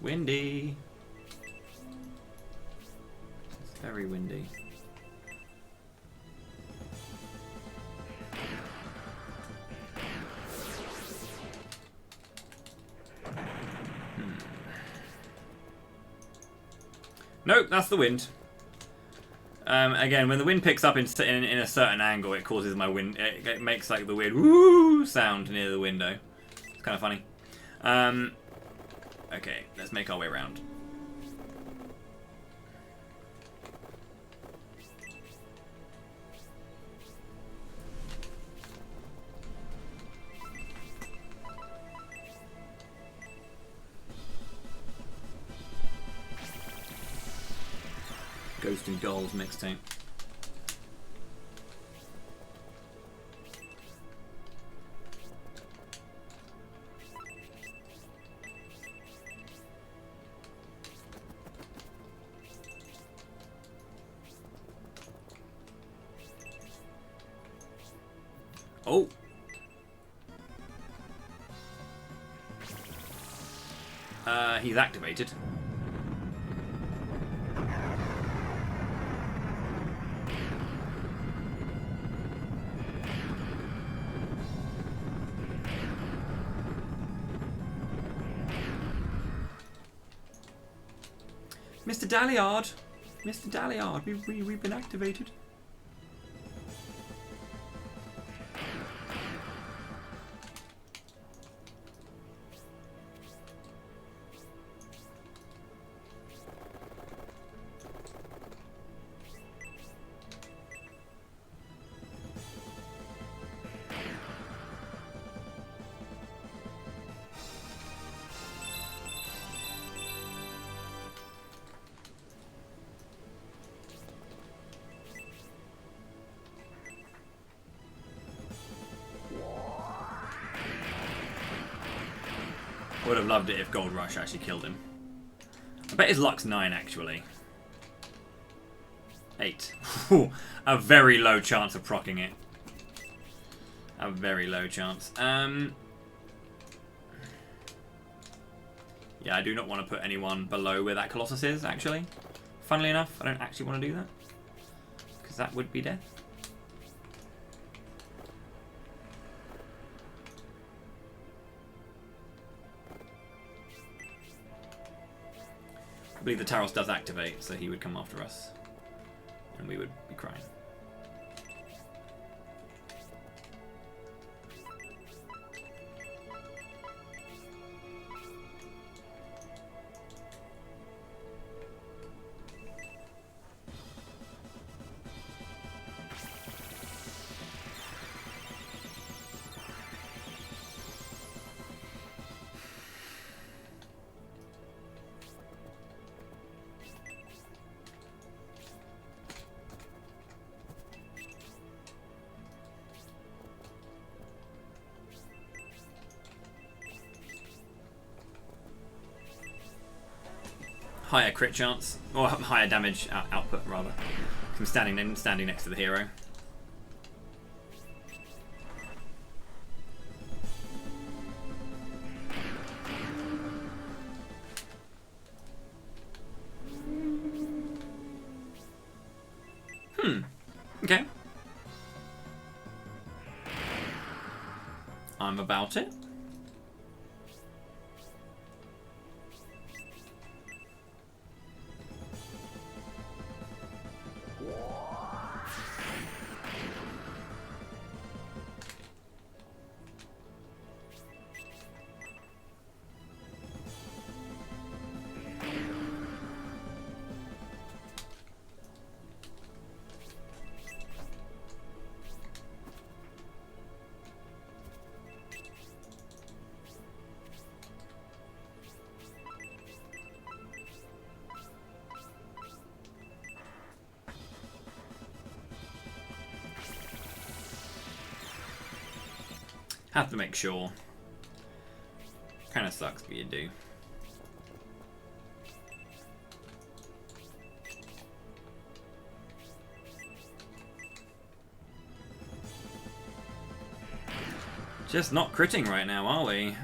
Windy. It's very windy. Nope, that's the wind. Again, when the wind picks up in a certain angle, it causes my wind. It makes like the weird woo sound near the window. It's kind of funny. Okay, let's make our way around. Ghost and Goals mixtape. Oh. He's activated. Mr. Dalliard! Mr. Dalliard, we've been activated. Would have loved it if Gold Rush actually killed him. I bet his luck's 9 actually. 8. A very low chance of proccing it. A very low chance. Yeah, I do not want to put anyone below where that Colossus is, actually. Funnily enough, I don't actually want to do that. Because that would be death. I believe the Taros does activate, so he would come after us. And we would be crying. Higher crit chance, or higher damage output rather. I'm standing next to the hero. Okay. I'm about it. Have to make sure. Kind of sucks, but you do. Just not critting right now, are we?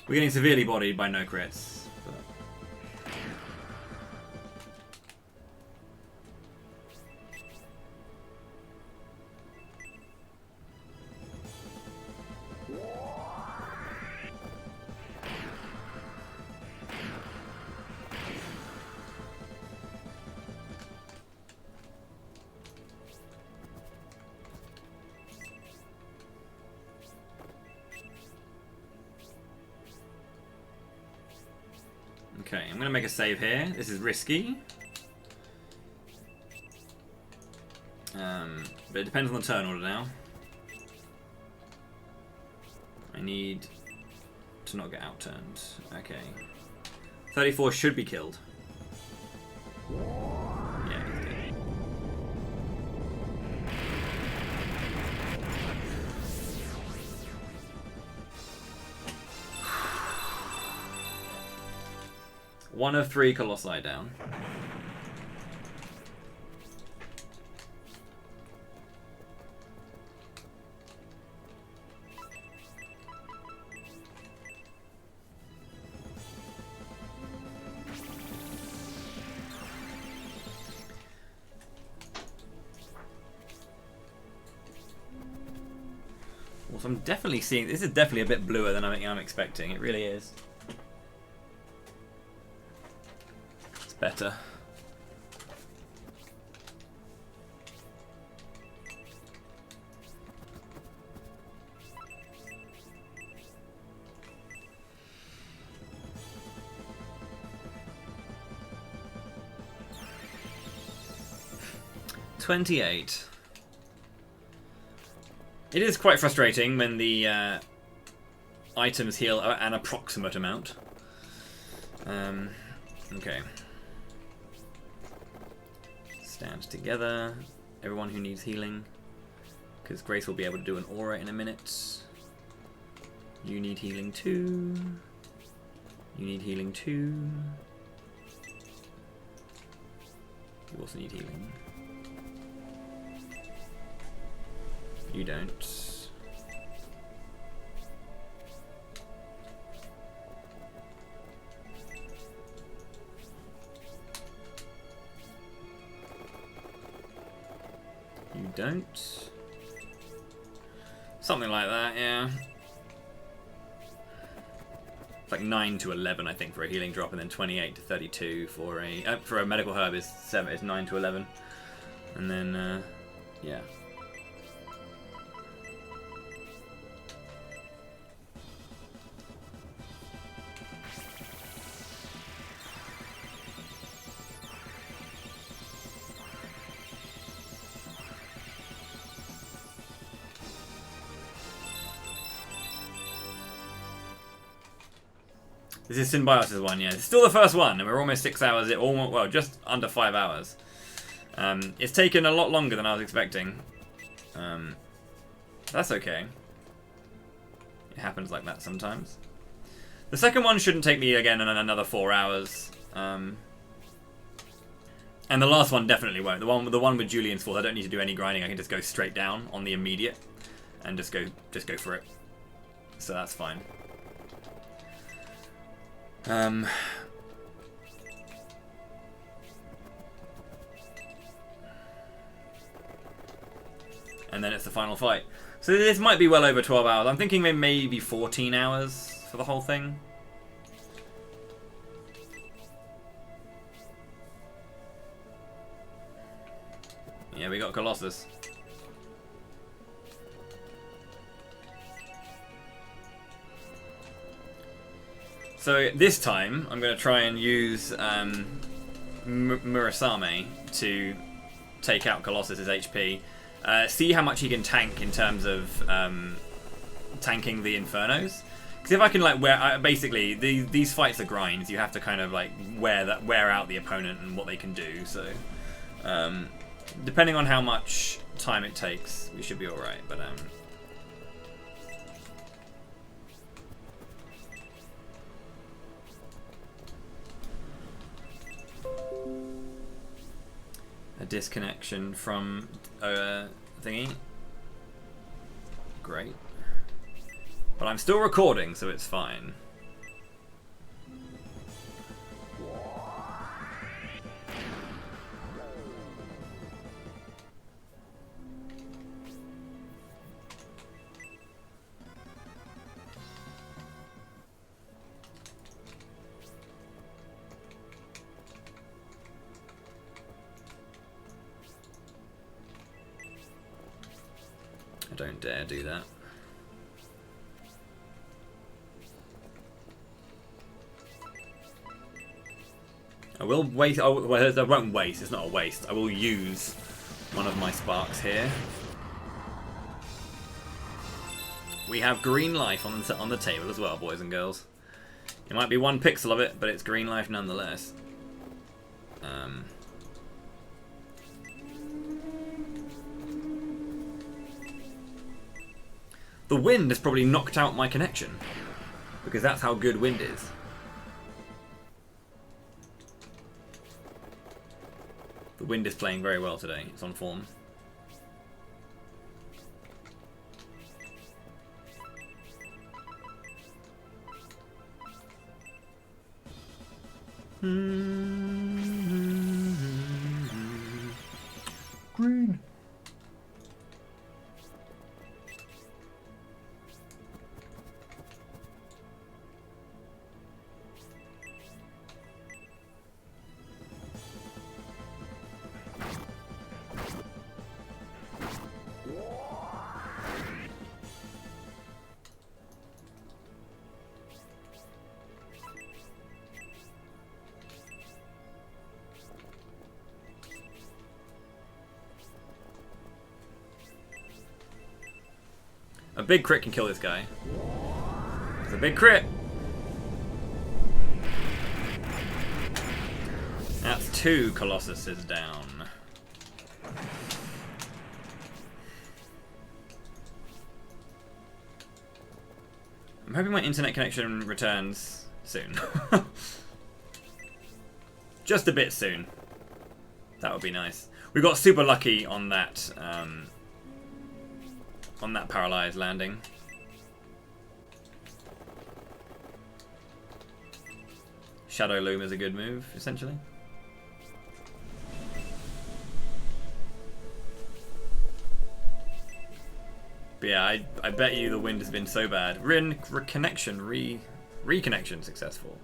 We're getting severely bodied by no crits. Okay, I'm going to make a save here. This is risky. But it depends on the turn order now. I need to not get outturned. Okay. 34 should be killed. Yeah, he's dead. One of 3 Colossi down. So I'm definitely seeing, this is definitely a bit bluer than I'm expecting. It really is. It's better. $28. It is quite frustrating when the items heal an approximate amount. Okay. Stand together. Everyone who needs healing. Because Grace will be able to do an aura in a minute. You need healing too. You need healing too. You also need healing. You don't. You don't. Something like that, yeah. It's like 9 to 11, I think, for a healing drop, and then 28 to 32 for a medical herb is 9 to 11, and then yeah. This is Symbiosis one, yeah. It's still the first one, and we're almost 6 hours. Well, just under 5 hours. It's taken a lot longer than I was expecting. That's okay. It happens like that sometimes. The second one shouldn't take me again in another 4 hours. And the last one definitely won't. The one with Julian's Falls, I don't need to do any grinding. I can just go straight down on the immediate and just go for it. So that's fine. And then it's the final fight. So this might be well over 12 hours. I'm thinking maybe 14 hours for the whole thing. Yeah, we got Colossus. So this time, I'm going to try and use Murasame to take out Colossus's HP. See how much he can tank in terms of tanking the Infernos. Because if I can basically these fights are grinds. You have to kind of like wear out the opponent and what they can do. So depending on how much time it takes, we should be all right. But a disconnection from thingy. Great. But I'm still recording, so it's fine. I don't dare do that. I will waste. I won't waste. It's not a waste. I will use one of my sparks here. We have green life on the table as well, boys and girls. It might be 1 pixel of it, but it's green life nonetheless. The wind has probably knocked out my connection, because that's how good wind is. The wind is playing very well today. It's on form. Green. A big crit can kill this guy. It's a big crit. That's 2 Colossuses down. I'm hoping my internet connection returns soon. Just a bit soon. That would be nice. We got super lucky on that paralyzed landing. Shadow Loom is a good move, essentially. But yeah, I bet you the wind has been so bad. Reconnection successful.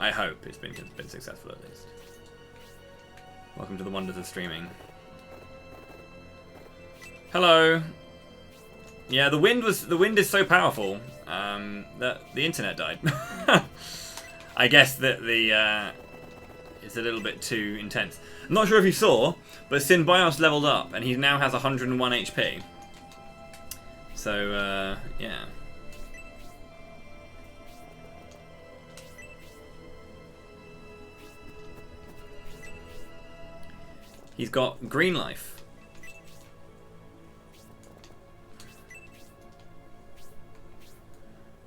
I hope it's been successful at least. Welcome to the wonders of streaming. Hello. Yeah, the wind is so powerful that the internet died. I guess that it's a little bit too intense. I'm not sure if you saw, but Synbios leveled up and he now has 101 HP. So yeah. He's got green life.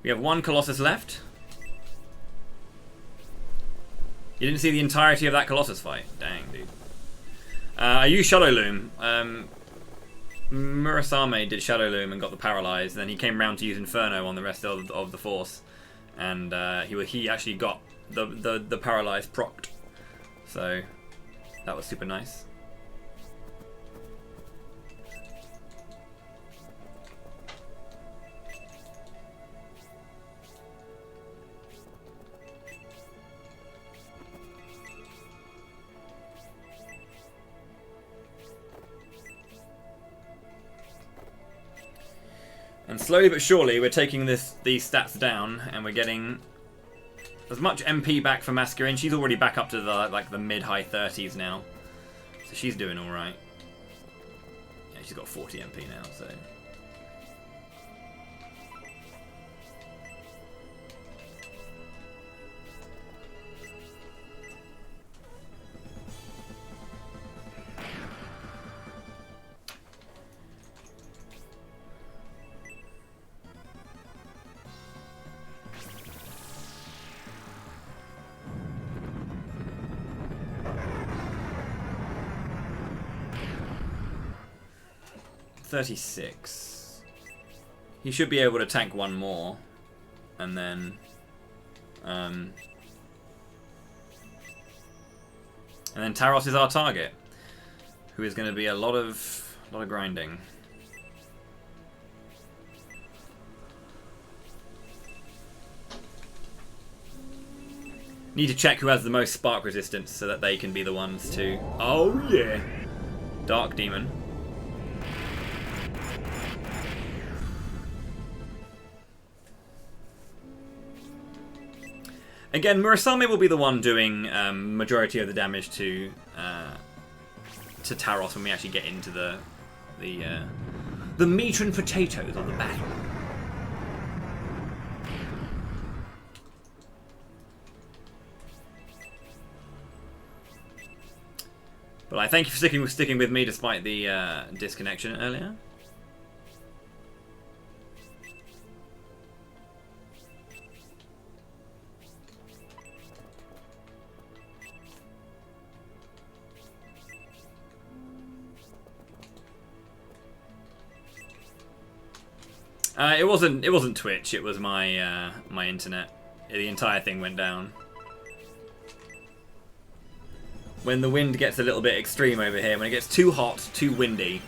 We have 1 Colossus left. You didn't see the entirety of that Colossus fight. Dang, dude. I used Shadow Loom. Murasame did Shadow Loom and got the paralyzed. Then he came round to use Inferno on the rest of the force, and he actually got the paralyzed procced. So that was super nice. And slowly but surely, we're taking these stats down, and we're getting as much MP back for Masculine. She's already back up to the mid-high 30s now, so she's doing all right. Yeah, she's got 40 MP now, so. $36. He should be able to tank 1 more, and then Taros is our target, who is going to be a lot of grinding. Need to check who has the most spark resistance so that they can be the ones to. Oh yeah, Dark Demon. Again, Murasame will be the one doing majority of the damage to Taros when we actually get into the meat and potatoes of the battle. But like, thank you for sticking with me despite the disconnection earlier. It wasn't Twitch. It was my my internet. The entire thing went down. When the wind gets a little bit extreme over here, when it gets too hot, too windy,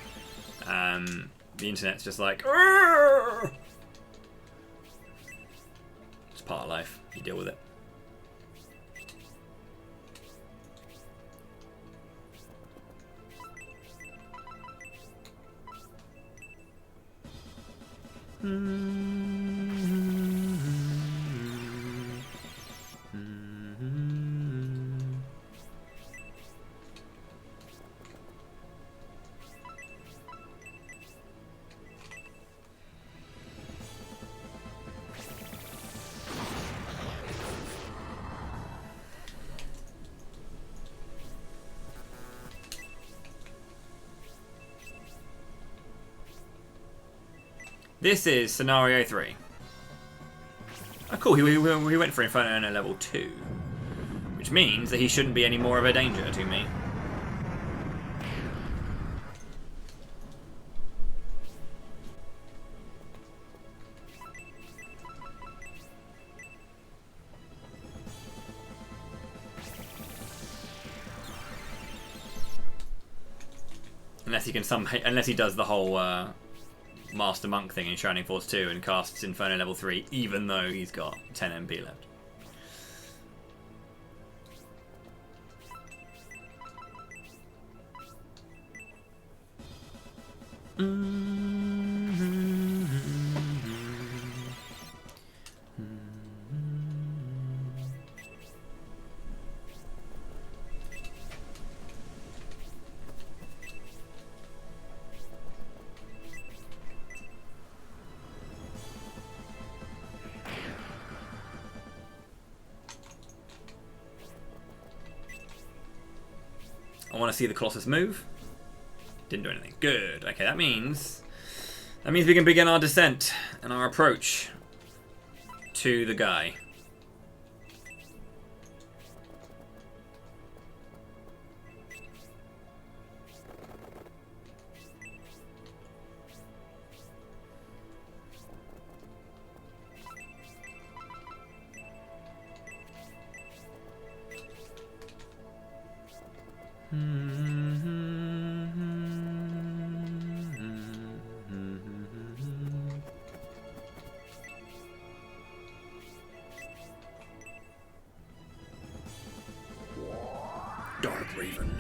the internet's just like, Arr! It's part of life. You deal with it. This is scenario 3. Oh, cool. He went for Inferno level 2, which means that he shouldn't be any more of a danger to me. Unless he does the whole Master Monk thing in Shining Force 2 and casts Inferno level 3, even though he's got 10 MP left. I want to see the Colossus move. Didn't do anything. Good. Okay, that means we can begin our descent and our approach to the guy. Dark Raven.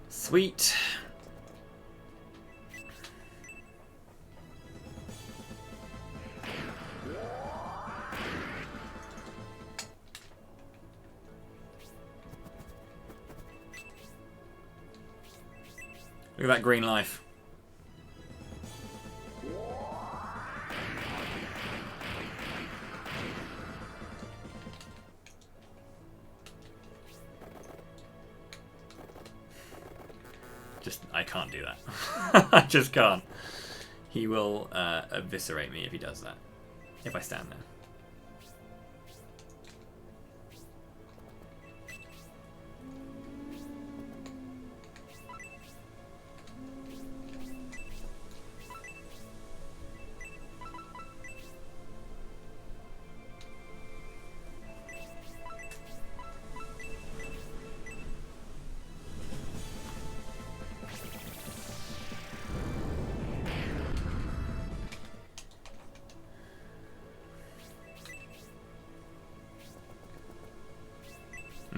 Sweet. Look at that green life. I can't do that. I just can't. He will eviscerate me if he does that. If I stand there.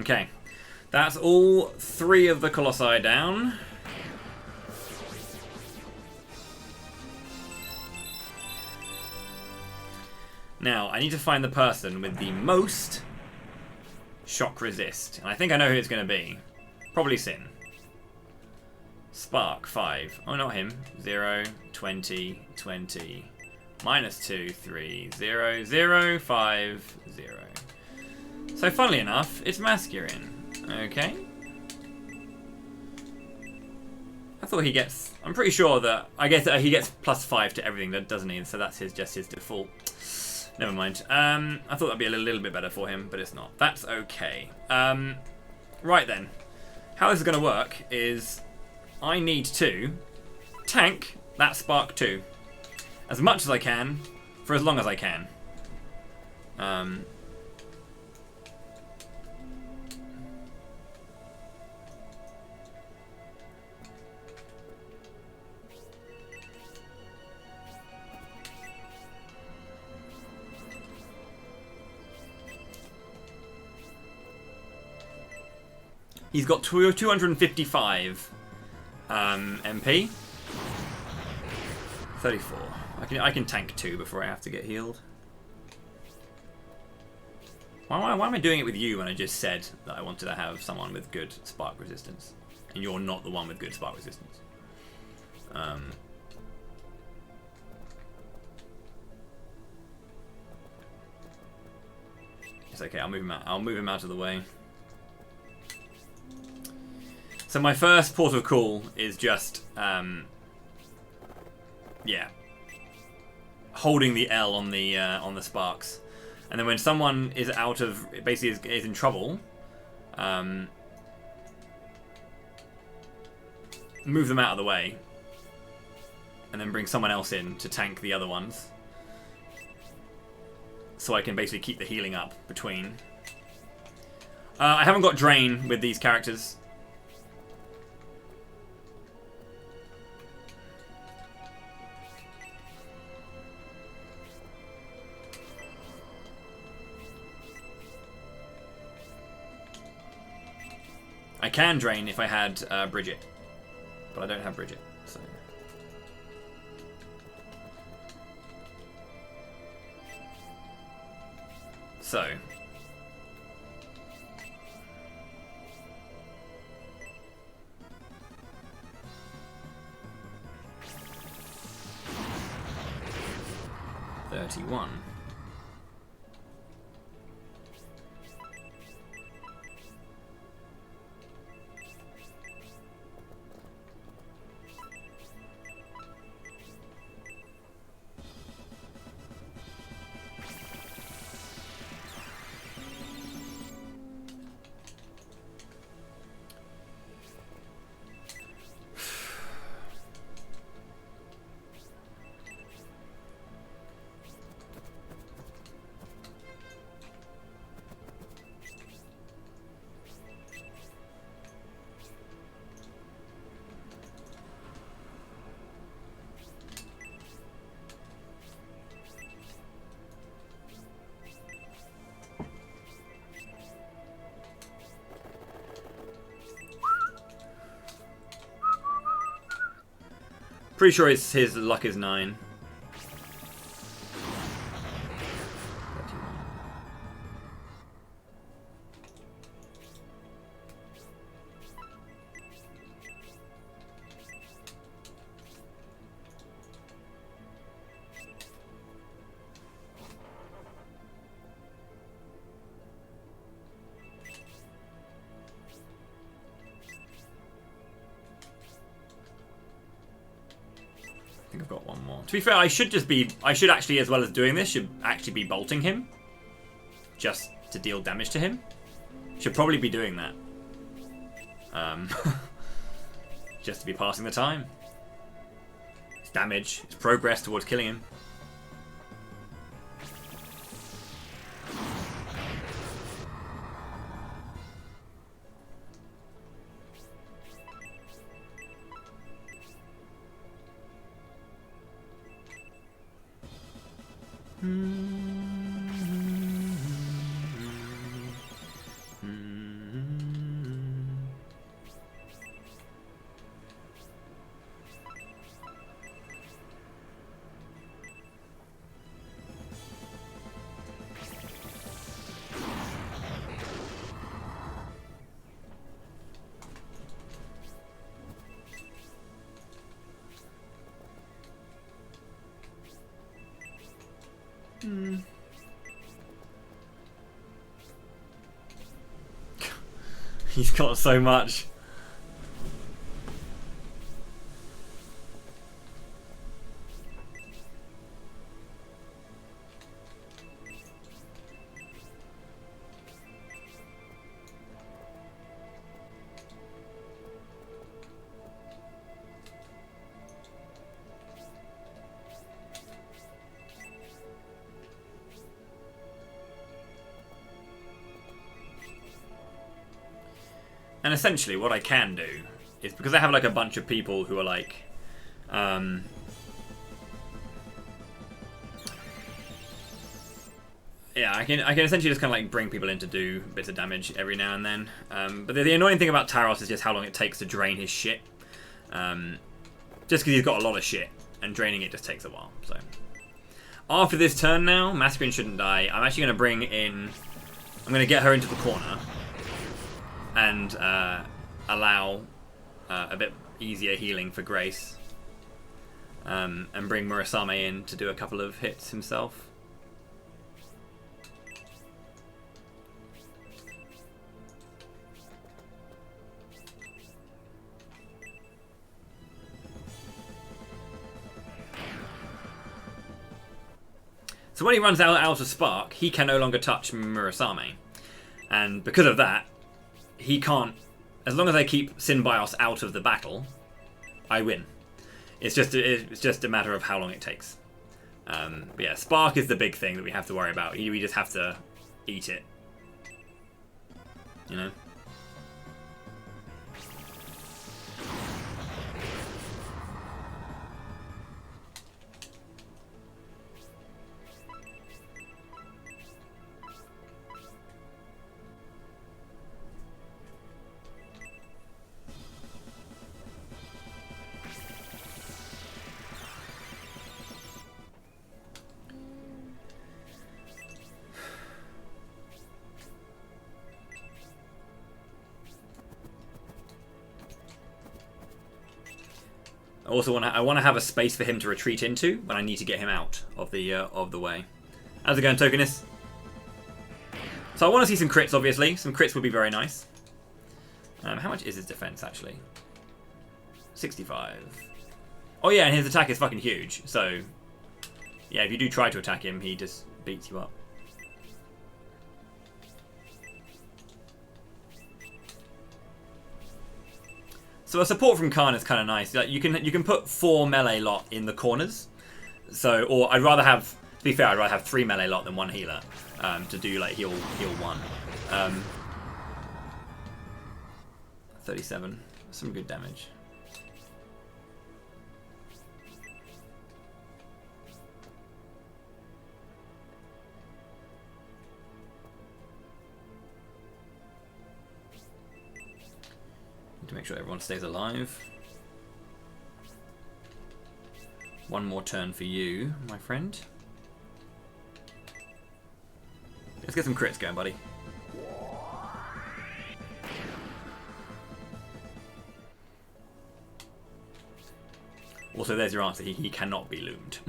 Okay, that's all 3 of the Colossi down. Now, I need to find the person with the most shock resist. And I think I know who it's going to be. Probably Sin. Spark, 5. Oh, not him. 0, 20, 20. -2, 3, 0, 0, 5, 0. So, funnily enough, it's masculine. Okay. I thought he gets... I'm pretty sure that... I guess he gets +5 to everything, doesn't he? So that's just his default. Never mind. I thought that'd be a little bit better for him, but it's not. That's okay. Right then. How this is going to work is I need to tank that Spark 2 as much as I can for as long as I can. He's got 255 MP. 34. I can tank 2 before I have to get healed. Why am I doing it with you when I just said that I wanted to have someone with good spark resistance? And you're not the one with good spark resistance. It's okay, I'll move him out. I'll move him out of the way. So my first port of call is just, yeah, holding the L on the sparks, and then when someone is out of, basically is in trouble, move them out of the way, and then bring someone else in to tank the other ones, so I can basically keep the healing up between. I haven't got Drain with these characters. I can Drain if I had Bridget, but I don't have Bridget, so... So... $31. Pretty sure his luck is 9. I think I've got one more. To be fair, I should actually, as well as doing this, should actually be bolting him. Just to deal damage to him. Should probably be doing that. Just to be passing the time. It's damage. It's progress towards killing him. He's got so much. And essentially what I can do is, because I have like a bunch of people who are like yeah, I can essentially just kind of like bring people in to do bits of damage every now and then. But the annoying thing about Taros is just how long it takes to drain his shit. Just because he's got a lot of shit, and draining it just takes a while. So after this turn now, Masquerade shouldn't die. I'm actually going to bring in... I'm going to get her into the corner and allow a bit easier healing for Grace. And bring Murasame in to do a couple of hits himself. So when he runs out of Spark, he can no longer touch Murasame. And because of that, he can't... As long as I keep Synbios out of the battle, I win. It's just a matter of how long it takes. But yeah, Spark is the big thing that we have to worry about. We just have to eat it. You know? Also, I want to have a space for him to retreat into when I need to get him out of the way. How's it going, Tokenist? So I want to see some crits, obviously. Some crits would be very nice. How much is his defense, actually? 65. Oh yeah, and his attack is fucking huge. So, yeah, if you do try to attack him, he just beats you up. So a support from Khan is kind of nice. Like you can put 4 melee lot in the corners. So, or I'd rather have, to be fair, I'd rather have 3 melee lot than 1 healer to do like heal 1. 37, some good damage. To make sure everyone stays alive. One more turn for you, my friend. Let's get some crits going, buddy. Also, there's your answer. He cannot be loomed.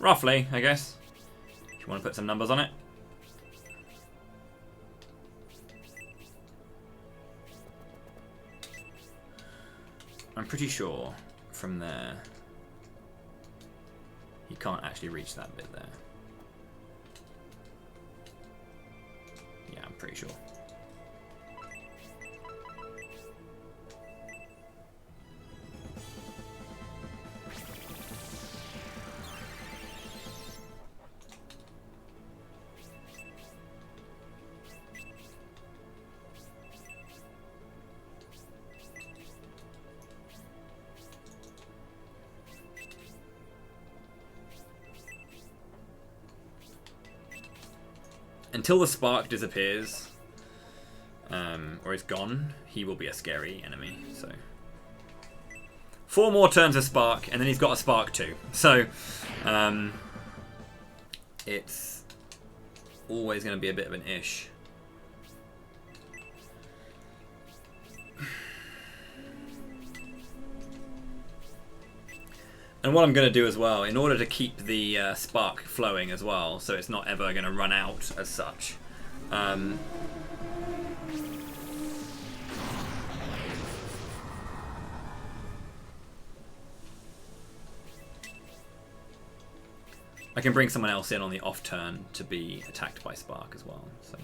Roughly, I guess. If you want to put some numbers on it. I'm pretty sure from there he can't actually reach that bit there. Yeah, I'm pretty sure. Until the spark disappears, or is gone, he will be a scary enemy. So 4 more turns of spark, and then he's got a spark too. So it's always going to be a bit of an ish. And what I'm going to do as well, in order to keep the spark flowing as well, so it's not ever going to run out as such, I can bring someone else in on the off turn to be attacked by spark as well. So.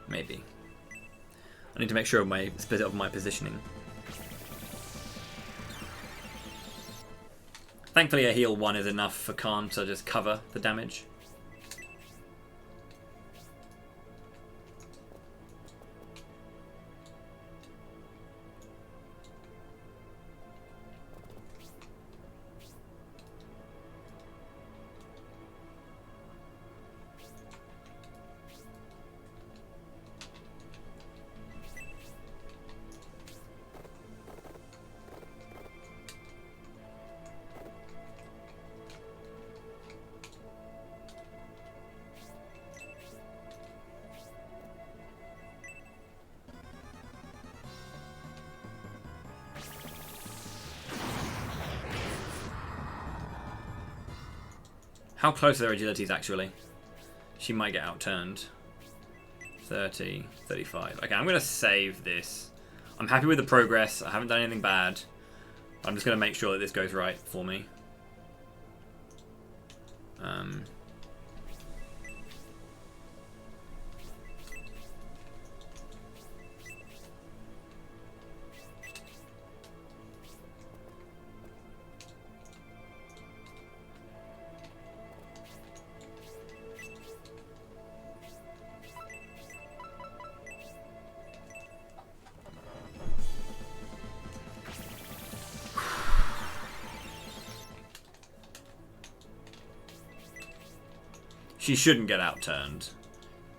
Maybe. I need to make sure of my split of my positioning. Thankfully a heal 1 is enough for Khan to just cover the damage. How close are their agilities actually? She might get outturned. 30, 35. Okay, I'm going to save this. I'm happy with the progress. I haven't done anything bad. I'm just going to make sure that this goes right for me. She shouldn't get outturned.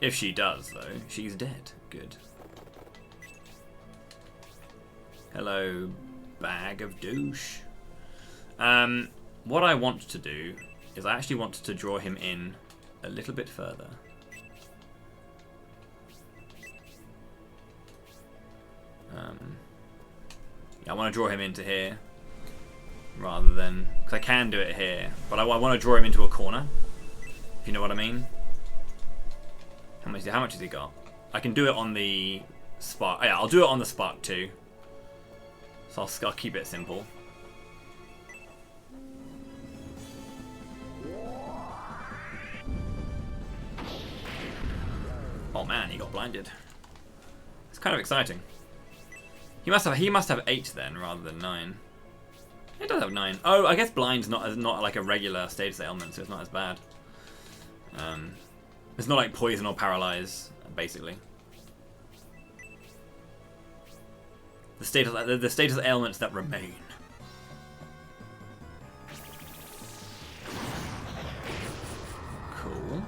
If she does, though, she's dead. Good. Hello, bag of douche. What I want to do is I actually want to draw him in a little bit further. Yeah, I want to draw him into here rather than... because I can do it here, but I want to draw him into a corner. If you know what I mean. How much has he got? I can do it on the spark. Yeah, I'll do it on the spark too. So I'll keep it simple. Oh man, he got blinded. It's kind of exciting. He must have 8 then rather than 9. It does have 9. Oh, I guess blind's not like a regular status ailment, so it's not as bad. It's not like poison or paralyze, basically. The status ailments that remain. Cool.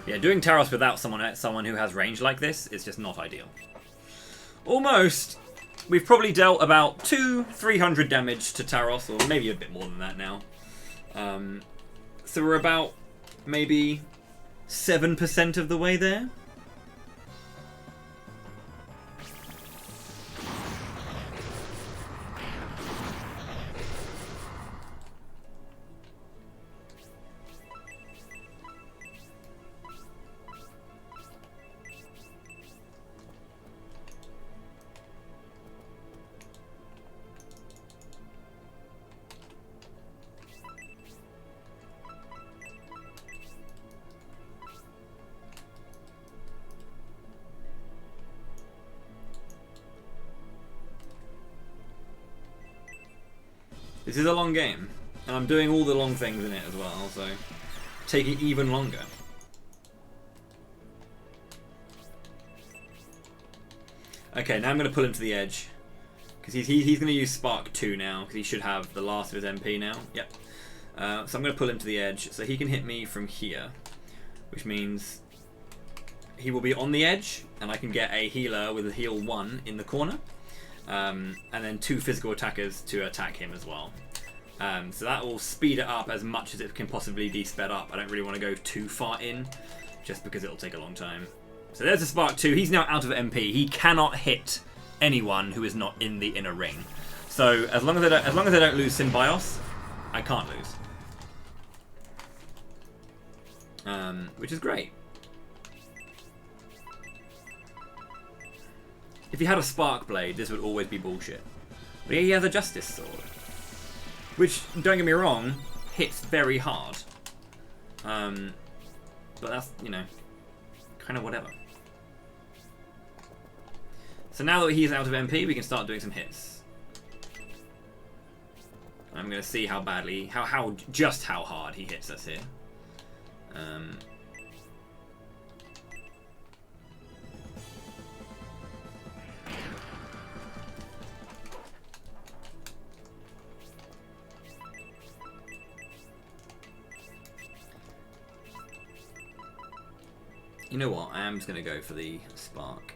Yeah, doing Taros without someone who has range like this is just not ideal. Almost. We've probably dealt about 200-300 damage to Taros, or maybe a bit more than that now. So we're about maybe 7% of the way there. This is a long game, and I'm doing all the long things in it as well, so take it even longer. Okay, now I'm going to pull him to the edge. Because he's going to use Spark 2 now, because he should have the last of his MP now. Yep. So I'm going to pull him to the edge, so he can hit me from here. Which means he will be on the edge, and I can get a healer with a heal 1 in the corner. And then 2 physical attackers to attack him as well. So that will speed it up as much as it can possibly be sped up. I don't really want to go too far in, just because it'll take a long time. So there's a Spark 2. He's now out of MP. He cannot hit anyone who is not in the inner ring. So as long as I don't lose Symbios, I can't lose. Which is great. If he had a Spark Blade, this would always be bullshit. But he has a Justice Sword, which, don't get me wrong, hits very hard. But that's, you know, kind of whatever. So now that he's out of MP, we can start doing some hits. I'm going to see how badly, just how hard he hits us here. You know what? I am just going to go for the Spark.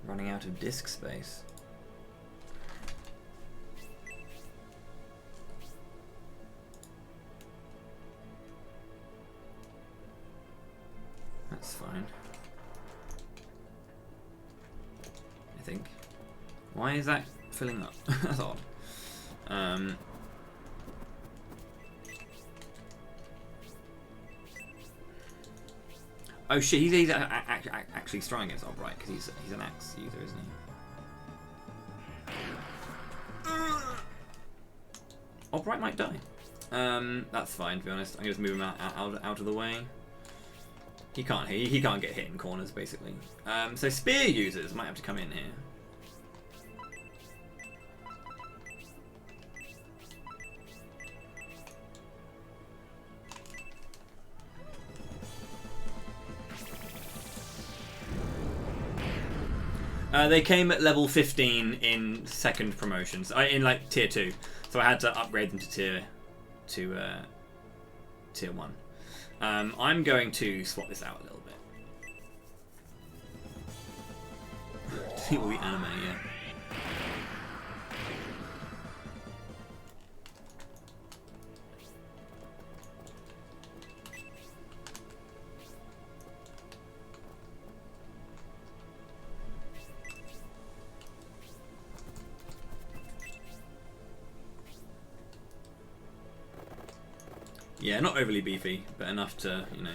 Running out of disk space. That's fine. I think. Why is that filling up? That's odd. Oh shit, he's actually strong against Albright because he's an axe user, isn't he? Albright might die. That's fine, to be honest. I'm gonna just move him out of the way. He can't get hit in corners basically. So spear users might have to come in here. They came at level 15 in second promotions, in like tier 2, so I had to upgrade them to tier 1. I'm going to swap this out a little bit. See all the anime, yeah. Yeah, not overly beefy, but enough to, you know,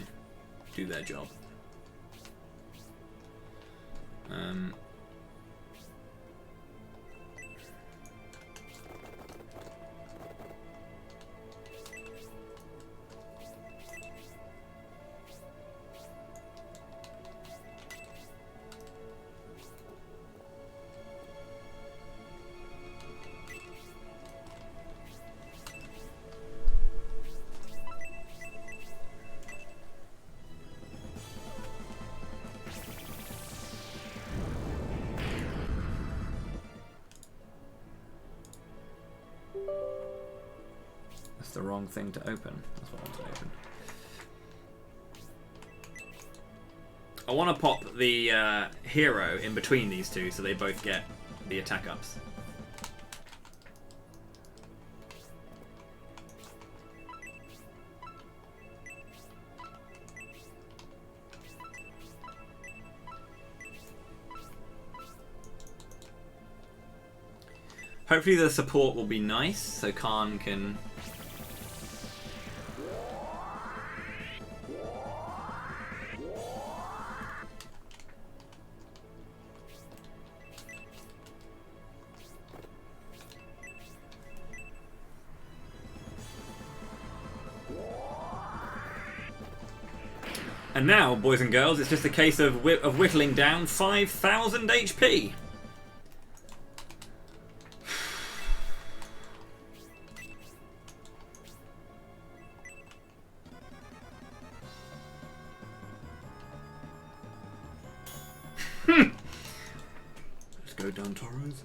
do their job. That's the wrong thing to open. That's what I want to open. I want to pop the hero in between these two so they both get the attack ups. Hopefully the support will be nice, so Khan can... And now, boys and girls, it's just a case of whittling down 5,000 HP. Let's go down, Toros.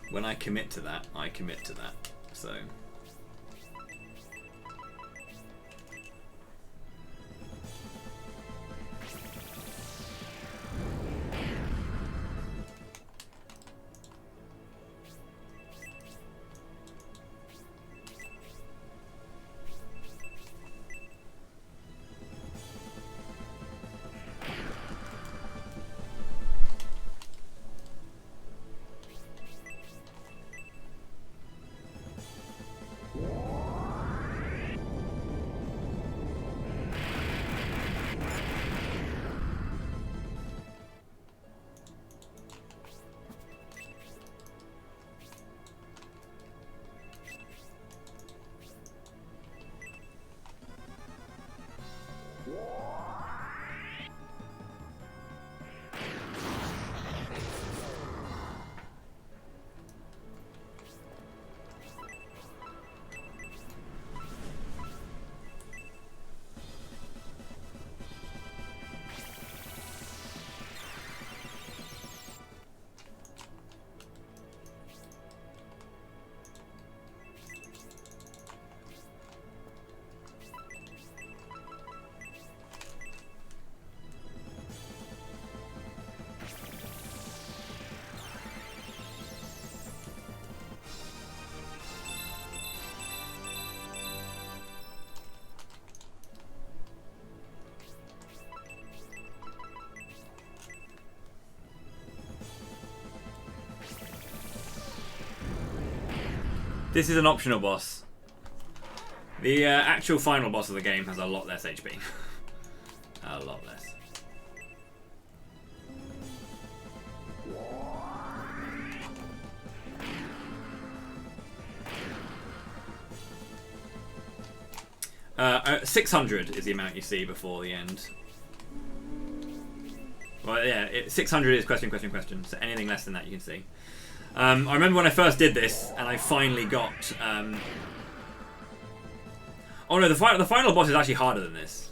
When I commit to that, I commit to that. So. This is an optional boss. The actual final boss of the game has a lot less HP. A lot less. Uh, 600 is the amount you see before the end. Well, yeah, 600 is question. So anything less than that you can see. I remember when I first did this, and I finally got... Oh no, the final boss is actually harder than this.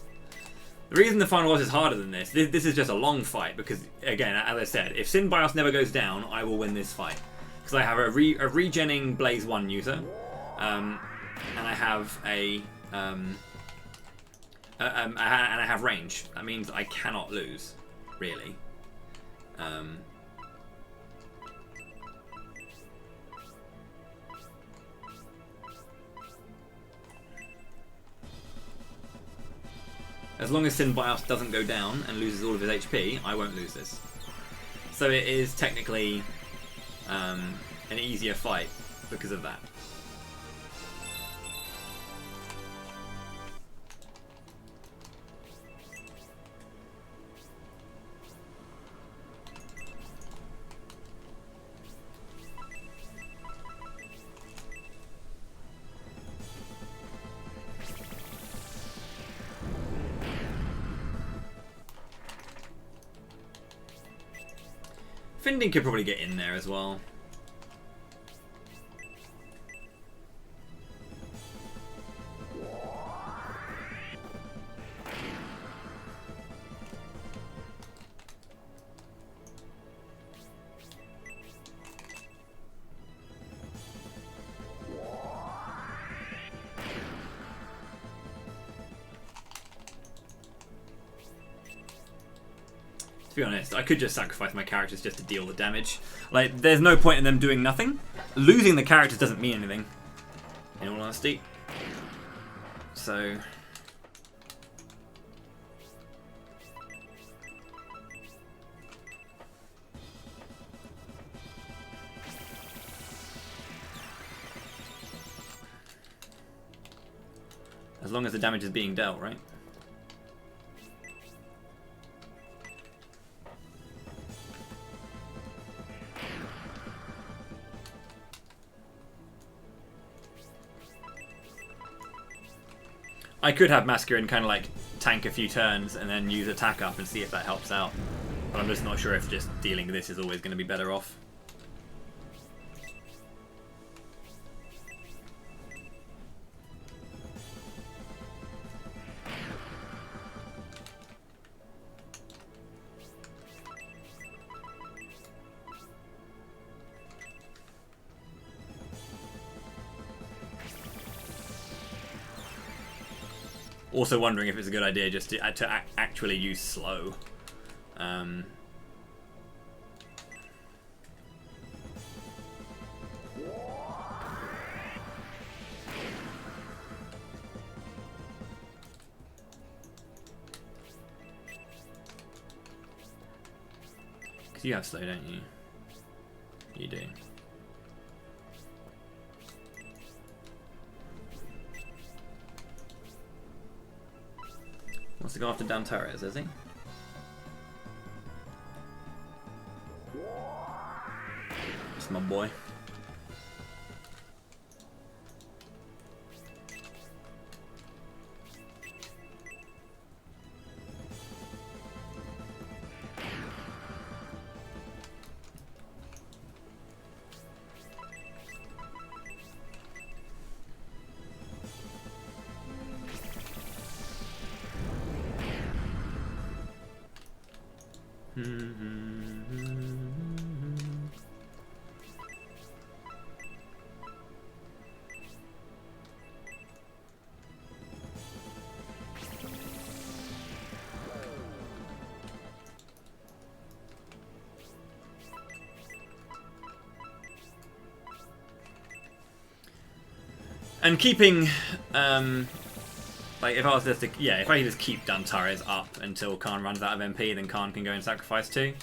The reason the final boss is harder than this is just a long fight, because, again, as I said, if Sin BIOS never goes down, I will win this fight. Because I have a regenning Blaze 1 user, and I have and I have range. That means I cannot lose, really. As long as Sin BIOS doesn't go down and loses all of his HP, I won't lose this. So it is technically an easier fight because of that. Finding could probably get in there as well. To be honest, I could just sacrifice my characters just to deal the damage. Like, there's no point in them doing nothing. Losing the characters doesn't mean anything, in all honesty. So... as long as the damage is being dealt, right? I could have Massacre and kind of like tank a few turns and then use attack up and see if that helps out. But I'm just not sure if just dealing this is always going to be better off. Also wondering if it's a good idea just to actually use slow. Because you have slow, don't you? You do. Wants to go after Dantares, is he? It's my boy. And keeping, like if I was just to, yeah, if I just keep Dantares up until Khan runs out of MP, then Khan can go and sacrifice too.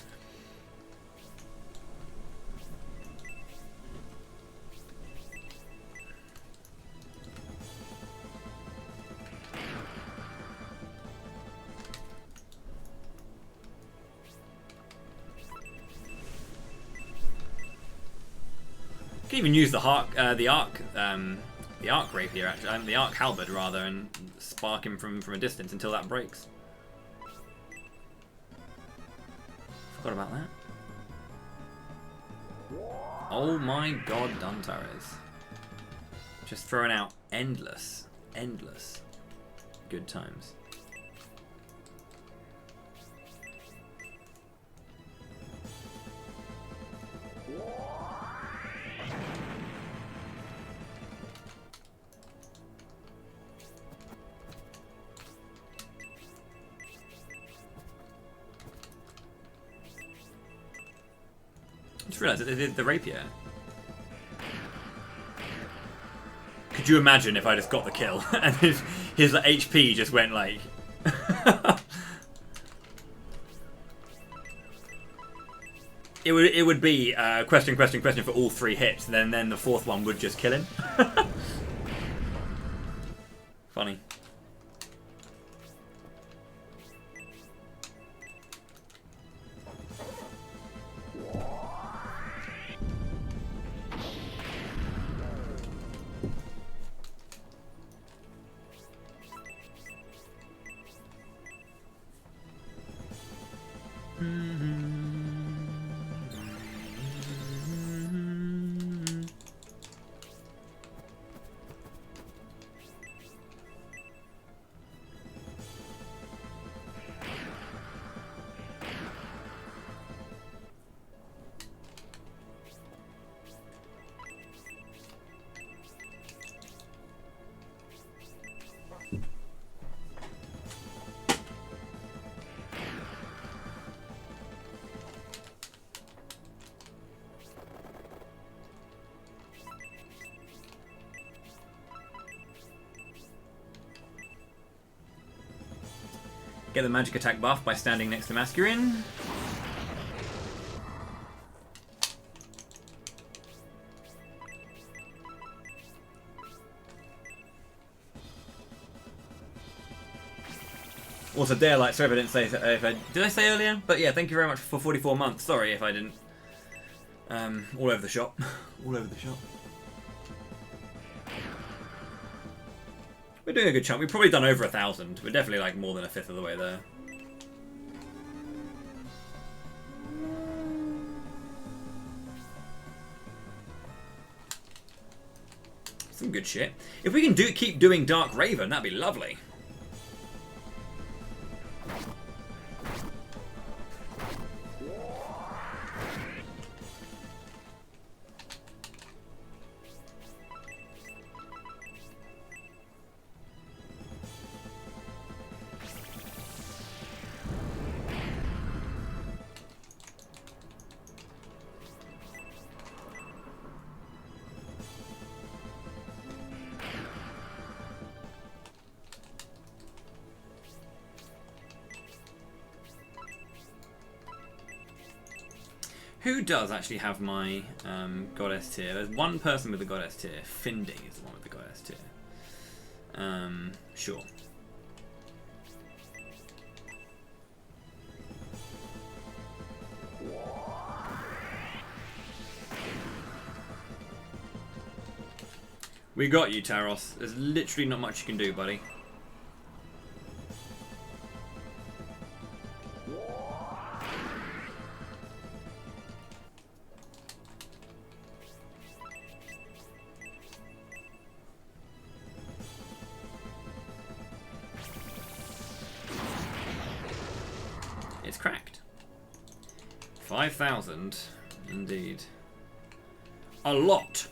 You can even use the arc rapier, actually, the arc halberd rather, and spark him from a distance until that breaks. Forgot about that. Oh my god, Dantares. Just throwing out endless good times. I just realised that they did the rapier. Could you imagine if I just got the kill and his HP just went like... It would be question for all 3 hits, and then the 4th one would just kill him. Funny. Get the magic attack buff by standing next to Masculine. Also, Daylight, sorry if I didn't say, did I say earlier? But yeah, thank you very much for 44 months. Sorry if I didn't. All over the shop. All over the shop. We're doing a good chunk. We've probably done over 1,000. We're definitely like more than a fifth of the way there. Some good shit. If we can keep doing Dark Raven, that'd be lovely. Who does actually have my goddess tier? There's one person with the goddess tier. Findy is the one with the goddess tier. Sure. We got you, Taros. There's literally not much you can do, buddy. It's cracked. 5,000, indeed. A lot.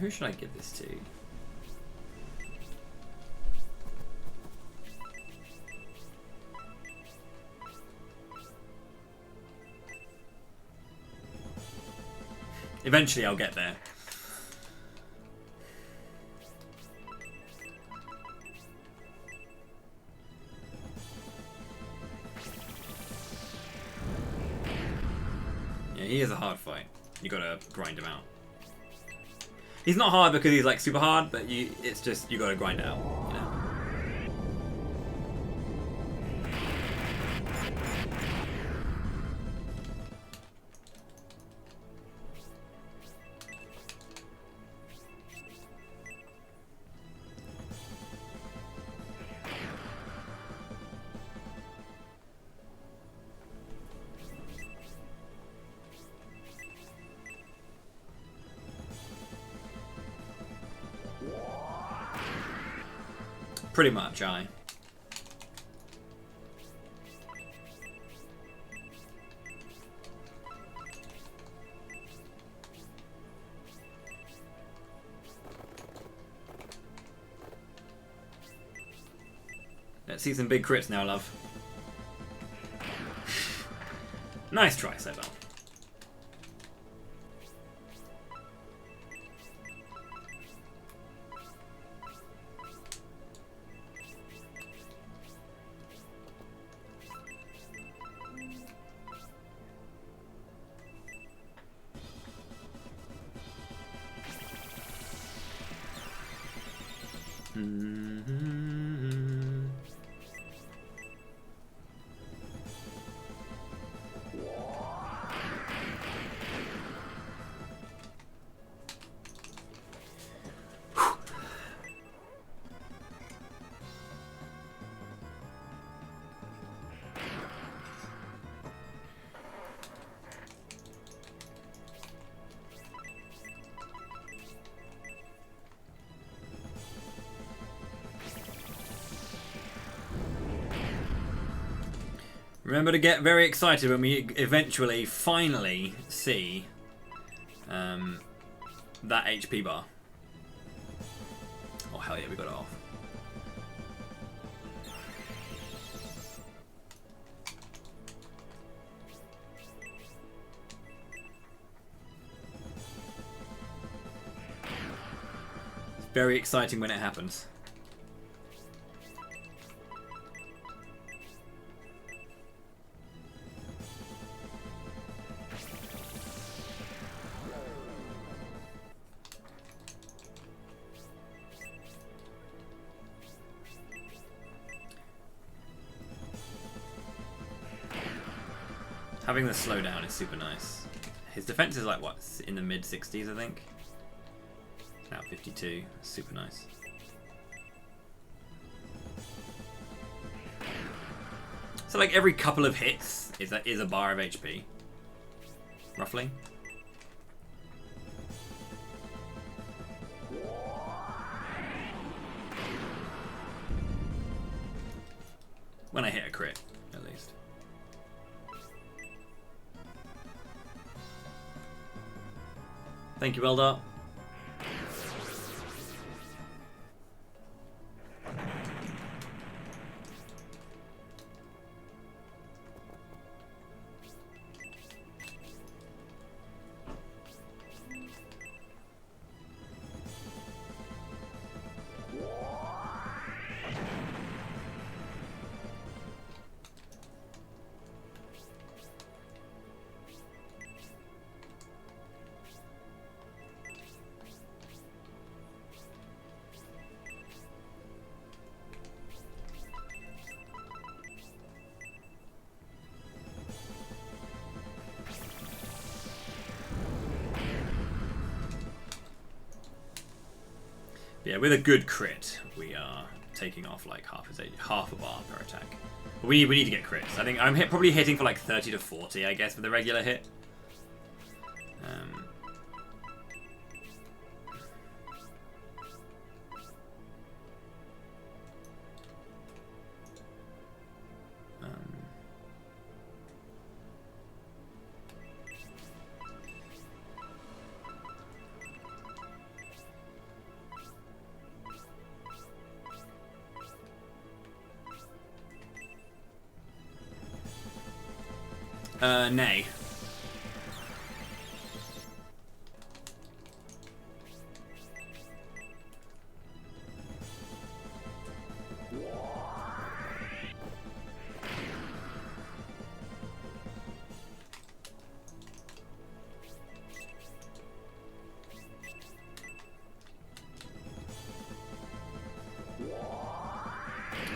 Who should I give this to? Eventually I'll get there. Yeah, he is a hard fight. You gotta grind him out. He's not hard because he's like super hard, but it's just you gotta grind it out, you know. Pretty much, aye. Let's see some big crits now, love. Nice try, Sebel. Remember to get very excited when we eventually, finally see that HP bar. Oh hell yeah, we got it off. It's very exciting when it happens. Having the slowdown is super nice. His defense is like, what, in the mid 60s, I think? Now 52. Super nice. So like every couple of hits is a bar of HP. Roughly. When I hit a crit, at least. Thank you, Eldar. Yeah, with a good crit, we are taking off like half a bar per attack. But we need to get crits. I think I'm probably hitting for like 30 to 40, I guess, with a regular hit. Nay.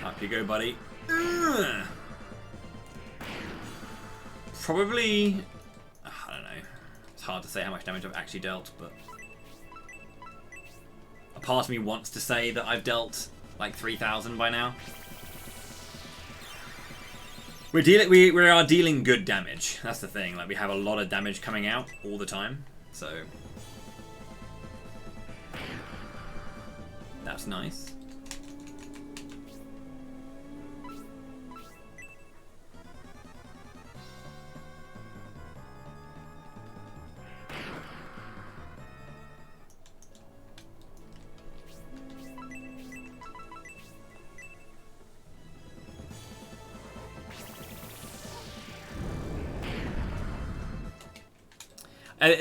Up you go, buddy. Probably, I don't know, it's hard to say how much damage I've actually dealt, but a part of me wants to say that I've dealt like 3,000 by now. We are dealing good damage, that's the thing, like we have a lot of damage coming out all the time, so that's nice.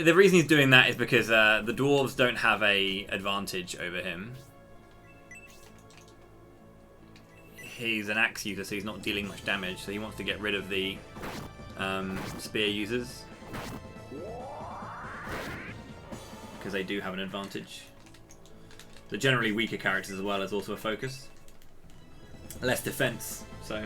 The reason he's doing that is because the dwarves don't have a advantage over him. He's an axe user, so he's not dealing much damage, so he wants to get rid of the spear users. Because they do have an advantage. The generally weaker characters as well is also a focus. Less defense, so...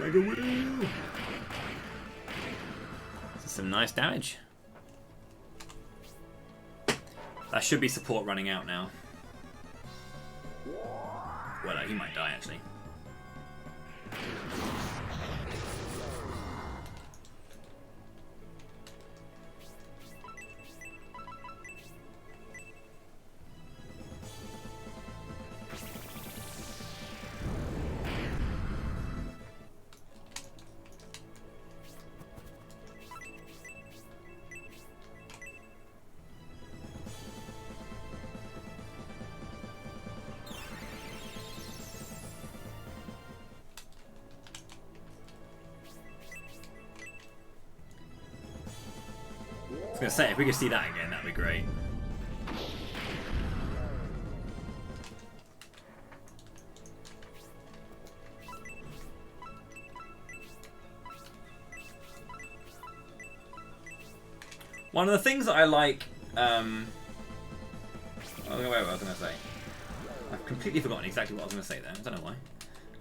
Mega Wheel! This is some nice damage. That should be support running out now. Well, he might die actually. I was going to say, if we could see that again, that'd be great. One of the things that I like, I don't know what I was going to say. I've completely forgotten exactly what I was going to say there. I don't know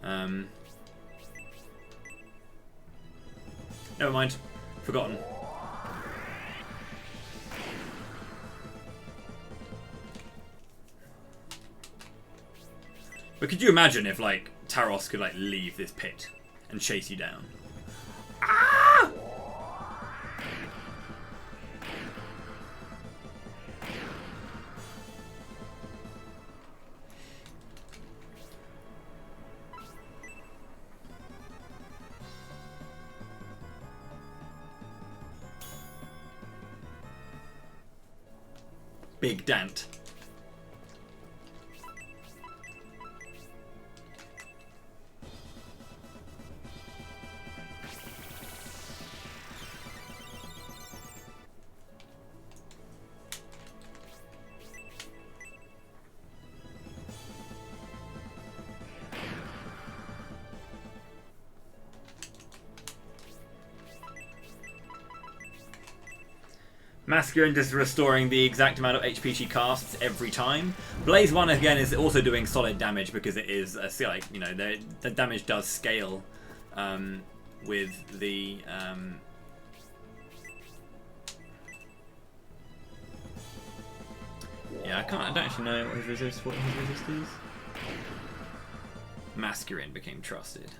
why. Never mind. Forgotten. But could you imagine if, like, Taros could, like, leave this pit and chase you down? Ah! Big Dant. Masculine just restoring the exact amount of HP she casts every time. Blaze 1 again is also doing solid damage because it is like, you know, the damage does scale with the yeah, I don't actually know what his resist is. Masculine became trusted.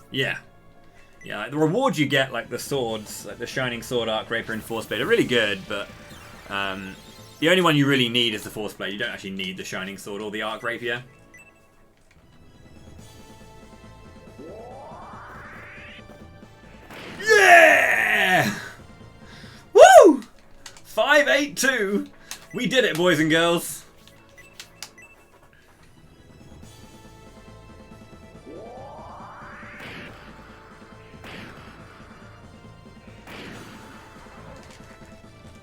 Yeah. Yeah, like the rewards you get, like the swords, like the Shining Sword, Arc Rapier, and Force Blade, are really good, but the only one you really need is the Force Blade. You don't actually need the Shining Sword or the Arc Rapier. Yeah! Woo! 582! We did it, boys and girls.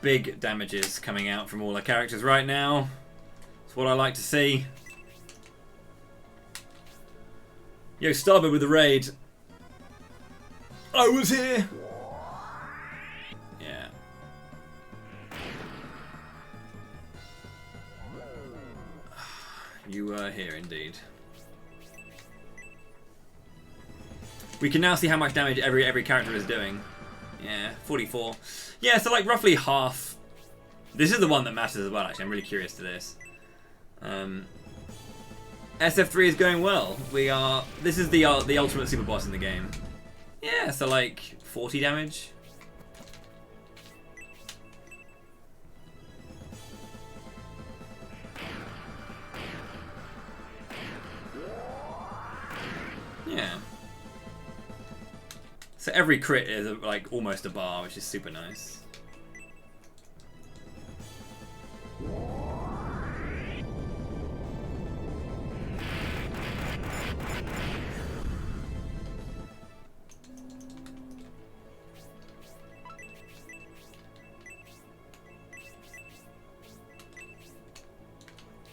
Big damages coming out from all our characters right now. That's what I like to see. Yo, Starboard with the raid. I was here. Yeah. You were here indeed. We can now see how much damage every character is doing. Yeah, 44. Yeah, so like roughly half. This is the one that matters as well, actually. I'm really curious to this. SF3 is going well. This is the ultimate super boss in the game. Yeah, so like 40 damage. Yeah. So every crit is like almost a bar, which is super nice.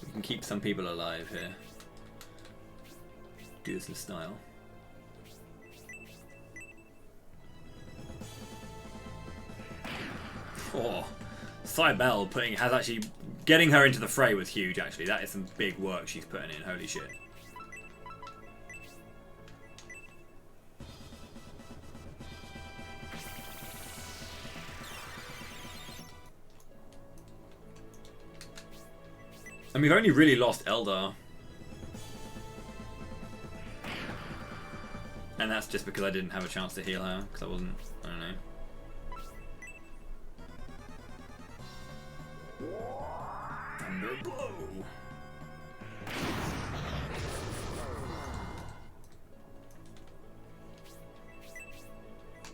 We can keep some people alive here. Do this in style. Oh, Cybele getting her into the fray was huge. Actually, that is some big work she's putting in. Holy shit! And we've only really lost Eldar. And that's just because I didn't have a chance to heal her, because I wasn't, I don't know. Thunderblow.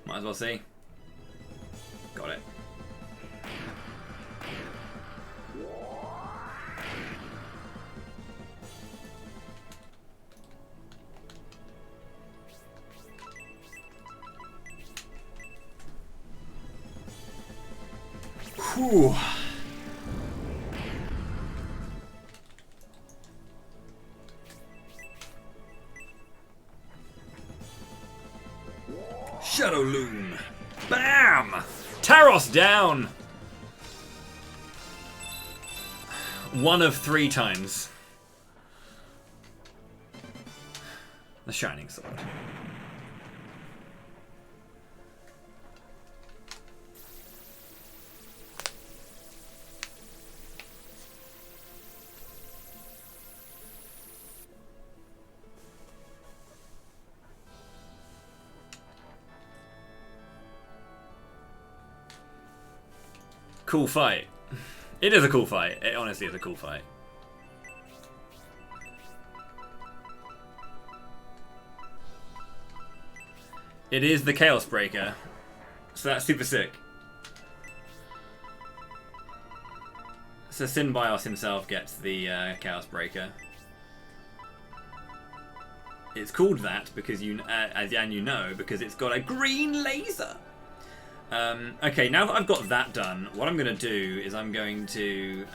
Might as well see. Got it. Whew. Shadow Loom. Bam! Taros down! 1 of 3 times. The Shining Sword. Cool fight. It is a cool fight. It honestly is a cool fight. It is the Chaos Breaker. So that's super sick. So Synbios himself gets the Chaos Breaker. It's called that because you know, because it's got a green laser. Okay, now that I've got that done, what I'm going to do is I'm going to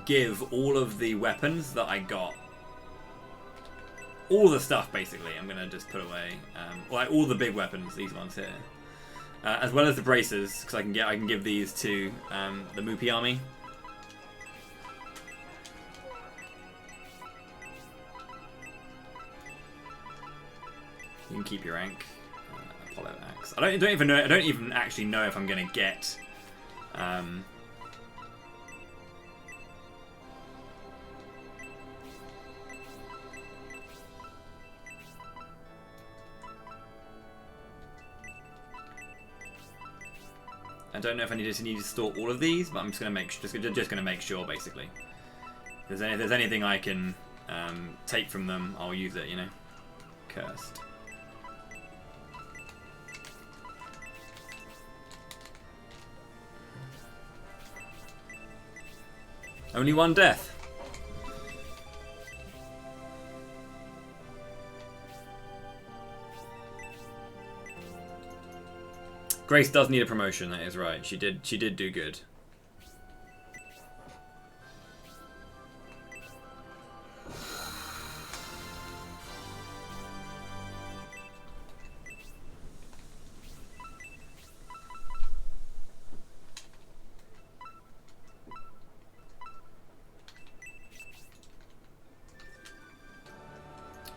give all of the weapons that I got, all the stuff basically, I'm going to just put away, like all the big weapons, these ones here, as well as the braces, because I can give these to the Moopy army. You can keep your rank. Apollo axe. I don't even know. I don't even actually know if I'm gonna get. I don't know if I need to store all of these, but I'm just gonna make sure basically. If there's anything I can take from them, I'll use it. You know, cursed. Only 1 death. Grace does need a promotion, that is right. She did do good.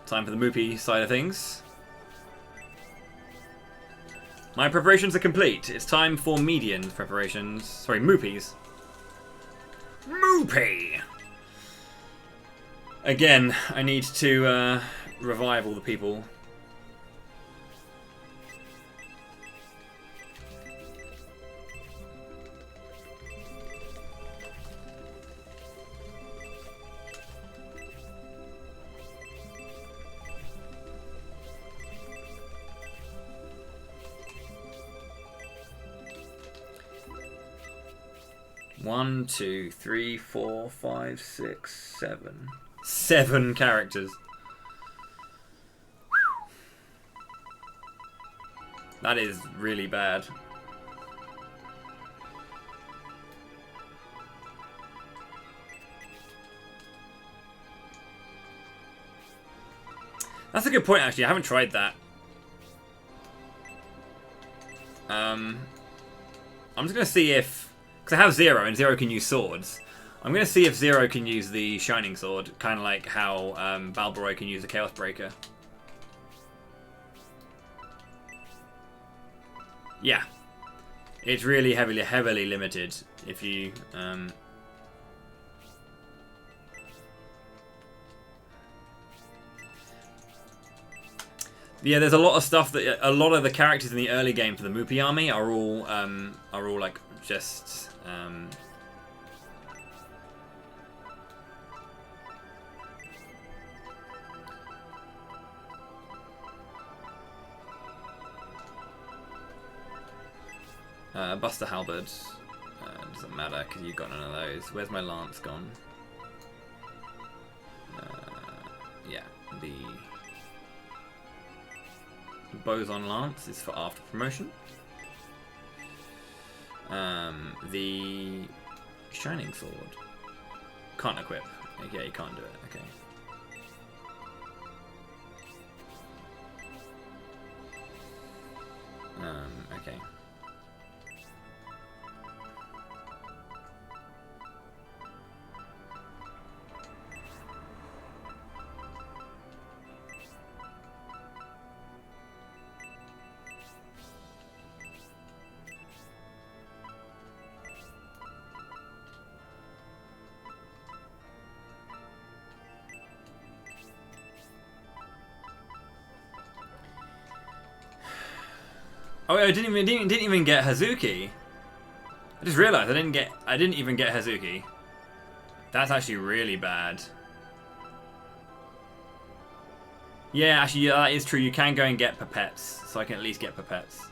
Time for the Moopy side of things. My preparations are complete. It's time for Median's preparations. Sorry, Moopy's. Moopy! Again, I need to revive all the people. One, two, three, 4, 5, 6, 7. 7 characters. That is really bad. That's a good point, actually. I haven't tried that. I'm just going to see if... Because I have Zero, and Zero can use swords. I'm going to see if Zero can use the Shining Sword, kind of like how Balborough can use the Chaos Breaker. Yeah. It's really heavily limited if you... Yeah, there's a lot of stuff that a lot of the characters in the early game for the Mupi army are all like just Buster Halberd. Doesn't matter because you got none of those. Where's my lance gone? Yeah, the Boson Lance is for after promotion. The Shining Sword can't equip. Yeah, you can't do it. Okay. Okay. Oh, I didn't even get Hazuki. I just realized I didn't even get Hazuki. That's actually really bad. Yeah, actually, yeah, that is true. You can go and get Pipettes, so I can at least get Pipettes.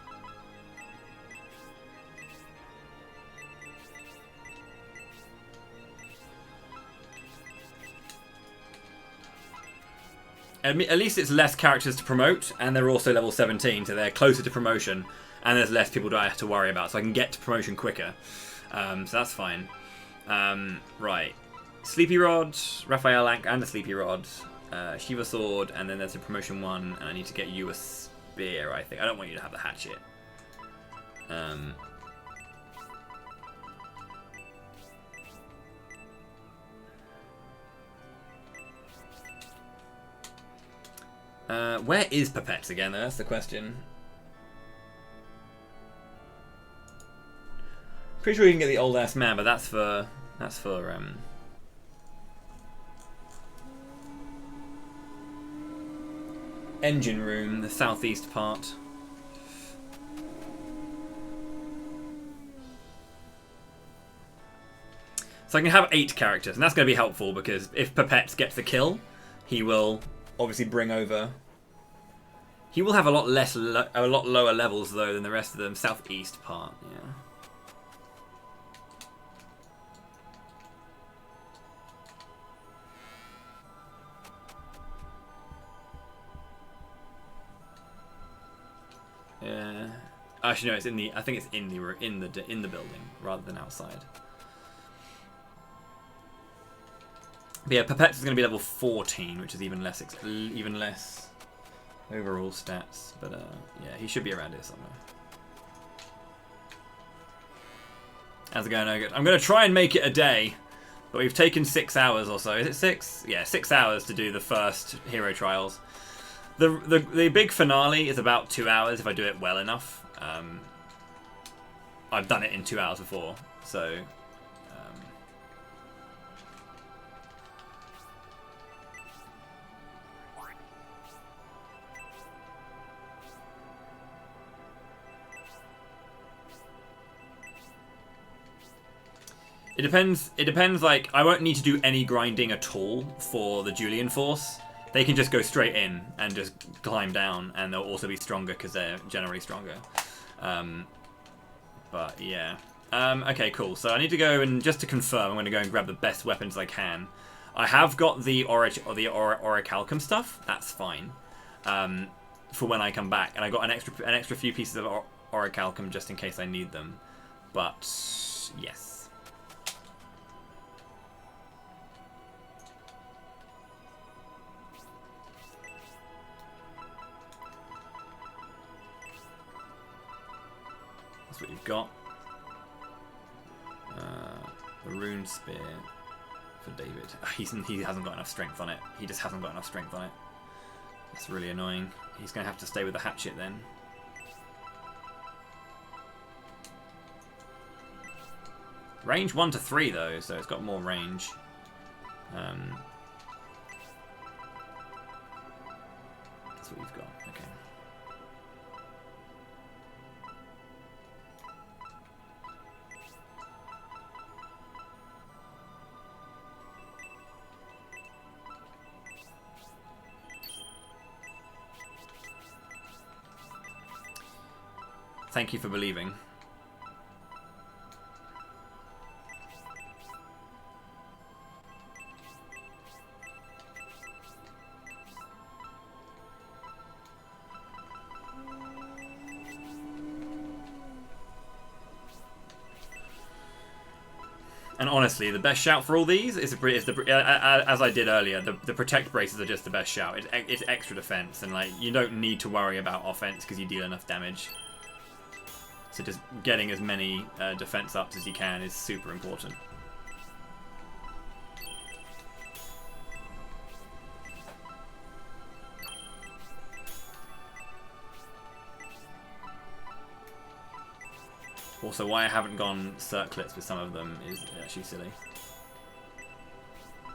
At least it's less characters to promote, and they're also level 17, so they're closer to promotion, and there's less people that I have to worry about, so I can get to promotion quicker. So that's fine. Right. Sleepy Rod, Raphael and the Sleepy Rod, Shiva Sword, and then there's a promotion 1, and I need to get you a spear, I think. I don't want you to have the hatchet. Where is Pipettes again, though? That's the question. Pretty sure you can get the old ass man, but that's for engine room, the southeast part. So I can have 8 characters, and that's going to be helpful because if Pipettes gets the kill, he will obviously bring over. He will have a lot lower levels though than the rest of them. Southeast part, yeah. Yeah. Actually, no. It's in the. I think it's in the building rather than outside. But yeah, Pipettes is going to be level 14, which is even less overall stats. But yeah, he should be around here somewhere. How's it going? No good. I'm going to try and make it a day, but we've taken 6 hours or so. Is it 6? Yeah, 6 hours to do the first hero trials. The big finale is about 2 hours if I do it well enough. I've done it in 2 hours before, so. It depends, like, I won't need to do any grinding at all for the Julian Force. They can just go straight in and just climb down, and they'll also be stronger because they're generally stronger. But, yeah. Okay, cool. So I need to go and, just to confirm, I'm going to go and grab the best weapons I can. I have got the Orichalcum stuff. That's fine. For when I come back. And I got an extra few pieces of Orichalcum just in case I need them. But, yes. What you've got. The rune spear for David. He hasn't got enough strength on it. He just hasn't got enough strength on it. That's really annoying. He's going to have to stay with the hatchet then. Range 1 to 3 though, so it's got more range. That's what you've got. Okay. Thank you for believing. And honestly, the best shout for all these is as I did earlier, the protect braces are just the best shout. It's extra defense, and like you don't need to worry about offense because you deal enough damage. So just getting as many defense ups as you can is super important. Also, why I haven't gone circlets with some of them is actually silly.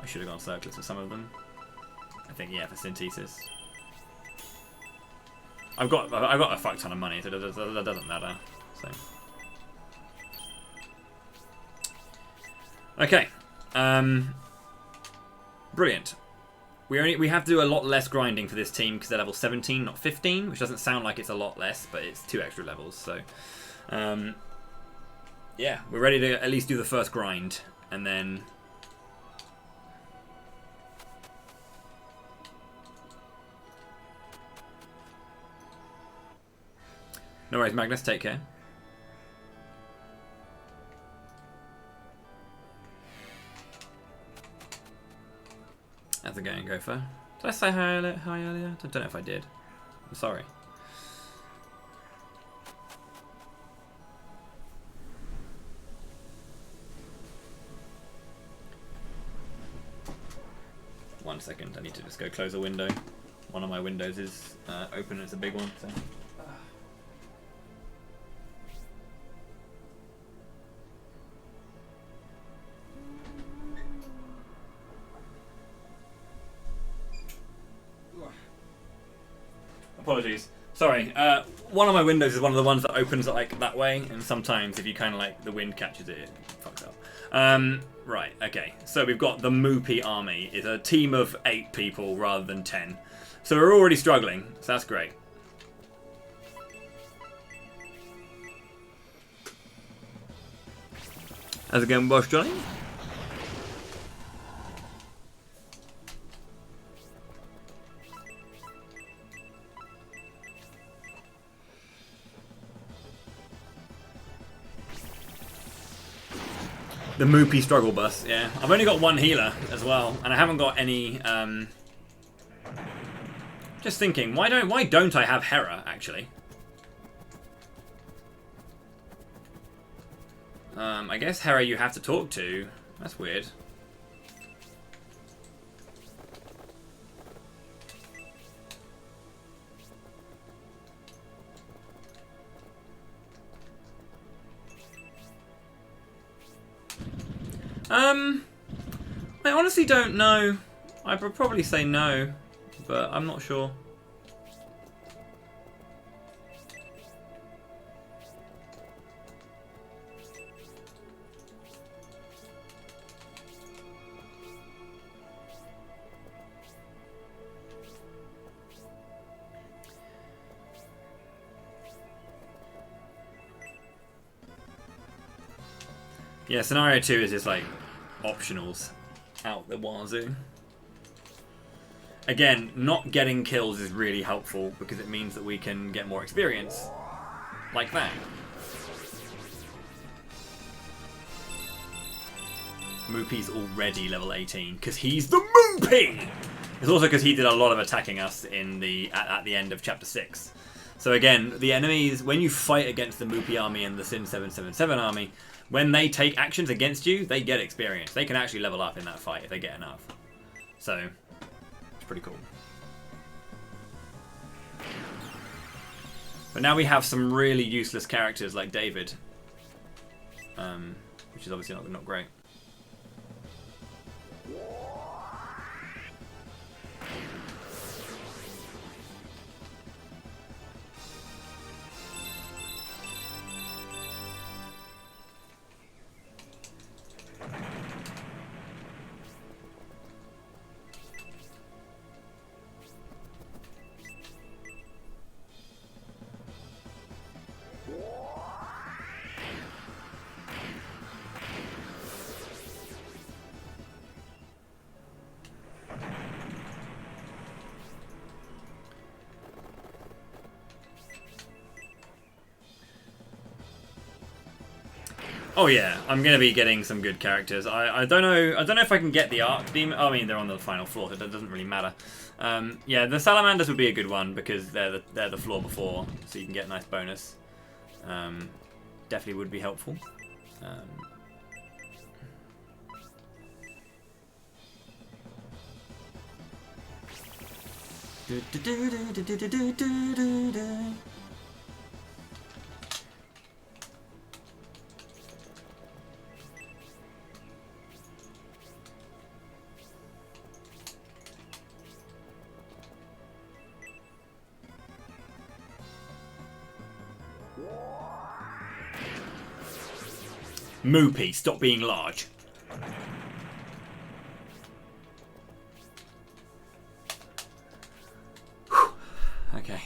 I should have gone circlets with some of them. I think, yeah, for synthesis. I've got a fuck ton of money, so that doesn't matter. So. Okay. Brilliant. We have to do a lot less grinding for this team because they're level 17, not 15, which doesn't sound like it's a lot less, but it's 2 extra levels. So, yeah, we're ready to at least do the first grind, and then no worries, Magnus. Take care. How's it going, Gopher? Did I say hi earlier? I don't know if I did. I'm sorry. One second, I need to just go close a window. One of my windows is open and it's a big one. So. Apologies. Sorry. One of my windows is one of the ones that opens like that way, and sometimes if you kind of like the wind catches it, it fucks up. Right. Okay. So we've got the Moopy army. It's a team of 8 people rather than 10. So we're already struggling. So that's great. How's it going, boss Johnny? The Moopy struggle bus, yeah. I've only got 1 healer as well, and I haven't got any. Just thinking, why don't I have Hera actually? I guess Hera you have to talk to. That's weird. I honestly don't know. I would probably say no, but I'm not sure. Yeah, scenario 2 is just like optionals out the wazoo. Again, not getting kills is really helpful because it means that we can get more experience. Like that. Moopy's already level 18 because he's the Moopy! It's also because he did a lot of attacking us in at the end of chapter 6. So again, the enemies, when you fight against the Moopy army and the Sin 777 army, when they take actions against you, they get experience. They can actually level up in that fight if they get enough. So, it's pretty cool. But now we have some really useless characters like David. Which is obviously not great. Oh yeah, I'm gonna be getting some good characters. I don't know. I don't know if I can get the Arc Demon. I mean, they're on the final floor, so that doesn't really matter. Yeah, the Salamanders would be a good one because they're the floor before, so you can get a nice bonus. Definitely would be helpful. Moopy, stop being large. Whew. Okay.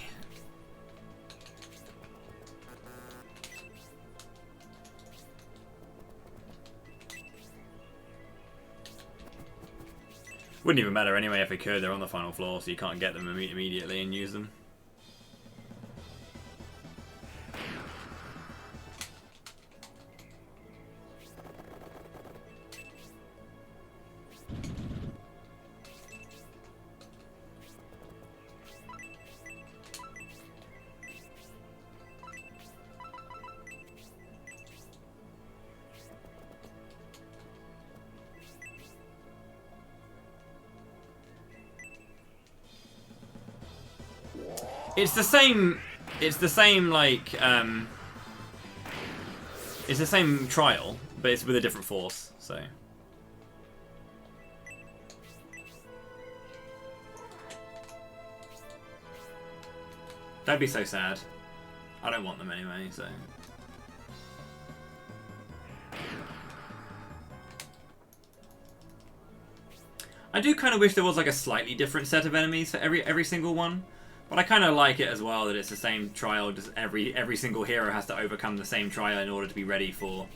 Wouldn't even matter anyway if they could. They're on the final floor, so you can't get them immediately and use them. It's the same. It's the same like. It's the same trial, but it's with a different force. So. That'd be so sad. I don't want them anyway. So. I do kind of wish there was like a slightly different set of enemies for every single one. But I kind of like it as well that it's the same trial. Just every single hero has to overcome the same trial in order to be ready for,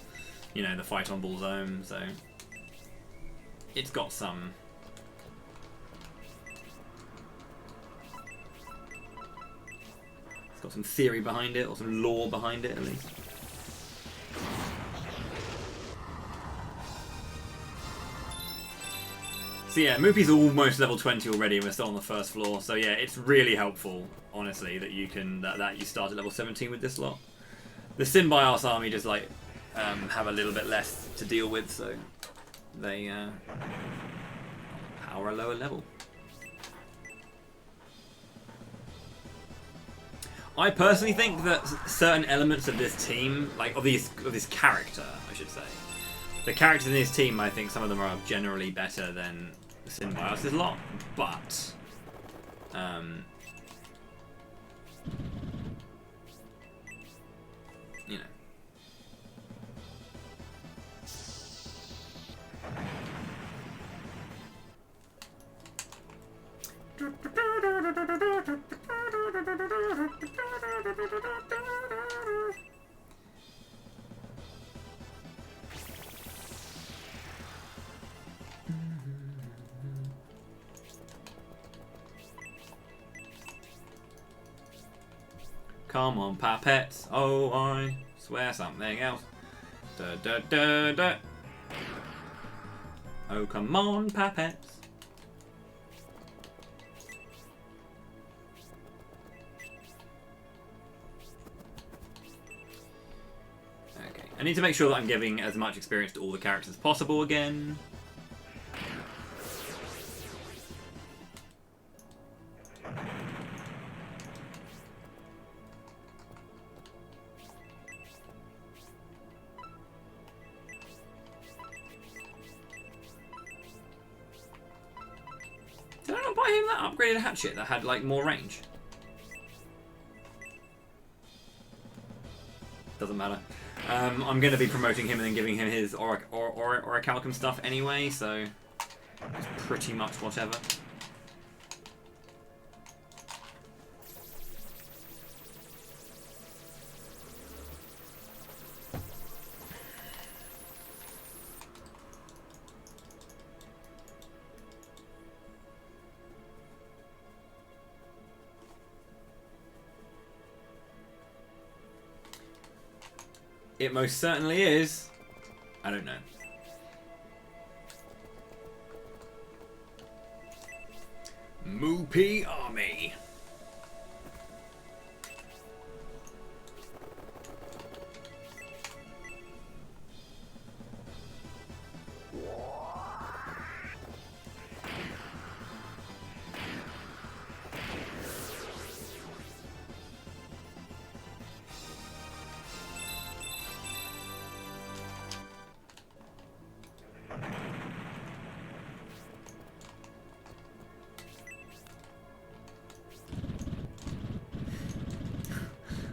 you know, the fight on Bullzome. So it's got some. It's got some theory behind it, or some lore behind it at least. So yeah, Moopy's almost level 20 already, and we're still on the first floor. So yeah, it's really helpful, honestly, that you can that you start at level 17 with this lot. The Synbios army just like have a little bit less to deal with, so they power a lower level. I personally think that certain elements of this team, like of this character, I should say, the characters in this team, I think some of them are generally better than the Synbios' lot, but you know. Come on, Papettes. Oh, I swear something else. Da, da, da, da. Oh, come on, Papettes. Okay, I need to make sure that I'm giving as much experience to all the characters as possible again. Did I not buy him that upgraded hatchet that had like more range? Doesn't matter. I'm going to be promoting him and then giving him his Orichalcum stuff anyway, so it's pretty much whatever. It most certainly is. I don't know. Moopy Army.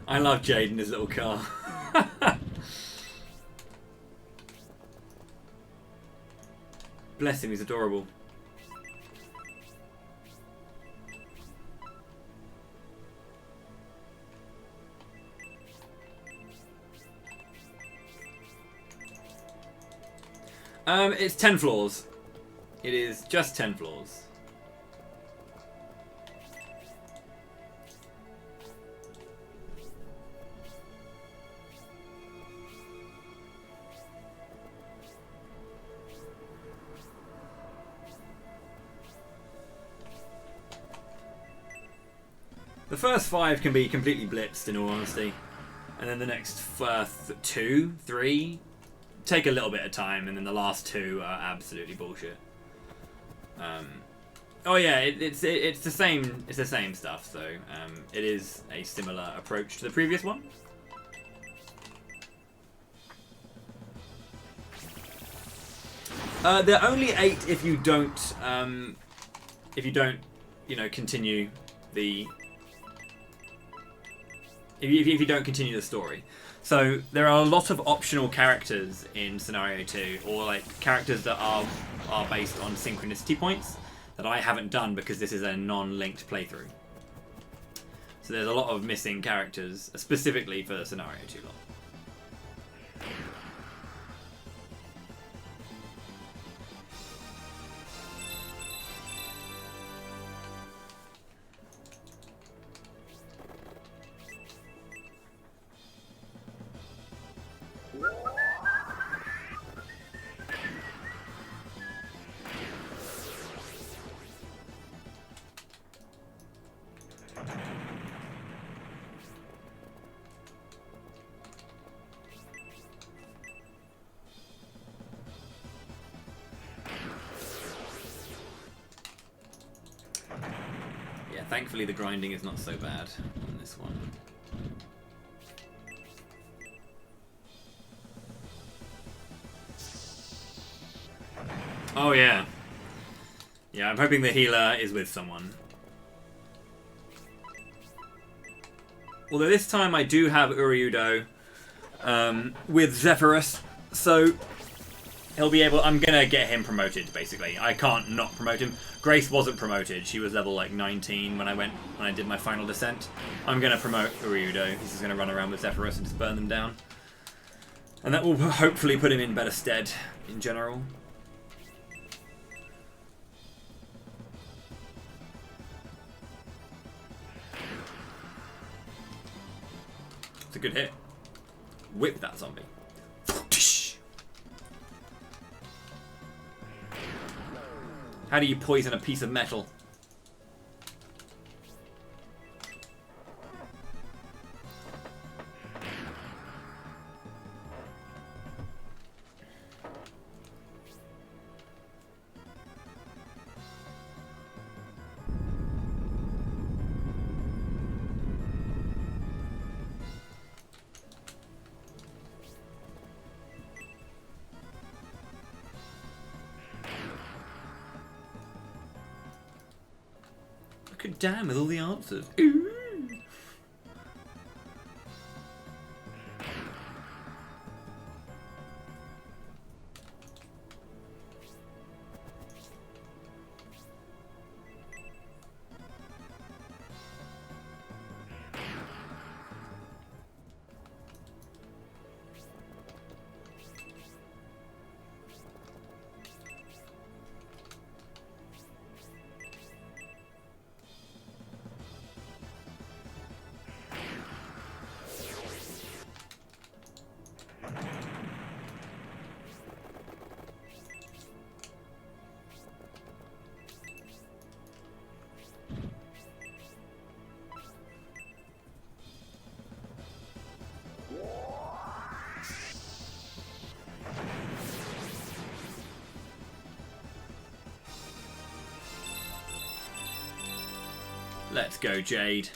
I love Jade in his little car. Bless him, he's adorable. It's 10 floors. It is just 10 floors. The first 5 can be completely blitzed, in all honesty, and then the next 2, 3 take a little bit of time, and then the last 2 are absolutely bullshit. Oh yeah, it's the same. It's the same stuff. So it is a similar approach to the previous one. They're only 8 if you don't, you know, continue the. If you don't continue the story. So there are a lot of optional characters in Scenario 2, or like characters that are based on synchronicity points that I haven't done because this is a non-linked playthrough. So there's a lot of missing characters specifically for Scenario 2 lot. Thankfully the grinding is not so bad on this one. Oh yeah. Yeah, I'm hoping the healer is with someone. Although this time I do have Uryudo with Zephyrus, so he'll be able. I'm gonna get him promoted. Basically, I can't not promote him. Grace wasn't promoted. She was level like 19 when I did my final descent. I'm gonna promote Uryudo. He's just gonna run around with Zephyrus and just burn them down, and that will hopefully put him in better stead in general. It's a good hit. Whip that zombie. How do you poison a piece of metal? Look at Dan with all the answers. Ooh. Let's go, Jade.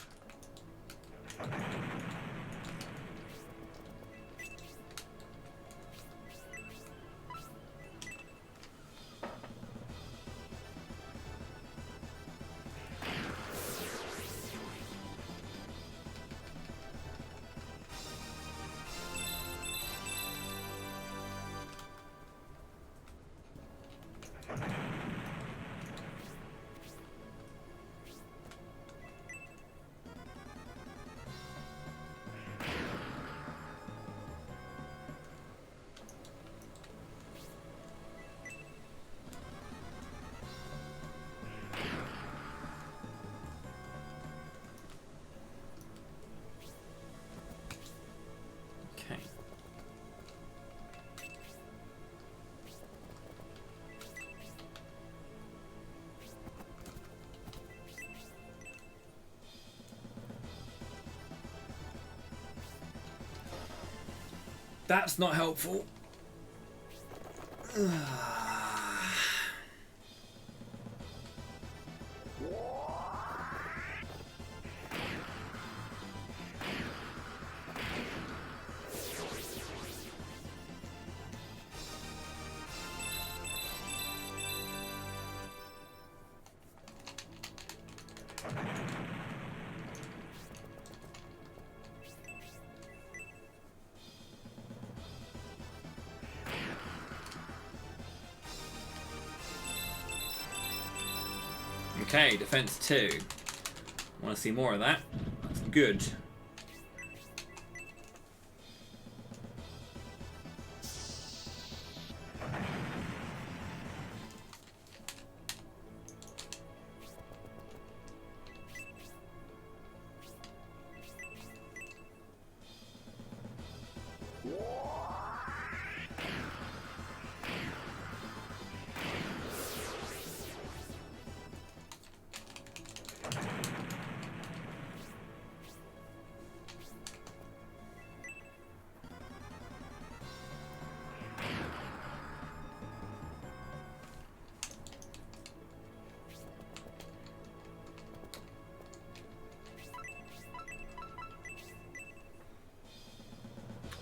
That's not helpful. Okay, defense 2. Want to see more of that? That's good.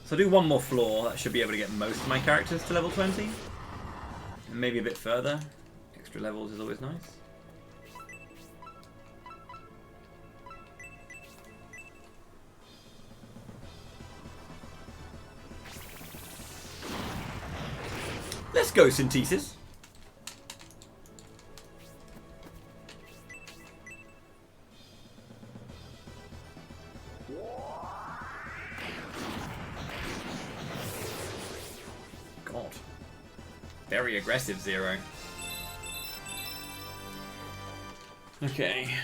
So I'll do one more floor. That should be able to get most of my characters to level 20. And maybe a bit further. Extra levels is always nice. Let's go, Synthesis. Very aggressive, Zero. Okay.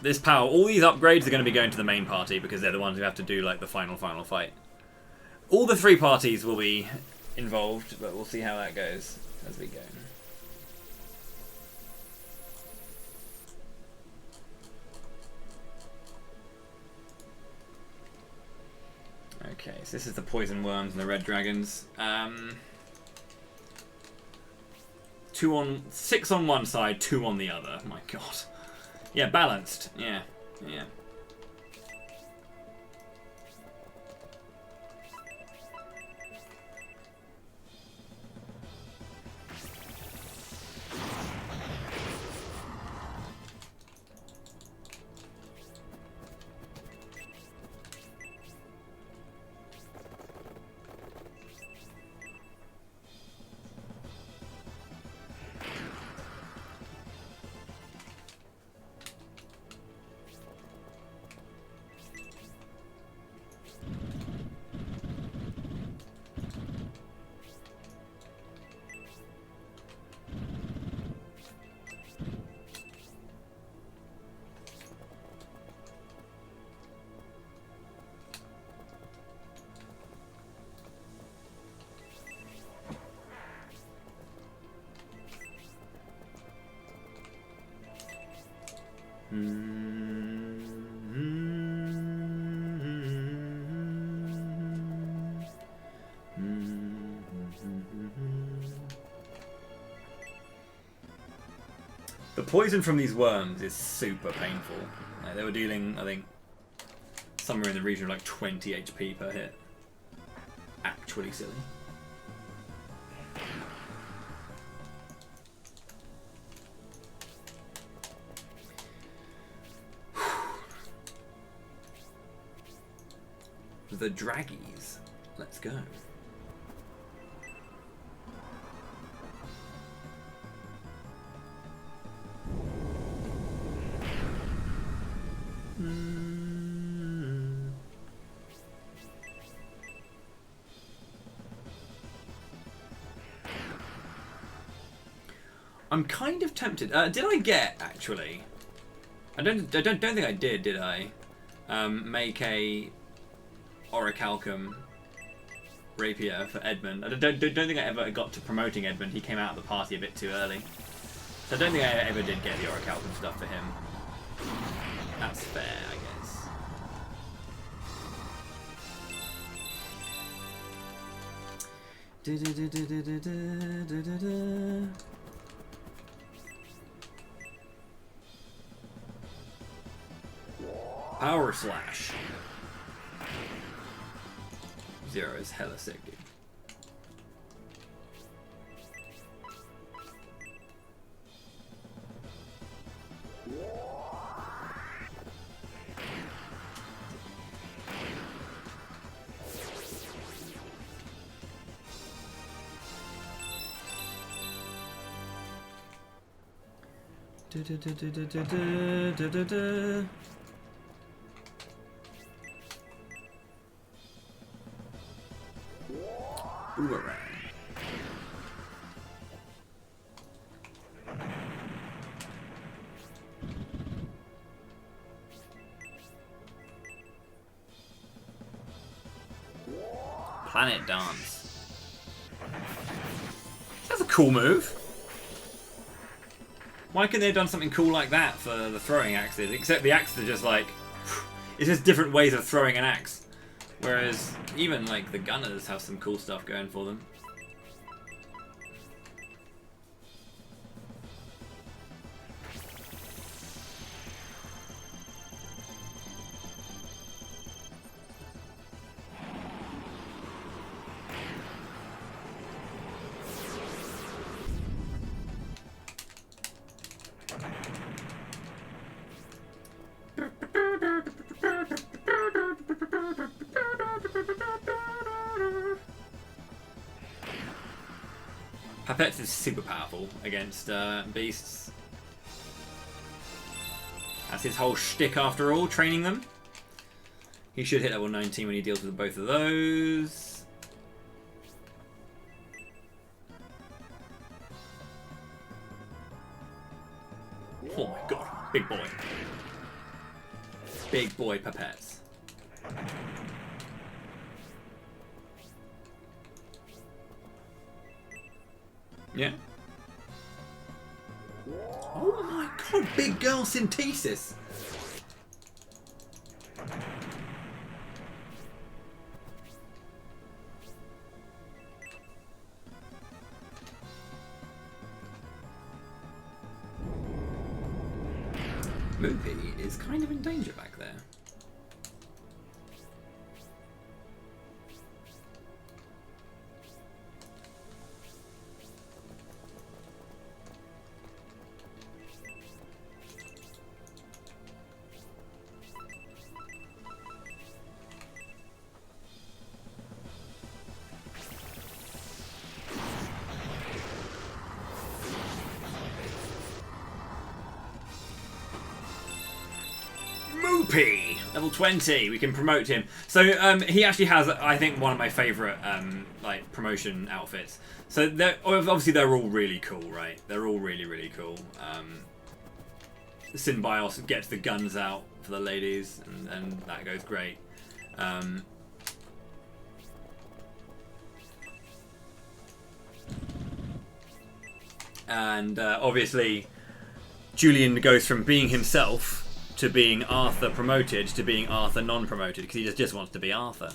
This power, all these upgrades are going to be going to the main party because they're the ones who have to do like the final fight. All the 3 parties will be involved, but we'll see how that goes as we go. Okay, so this is the poison worms and the red dragons. 6 on one side, 2 on the other. My God. Yeah, balanced. Yeah. The poison from these worms is super painful. Like, they were dealing, I think, somewhere in the region of like 20 HP per hit. Actually silly. The draggies. Let's go. I'm kind of tempted. Did I get actually? I don't think I did I? Make a Orichalcum rapier for Edmund. I don't think I ever got to promoting Edmund. He came out of the party a bit too early. So I don't think I ever did get the Orichalcum stuff for him. That's fair, I guess. Power Slash. Zero is hella sick, dude. Boomerang. Planet Dance. That's a cool move. Why couldn't they have done something cool like that for the throwing axes? Except the axes are just like... It's just different ways of throwing an axe. Whereas even like the gunners have some cool stuff going for them. Papettes is super powerful against beasts. That's his whole shtick after all, training them. He should hit level 19 when he deals with both of those. Oh my god, big boy. Big boy Papettes. Yeah. Oh my god, big girl synthesis. Moopy is kind of in danger back there. Level 20, we can promote him. So he actually has, I think, one of my favourite like promotion outfits. So obviously they're all really cool, right? They're all really, really cool. Synbios gets the guns out for the ladies, and that goes great. And obviously Julian goes from being himself to being Arthur promoted to being Arthur non-promoted because he just wants to be Arthur.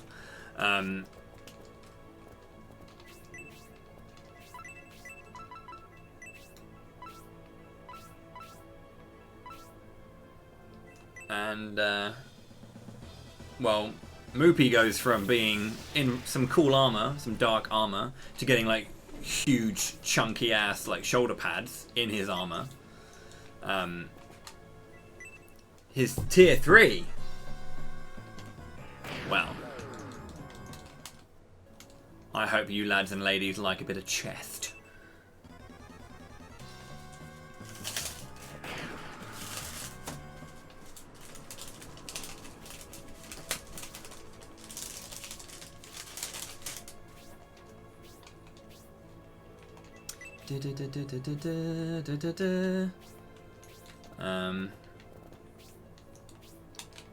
And, well, Moopy goes from being in some cool armor, some dark armor, to getting, like, huge, chunky-ass, like, shoulder pads in his armor. His tier 3. Well, I hope you lads and ladies like a bit of chest.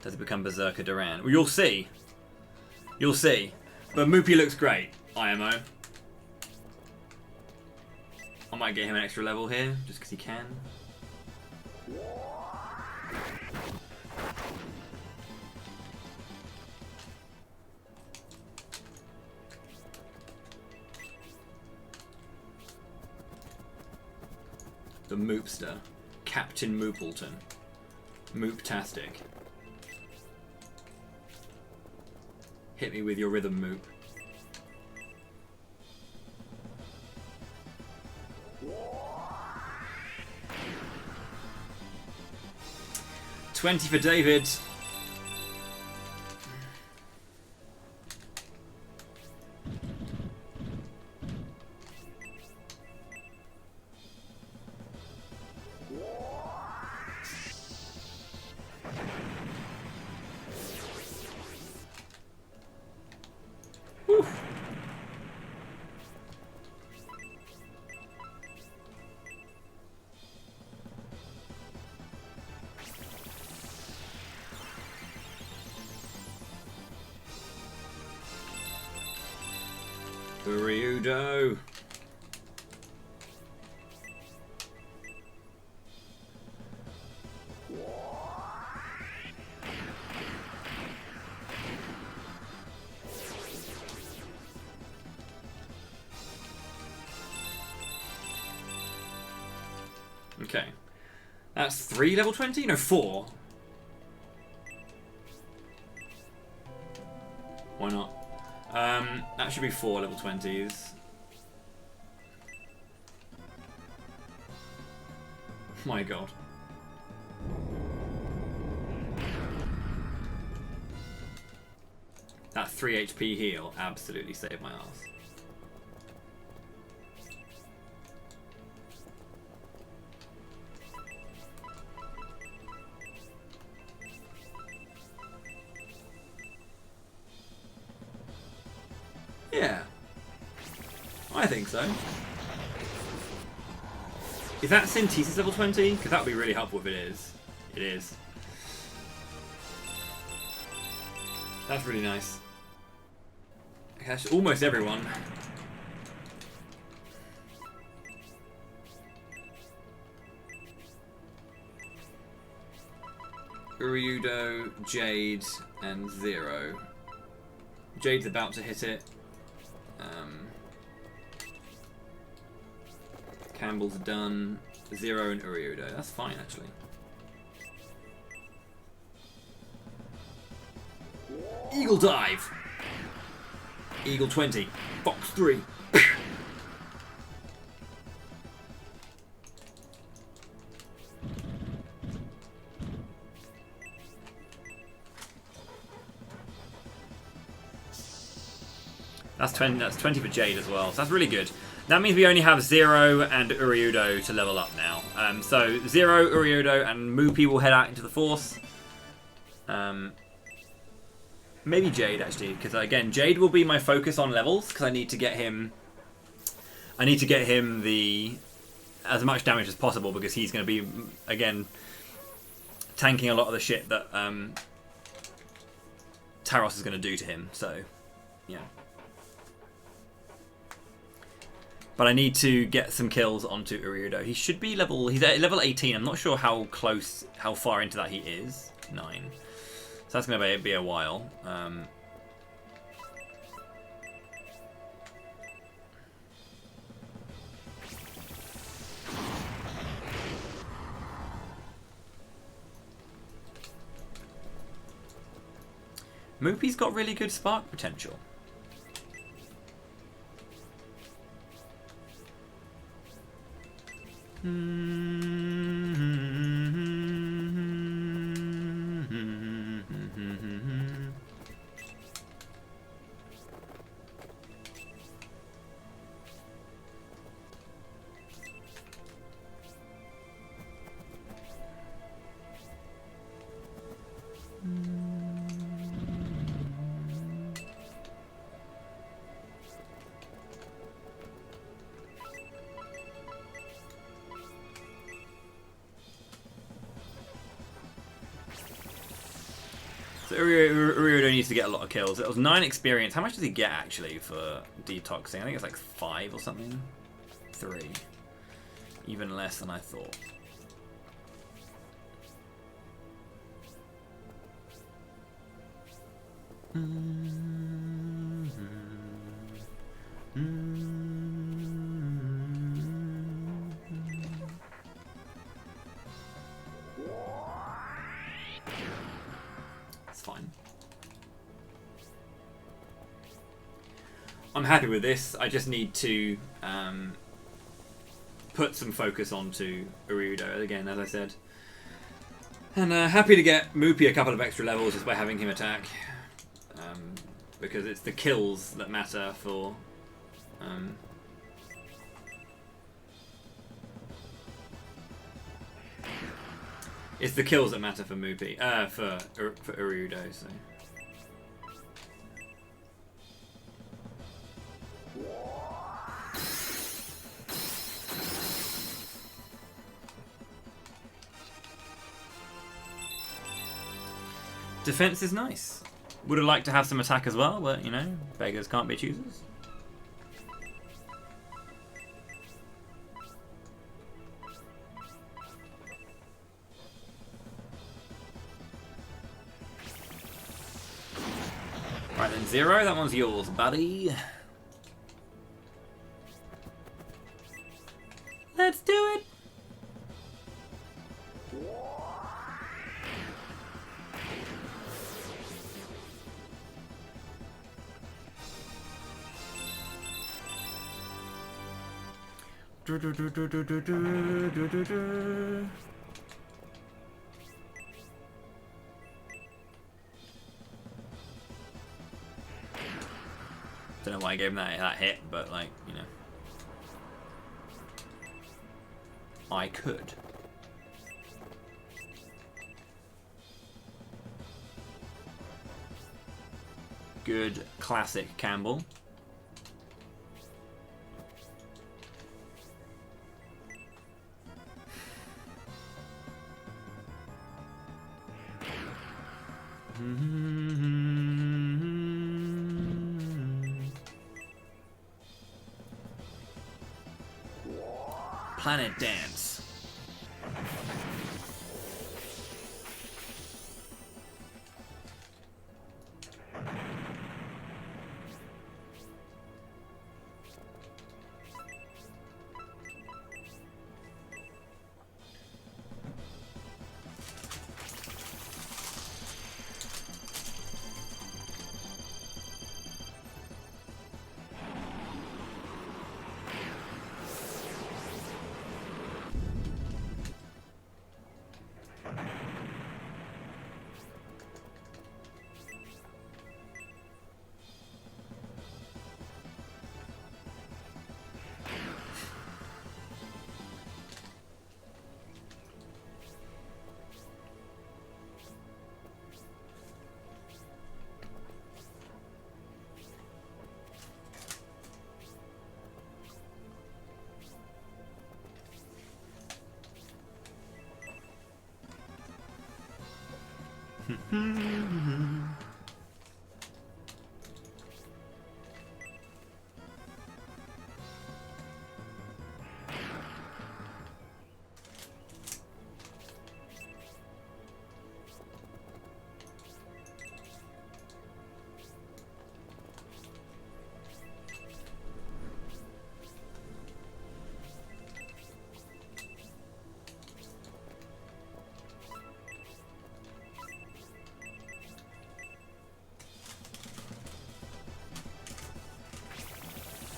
Does it become Berserker Duran? Well, you'll see. You'll see. But Moopy looks great, IMO. I might get him an extra level here, just because he can. The Moopster. Captain Moopleton. Mooptastic. Hit me with your rhythm, Moop. $20 for David. Ryudo. Okay. That's 3 level 20? No, 4. Why not? That should be 4 level 20s. My god. That 3 HP heal absolutely saved my ass. Yeah, I think so. Is that Synthesis level 20? Because that would be really helpful if it is. It is. That's really nice. Okay, that's almost everyone. Uryudo, Jade, and Zero. Jade's about to hit it. Campbell's done. Zero and Uryudo. That's fine, actually. Eagle dive. Eagle 20. Fox 3. That's 20. That's 20 for Jade as well. So that's really good. That means we only have Zero and Uryudo to level up now. So Zero, Uryudo, and Moopy will head out into the Force. Maybe Jade actually, because again, Jade will be my focus on levels because I need to get him. I need to get him as much damage as possible because he's going to be again tanking a lot of the shit that Taros is going to do to him. So yeah. But I need to get some kills onto Uryudo. He should be he's at level 18. I'm not sure how far into that he is. 9. So that's going to be a while. Moopy's got really good spark potential. So Urudo needs to get a lot of kills. It was 9 experience. How much does he get actually for detoxing? I think it's like 5 or something. 3. Even less than I thought. It's fine. I'm happy with this. I just need to put some focus onto Urudo again, as I said. And happy to get Moopy a couple of extra levels just by having him attack. Because it's the kills that matter for... it's the kills that matter for Moopy, for Urudo, so... Defense is nice. Would have liked to have some attack as well, but, you know, beggars can't be choosers. Right then, Zero, that one's yours, buddy. Let's do it! Don't know why I gave him that hit, but like, you know, I could. Good classic Campbell. Planet Dance.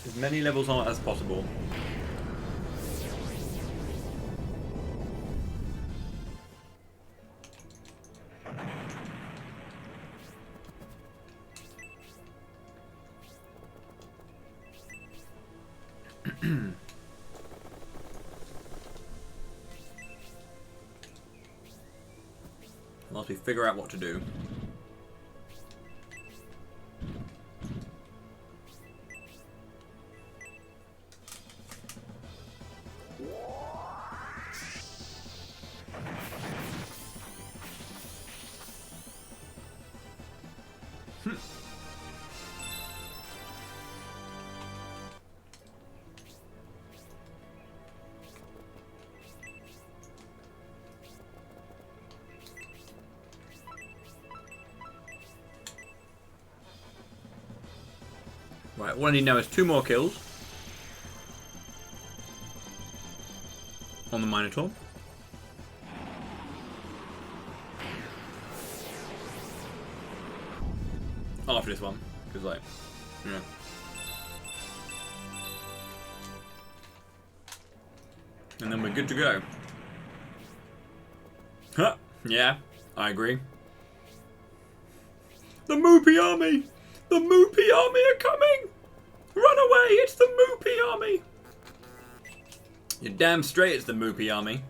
As many levels on it as possible. Once we figure out what to do. Right, all I need now is 2 more kills on the Minotaur. After this one, because like, you know. And then we're good to go. Huh, yeah, I agree. The Moopy army! The Moopy army are coming! Run away! It's the Moopy army! You're damn straight it's the Moopy army.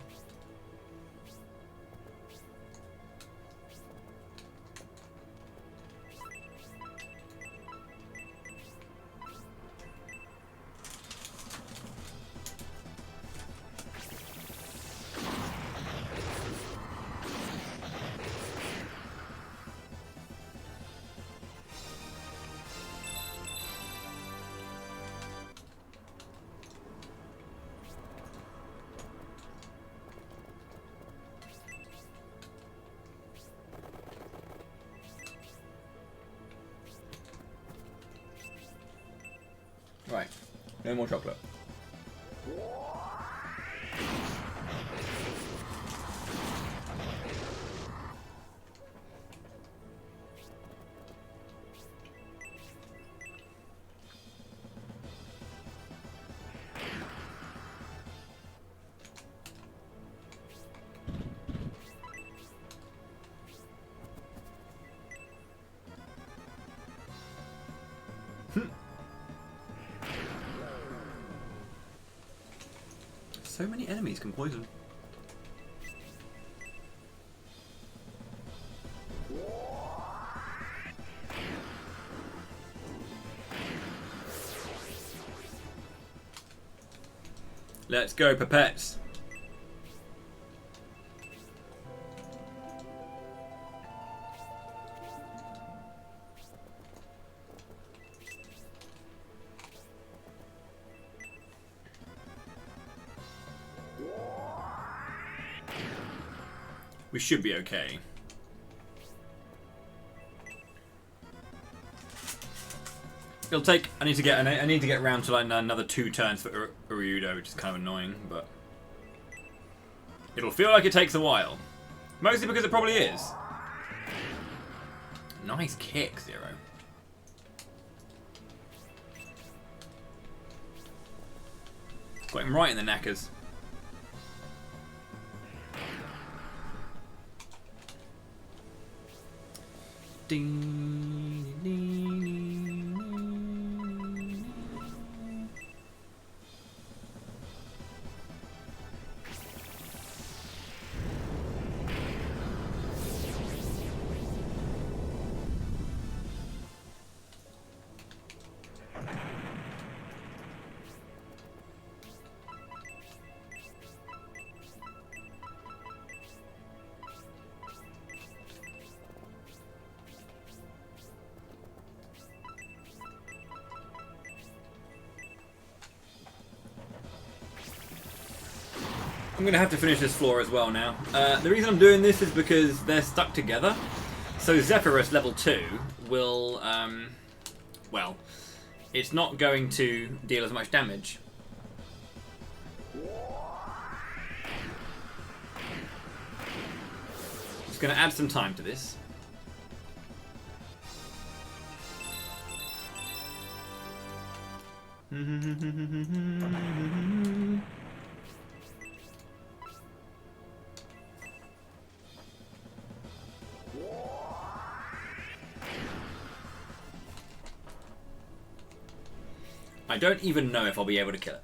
Right, no more chocolate. So many enemies can poison. Let's go, Pipettes. We should be okay. It'll take. I need to get around to like another 2 turns for Uryudo, which is kind of annoying, but it'll feel like it takes a while. Mostly because it probably is. Nice kick, Zero. Got him right in the knackers. Ding, ding, ding, ding. I'm going to have to finish this floor as well now. The reason I'm doing this is because they're stuck together. So Zephyrus level 2 will, well, it's not going to deal as much damage. Just going to add some time to this. I don't even know if I'll be able to kill it.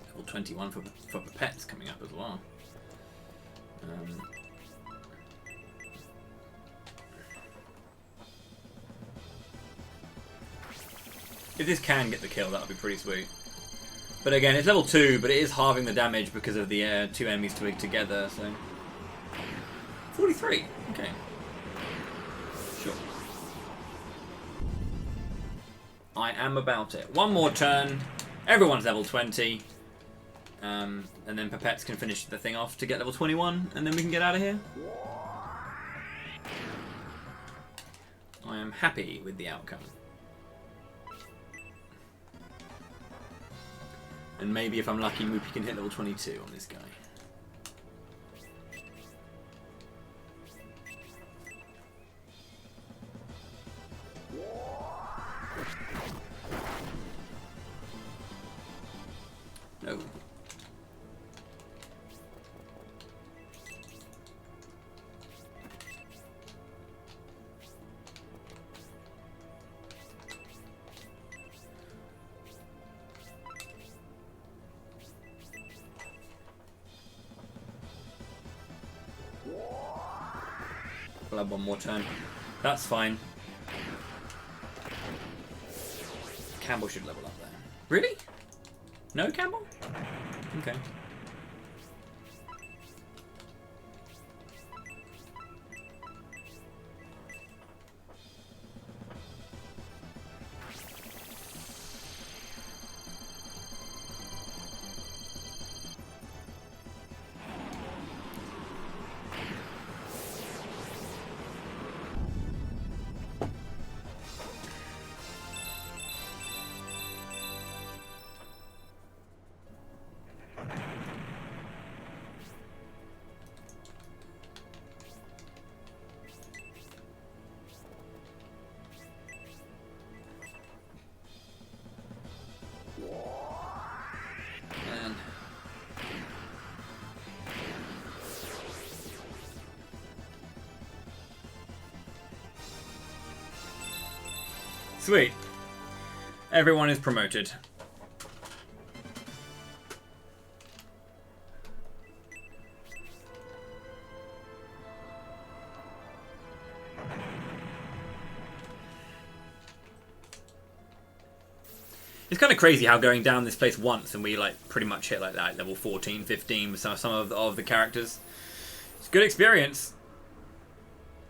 Level 21 for pets coming up as well. If this can get the kill, that would be pretty sweet. But again, it's level 2, but it is halving the damage because of the 2 enemies together, so... 43, okay. Sure. I am about it. One more turn, everyone's level 20. And then Pipettes can finish the thing off to get level 21, and then we can get out of here. I am happy with the outcome. And maybe if I'm lucky, Moopy can hit level 22 on this guy. No. We'll have one more turn. That's fine. Campbell should level up there. Really? No Campbell? Okay. Sweet. Everyone is promoted. It's kind of crazy how going down this place once and we like pretty much hit like that level 14, 15 with some of the characters. It's good experience.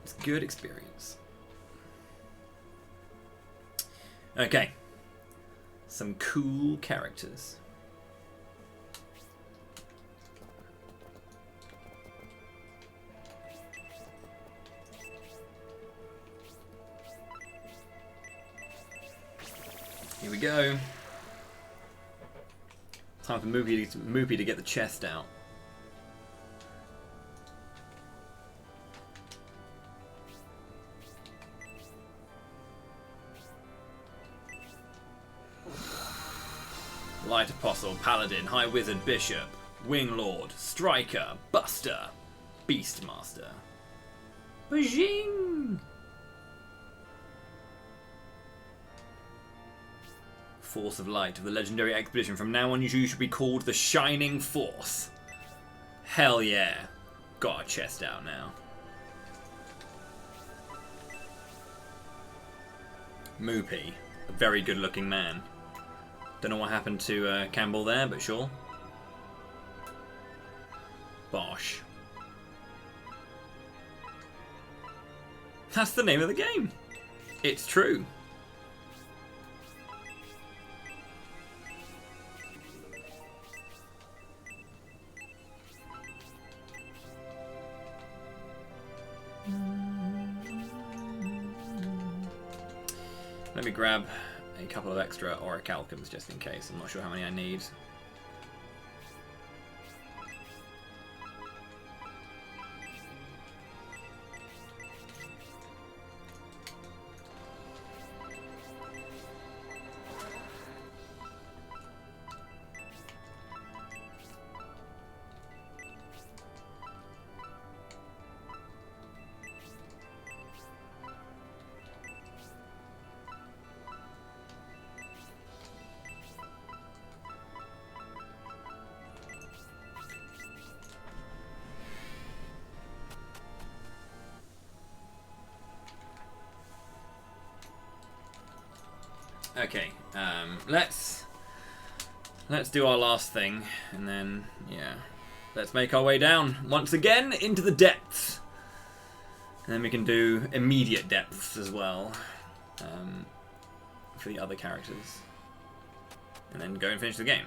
It's good experience. Okay. Some cool characters. Here we go. Time for Moopy to get the chest out. Light Apostle, Paladin, High Wizard, Bishop, Wing Lord, Striker, Buster, Beastmaster. Bajing! Force of Light of the Legendary Expedition. From now on, you should be called the Shining Force. Hell yeah. Got a chest out now. Moopy, a very good looking man. Don't know what happened to Campbell there, but sure. Bosh. That's the name of the game. It's true. Let me grab a couple of extra orichalcums just in case. I'm not sure how many I need. Okay, let's do our last thing, and then, yeah, let's make our way down once again into the depths. And then we can do immediate depths as well, for the other characters. And then go and finish the game.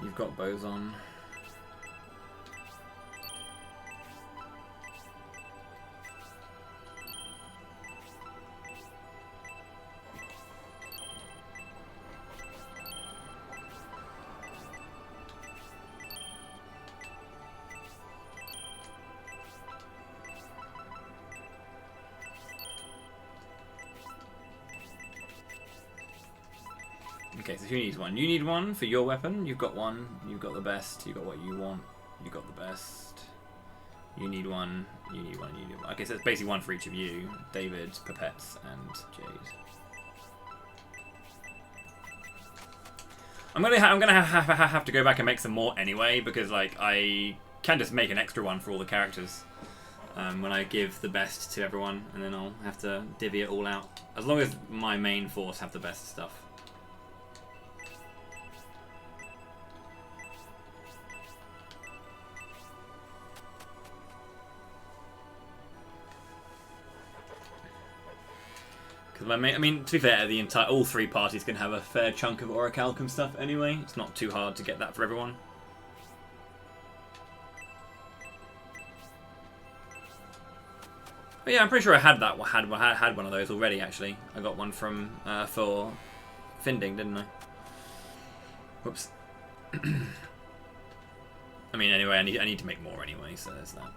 You've got boson. Okay, so who needs one? You need one for your weapon. You've got one. You've got the best. You've got what you want. You've got the best. You need one. You need one. You need one. Okay, so it's basically one for each of you. David, Pipettes, and Jade. I'm gonna have to go back and make some more anyway, because like I can just make an extra one for all the characters when I give the best to everyone, and then I'll have to divvy it all out. As long as my main force have the best stuff. I mean, to be fair, all three parties can have a fair chunk of orichalcum stuff anyway. It's not too hard to get that for everyone. But yeah, I'm pretty sure I had one of those already. Actually, I got one from for Finding, didn't I? Whoops. I mean, anyway, I need to make more anyway, so there's that.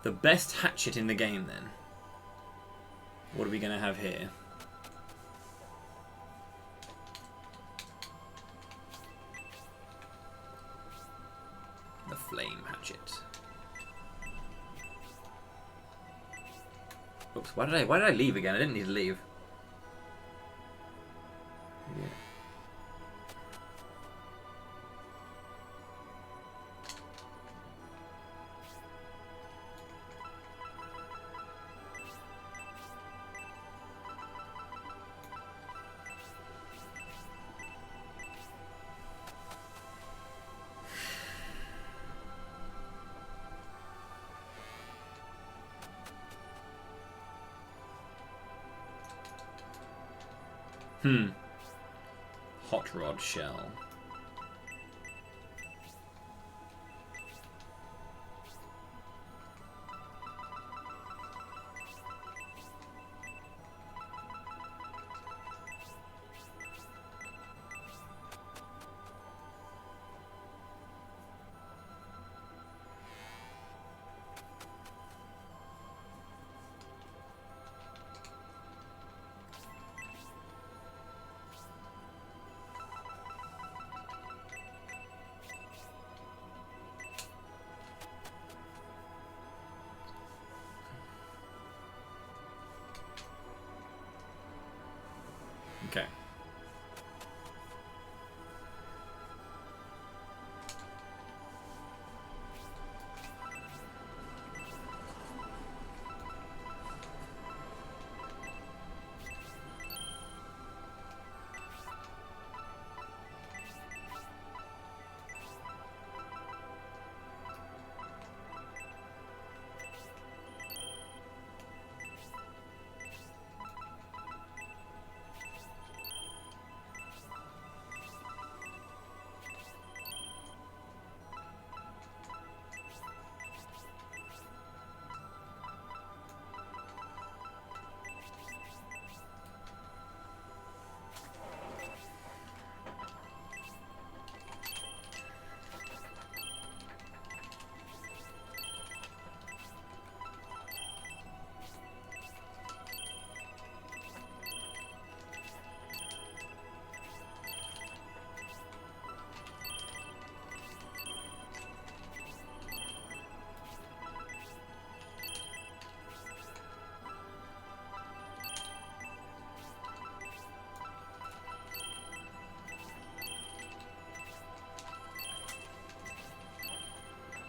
The best hatchet in the game, then. What are we going to have here? The flame hatchet. Oops, why did I leave again? I didn't need to leave. Yeah. Hot rod shell. Okay.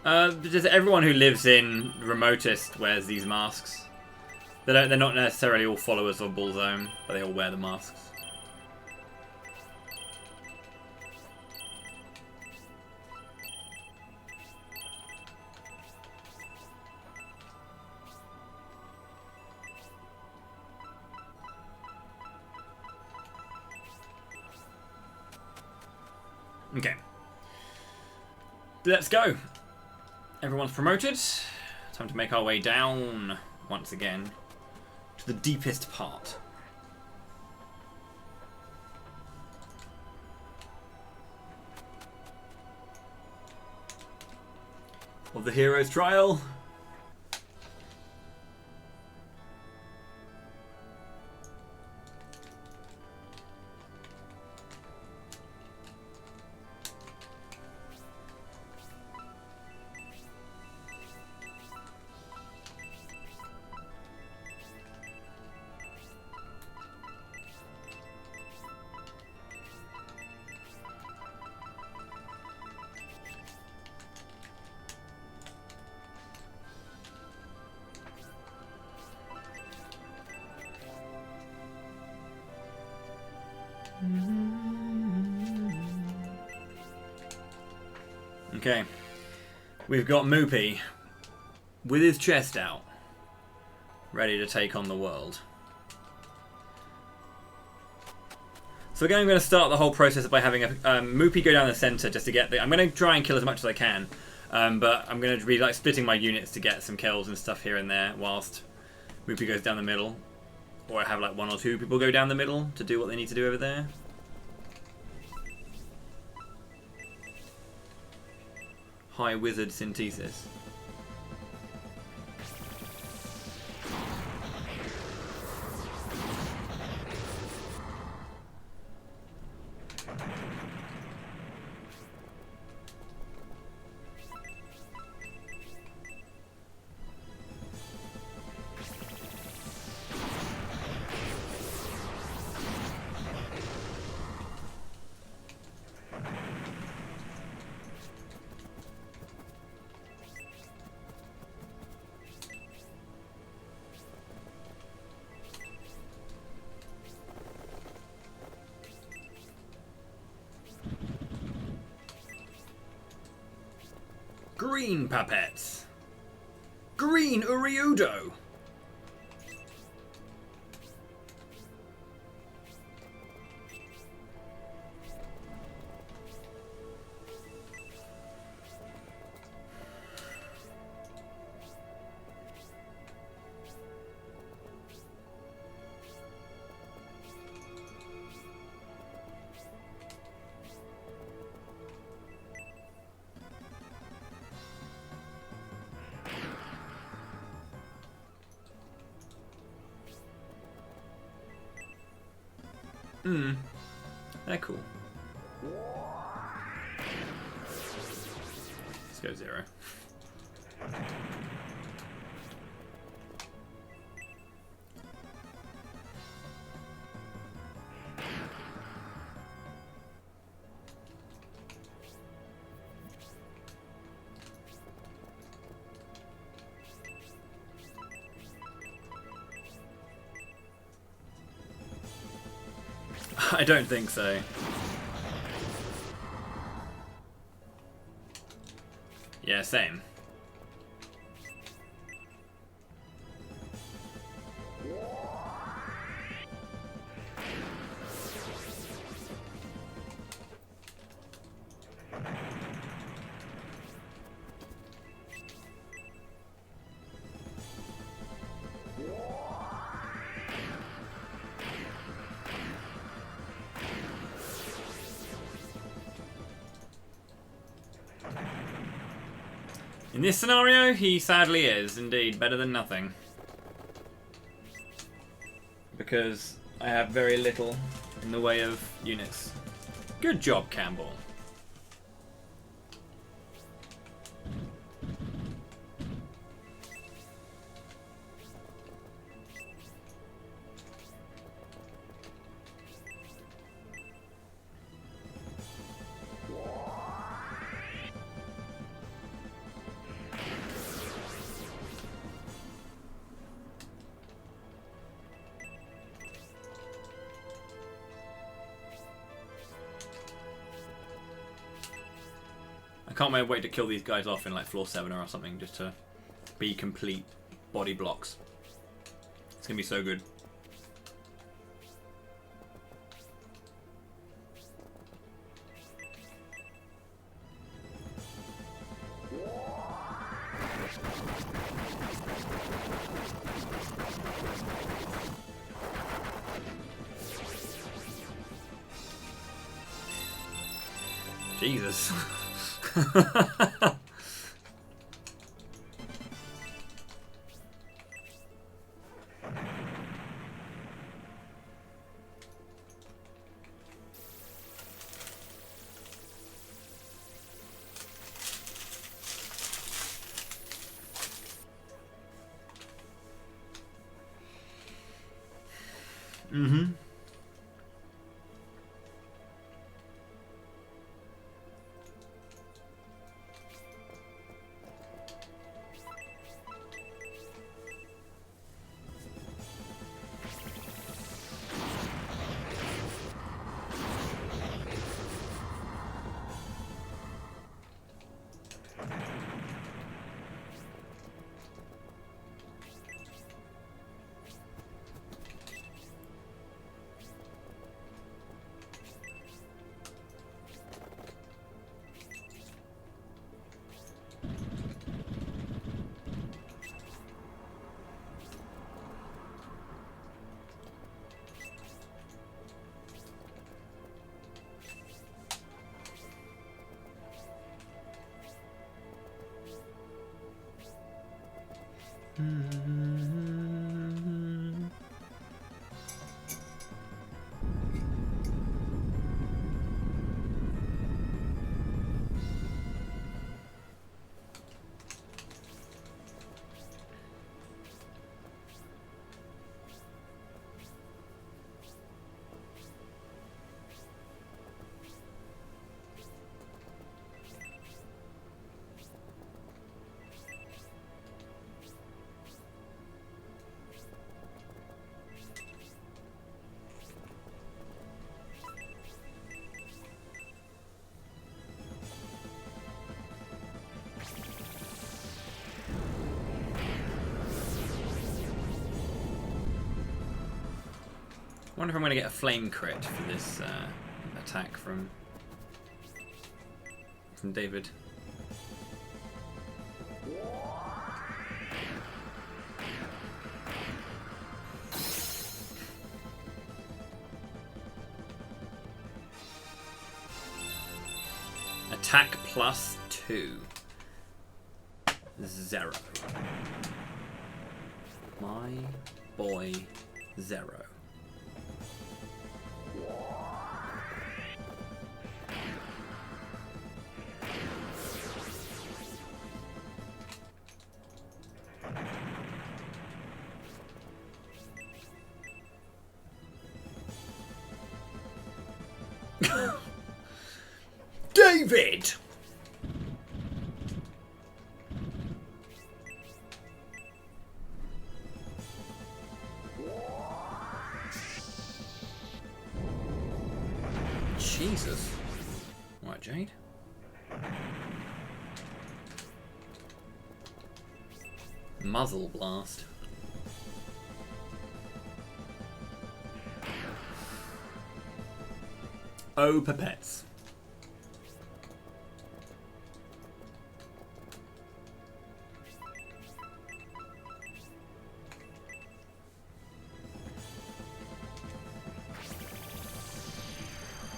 Just everyone who lives in remotest wears these masks. They're not necessarily all followers of Bullzone, but they all wear the masks. Okay. Let's go. Everyone's promoted. Time to make our way down once again to the deepest part. Of the hero's trial. Okay, we've got Moopy with his chest out, ready to take on the world. So again, I'm going to start the whole process by having a Moopy go down the center just to get the... I'm going to try and kill as much as I can, but I'm going to be like splitting my units to get some kills and stuff here and there whilst Moopy goes down the middle. Or I have like 1 or 2 people go down the middle to do what they need to do over there. High wizard synthesis. Green puppets. Green Uriudo. They're cool. Let's go 0. I don't think so. Yeah, same. In this scenario, he sadly is, indeed, better than nothing. Because I have very little in the way of units. Good job, Campbell. I can't wait to kill these guys off in like floor 7 or something, just to be complete body blocks. It's gonna be so good. Jesus. Mm-hmm. I wonder if I'm going to get a flame crit for this attack from David. Attack +2. 0. My boy 0. David! Jesus. What, Jade? Muzzle blast. Oh, pipettes.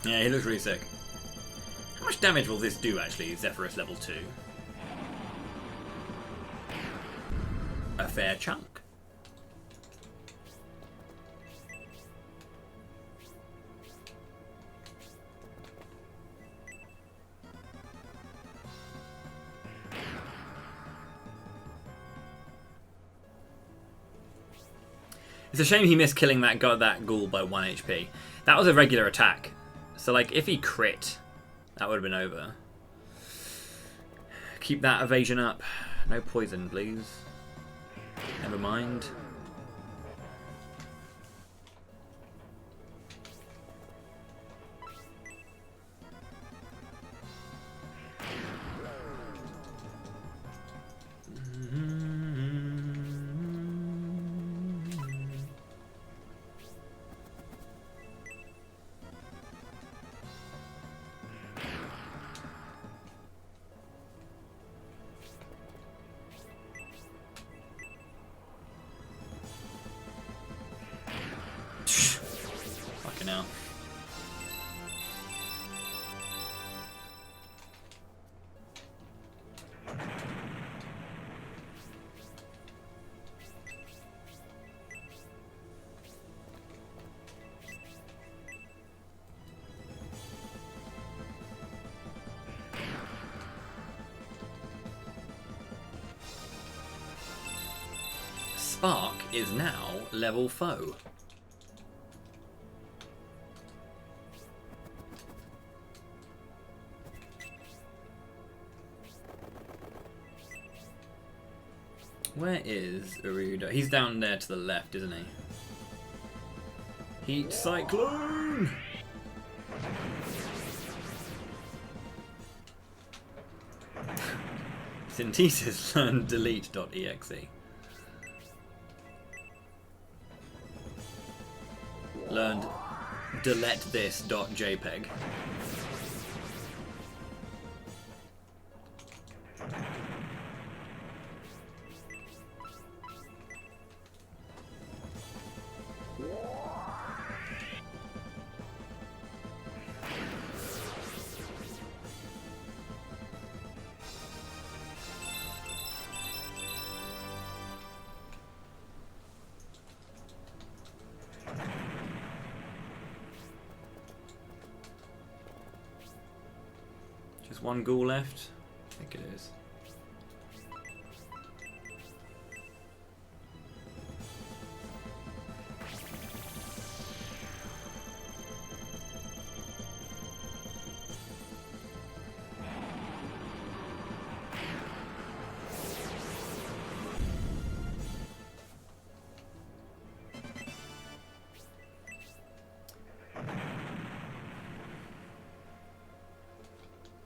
Yeah, he looks really sick. How much damage will this do, actually, Zephyrus level 2? A fair chunk. It's a shame he missed killing that ghoul by 1 HP. That was a regular attack. So, like, if he crit, that would have been over. Keep that evasion up. No poison, please. Never mind. now. Spark is now level foe. Where is Urudo? He's down there to the left, isn't he? Heat Cyclone! Synthesis learn delete.exe. Learned delete this.jpg. Just one ghoul left? I think it is.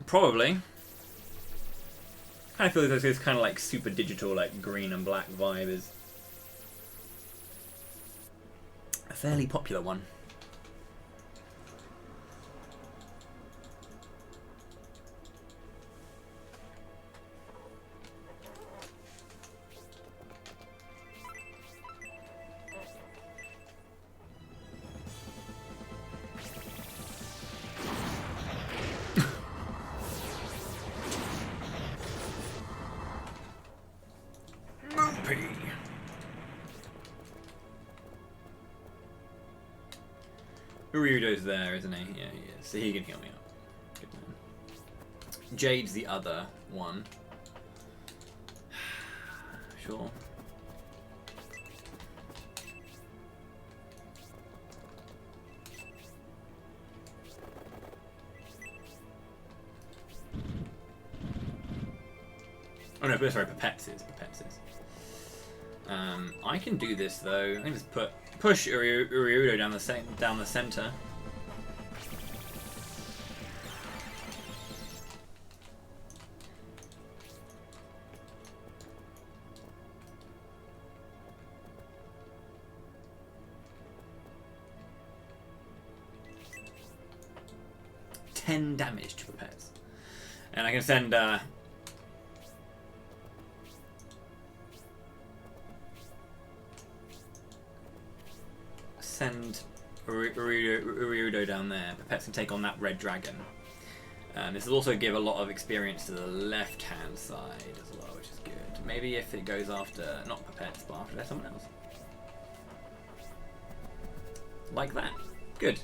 Probably. I feel like this kind of like super digital, like green and black vibe is a fairly popular one. Urudo's there, isn't he? Yeah, he is. So he can heal me up. Good man. Jade's the other one. Sure. Oh no, sorry, Pipette's is. I can do this though. I can just push Urudo down the center. $10 damage to Pipette. And I can send Urudo down there. Pipette can take on that red dragon. This will also give a lot of experience to the left-hand side as well, which is good. Maybe if it goes after, not Pipette, but after someone else. Like that. Good.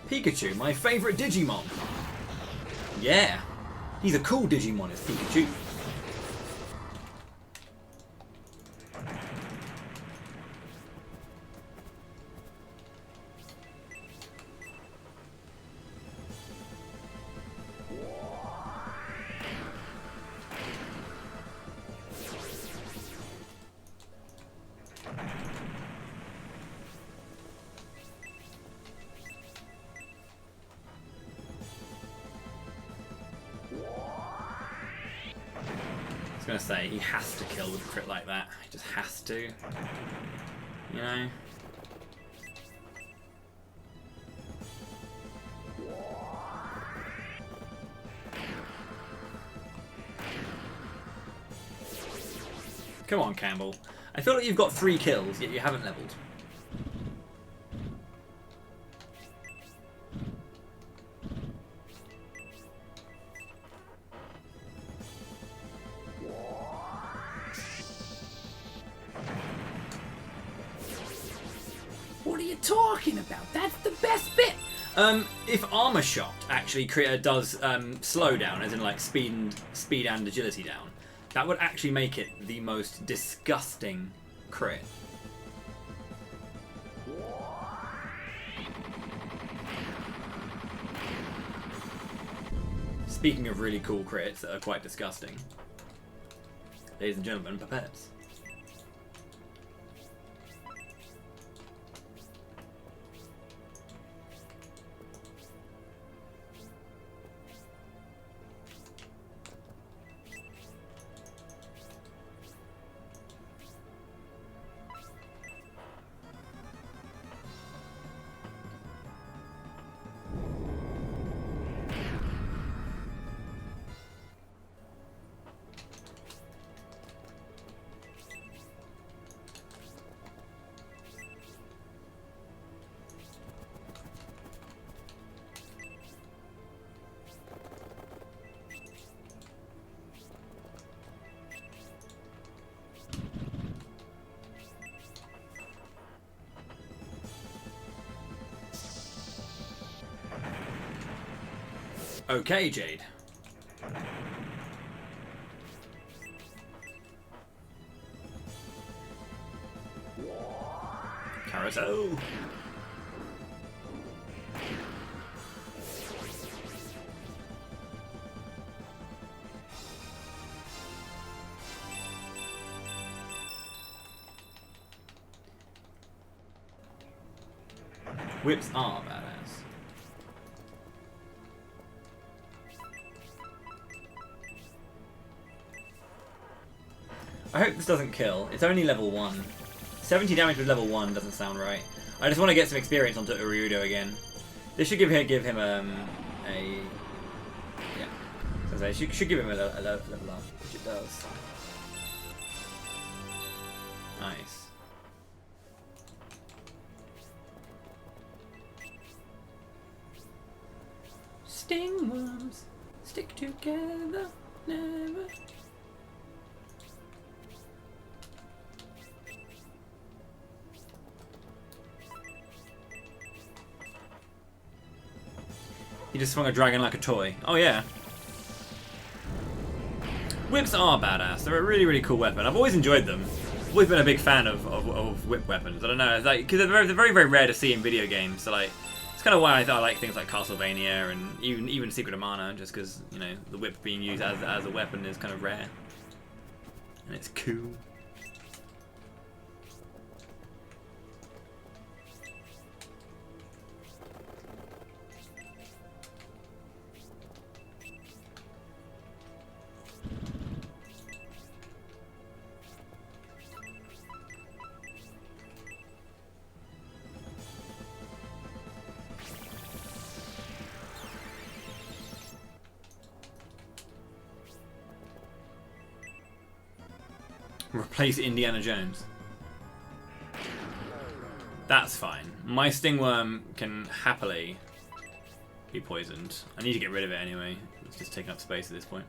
Pikachu, my favourite Digimon. Yeah, he's a cool Digimon, is Pikachu. gonna say, he has to kill with a crit like that. He just has to. You know? Come on, Campbell. I feel like you've got 3 kills, yet you haven't leveled. What are you talking about? That's the best bit! If armor shot actually does slow down, as in like speed and agility down, that would actually make it the most disgusting crit. Speaking of really cool crits that are quite disgusting, ladies and gentlemen, pipettes. Okay, Jade. Carousel. Whips are badass. I hope this doesn't kill. It's only level 1. 70 damage with level 1 doesn't sound right. I just want to get some experience onto Uryudo again. This should give him a yeah. So it should give him a level up, which it does. Nice. Stingworms stick together, never. He just swung a dragon like a toy. Oh yeah. Whips are badass. They're a really, really cool weapon. I've always enjoyed them. I've always been a big fan of whip weapons. I don't know, it's like, because they're very, very rare to see in video games. So like, it's kind of why I like things like Castlevania and even Secret of Mana, just because, you know, the whip being used as a weapon is kind of rare. And it's cool. Replace Indiana Jones. That's fine. My Stingworm can happily be poisoned. I need to get rid of it anyway. It's just taking up space at this point.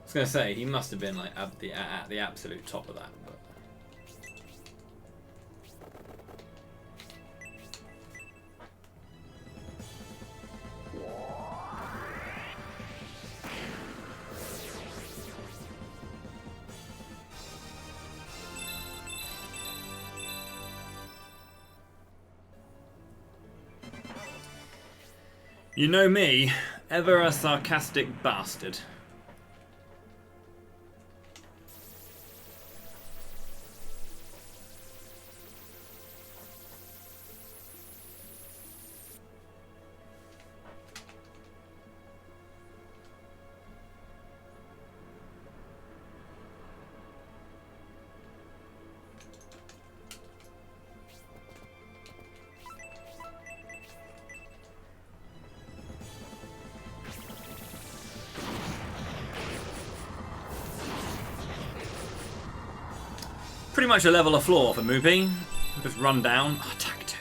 I was gonna say he must have been like at the absolute top of that. But... You know me, ever a sarcastic bastard. Pretty much a level of floor for Moopy. He'll just run down. Oh, attack 2.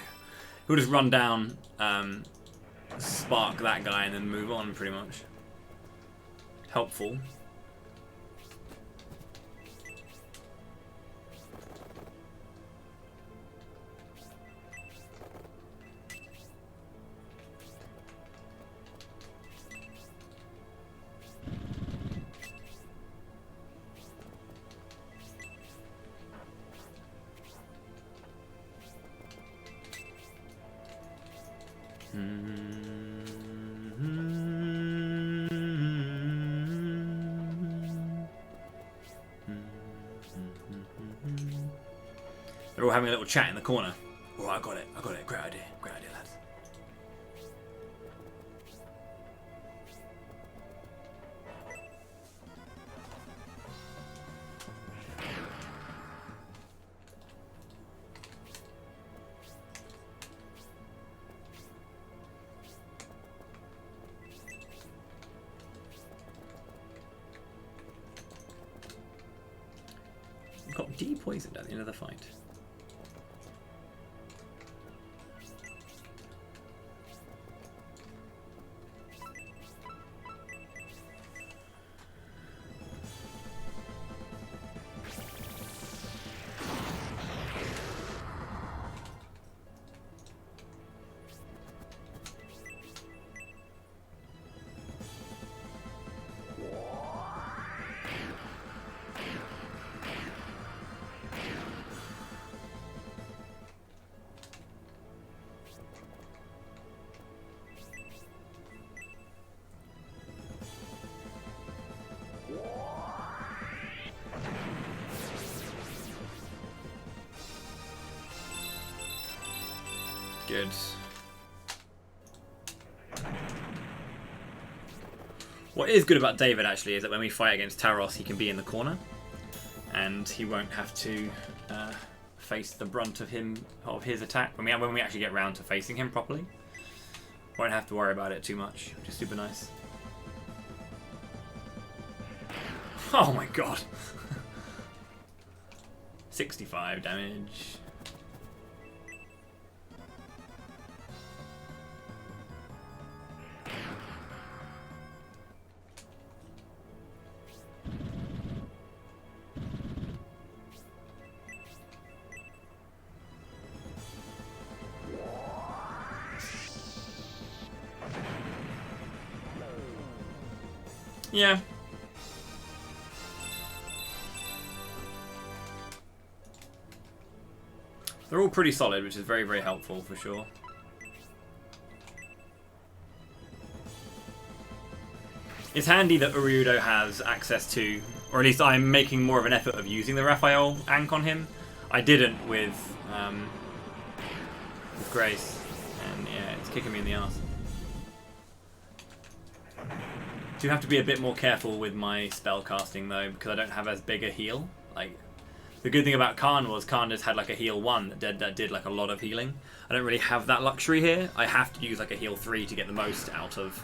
He'll just run down, spark that guy, and then move on, pretty much. Helpful. They're all having a little chat in the corner. Oh, I got it. Great idea, lads. We've got de-poisoned at the end of the fight. Good. What is good about David, actually, is that when we fight against Taros, he can be in the corner. And he won't have to face the brunt of his attack. When we actually get round to facing him properly. Won't have to worry about it too much, which is super nice. Oh my god. 65 damage. Yeah. They're all pretty solid, which is very, very helpful for sure. It's handy that Uryudo has access to, or at least I'm making more of an effort of using the Raphael Ankh on him. I didn't with Grace, and yeah, it's kicking me in the ass. Do have to be a bit more careful with my spell casting though, because I don't have as big a heal. Like, the good thing about Khan was Khan just had like a heal 1 that did like a lot of healing. I don't really have that luxury here. I have to use like a heal 3 to get the most out of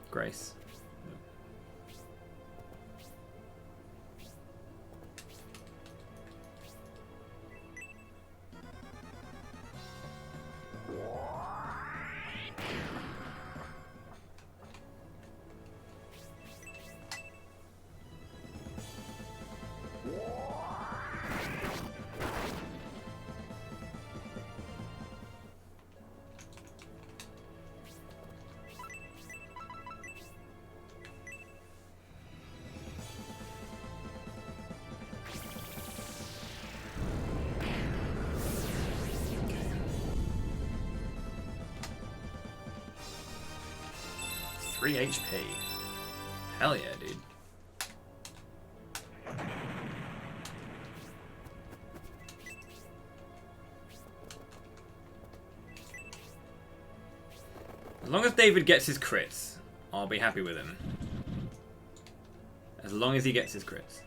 Grace. 3 HP. Hell yeah, dude. As long as David gets his crits, I'll be happy with him. As long as he gets his crits.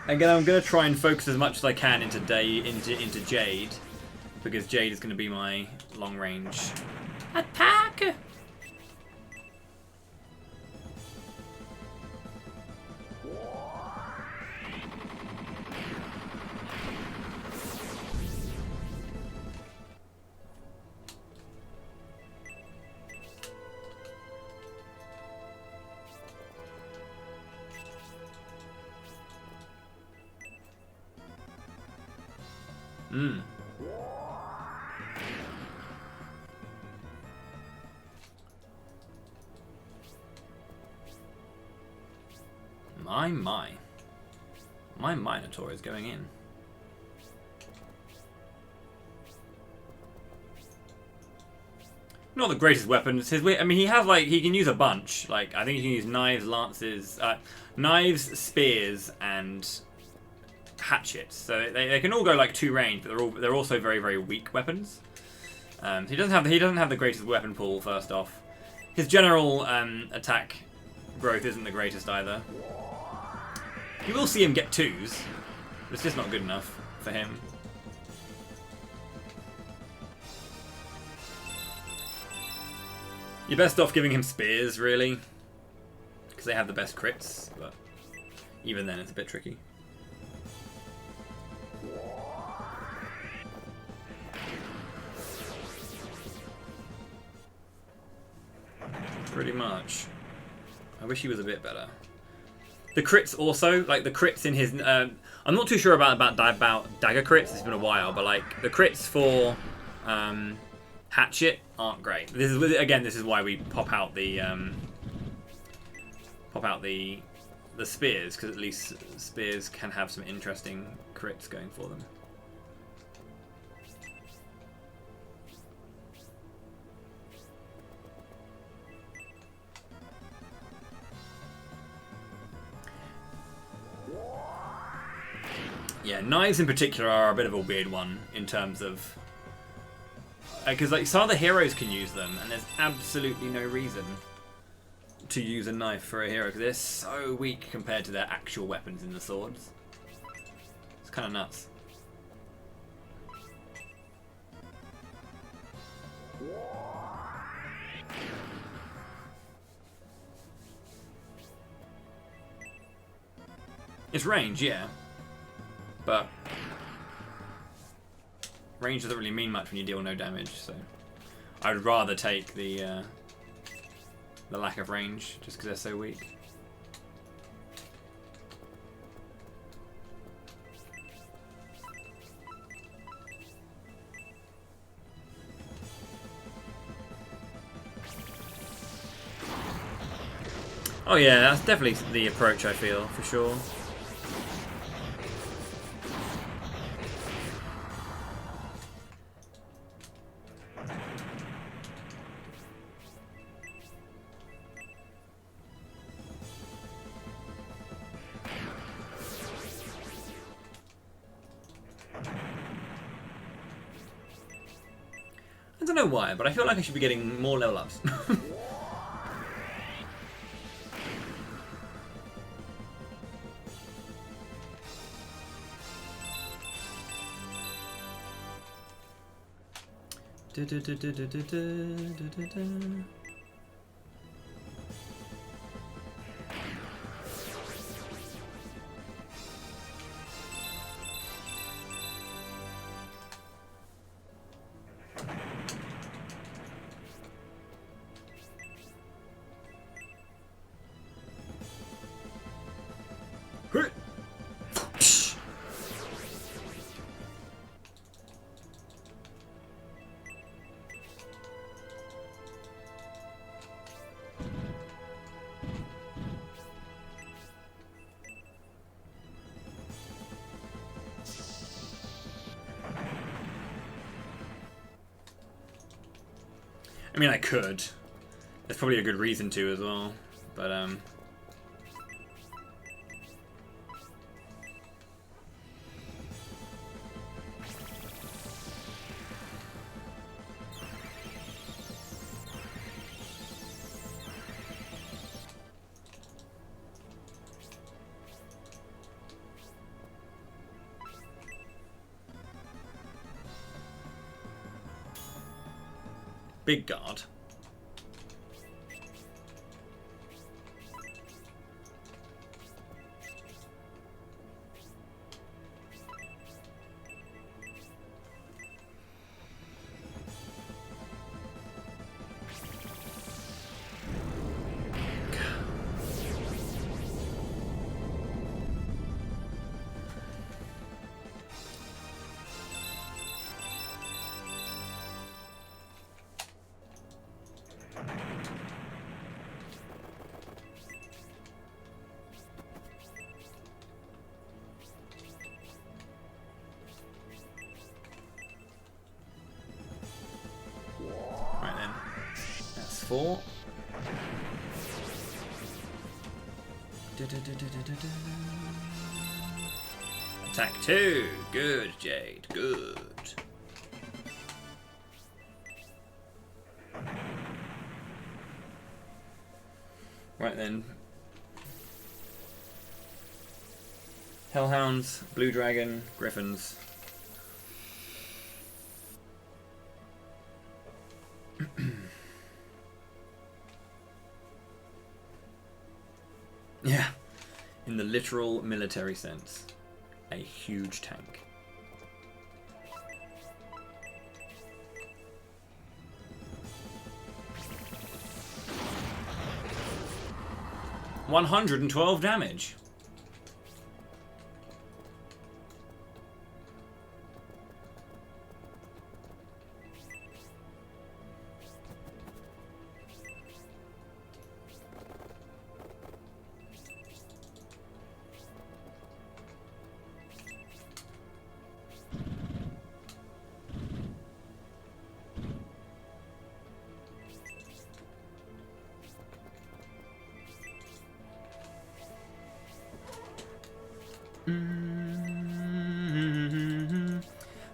Again, I'm going to try and focus as much as I can into Jade, because Jade is going to be my long range attack. My Minotaur is going in. Not the greatest weapons. I mean, he has like, he can use a bunch. Like, I think he can use knives, lances, knives, spears, and hatchets. So they can all go like 2 range, but they're also very, very weak weapons. So he doesn't have the greatest weapon pool. First off, his general attack growth isn't the greatest either. You will see him get 2s, but it's just not good enough for him. You're best off giving him spears, really, because they have the best crits, but even then it's a bit tricky. Pretty much. I wish he was a bit better. The crits also, like the crits in his, I'm not too sure about dagger crits. It's been a while, but like the crits for hatchet aren't great. This is why we pop out the spears, because at least spears can have some interesting crits going for them. Yeah, knives in particular are a bit of a weird one in terms of... Because like some of the heroes can use them, and there's absolutely no reason to use a knife for a hero, because they're so weak compared to their actual weapons in the swords. It's kind of nuts. It's range, yeah. But range doesn't really mean much when you deal no damage, so I would rather take the lack of range just because they're so weak. Oh yeah, that's definitely the approach I feel, for sure. I don't know why, but I feel like I should be getting more level ups. I mean, I could. There's probably a good reason to as well, but big guard. Right then, that's 4. Attack 2. Good, Jade. Good. Right then. Hellhounds, Blue Dragon, Griffins. Yeah, in the literal military sense, a huge tank. $112 damage.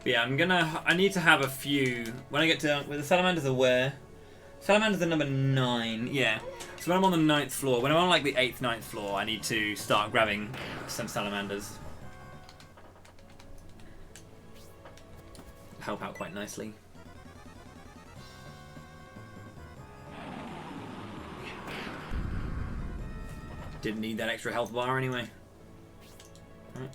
But yeah, I need to have a few, when I get to, with the salamanders are where? Salamanders are number 9, yeah. So when I'm on the 9th floor, when I'm on like the 8th, 9th floor, I need to start grabbing some salamanders. Help out quite nicely. Didn't need that extra health bar anyway. Right.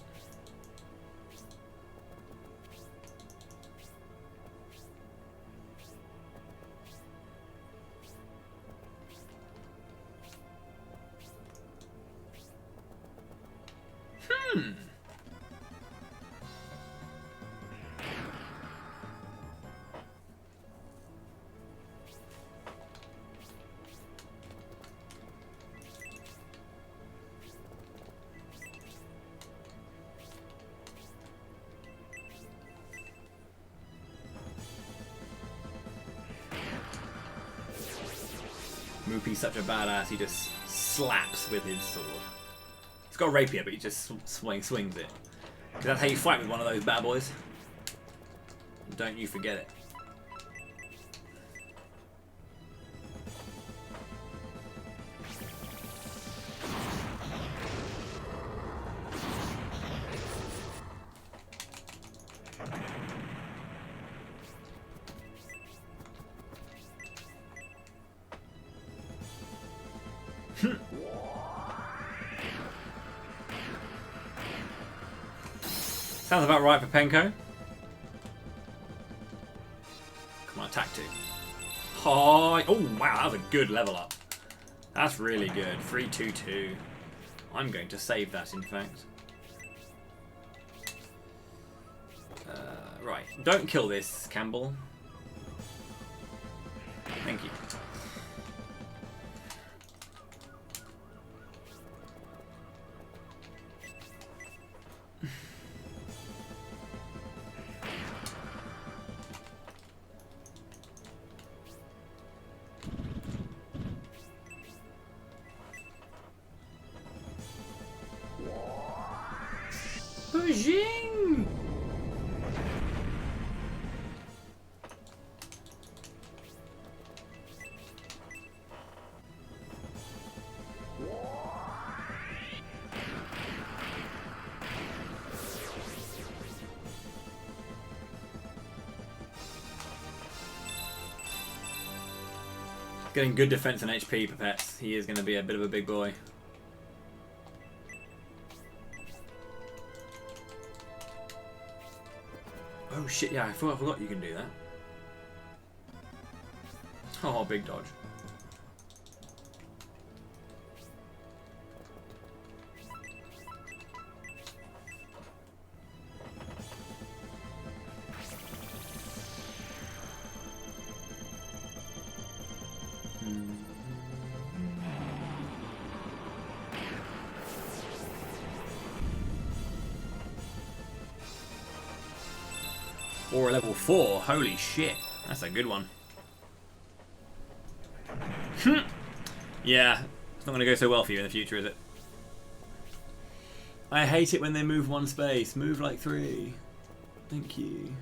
Moopy's such a badass, he just slaps with his sword. He's got a rapier, but he just swings it. Because that's how you fight with one of those bad boys. Don't you forget it. Sounds about right for Penko. Come on, attack 2. Oh, wow, that was a good level up. That's really good. 3-2-2. I'm going to save that, in fact. Right, don't kill this, Campbell. Thank you. Beijing! Getting good defense and HP, Pipettes. He is going to be a bit of a big boy. Oh shit, yeah, I forgot you can do that. Oh, big dodge. Or level 4, holy shit, that's a good one. Yeah, it's not going to go so well for you in the future, is it? I hate it when they move one space. Move like 3. Thank you.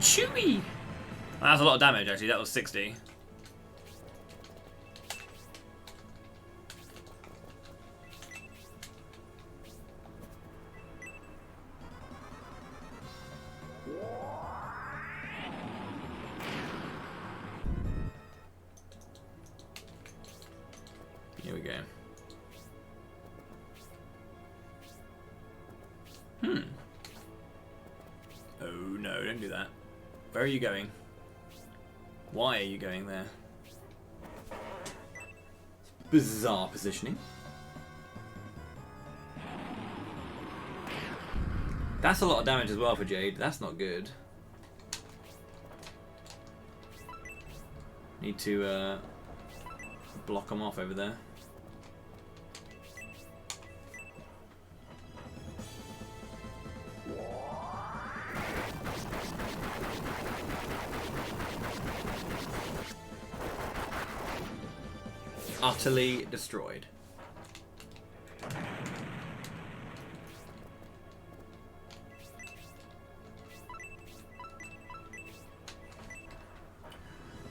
Chewy! That's a lot of damage actually, that was 60. Here we go. Oh no, don't do that. Where are you going? Why are you going there? Bizarre positioning. That's a lot of damage as well for Jade. That's not good. Need to block them off over there. Utterly destroyed.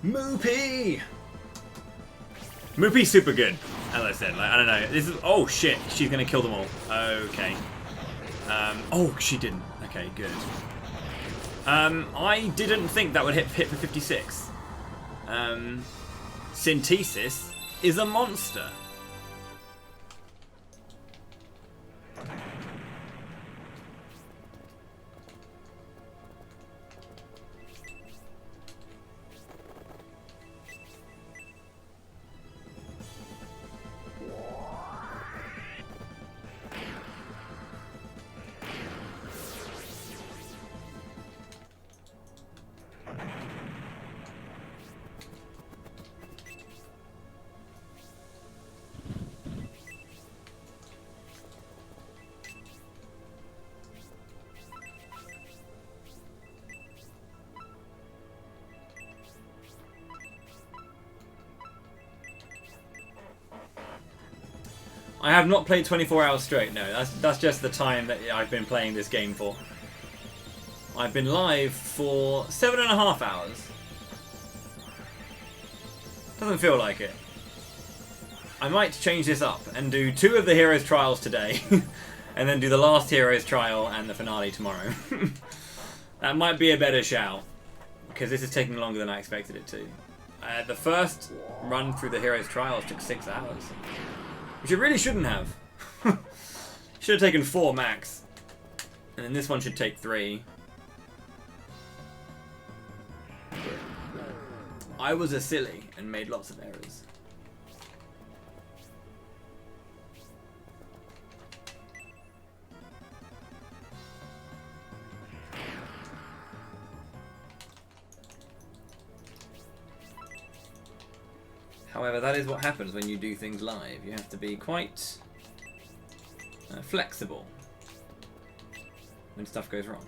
Moopy! Moopy's super good, as I said. Like, I don't know. This is. Oh shit! She's gonna kill them all. Okay. Oh, she didn't. Okay, good. I didn't think that would hit for 56. Synthesis is a monster. I have not played 24 hours straight, no. That's just the time that I've been playing this game for. I've been live for 7.5 hours. Doesn't feel like it. I might change this up and do 2 of the Heroes Trials today. And then do the last Heroes Trial and the finale tomorrow. That might be a better shout. Because this is taking longer than I expected it to. The first run through the Heroes Trials took 6 hours. Which it really shouldn't have. Should have taken 4 max. And then this one should take 3. I was a silly and made lots of errors. However, that is what happens when you do things live. You have to be quite flexible when stuff goes wrong.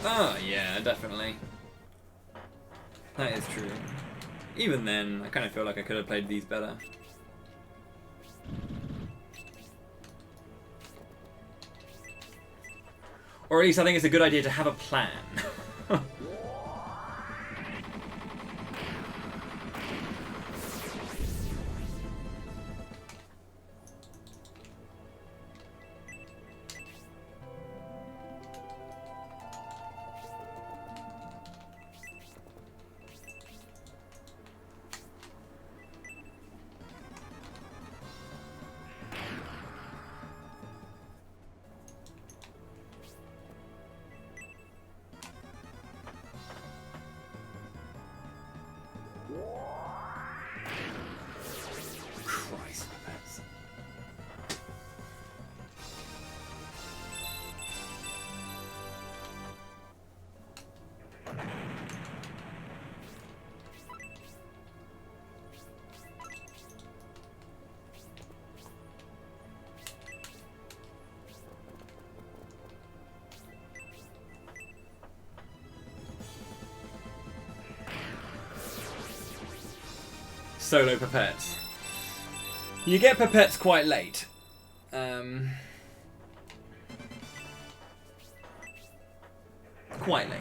Oh, yeah, definitely. That is true. Even then, I kind of feel like I could have played these better. Or at least I think it's a good idea to have a plan. Solo pipettes. You get pipettes quite late. Quite late.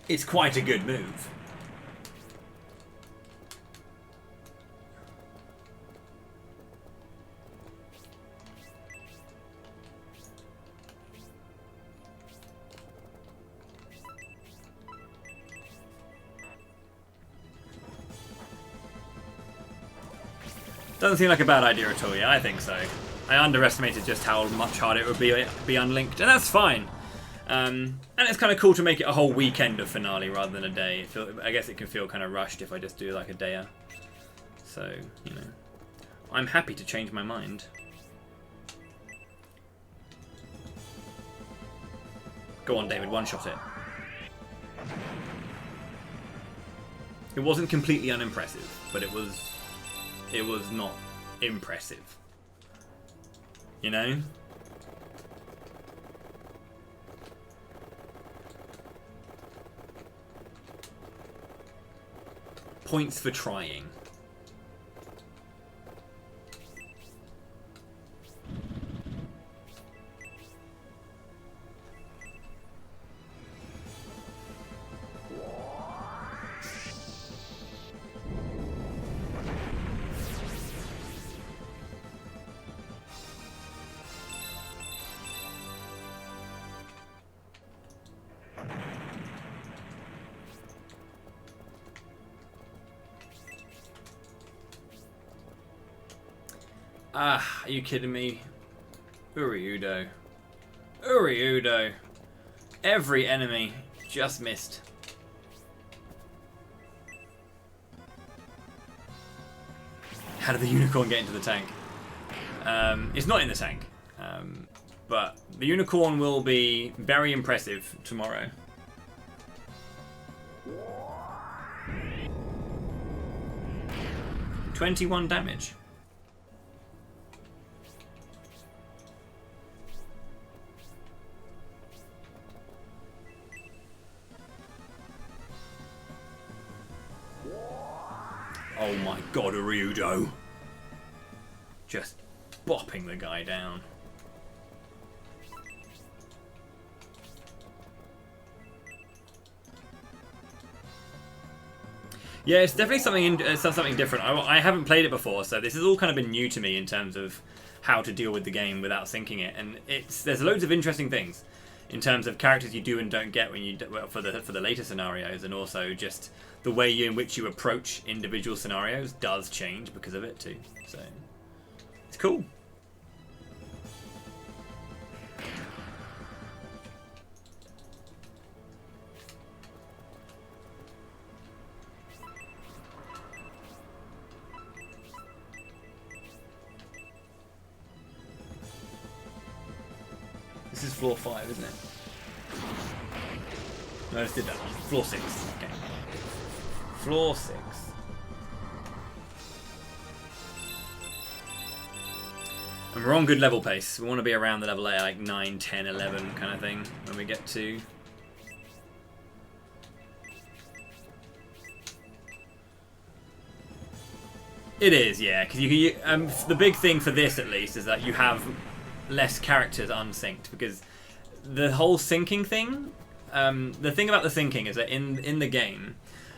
It's quite a good move. Doesn't seem like a bad idea at all, yeah, I think so. I underestimated just how much harder it would be unlinked, and that's fine. And it's kind of cool to make it a whole weekend of finale rather than a day. I guess it can feel kind of rushed if I just do like a day. So, you know, I'm happy to change my mind. Go on, David, one-shot it. It wasn't completely unimpressive, but it was not impressive. You know? Points for trying. Ah, are you kidding me? Uriudo. Uriudo. Every enemy just missed. How did the unicorn get into the tank? It's not in the tank. But the unicorn will be very impressive tomorrow. 21 damage. Oh my god, Arudo. Just bopping the guy down. Yeah, it's definitely something different. I haven't played it before, so this has all kind of been new to me in terms of how to deal with the game without syncing it. And there's loads of interesting things in terms of characters you do and don't get when you for the later scenarios, and also just the way in which you approach individual scenarios does change because of it too. So it's cool. This is floor 5, isn't it? No, I just did that one. Floor 6. Okay. Floor 6. And we're on good level pace. We want to be around the level like 9, 10, 11 kind of thing when we get to... It is, yeah. Because the big thing for this, at least, is that you have less characters unsynced, because the whole syncing thing, the thing about the syncing is that in the game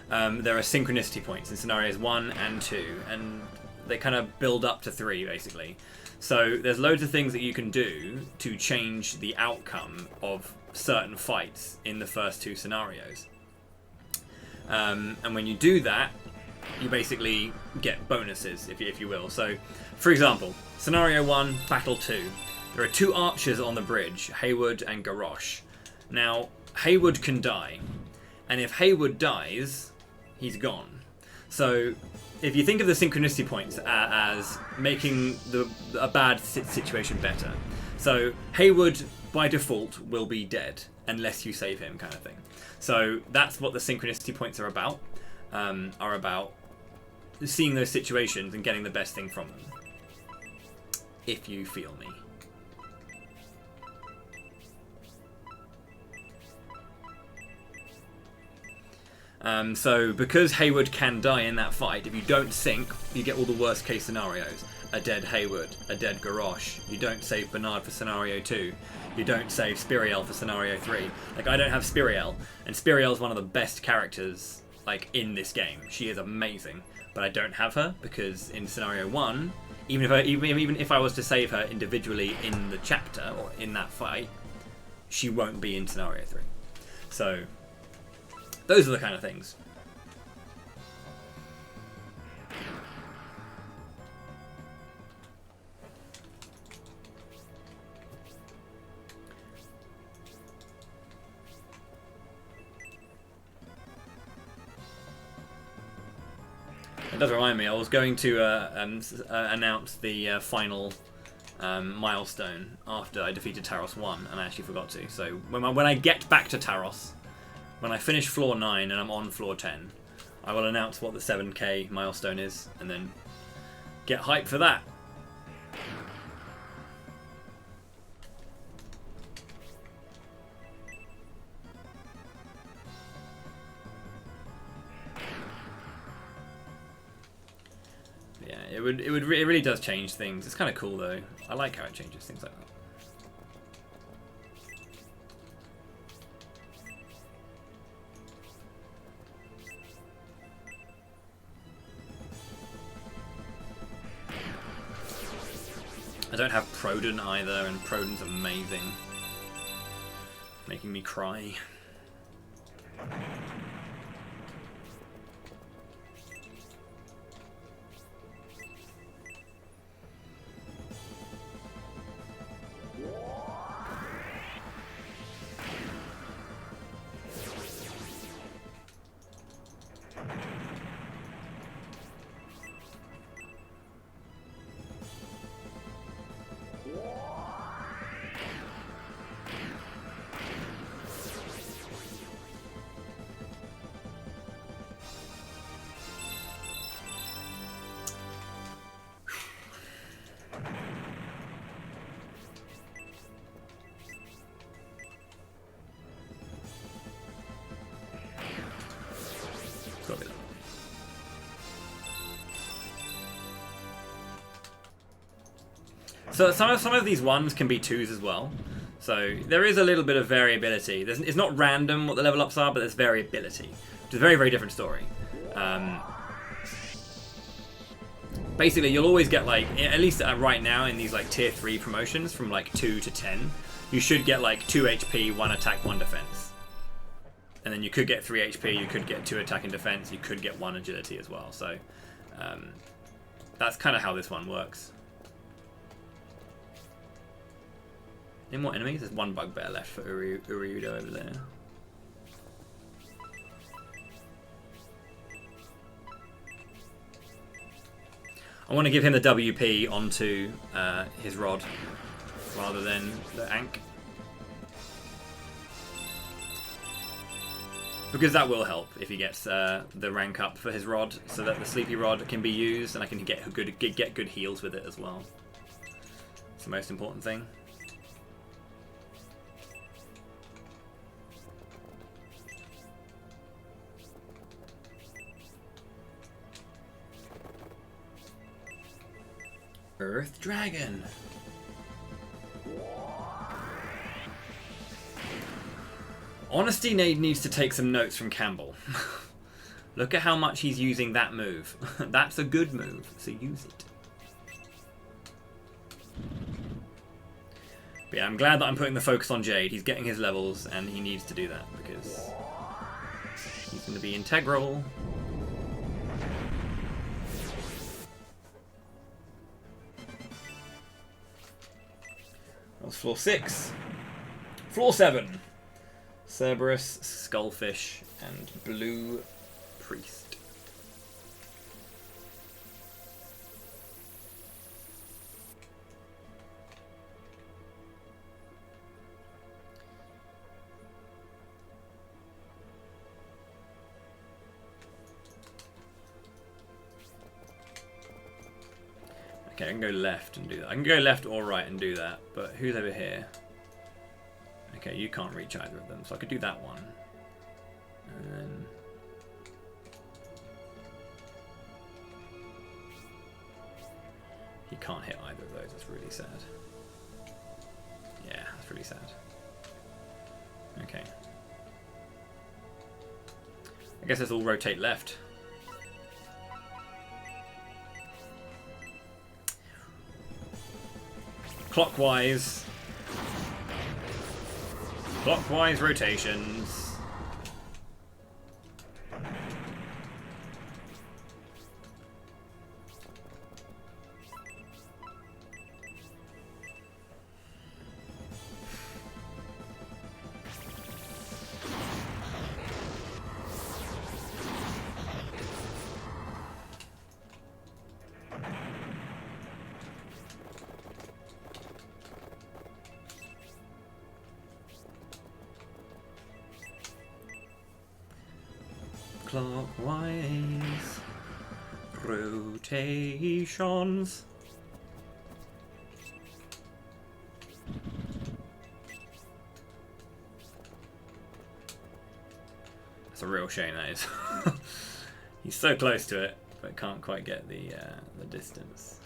there are synchronicity points in scenarios 1 and 2, and they kind of build up to 3 basically. So there's loads of things that you can do to change the outcome of certain fights in the first 2 scenarios, and when you do that, you basically get bonuses, if you will. So for example, scenario 1, battle 2, there are 2 archers on the bridge, Haywood and Garrosh. Now, Haywood can die, and if Haywood dies, he's gone. So, if you think of the synchronicity points as making a bad situation better. So, Haywood, by default, will be dead, unless you save him, kind of thing. So, that's what the synchronicity points are about seeing those situations and getting the best thing from them. If you feel me. So because Haywood can die in that fight, if you don't sync, you get all the worst case scenarios. A dead Haywood, a dead Garrosh. You don't save Bernard for scenario 2. You don't save Spiriel for scenario 3. Like, I don't have Spiriel, and Spiriel is one of the best characters like in this game. She is amazing, but I don't have her because in scenario 1, even if I was to save her individually in the chapter or in that fight, she won't be in scenario 3. So those are the kind of things. It does remind me, I was going to announce the final milestone after I defeated Taros 1, and I actually forgot to. So when I get back to Taros, when I finish floor 9 and I'm on floor 10, I will announce what the 7k milestone is, and then get hyped for that. Yeah, it really does change things. It's kind of cool though. I like how it changes things like that. I don't have Proden either, and Proden's amazing. Making me cry. So some of these 1s can be 2s as well. So there is a little bit of variability. It's not random what the level ups are, but there's variability, which is a very, very different story. Basically, you'll always get, like, at least right now in these like tier 3 promotions from like 2 to 10, you should get like 2 HP, 1 attack, 1 defense. And then you could get 3 HP, you could get 2 attack and defense, you could get 1 agility as well. So that's kind of how this one works. Any more enemies? There's 1 bugbear left for Uryudo over there. I want to give him the WP onto his rod rather than the Ankh. Because that will help if he gets the rank up for his rod, so that the sleepy rod can be used, and I can get good heals with it as well. It's the most important thing. Earth Dragon. Honesty needs to take some notes from Campbell. Look at how much he's using that move. That's a good move, so use it. But yeah, I'm glad that I'm putting the focus on Jade. He's getting his levels, and he needs to do that because he's going to be integral. That was floor 6. Floor 7. Cerberus, Skullfish, and Blue Priest. Okay, I can go left and do that. I can go left or right and do that, but who's over here? Okay, you can't reach either of them, so I could do that one. And then... he can't hit either of those, that's really sad. Yeah, that's really sad. Okay. I guess let's all rotate left. Clockwise. Clockwise rotations. Clockwise rotations. That's a real shame, that is. He's so close to it, but can't quite get the distance.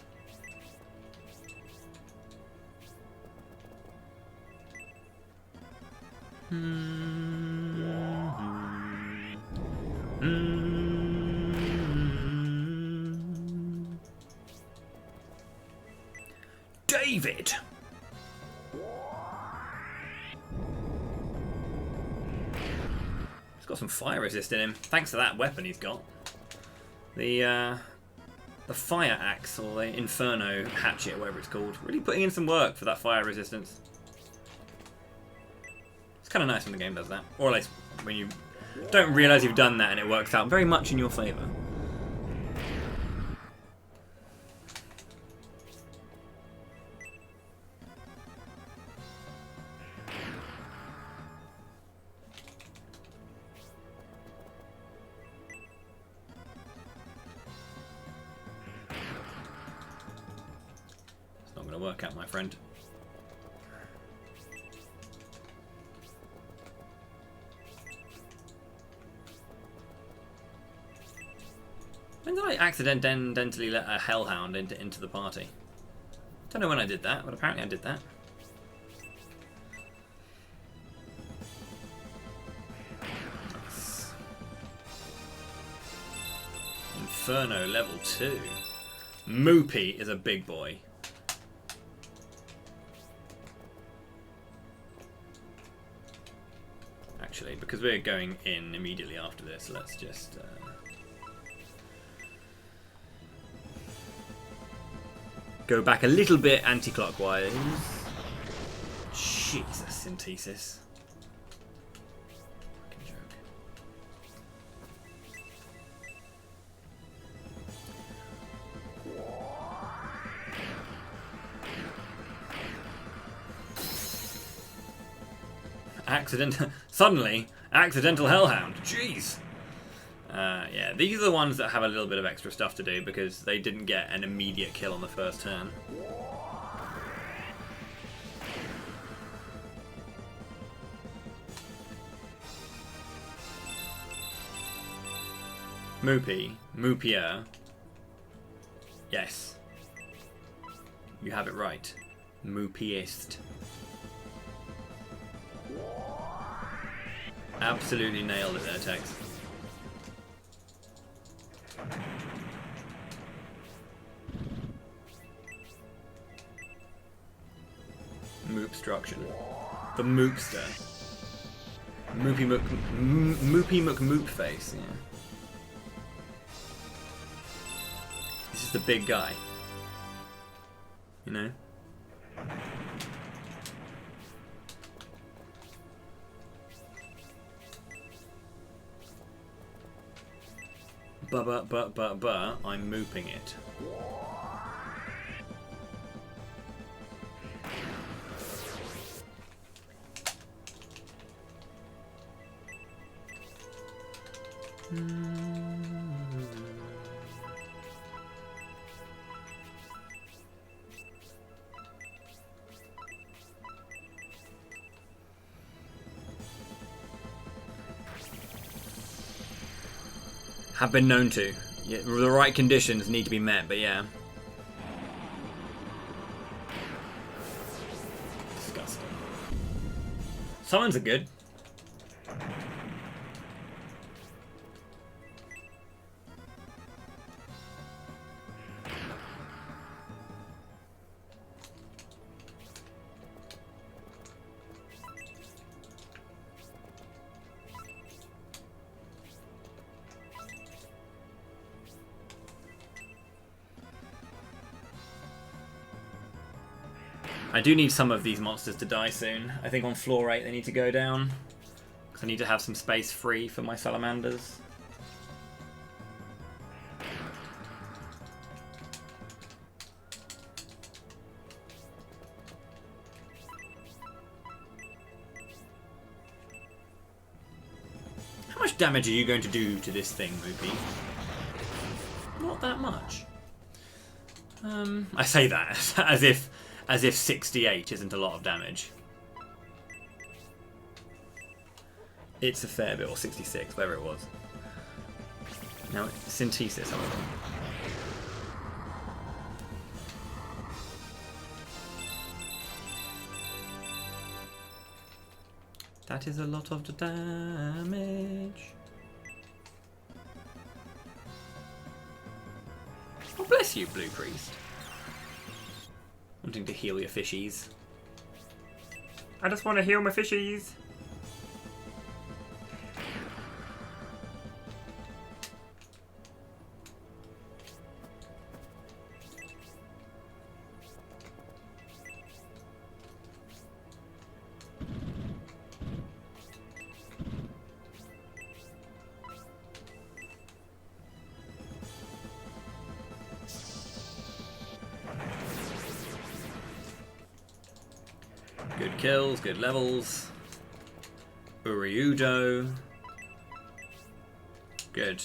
David! He's got some fire resist in him. Thanks to that weapon he's got. The fire axe, or the inferno hatchet, whatever it's called. Really putting in some work for that fire resistance. It's kind of nice when the game does that. Or at least when you don't realise you've done that and it works out very much in your favour. It's not going to work out, my friend. When did I accidentally let a hellhound into the party? Don't know when I did that, but apparently I did that. Nice. Inferno level 2. Moopy is a big boy. Actually, because we're going in immediately after this, let's just go back a little bit anti-clockwise. Jesus, synthesis. Fucking joke. Suddenly, accidental hellhound. Jeez. Yeah, these are the ones that have a little bit of extra stuff to do because they didn't get an immediate kill on the first turn. Moopy. Moopier. Yes. You have it right. Moopiest. Absolutely nailed it there, Tex. Moopstruction. The Moopster. Moopy McMoop face, yeah. This is the big guy. You know? But, I'm mooping it. Have been known to. Yeah, the right conditions need to be met, but yeah. Disgusting. Summons are good. I do need some of these monsters to die soon. I think on floor 8 they need to go down. Because I need to have some space free for my salamanders. How much damage are you going to do to this thing, Moopy? Not that much. I say that as if 68 isn't a lot of damage. It's a fair bit, or 66, whatever it was. Now, synthesis, however. That is a lot of the damage. Oh, bless you, Blue Priest. Wanting to heal your fishies. I just want to heal my fishies. Good kills, good levels. Uriudo. Good.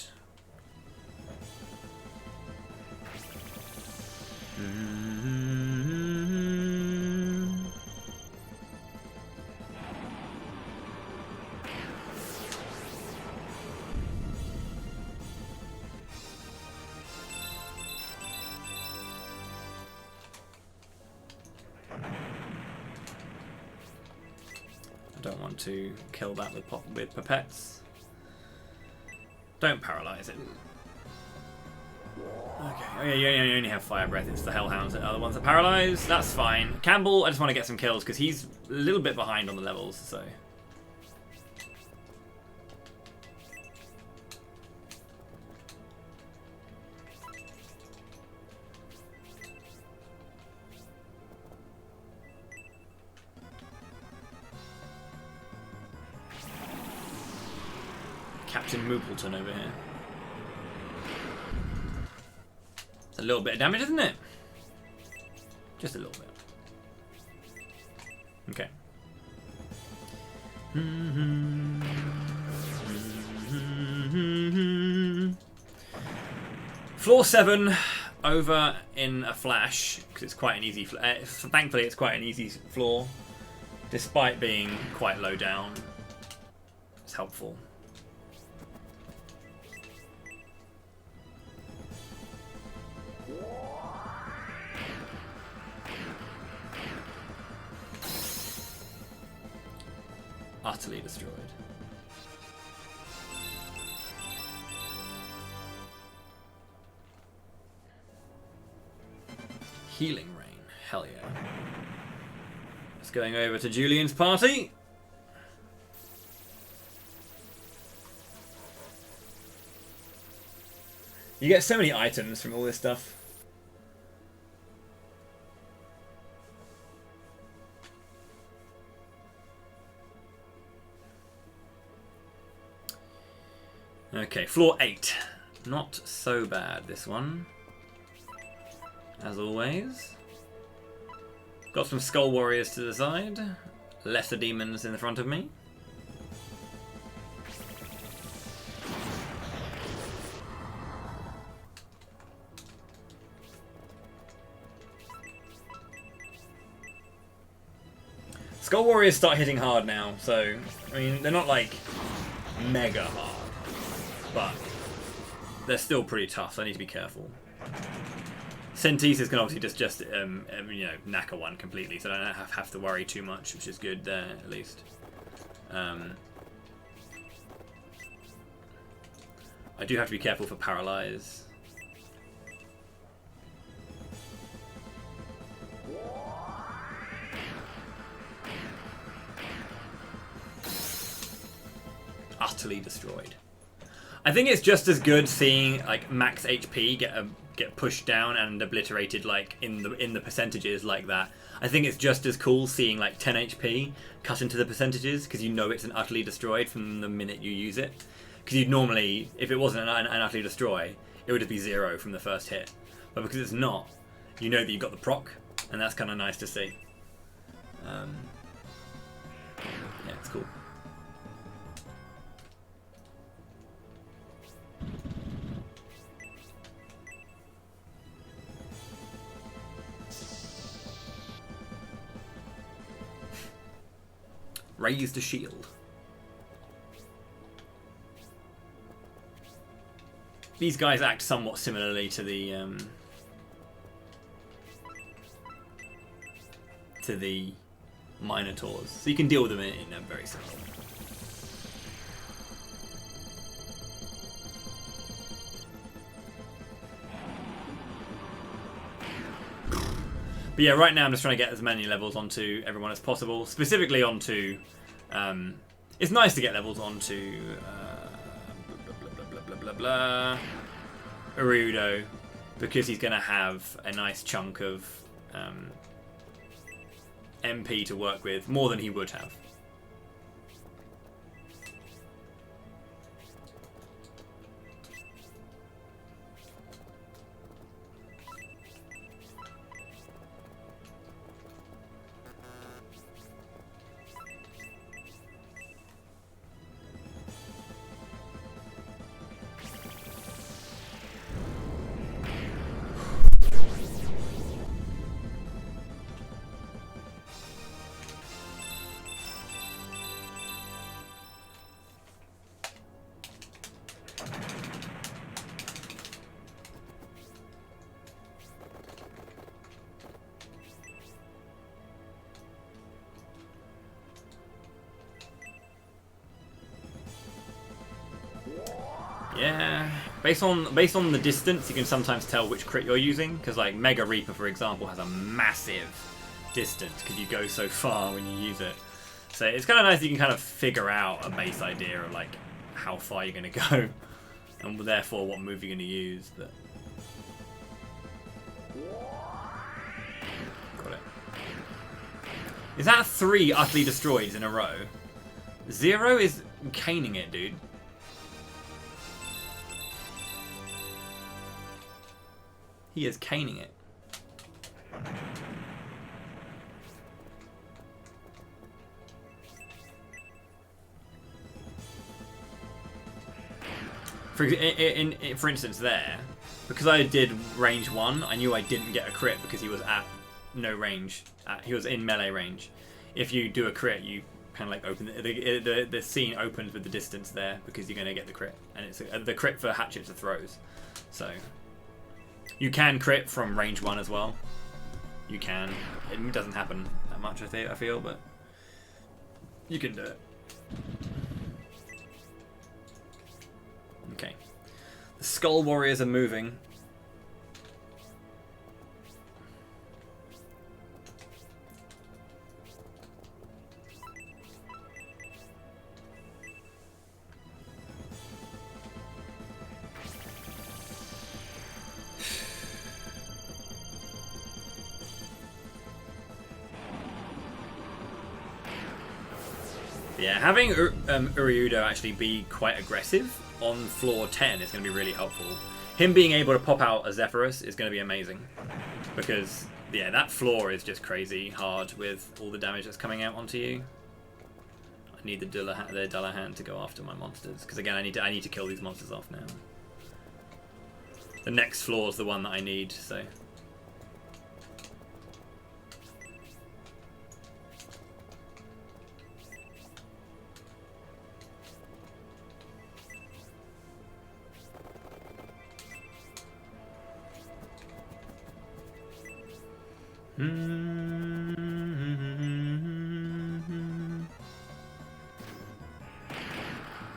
I don't want to kill that with pipettes. Don't paralyze it. Okay, oh yeah, you only have fire breath. It's the hellhounds that are the ones that paralyze. That's fine. Campbell, I just want to get some kills because he's a little bit behind on the levels, so. Captain Moopleton over here. It's a little bit of damage, isn't it? Just a little bit. Okay. Floor 7 over in a flash because it's quite an easy. Thankfully, it's quite an easy floor, despite being quite low down. It's helpful. Utterly destroyed. Healing Rain. Hell yeah. It's going over to Julian's party. You get so many items from all this stuff. Okay, floor 8. Not so bad, this one. As always. Got some Skull Warriors to the side. Lesser demons in the front of me. Skull Warriors start hitting hard now, so, I mean, they're not like mega hard. But they're still pretty tough, so I need to be careful. Sentesis can obviously just you know, knacker one completely, so I don't have to worry too much, which is good there at least. I do have to be careful for paralyze. Utterly destroyed. I think it's just as good seeing like max HP get pushed down and obliterated like in the percentages like that. I think it's just as cool seeing like 10 HP cut into the percentages because you know it's an utterly destroyed from the minute you use it. Because you'd normally, if it wasn't an utterly destroy, it would just be 0 from the first hit. But because it's not, you know that you've got the proc, and that's kind of nice to see. Yeah, it's cool. Raise the shield. These guys act somewhat similarly to the Minotaurs, so you can deal with them in a very simple. But yeah, right now I'm just trying to get as many levels onto everyone as possible. Specifically onto... it's nice to get levels onto... Urudo, because he's going to have a nice chunk of MP to work with, more than he would have. Yeah, based on the distance, you can sometimes tell which crit you're using. Because like Mega Reaper, for example, has a massive distance because you go so far when you use it. So it's kind of nice that you can kind of figure out a base idea of like how far you're going to go, and therefore what move you're going to use. But got it. Is that 3 utterly destroyed in a row? 0 is caning it, dude. He is caning it. For instance, there, because I did range 1, I knew I didn't get a crit because he was at no range. He was in melee range. If you do a crit, you kind of like open the scene opens with the distance there because you're going to get the crit, and it's the crit for hatchets are throws. So you can crit from range 1 as well. You can. It doesn't happen that much, I feel, but you can do it. Okay. The Skull Warriors are moving. Yeah, having Uryudo actually be quite aggressive on floor 10 is going to be really helpful. Him being able to pop out a Zephyrus is going to be amazing. Because, yeah, that floor is just crazy hard with all the damage that's coming out onto you. I need the Dullahan to go after my monsters. Because, again, I need to kill these monsters off now. The next floor is the one that I need, so...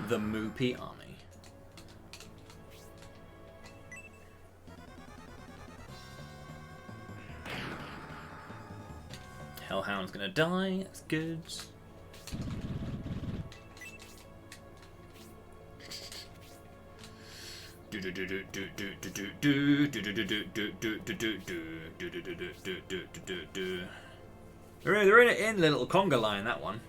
The Moopy Army. Hellhound's gonna die, that's good. They're in a little conga line, that one.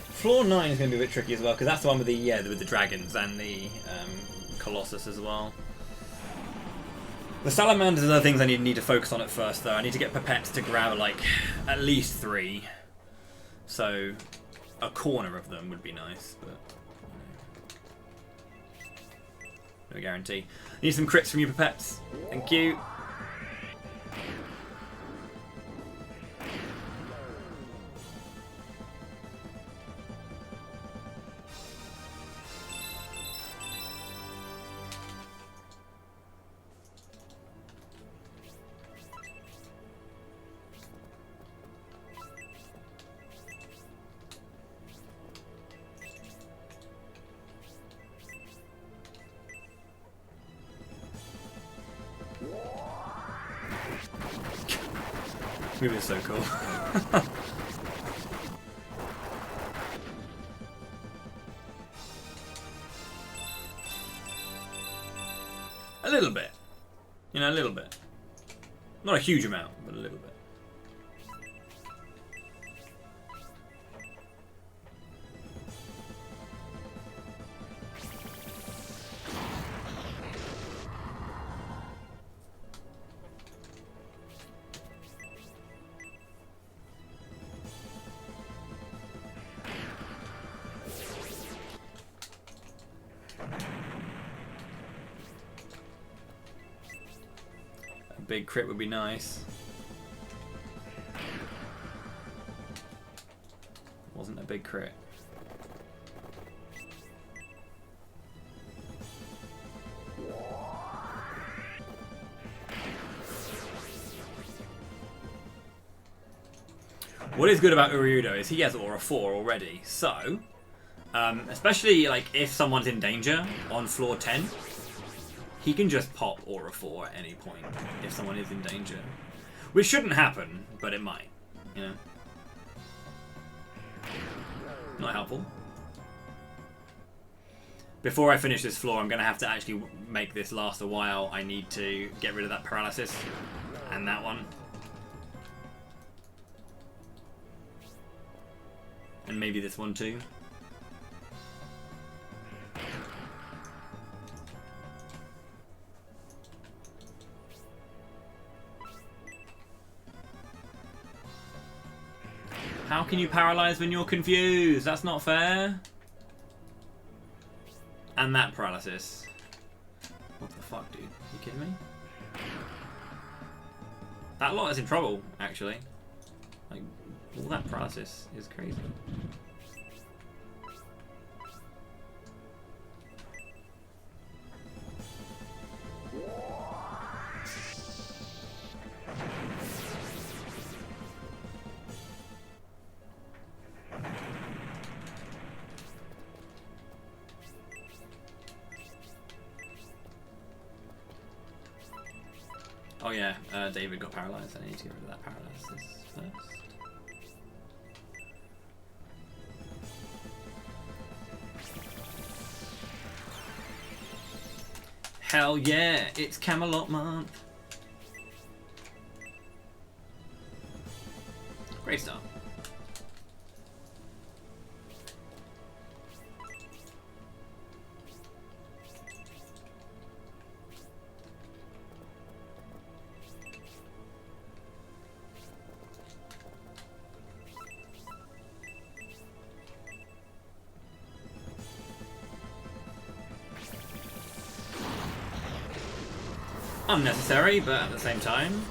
Floor 9 is going to be a bit tricky as well, because that's the one with the dragons and the Colossus as well. The Salamanders are the things I need to focus on at first, though. I need to get Pipettes to grab, like, at least 3. So, a corner of them would be nice, but... no guarantee. Need some crits from you, Pipettes. Thank you. This movie is so cool. A little bit. You know, a little bit. Not a huge amount, but a little bit. Big crit would be nice. Wasn't a big crit. What is good about Uryudo is he has Aura 4 already, so especially like if someone's in danger on floor 10, he can just pop Aura 4 at any point if someone is in danger. Which shouldn't happen, but it might, you know. Not helpful. Before I finish this floor, I'm going to have to actually make this last a while. I need to get rid of that paralysis and that one. And maybe this one too. How can you paralyze when you're confused? That's not fair. And that paralysis. What the fuck, dude? You kidding me? That lot is in trouble, actually. Like, all that paralysis is crazy. Oh yeah, David got paralyzed. I need to get rid of that paralysis first. Hell yeah, it's Camelot month. Great start. Unnecessary, but at the same time,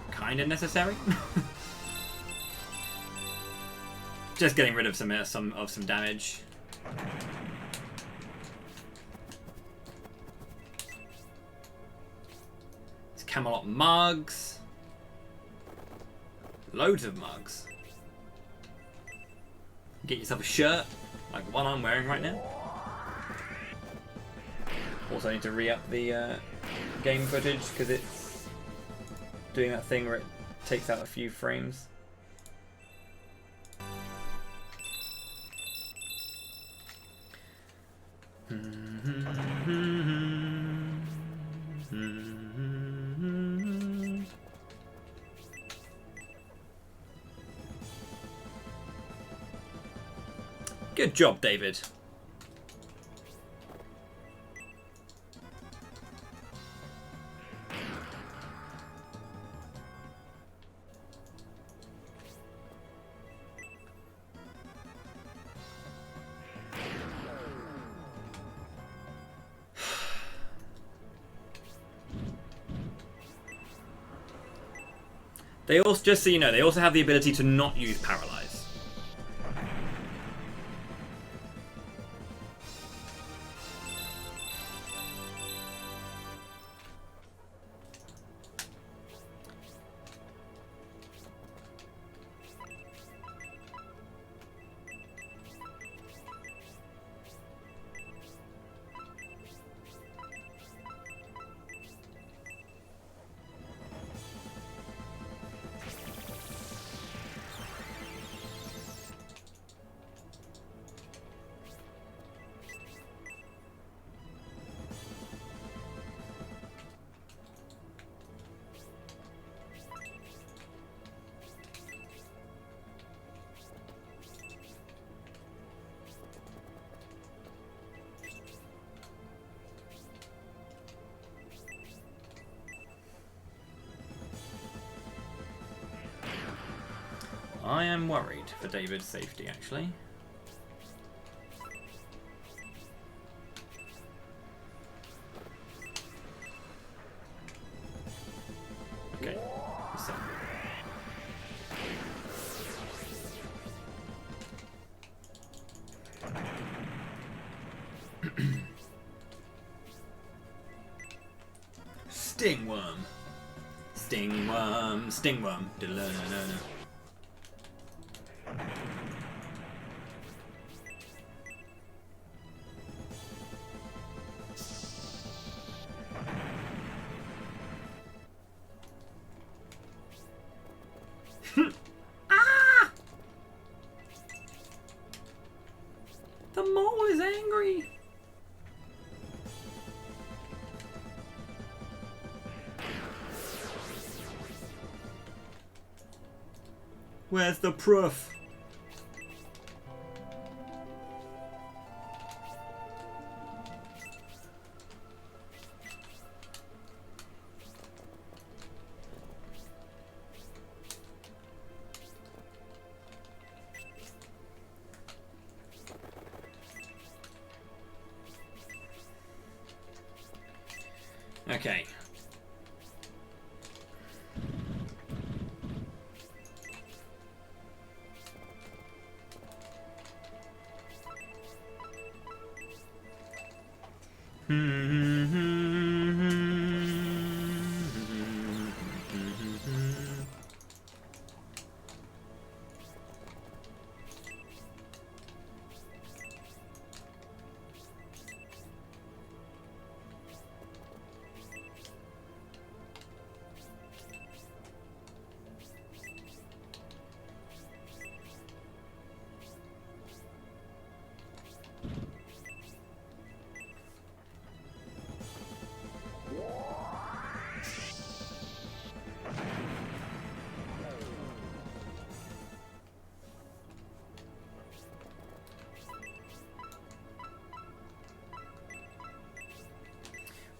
kind of necessary. Just getting rid of some damage. It's Camelot mugs. Loads of mugs. Get yourself a shirt, like the one I'm wearing right now. Also need to re-up the game footage because it's doing that thing where it takes out a few frames. Good job, David. They also, just so you know, they also have the ability to not use Paralyze. I am worried for David's safety, actually. Okay, so. Stingworm. Stingworm. Stingworm. Da-la-la-la-la. The mole is angry. Where's the proof? Okay.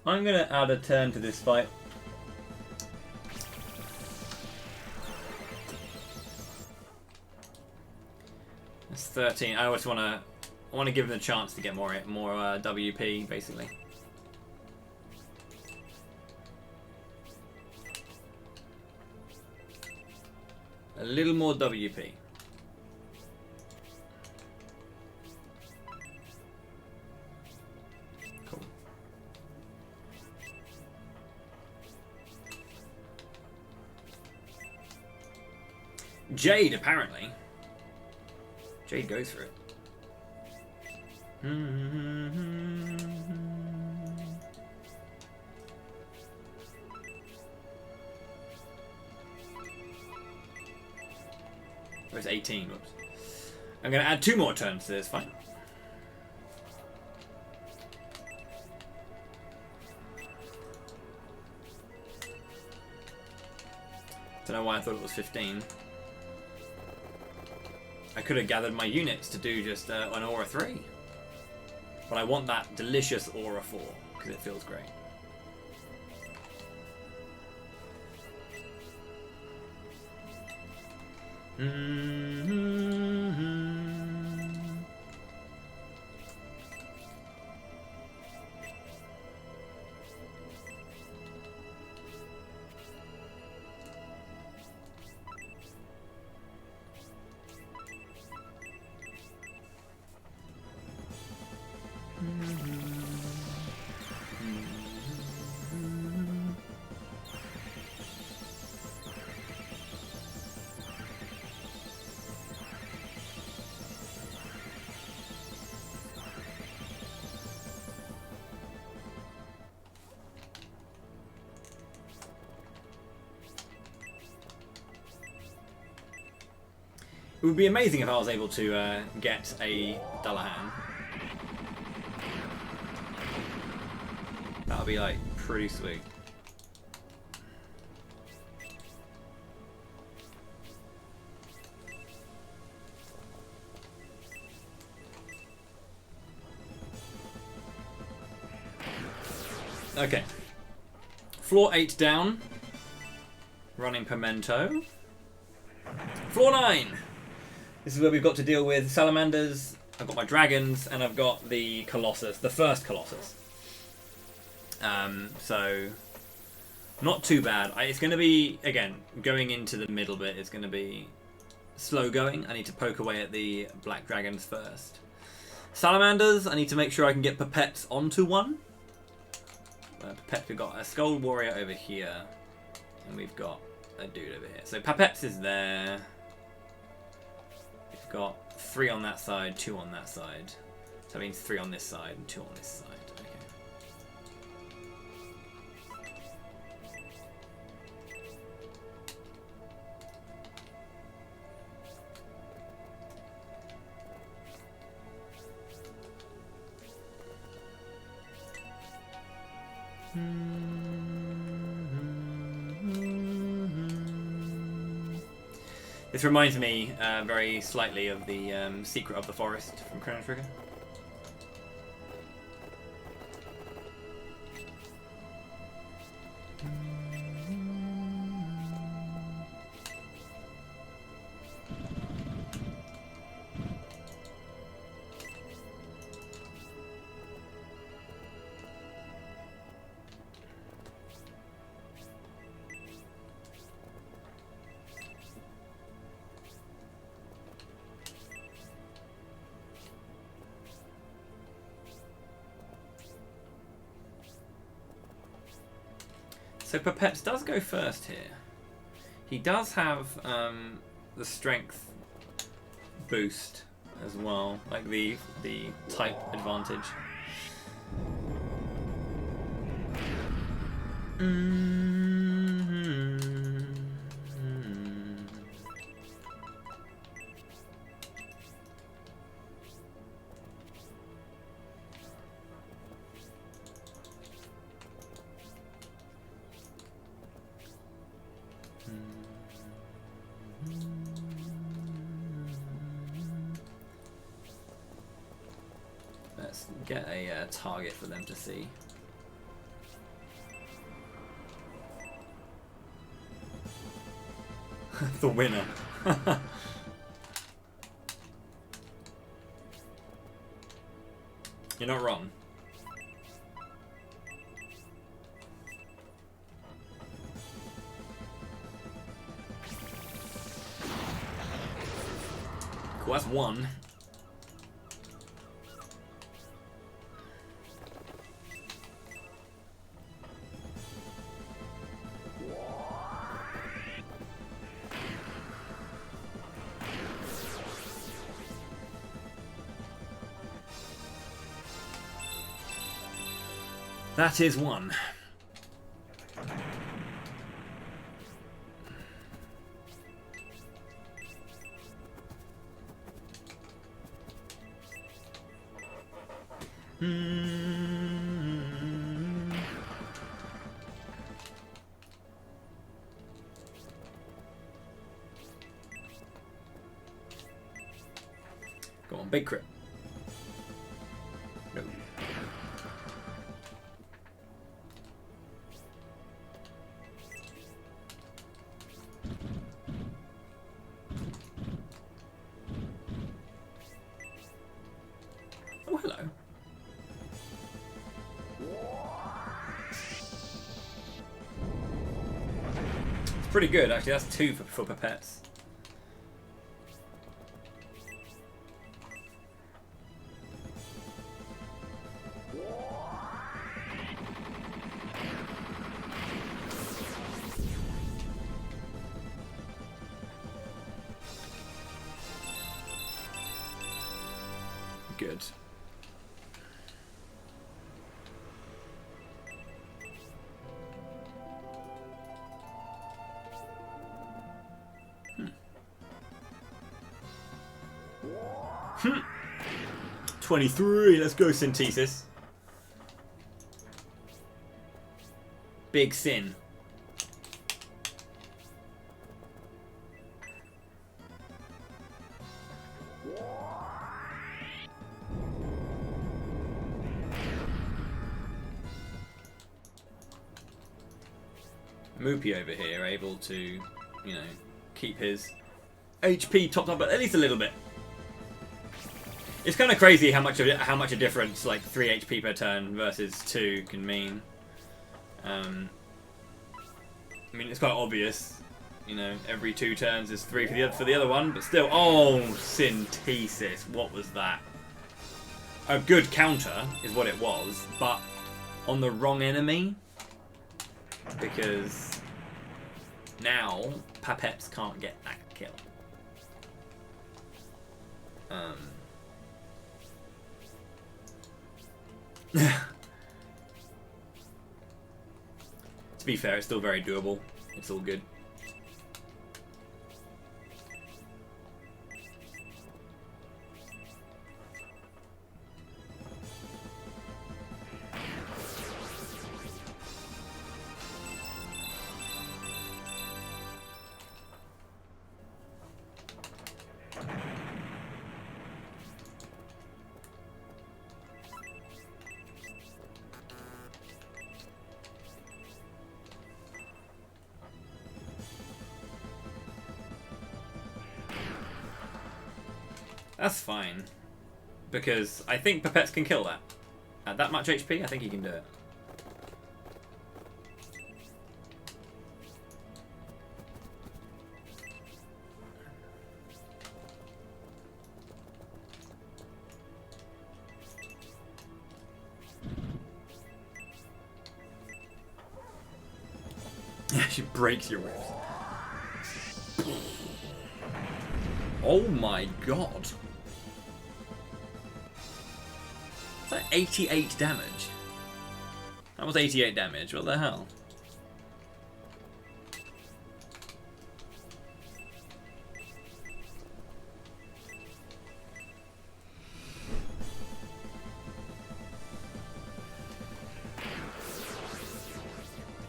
I'm going to add a turn to this fight. It's 13. I always want to give him a chance to get more WP basically. A little more WP. Jade, apparently. Jade goes for it. It was 18. Whoops. I'm going to add 2 more turns to this fight. Don't know why I thought it was 15. I could have gathered my units to do just an Aura 3. But I want that delicious Aura 4, because it feels great. It would be amazing if I was able to get a Dullahan. That would be like pretty sweet. Okay. Floor 8 down. Running Pimento. Floor 9. This is where we've got to deal with salamanders. I've got my dragons, and I've got the Colossus, the first Colossus. So, not too bad. It's going to be, again, going into the middle bit, it's going to be slow going. I need to poke away at the black dragons first. Salamanders, I need to make sure I can get Pipettes onto one. Pipette, we've got a Skull Warrior over here, and we've got a dude over here. So Pipettes is there. We've got 3 on that side, 2 on that side. So that means 3 on this side and 2 on this side. This reminds me very slightly of the Secret of the Forest from Chrono Trigger. So Papeps does go first here. He does have the strength boost as well, like the type advantage. Let's get a target for them to see. The winner. You're not wrong. Cool, that's one. That is one. Go on, big crit. No. Oh, hello. It's pretty good, actually. That's two for Papettes. Good. Hmm. 23, let's go, Synthesis. Big sin. Moopy over here able to, you know, keep his HP topped up at least a little bit. It's kind of crazy how much a difference like 3 HP per turn versus 2 can mean. I mean, it's quite obvious, you know, every 2 turns is 3 for the other one, but still. Oh, Synthesis, what was that? A good counter is what it was, but on the wrong enemy. Because now Papeps can't get that kill. To be fair, it's still very doable. It's all good. That's fine. Because I think Pipettes can kill that. At that much HP, I think he can do it. She breaks your ribs. Oh my god. Is that 88 damage? That was 88 damage, what the hell?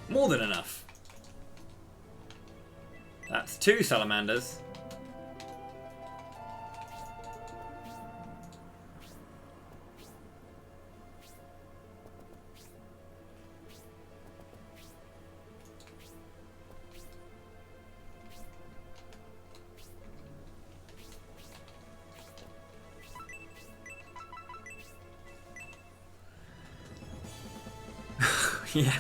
More than enough. That's 2 salamanders. Yeah.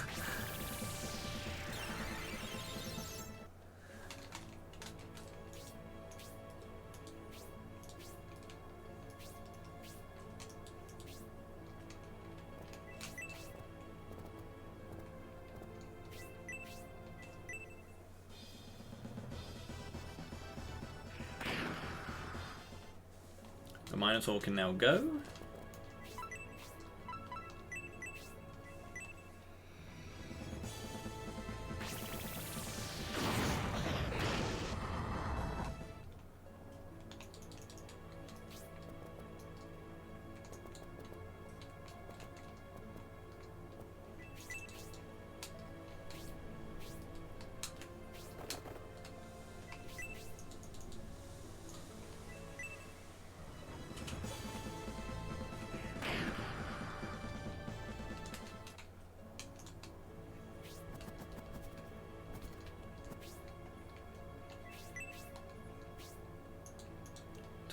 The Minotaur can now go.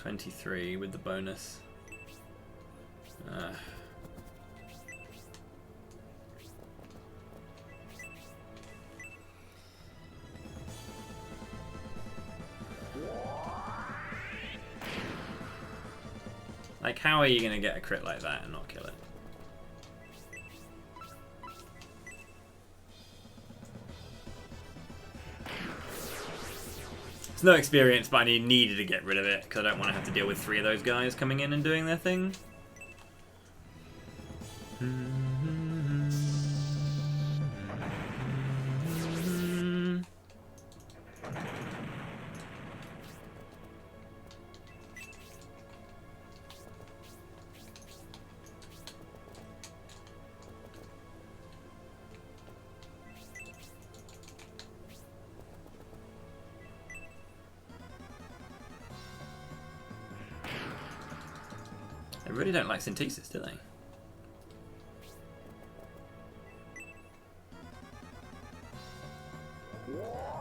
$23 with the bonus. Like, how are you going to get a crit like that and not kill it? It's no experience, but I needed to get rid of it because I don't want to have to deal with 3 of those guys coming in and doing their thing. They really don't like synthesis, do they?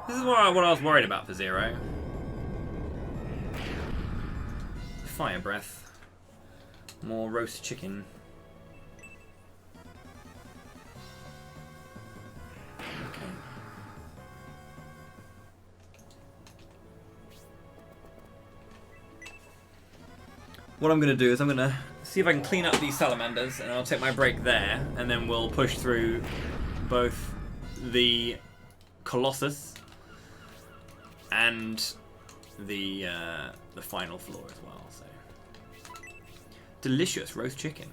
This is what I was worried about for Zero. Fire breath. More roast chicken. Okay. What I'm going to do is I'm going to see if I can clean up these salamanders, and I'll take my break there, and then we'll push through both the Colossus and the final floor as well. So delicious roast chicken.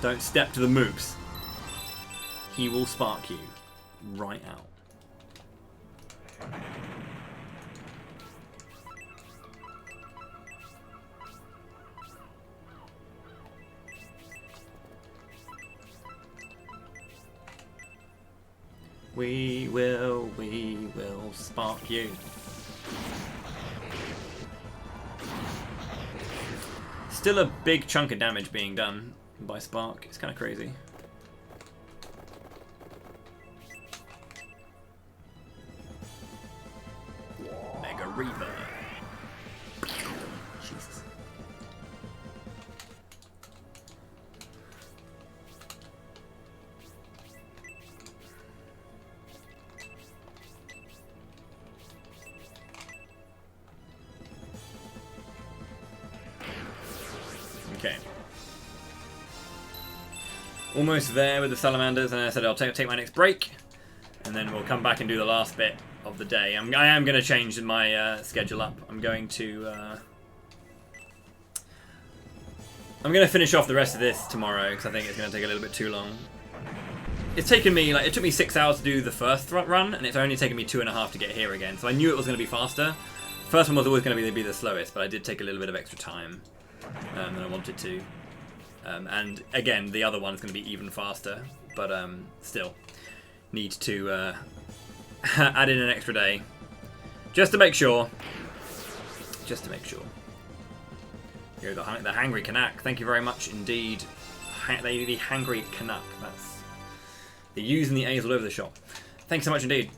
Don't step to the mooks. He will spark you right out. We will spark you. still a big chunk of damage being done by Spark. It's kind of crazy. Mega Reaper. Jesus. Okay. Almost there with the salamanders, and I said I'll take my next break, and then we'll come back and do the last bit of the day. I am going to change my schedule up. I'm going to finish off the rest of this tomorrow because I think it's going to take a little bit too long. It's taken me it took me 6 hours to do the first run, and it's only taken me 2.5 to get here again. So I knew it was going to be faster. First one was always going to be the slowest, but I did take a little bit of extra time than I wanted to. And again, the other one's going to be even faster, but still need to add in an extra day just to make sure. Just to make sure. Here, the Hangry Canuck. Thank you very much indeed. The Hangry Canuck. That's the U's and the A's all over the shop. Thanks so much indeed.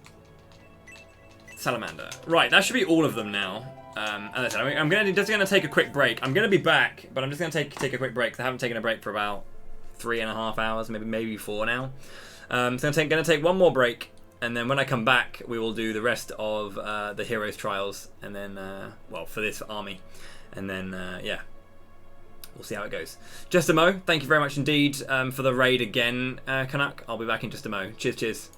Salamander. Right, that should be all of them now. As I said, I'm just going to take a quick break. I'm going to be back, but I'm just going to take a quick break because I haven't taken a break for about 3.5 hours, maybe 4 now. So I'm going to take one more break, and then when I come back, we will do the rest of the Heroes Trials, and then, well, for this army. And then, yeah, we'll see how it goes. Just a mo, thank you very much indeed for the raid again, Canuck. I'll be back in just a mo. Cheers, cheers.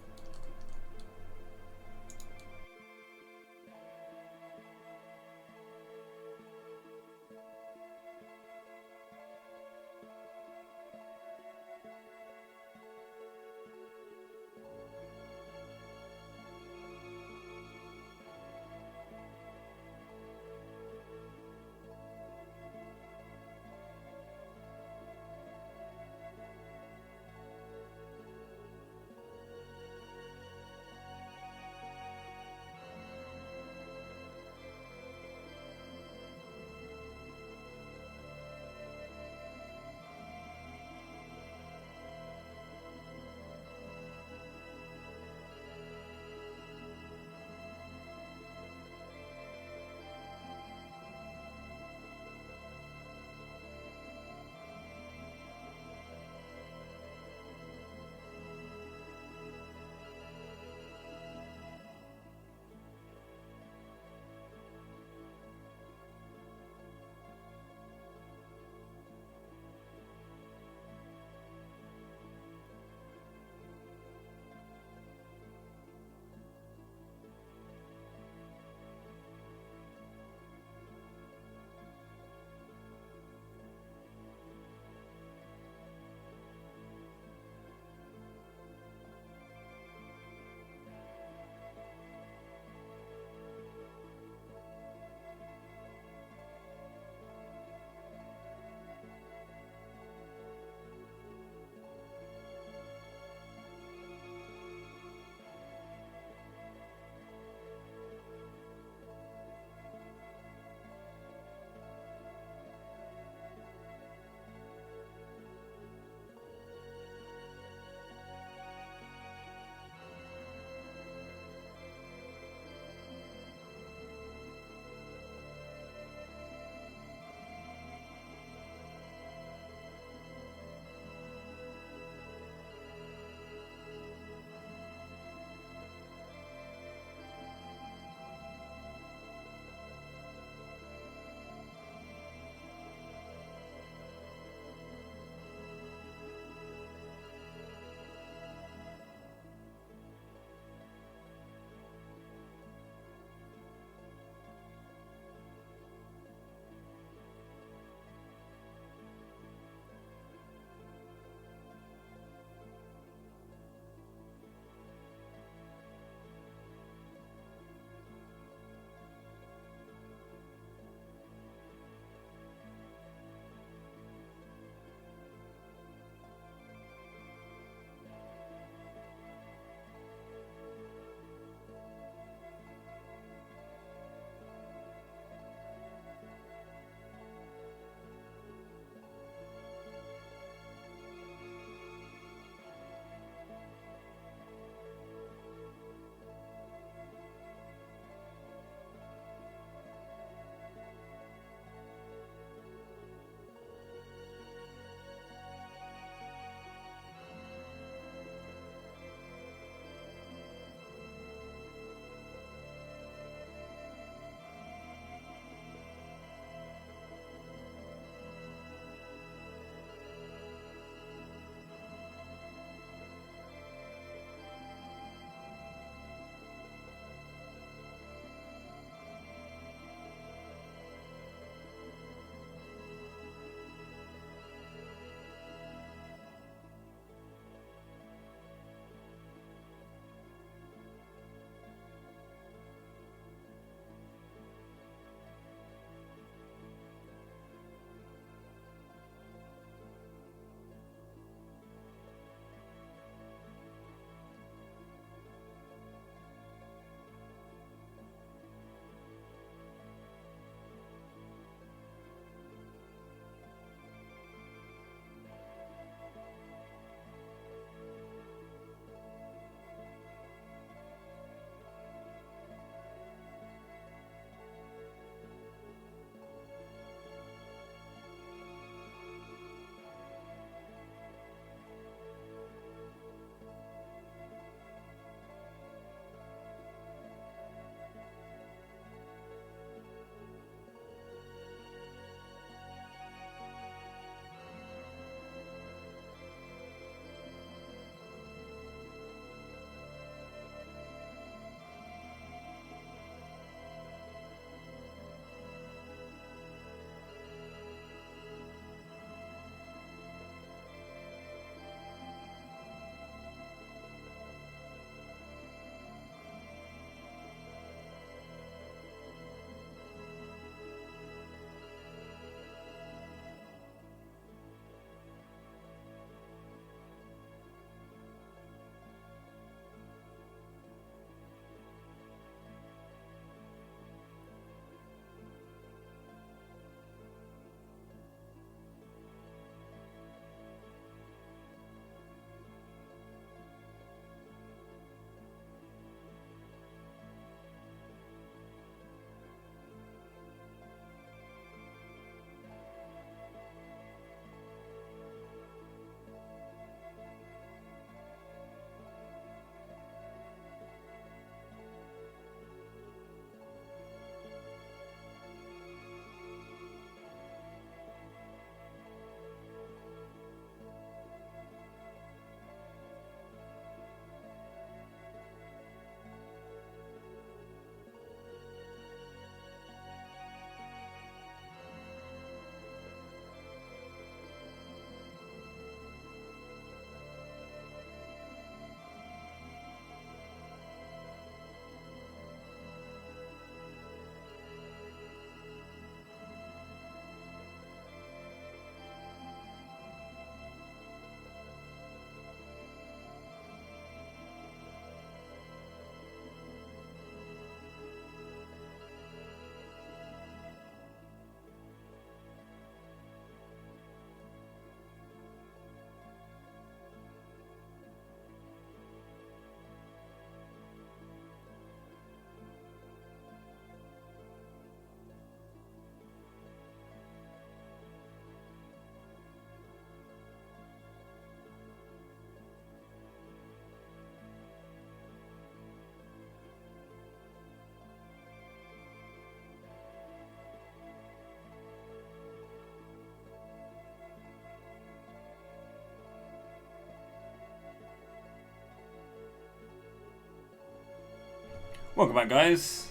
Welcome back, guys.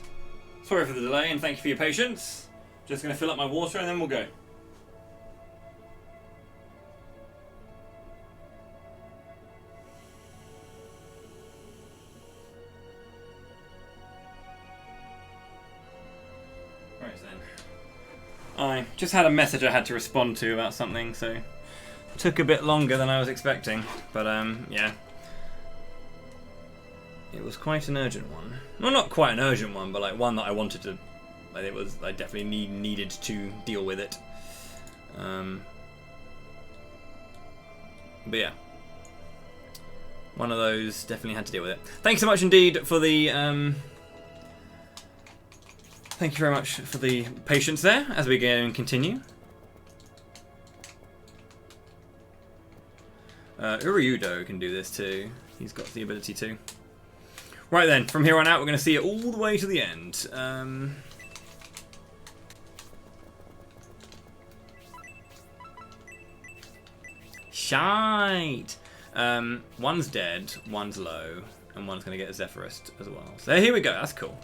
Sorry for the delay and thank you for your patience. Just going to fill up my water and then we'll go. Right then. I just had a message I had to respond to about something, so it took a bit longer than I was expecting. But yeah. It was quite an urgent one. Well, not quite an urgent one, but like one that I wanted to. I definitely needed to deal with it. But yeah, one of those, definitely had to deal with it. Thanks so much indeed for the. Thank you very much for the patience there as we go and continue. Uryudo can do this too. He's got the ability to. Right then, from here on out, we're going to see it all the way to the end. Shite! One's dead, one's low, and one's going to get a Zephyrist as well. So here we go, that's cool.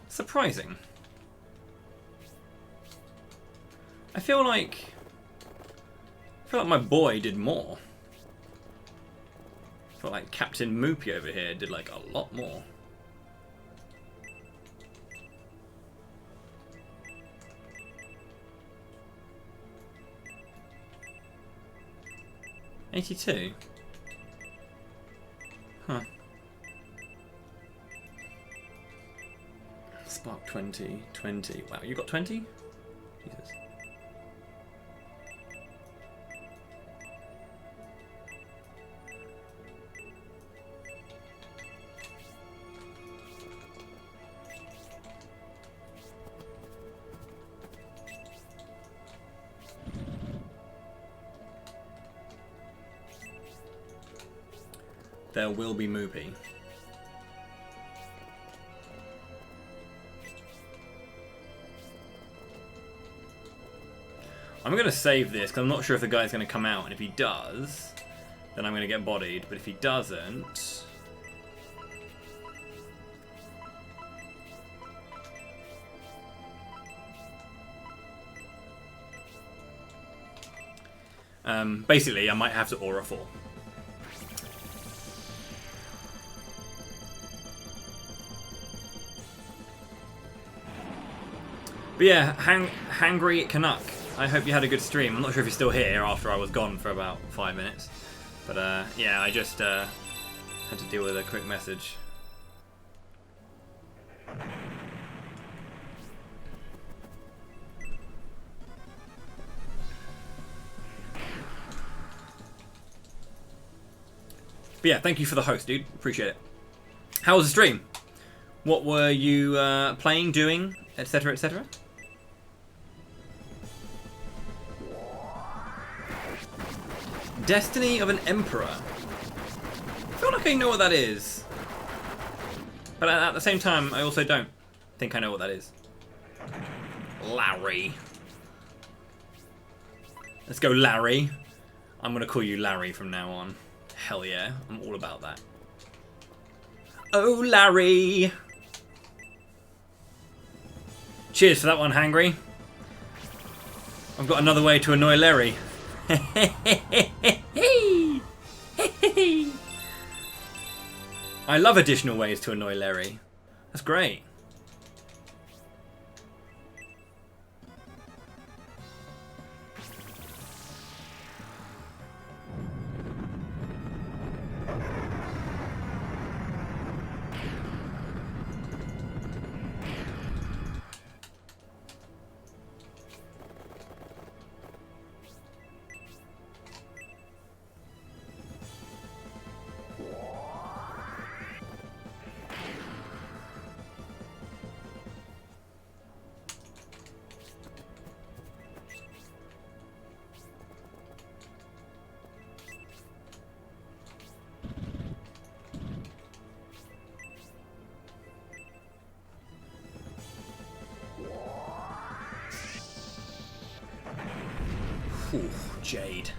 Surprising. I feel like my boy did more. I feel like Captain Moopy over here did like a lot more. $82. Huh. Spark 20, 20. Wow, you got 20? Jesus. There will be Moopy. I'm going to save this because I'm not sure if the guy's going to come out, and if he does, then I'm going to get bodied, but if he doesn't... basically, I might have to aura fall. But yeah, Hangry Canuck. I hope you had a good stream. I'm not sure if you're still here after I was gone for about 5 minutes. But yeah, I just had to deal with a quick message. But yeah, thank you for the host, dude. Appreciate it. How was the stream? What were you playing, doing, etc., etc.? Destiny of an Emperor. I feel like I know what that is. But at the same time, I also don't think I know what that is. Larry. Let's go, Larry. I'm going to call you Larry from now on. Hell yeah, I'm all about that. Oh, Larry. Cheers for that one, Hangry. I've got another way to annoy Larry. I love additional ways to annoy Larry. That's great. Ooh, Jade.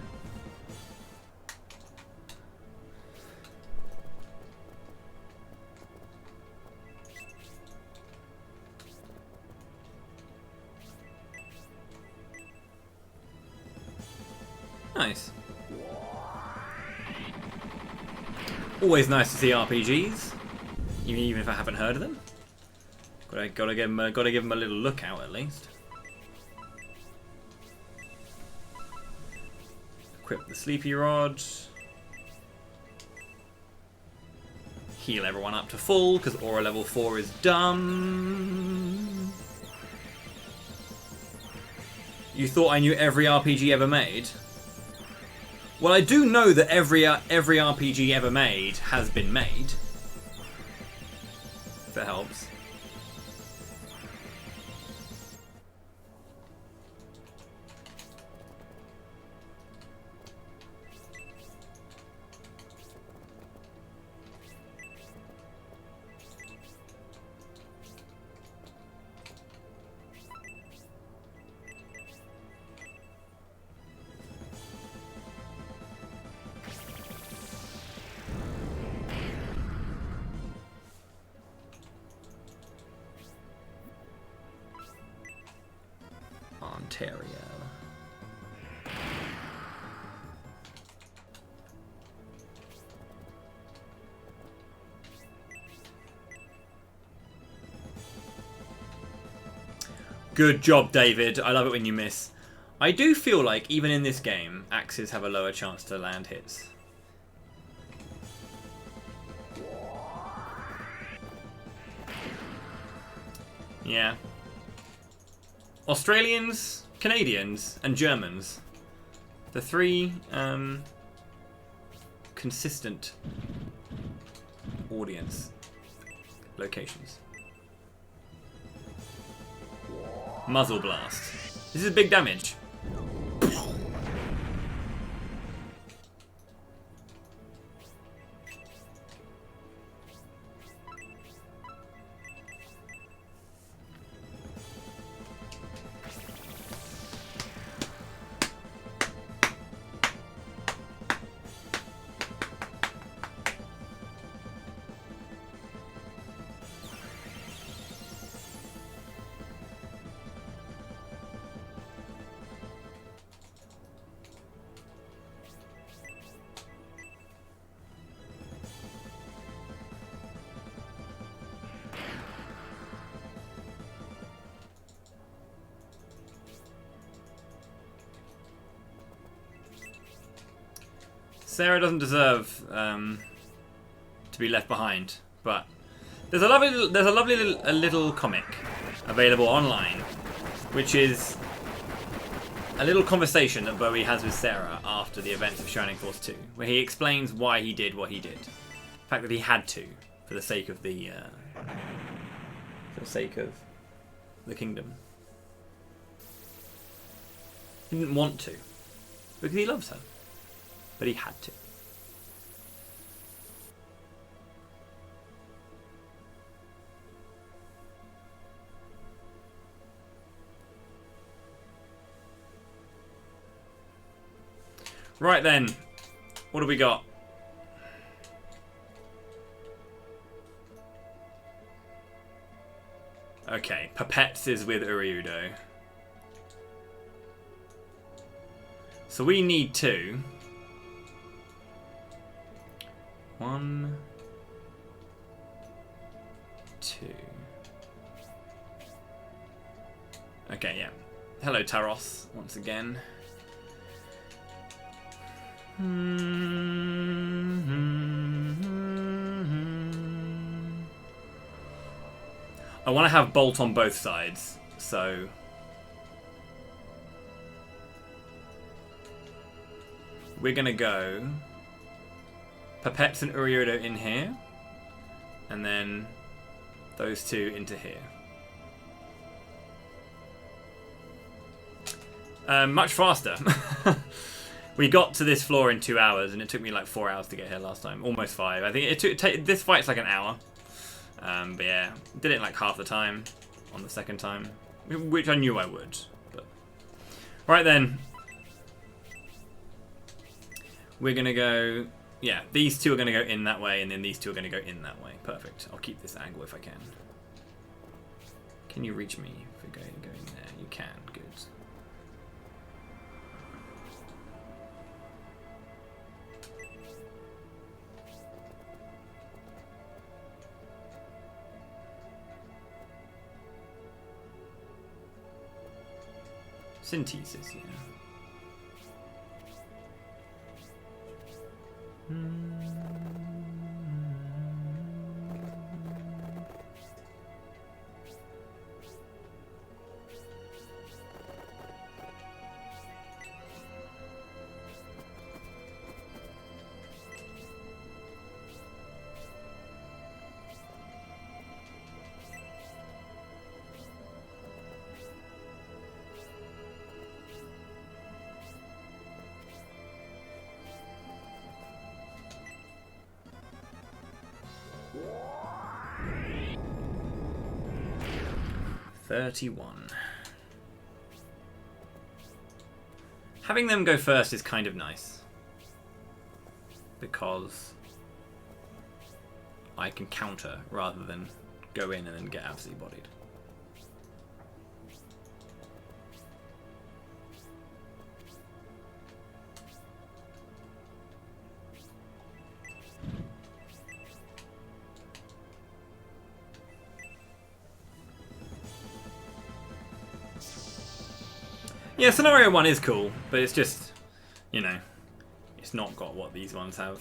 Nice. Always nice to see RPGs, even if I haven't heard of them. Gotta give them a little look out at least. Equip the sleepy rod. Heal everyone up to full because aura level 4 is done. You thought I knew every RPG ever made? Well, I do know that every RPG ever made has been made. If that helps. Ontario. Good job, David. I love it when you miss. I do feel like, even in this game, axes have a lower chance to land hits. Yeah. Australians, Canadians, and Germans. The three consistent audience locations. Muzzle blast. This is big damage. Sarah doesn't deserve to be left behind, but there's a lovely little comic available online, which is a little conversation that Bowie has with Sarah after the events of Shining Force 2, where he explains why he did what he did, the fact that he had to, for the sake of the kingdom. He didn't want to, because he loves her. But he had to. Right then, what do we got? Okay, Pipettes is with Uryudo. So we need two. 1, 2. Okay, yeah. Hello, Taros, once again. I want to have Bolt on both sides, so we're gonna go Pipettes and Uryudo in here, and then those two into here. Much faster. We got to this floor in 2 hours, and it took me like 4 hours to get here last time. Almost 5. I think it took. This fight's like an hour. But yeah, did it in like half the time on the second time, which I knew I would. But right then, we're going to go... Yeah, these two are going to go in that way, and then these two are going to go in that way. Perfect. I'll keep this angle if I can. Can you reach me if we're going there? You can. Good. Synthesis, yeah. $31. Having them go first is kind of nice, because I can counter rather than go in and then get absolutely bodied. Yeah, scenario 1 is cool, but it's just, you know, it's not got what these ones have.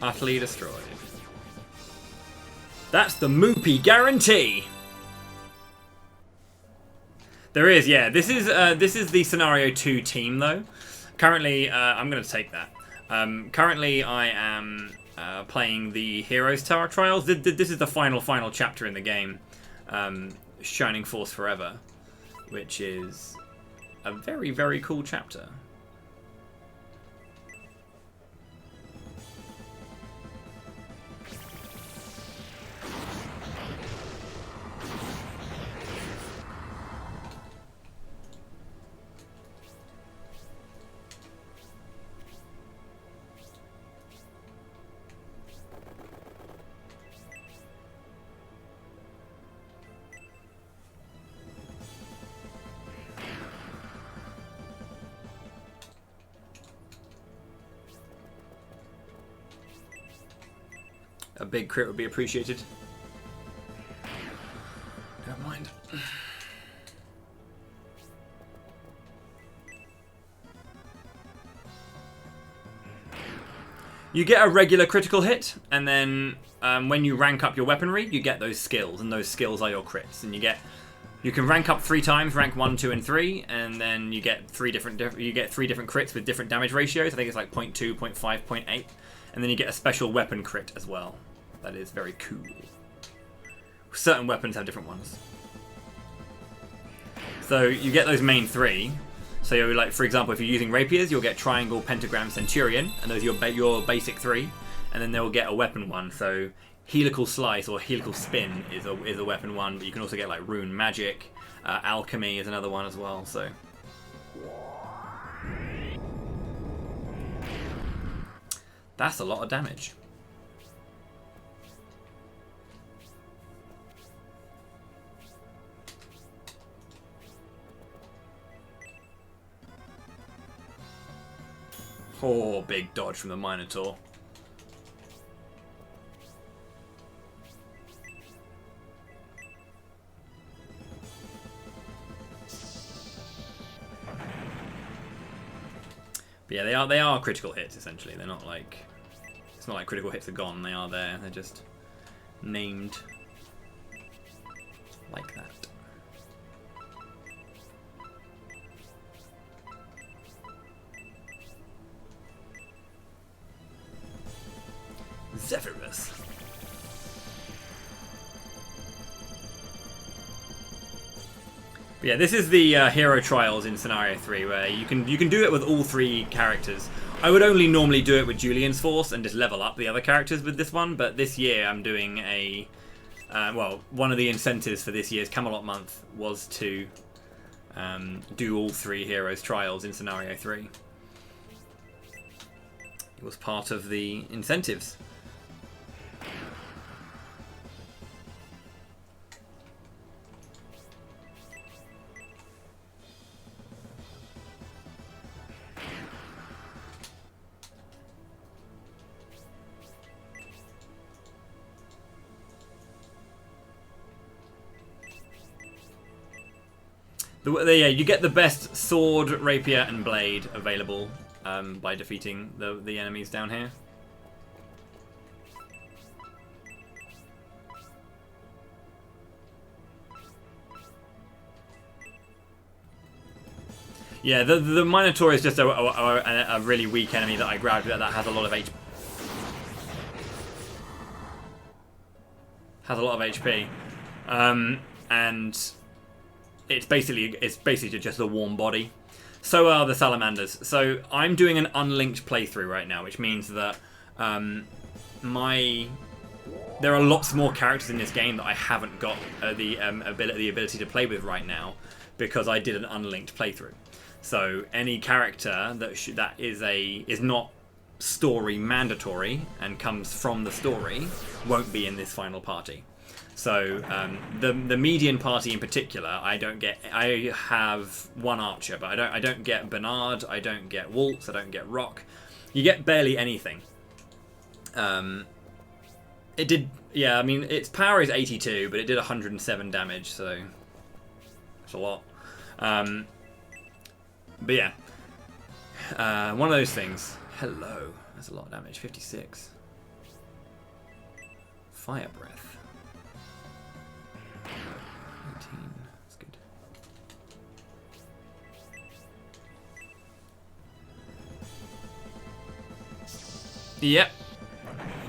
Utterly destroyed. That's the Moopy guarantee. There is, yeah. This is the scenario 2 team though. Currently, I'm going to take that. Currently, I am playing the Heroes Tower Trials. This is the final chapter in the game, Shining Force Forever, which is a very, very cool chapter. A big crit would be appreciated. Don't mind. You get a regular critical hit, and then when you rank up your weaponry, you get those skills, and those skills are your crits. And you can rank up 3 times, rank 1, 2, and 3, and then you get three different crits with different damage ratios. I think it's like 0.2, 0.5, 0.8, and then you get a special weapon crit as well. That is very cool. Certain weapons have different ones. So you get those main 3. So you're like, for example, if you're using rapiers, you'll get triangle, pentagram, centurion, and those are your basic 3. And then they'll get a weapon 1. So helical slice or helical spin is a weapon 1, but you can also get like rune magic, alchemy is another one as well. So that's a lot of damage. Oh, big dodge from the Minotaur. But yeah, they are critical hits essentially. They're not like, it's not like critical hits are gone. They are there. They're just named like that. Zephyrus. But yeah, this is the hero trials in scenario 3, where you can do it with all 3 characters. I would only normally do it with Julian's Force and just level up the other characters with this one, but this year I'm doing a well, one of the incentives for this year's Camelot month was to do all 3 heroes trials in scenario 3. It was part of the incentives. Yeah, you get the best sword, rapier, and blade available by defeating the enemies down here. Yeah, the Minotaur is just a really weak enemy that I grabbed that has a lot of HP. Has a lot of HP, and it's basically just a warm body. So are the salamanders. So I'm doing an unlinked playthrough right now, which means that there are lots more characters in this game that I haven't got the ability to play with right now because I did an unlinked playthrough. So any character that is not story mandatory and comes from the story won't be in this final party. So the median party in particular, I have one archer, but I don't get Bernard, I don't get Waltz, I don't get Rock. You get barely anything. Yeah, I mean its power is 82, but it did 107 damage, so that's a lot. But yeah, one of those things. Hello, that's a lot of damage. 56. Fire breath. 18. That's good. Yep.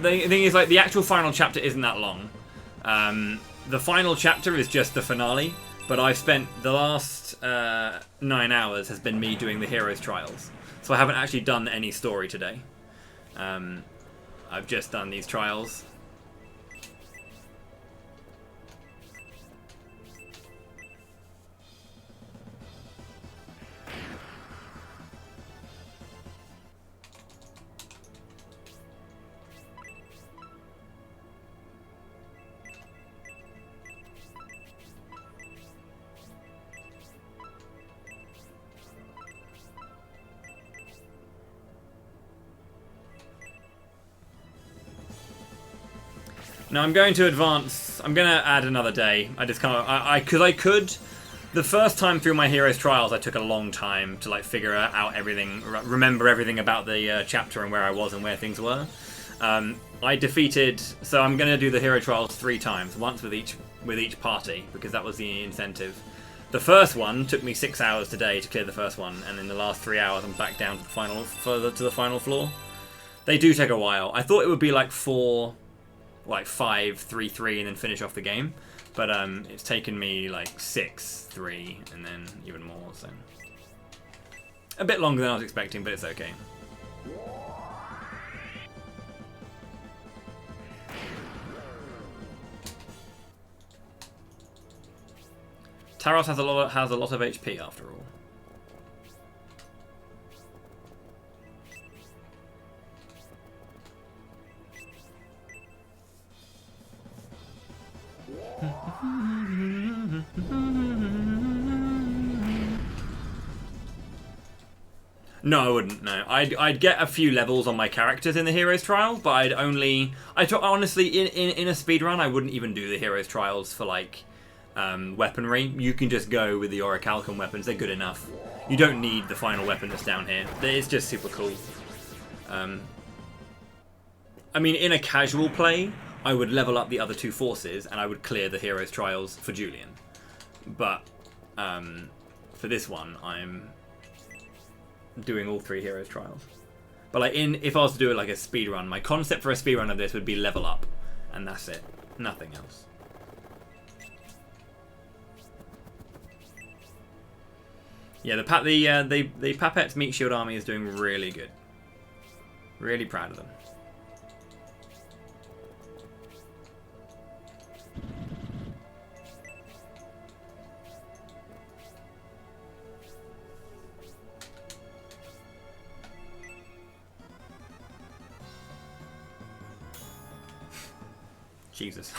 The thing is, like, the actual final chapter isn't that long. The final chapter is just the finale, but I've spent the last 9 hours has been me doing the heroes trials. So I haven't actually done any story today. I've just done these trials. Now I'm going to advance. I'm going to add another day. I just kind of, because I could. The first time through my heroes trials, I took a long time to like figure out everything, remember everything about the chapter and where I was and where things were. I defeated. So I'm going to do the hero trials 3 times, once with each party because that was the incentive. The first one took me 6 hours today to clear the first one, and in the last 3 hours, I'm back down to the final floor. They do take a while. I thought it would be like 4. Like 5, 3, 3, and then finish off the game. But it's taken me like 6, 3, and then even more. So a bit longer than I was expecting, but it's okay. Taros has a lot of HP after all. No, I wouldn't. No, I'd get a few levels on my characters in the heroes trial, but honestly, in a speedrun, I wouldn't even do the heroes trials for like weaponry. You can just go with the orichalcum weapons; they're good enough. You don't need the final weapon that's down here. It's just super cool. I mean, in a casual play, I would level up the other 2 forces and I would clear the heroes trials for Julian. But for this one, I'm doing all 3 heroes trials. But like if I was to do it like a speed run, my concept for a speed run of this would be level up, and that's it, nothing else. Yeah, the Papet's Meat Shield army is doing really good. Really proud of them. Jesus.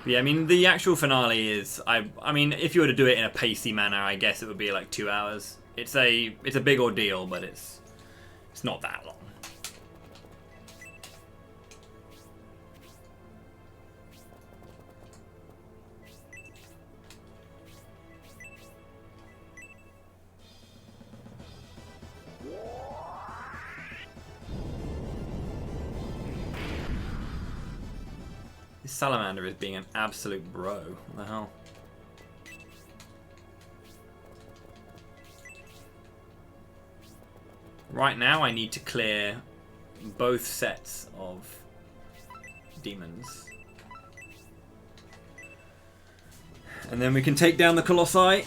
Yeah, I mean, the actual finale is, I mean, if you were to do it in a pacey manner, I guess it would be like 2 hours. It's a big ordeal, but it's not that long. This salamander is being an absolute bro. What the hell? Right now I need to clear both sets of demons. And then we can take down the Colossi.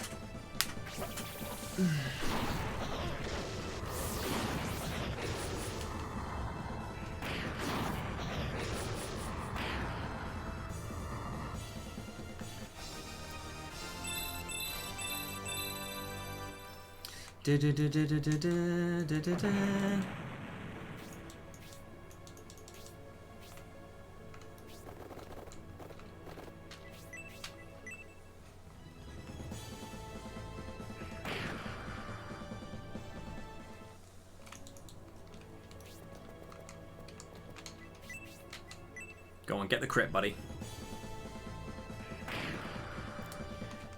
Go on, get the crit, buddy.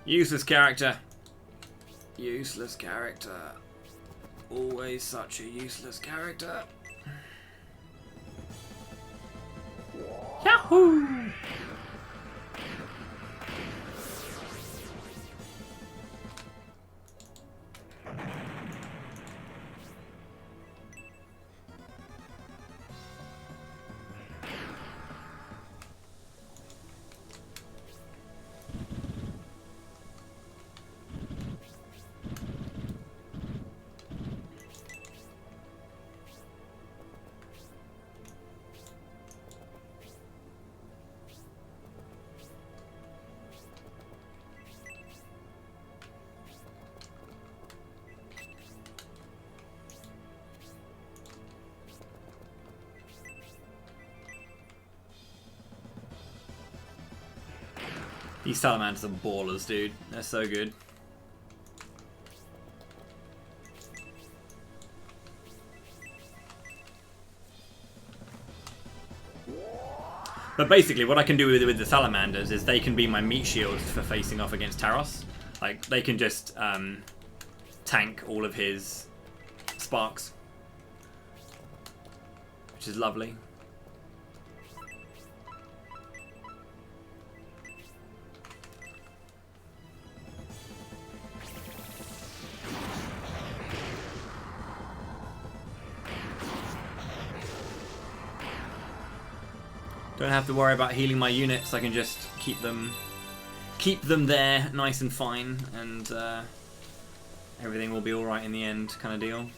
Useless character. Useless character. Always such a useless character. Yahoo! These salamanders are ballers, dude. They're so good. But basically, what I can do with the salamanders is they can be my meat shields for facing off against Taros. Like, they can just tank all of his sparks, which is lovely. Don't have to worry about healing my units. I can just keep them there, nice and fine, and everything will be all right in the end, kind of deal.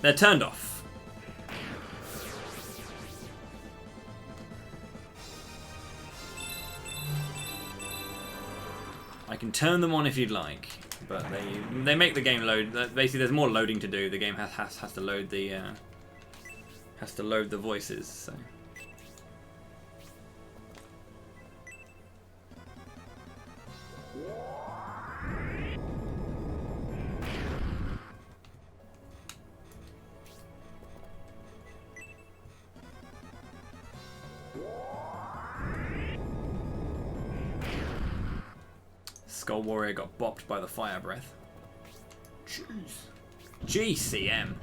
They're turned off. I can turn them on if you'd like, but they make the game load. Basically, there's more loading to do. The game has to load the voices. So. Skull Warrior got bopped by the fire breath. Jeez. GCM.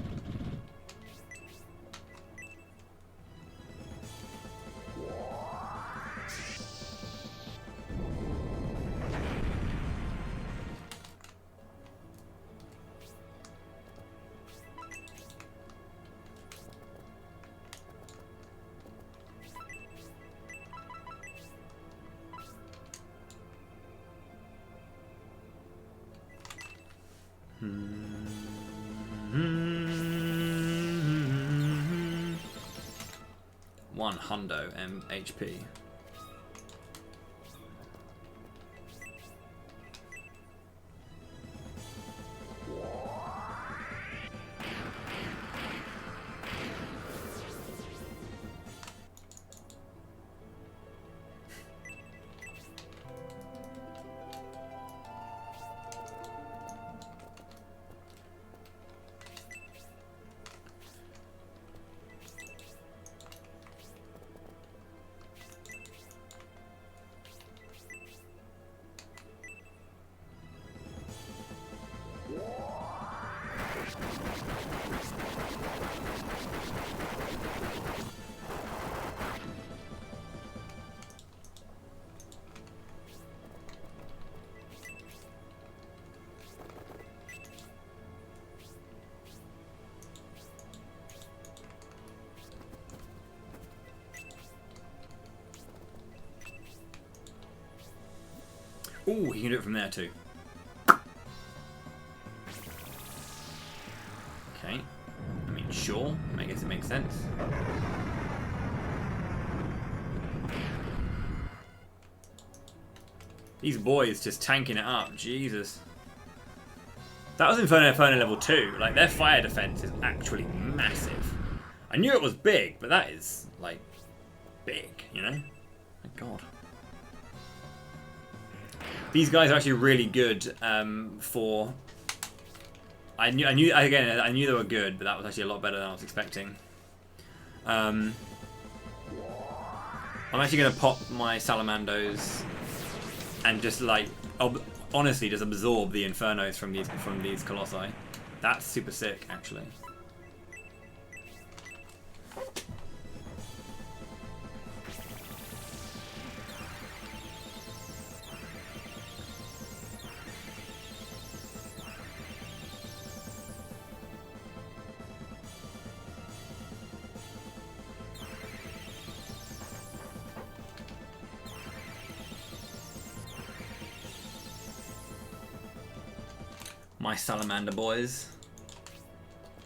One hundo HP. Ooh, you can do it from there too. Okay. I mean, sure. I guess it makes sense. These boys just tanking it up. Jesus. That was Inferno level 2. Like, their fire defense is actually massive. I knew it was big, but that is, like, big, you know? My God. These guys are actually really good for... I knew they were good, but that was actually a lot better than I was expecting. I'm actually going to pop my Salamandos and just like honestly just absorb the Infernos from these Colossi. That's super sick, actually. My salamander boys.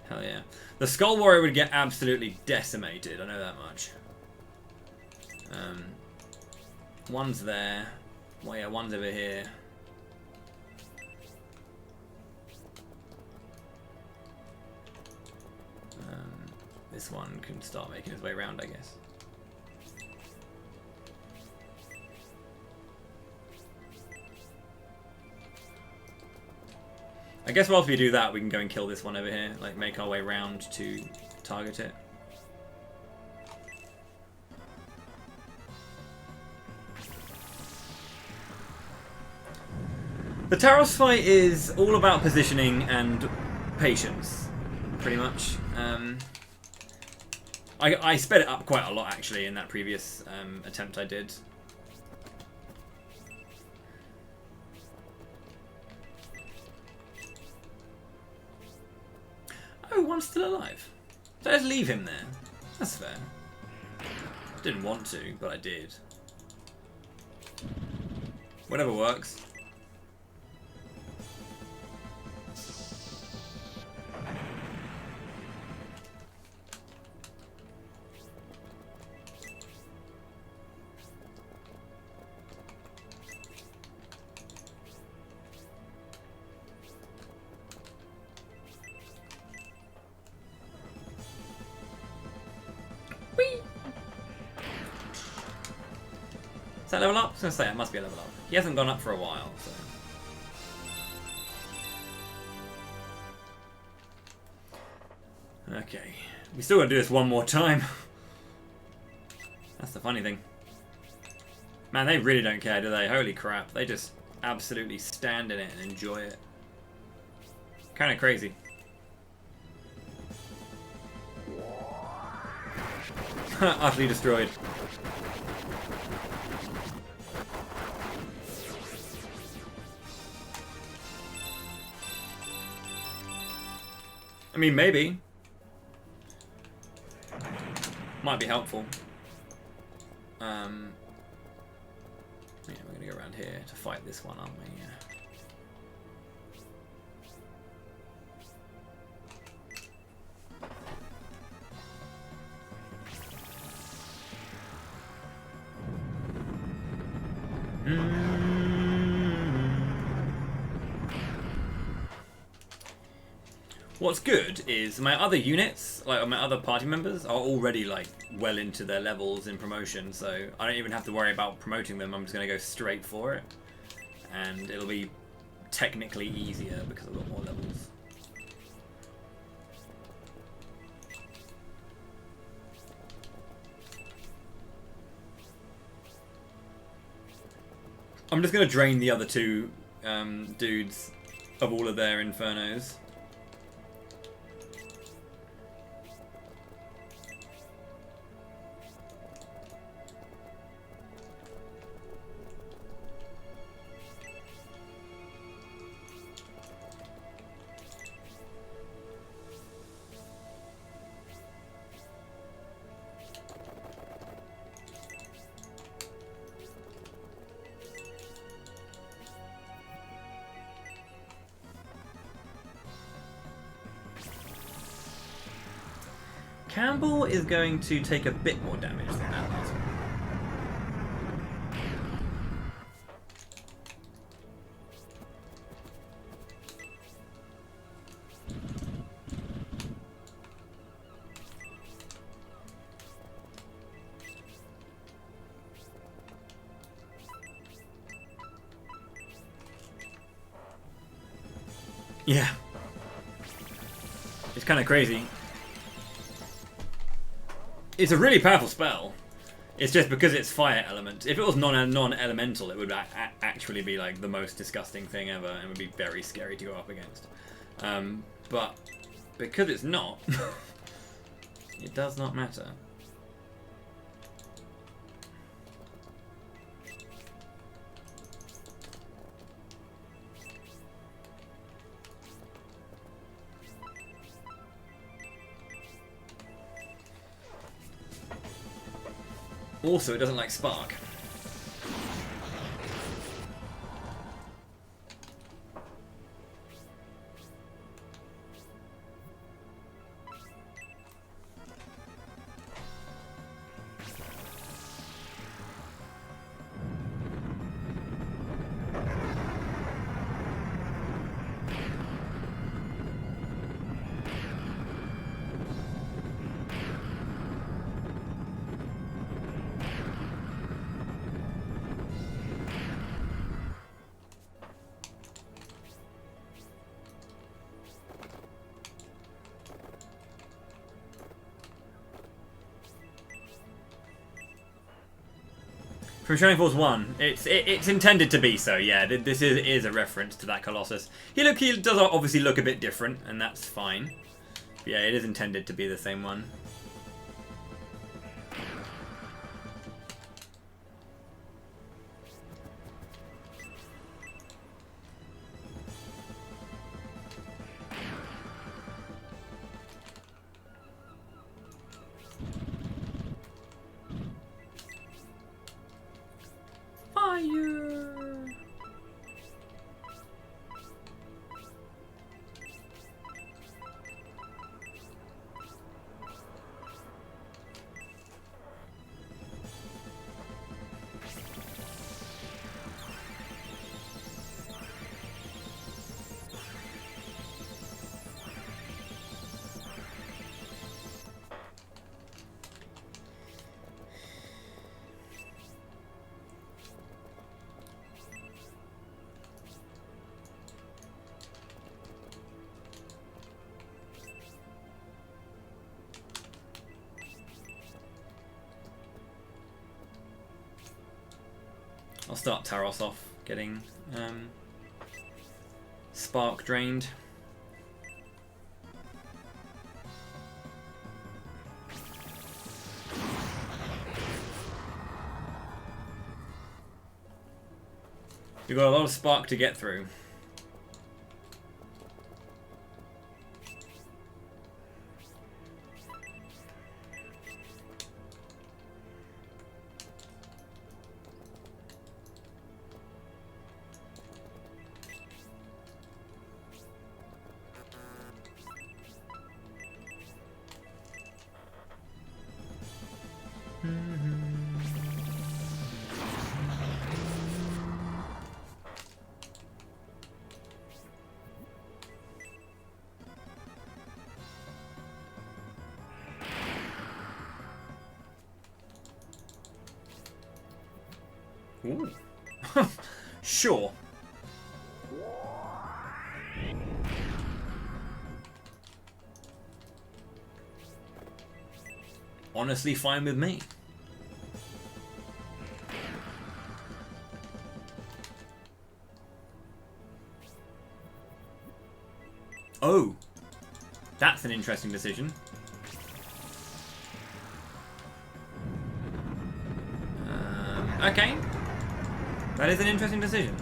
Hell yeah. The Skull Warrior would get absolutely decimated, I know that much. One's there. Well, yeah, one's over here. This one can start making his way around, I guess. I guess whilst we do that, we can go and kill this one over here, like make our way round to target it. The Taros fight is all about positioning and patience, pretty much. I sped it up quite a lot actually in that previous attempt I did. Oh, one's still alive. So let's leave him there. That's fair. Didn't want to, but I did. Whatever works. Is that level up? I was going to say, it must be a level up. He hasn't gone up for a while, so... Okay. We still got to do this one more time. That's the funny thing. Man, they really don't care, do they? Holy crap. They just absolutely stand in it and enjoy it. Kind of crazy. Utterly destroyed. I mean, maybe. Might be helpful. Yeah, we're gonna go around here to fight this one, aren't we? Yeah. What's good is my other units, like my other party members, are already like well into their levels in promotion, so I don't even have to worry about promoting them. I'm just going to go straight for it, and it'll be technically easier because I've got more levels. I'm just going to drain the other two dudes of all of their infernos. Campbell is going to take a bit more damage than that last one. Yeah. It's kind of crazy. It's a really powerful spell. It's just because it's fire element. If it was non-elemental, it would actually be like the most disgusting thing ever and would be very scary to go up against. But because it's not, it does not matter. Also, it doesn't like spark. From Shining Force 1, it's intended to be so, yeah. This is a reference to that Colossus. He does obviously look a bit different, and that's fine. But yeah, it is intended to be the same one. I'll start Taros off getting spark drained. We've got a lot of spark to get through. Ooh. Sure. Honestly, fine with me. Oh, that's an interesting decision. Okay, that is an interesting decision.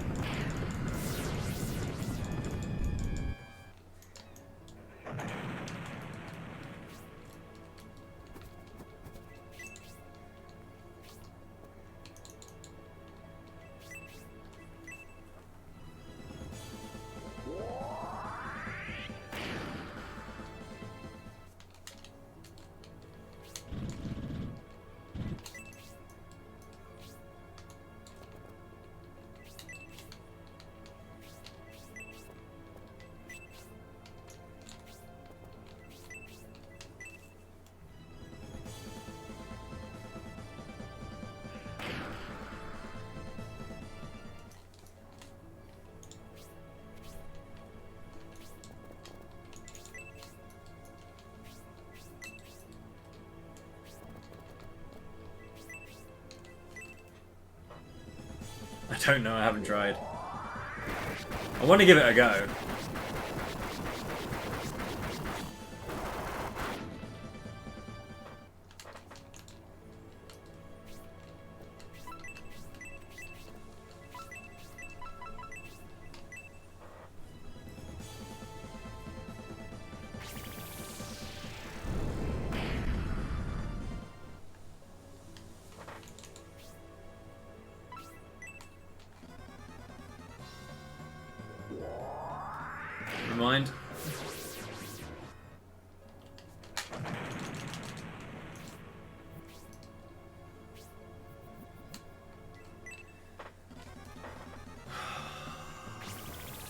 I don't know, I haven't tried. I want to give it a go. Never mind.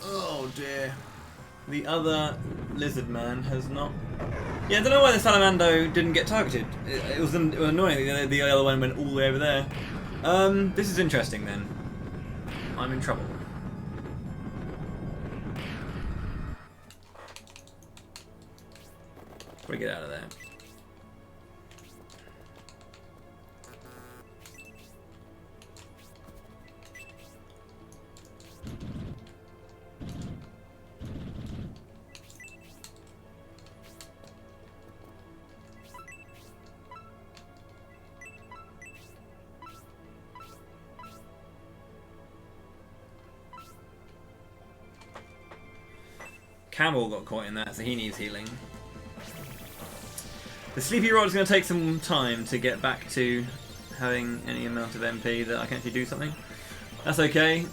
Oh dear. The other lizard man has not... Yeah, I don't know why the Salamando didn't get targeted. It was annoying. The other one went all the way over there. This is interesting then. I'm in trouble. Probably get out of there. Camel got caught in that, so he needs healing. The Sleepy Rod is going to take some time to get back to having any amount of MP that I can actually do something. That's okay.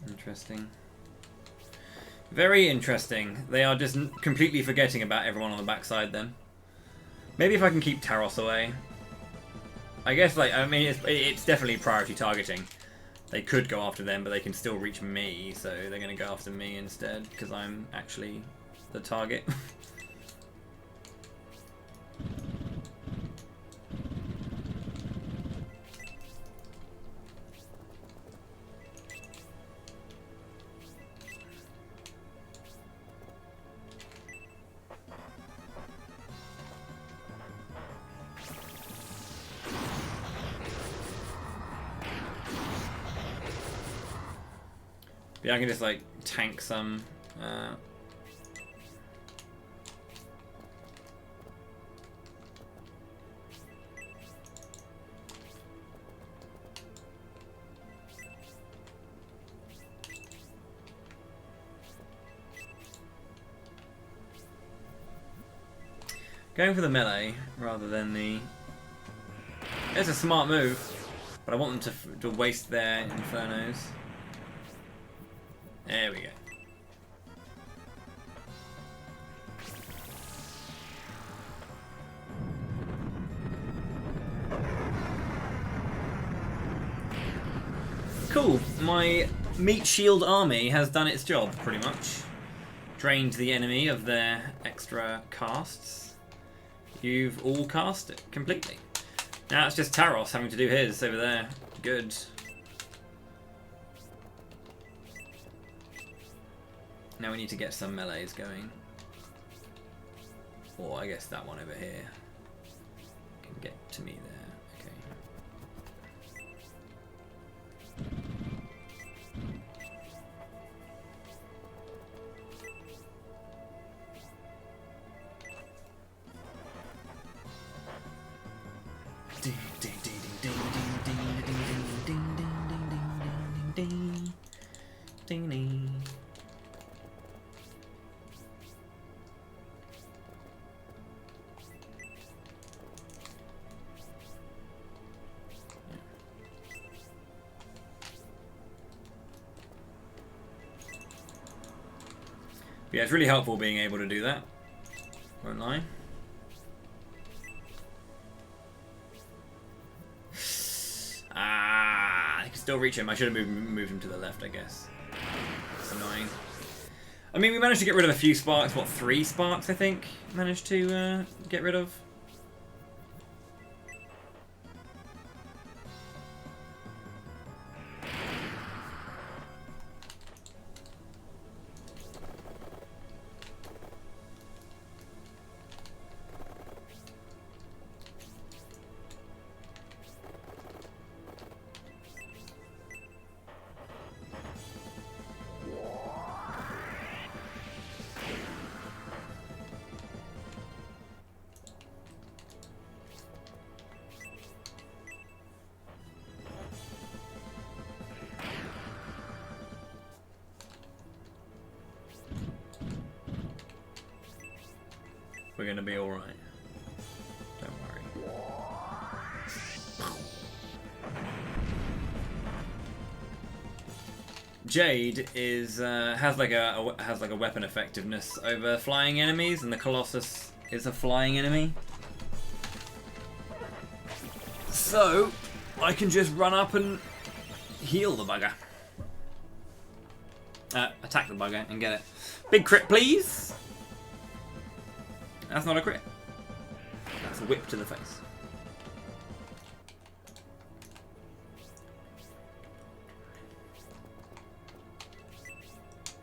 Interesting. Very interesting. They are just completely forgetting about everyone on the backside then. Maybe if I can keep Taros away. I guess, like, I mean, it's definitely priority targeting. They could go after them, but they can still reach me, so they're going to go after me instead, because I'm actually the target. But yeah, I can just like tank some. Going for the melee rather than the... It's a smart move, but I want them to waste their infernos. There we go. Cool. My meat shield army has done its job, pretty much. Drained the enemy of their extra casts. You've all cast it completely. Now it's just Taros having to do his over there. Good. Now we need to get some melees going. Or I guess that one over here can get to me there. Yeah, it's really helpful being able to do that. Won't lie. I can still reach him. I should have moved him to the left, I guess. It's annoying. I mean, we managed to get rid of a few sparks. What, 3 sparks, I think, managed to get rid of. We're gonna be alright. Don't worry. Jade is has like a weapon effectiveness over flying enemies, and the Colossus is a flying enemy. So I can just run up and heal the bugger. Attack the bugger and get it. Big crit, please. That's not a crit. That's a whip to the face.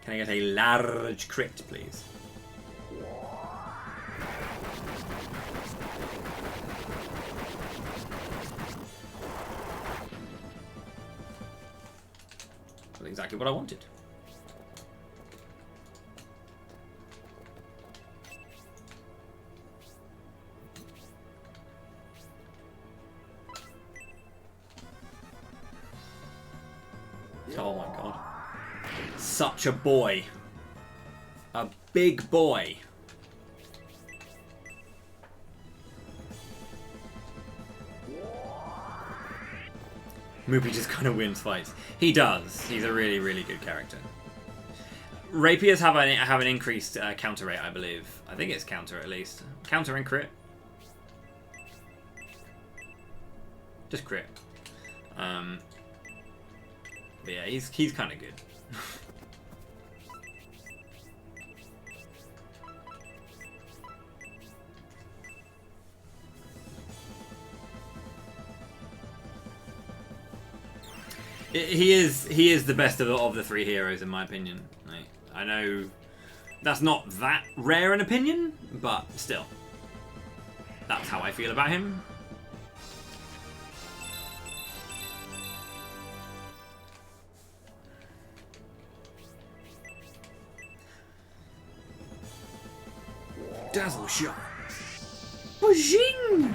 Can I get a large crit, please? That's exactly what I wanted. Oh my god. Such a boy. A big boy. Moopy just kind of wins fights. He does. He's a really, really good character. Rapiers have an increased counter rate, I believe. I think it's counter at least. Counter and crit. Just crit. But yeah, he's kind of good. He is the best of the 3 heroes in my opinion. I know that's not that rare an opinion, but still, that's how I feel about him. Dazzle shot. Bajing!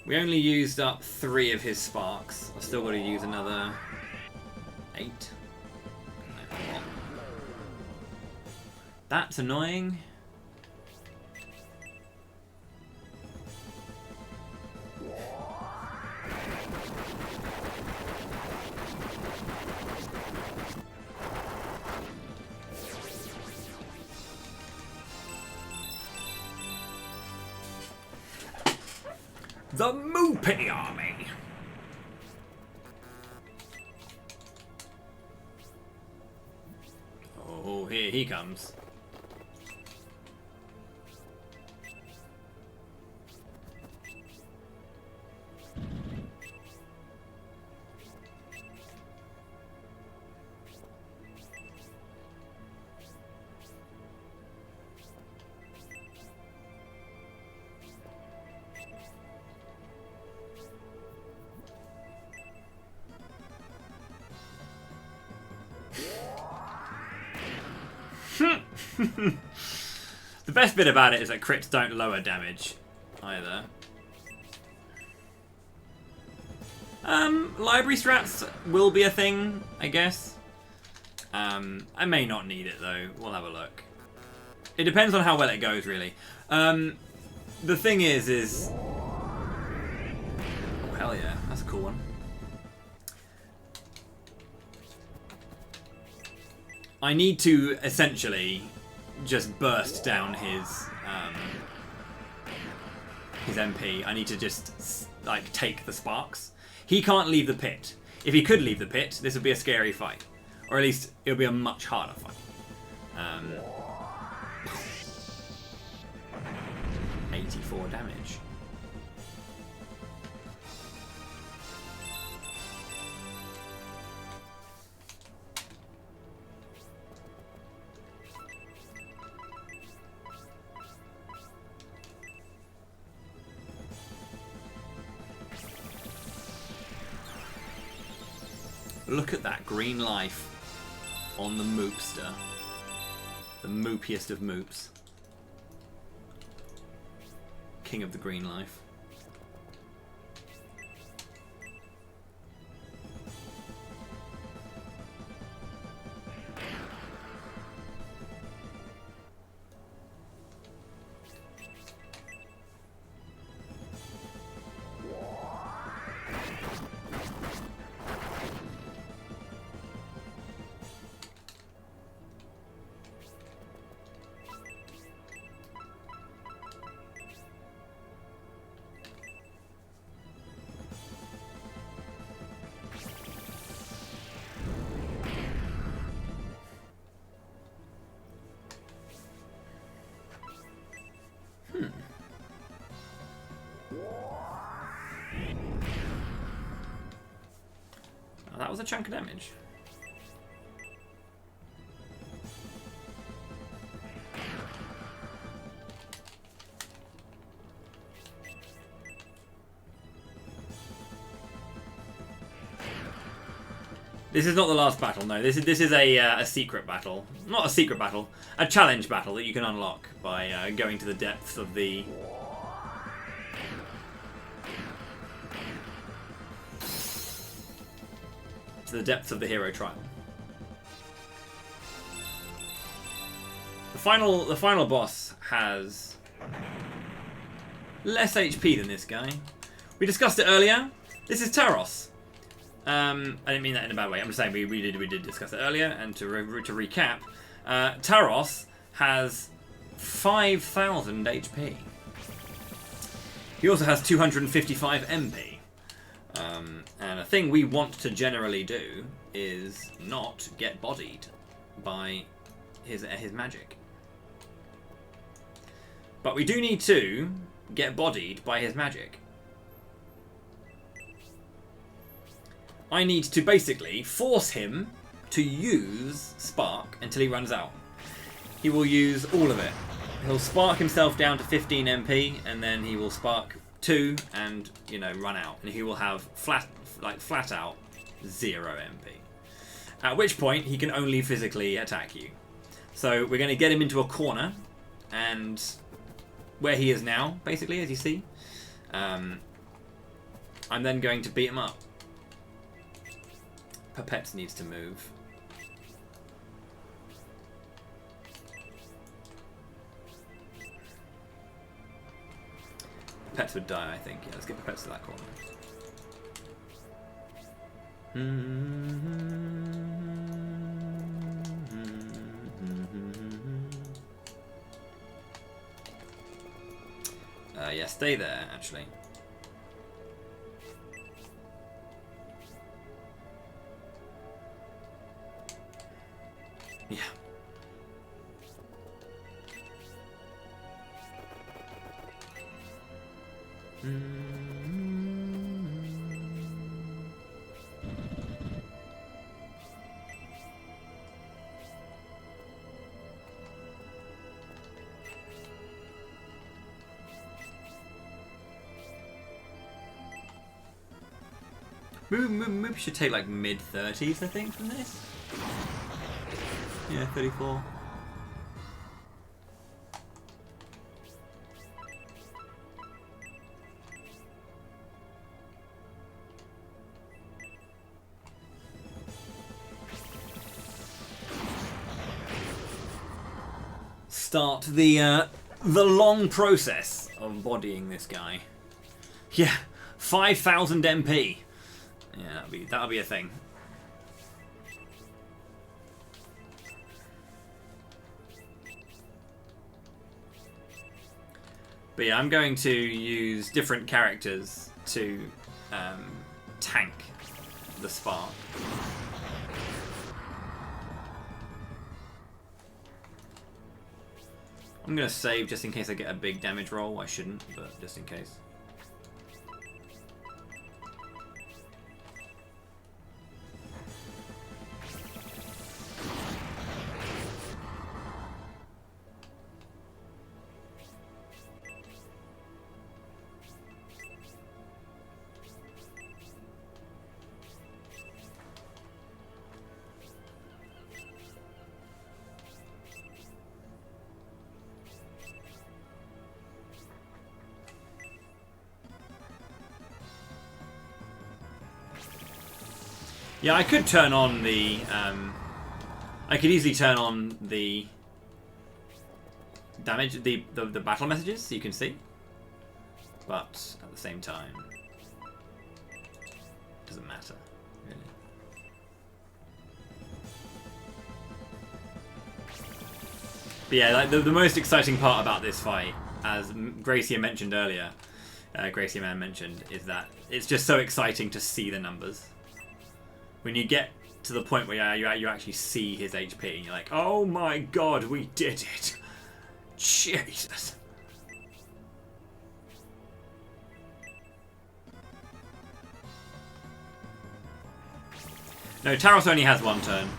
We only used up 3 of his sparks. I've still got to use another 8. That's annoying. The Moopy Army. Oh, here he comes. The best bit about it is that crits don't lower damage either. Library strats will be a thing, I guess. I may not need it though. We'll have a look. It depends on how well it goes, really. The thing is... Oh, hell yeah. That's a cool one. I need to essentially just burst down his MP. I need to just like take the sparks. He can't leave the pit. If he could leave the pit, this would be a scary fight, or at least it would be a much harder fight. 84 damage. Look at that green life on the Moopster. The moopiest of moops. King of the green life. That was a chunk of damage. This is not the last battle, no. This is a secret battle. Not a secret battle. A challenge battle that you can unlock by going to the depths of the... to the depths of the hero trial. The final boss has less HP than this guy. We discussed it earlier. This is Taros. I didn't mean that in a bad way. I'm just saying we did discuss it earlier. And to recap, Taros has 5,000 HP. He also has 255 MP. And a thing we want to generally do is not get bodied by his magic. But we do need to get bodied by his magic. I need to basically force him to use Spark until he runs out. He will use all of it He'll spark himself down to 15 MP, and then he will spark 2 and, you know, run out. And he will have flat out 0 MP. At which point, he can only physically attack you. So we're going to get him into a corner, and where he is now, basically, as you see, I'm then going to beat him up. Pipette needs to move. Pets would die, I think. Yeah, let's get the pets to that corner. Yeah, stay there, actually. Yeah. Maybe we should take like mid-30s, I think, from this. Yeah, 34. Start the long process of bodying this guy. Yeah, 5,000 MP. Yeah, that'll be a thing. But yeah, I'm going to use different characters to tank the spark. I'm going to save just in case I get a big damage roll. I shouldn't, but just in case. Yeah, I could turn on the... I could easily turn on the damage, the battle messages, so you can see. But at the same time, it doesn't matter, really. But yeah, like the most exciting part about this fight, as Gracia mentioned earlier, Gracia Man mentioned, is that it's just so exciting to see the numbers. When you get to the point where you actually see his HP, and you're like, oh my god, we did it! Jesus! No, Taros only has one turn.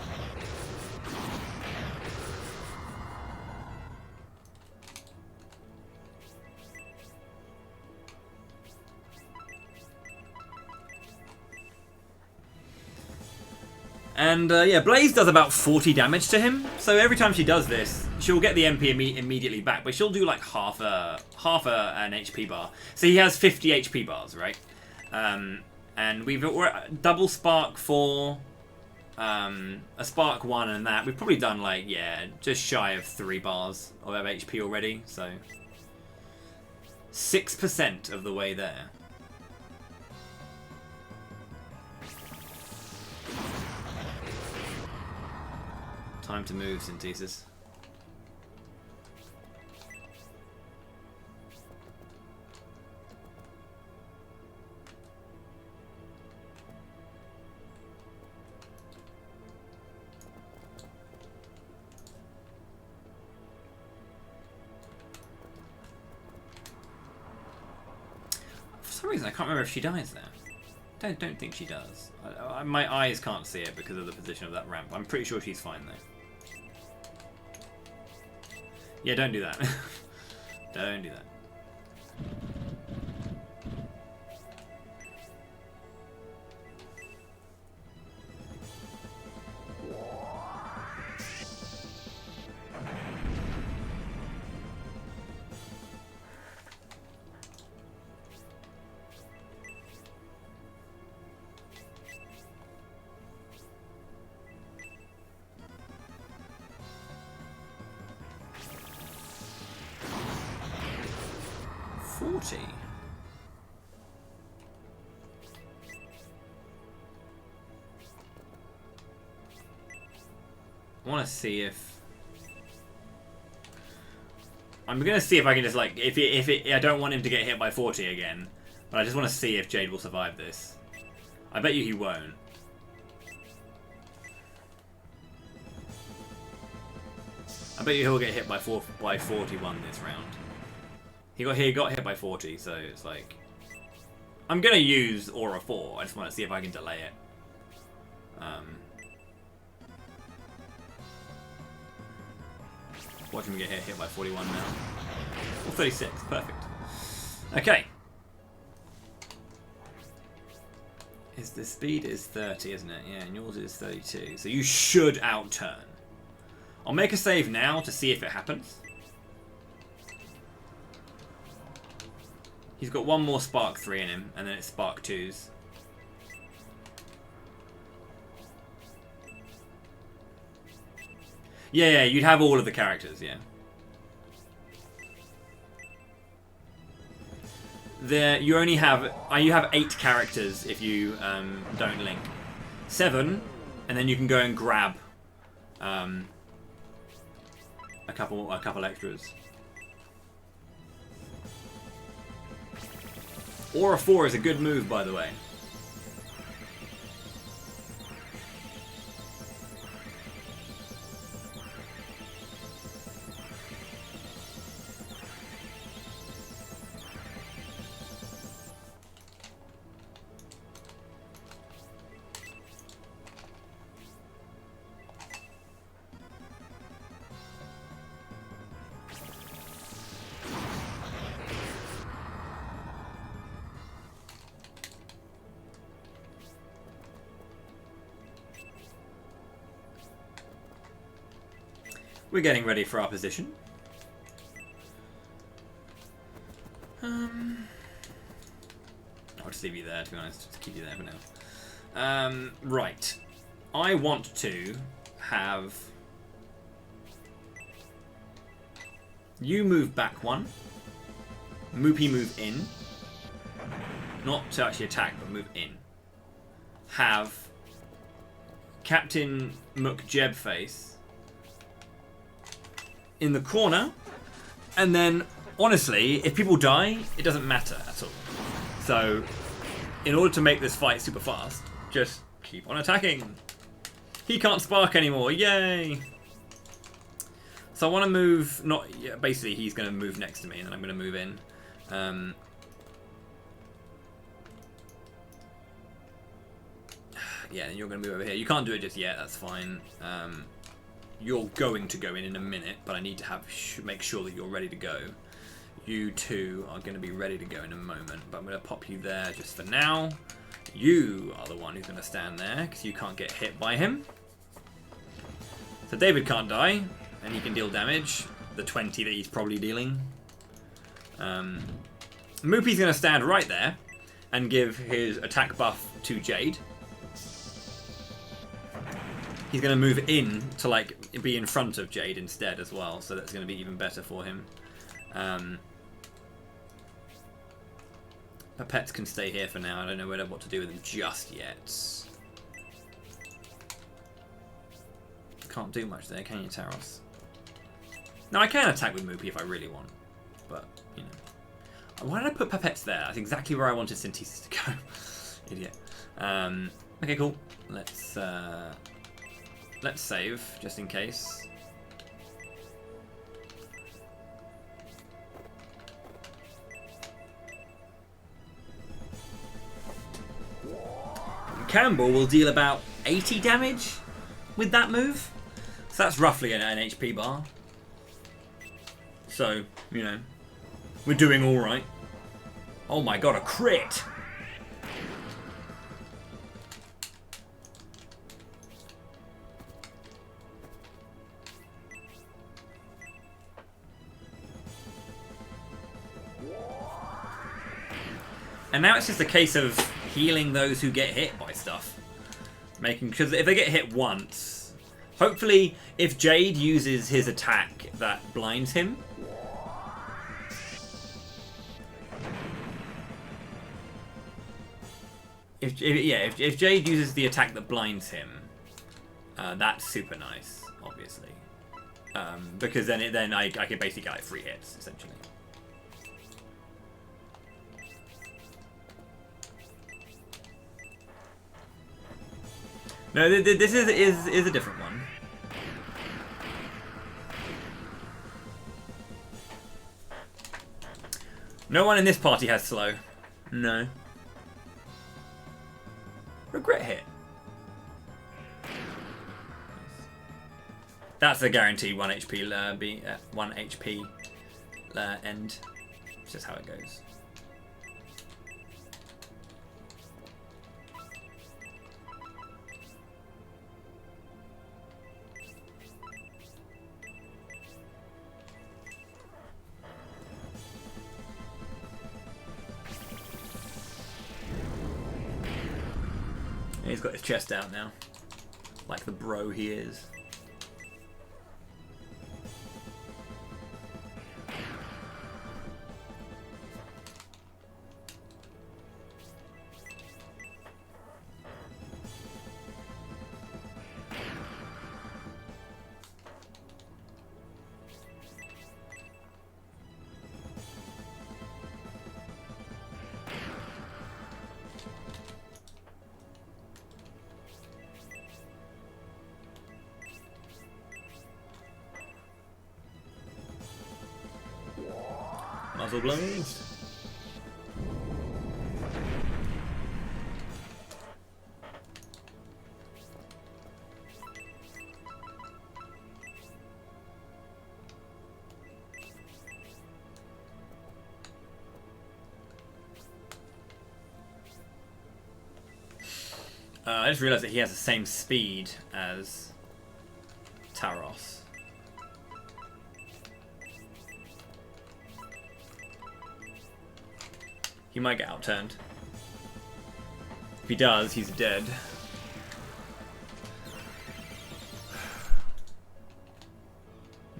And yeah, Blaze does about 40 damage to him. So every time she does this, she'll get the MP immediately back, but she'll do like half an HP bar. So he has 50 HP bars, right? And we're at double spark for a spark 1 and that. We've probably done like, yeah, just shy of 3 bars of HP already. So 6% of the way there. Time to move, Synthesis. For some reason, I can't remember if she dies there. Don't think she does. My eyes can't see it because of the position of that ramp. I'm pretty sure she's fine though. Yeah, don't do that. Don't do that. I want to see if I'm gonna see if I can just like I don't want him to get hit by 40 again, but I just want to see if Jade will survive this. I bet you he won't. I bet you he'll get hit by 41 this round. He got hit by 40, so it's like I'm gonna use Aura 4. I just want to see if I can delay it. Watch him get hit by 41 now. Or 36, perfect. Okay. The speed is 30, isn't it? Yeah, and yours is 32. So you should outturn. I'll make a save now to see if it happens. He's got one more Spark 3 in him, and then it's Spark 2s. Yeah, you'd have all of the characters, yeah. You only have you have 8 characters if you don't link. 7, and then you can go and grab a couple extras. Aura 4 is a good move, by the way. We're getting ready for our position. I'll just leave you there, to be honest. Just keep you there for now. Right. I want to have you move back 1. Moopy move in. Not to actually attack, but move in. Have Captain McJebface in the corner, and then honestly, if people die, it doesn't matter at all. So, in order to make this fight super fast, just keep on attacking. He can't spark anymore, yay! So I want to move, basically he's going to move next to me, and then I'm going to move in. Yeah, and you're going to move over here. You can't do it just yet, that's fine. You're going to go in a minute, but I need to make sure that you're ready to go. You two are going to be ready to go in a moment, but I'm going to pop you there just for now. You are the one who's going to stand there, because you can't get hit by him. So David can't die, and he can deal damage. The 20 that he's probably dealing. Moopy's going to stand right there, and give his attack buff to Jade. He's going to move in to like be in front of Jade instead as well, so that's going to be even better for him. Pipettes can stay here for now. I don't know what to do with them just yet. Can't do much there, can you, Taros? No, I can attack with Moopy if I really want, but you know. Why did I put Pipettes there? That's exactly where I wanted Synthesis to go. Idiot. Okay, cool. Let's save, just in case. Campbell will deal about 80 damage with that move. So that's roughly an HP bar. So, you know, we're doing alright. Oh my god, a crit! And now it's just a case of healing those who get hit by stuff. Because if they get hit once, hopefully if Jade uses his attack that blinds him, if Jade uses the attack that blinds him, that's super nice, obviously, because then I can basically get like 3 hits essentially. No, this is a different one. No one in this party has slow. No. Regret hit. That's a guaranteed 1 HP 1 HP end. It's just how it goes. He's got his chest out now, like the bro he is. Muzzle blows. I just realized that he has the same speed as Taros. He might get outturned. If he does, he's dead.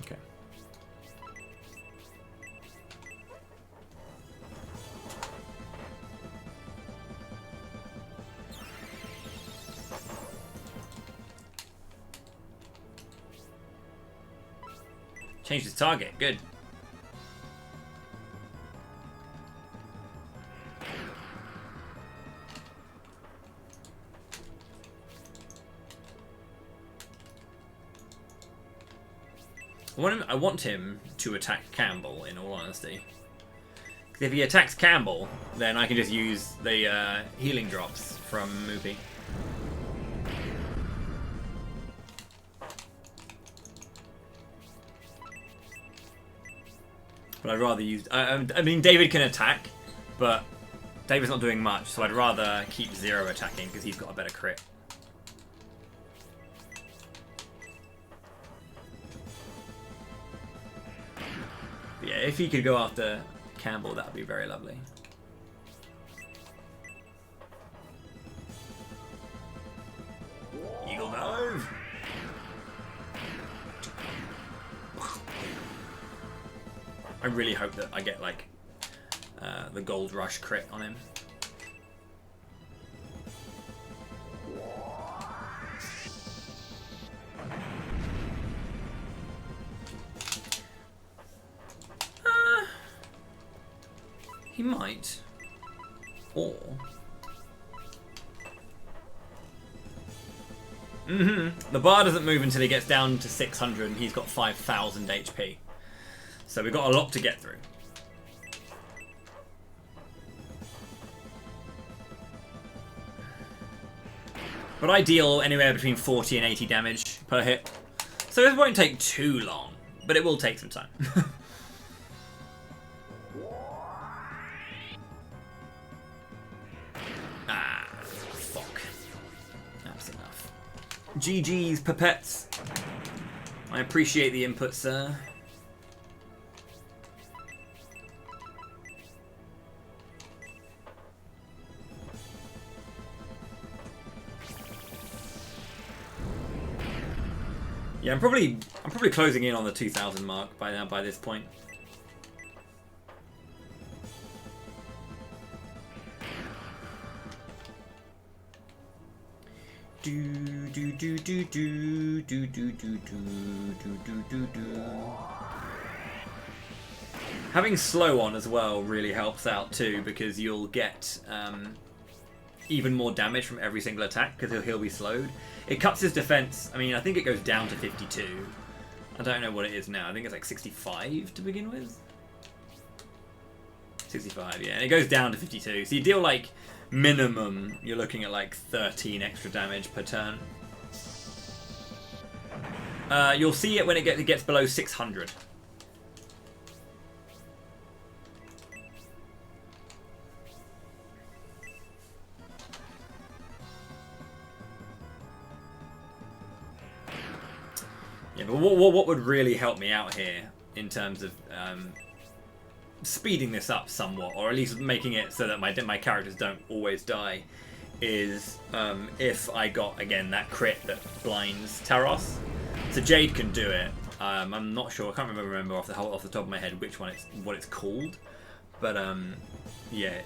Okay. Change his target. Good. I want him to attack Campbell, in all honesty. Because if he attacks Campbell, then I can just use the healing drops from Moopy. But I'd rather use... I mean, David can attack, but David's not doing much, so I'd rather keep Zero attacking, because he's got a better crit. Yeah, if he could go after Campbell, that would be very lovely. Eagle dive! I really hope that I get, like, the Gold Rush crit on him. He might. Or... The bar doesn't move until he gets down to 600 and he's got 5,000 HP. So we've got a lot to get through. But I deal anywhere between 40 and 80 damage per hit. So it won't take too long, but it will take some time. GG's, Pipettes. I appreciate the input, sir. Yeah, I'm probably closing in on the 2,000 mark by now, by this point. Having slow on as well really helps out too, because you'll get even more damage from every single attack because he'll be slowed. It cuts his defense. I mean, I think it goes down to 52. I don't know what it is now. I think it's like 65 to begin with. 65, yeah, and it goes down to 52. So you deal like minimum, you're looking at like 13 extra damage per turn. You'll see it when it gets below 600. Yeah, but what would really help me out here in terms of speeding this up somewhat, or at least making it so that my characters don't always die, is if I got, again, that crit that blinds Taros. So Jade can do it. I'm not sure. I can't remember off the top of my head what it's called, but yeah,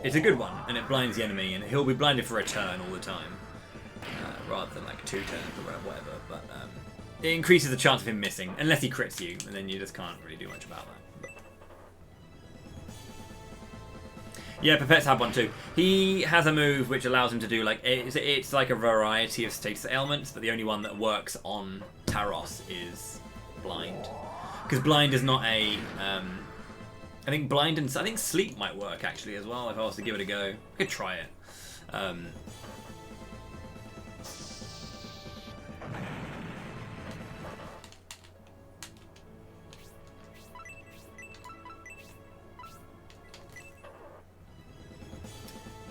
it's a good one, and it blinds the enemy, and he'll be blinded for a turn all the time, rather than like 2 turns or whatever. But it increases the chance of him missing, unless he crits you, and then you just can't really do much about that. But yeah, Pipette's had one too. He has a move which allows him to do like it's like a variety of status ailments, but the only one that works on Taros is blind, because blind is not a. I think blind and I think sleep might work actually as well if I was to give it a go. I could try it.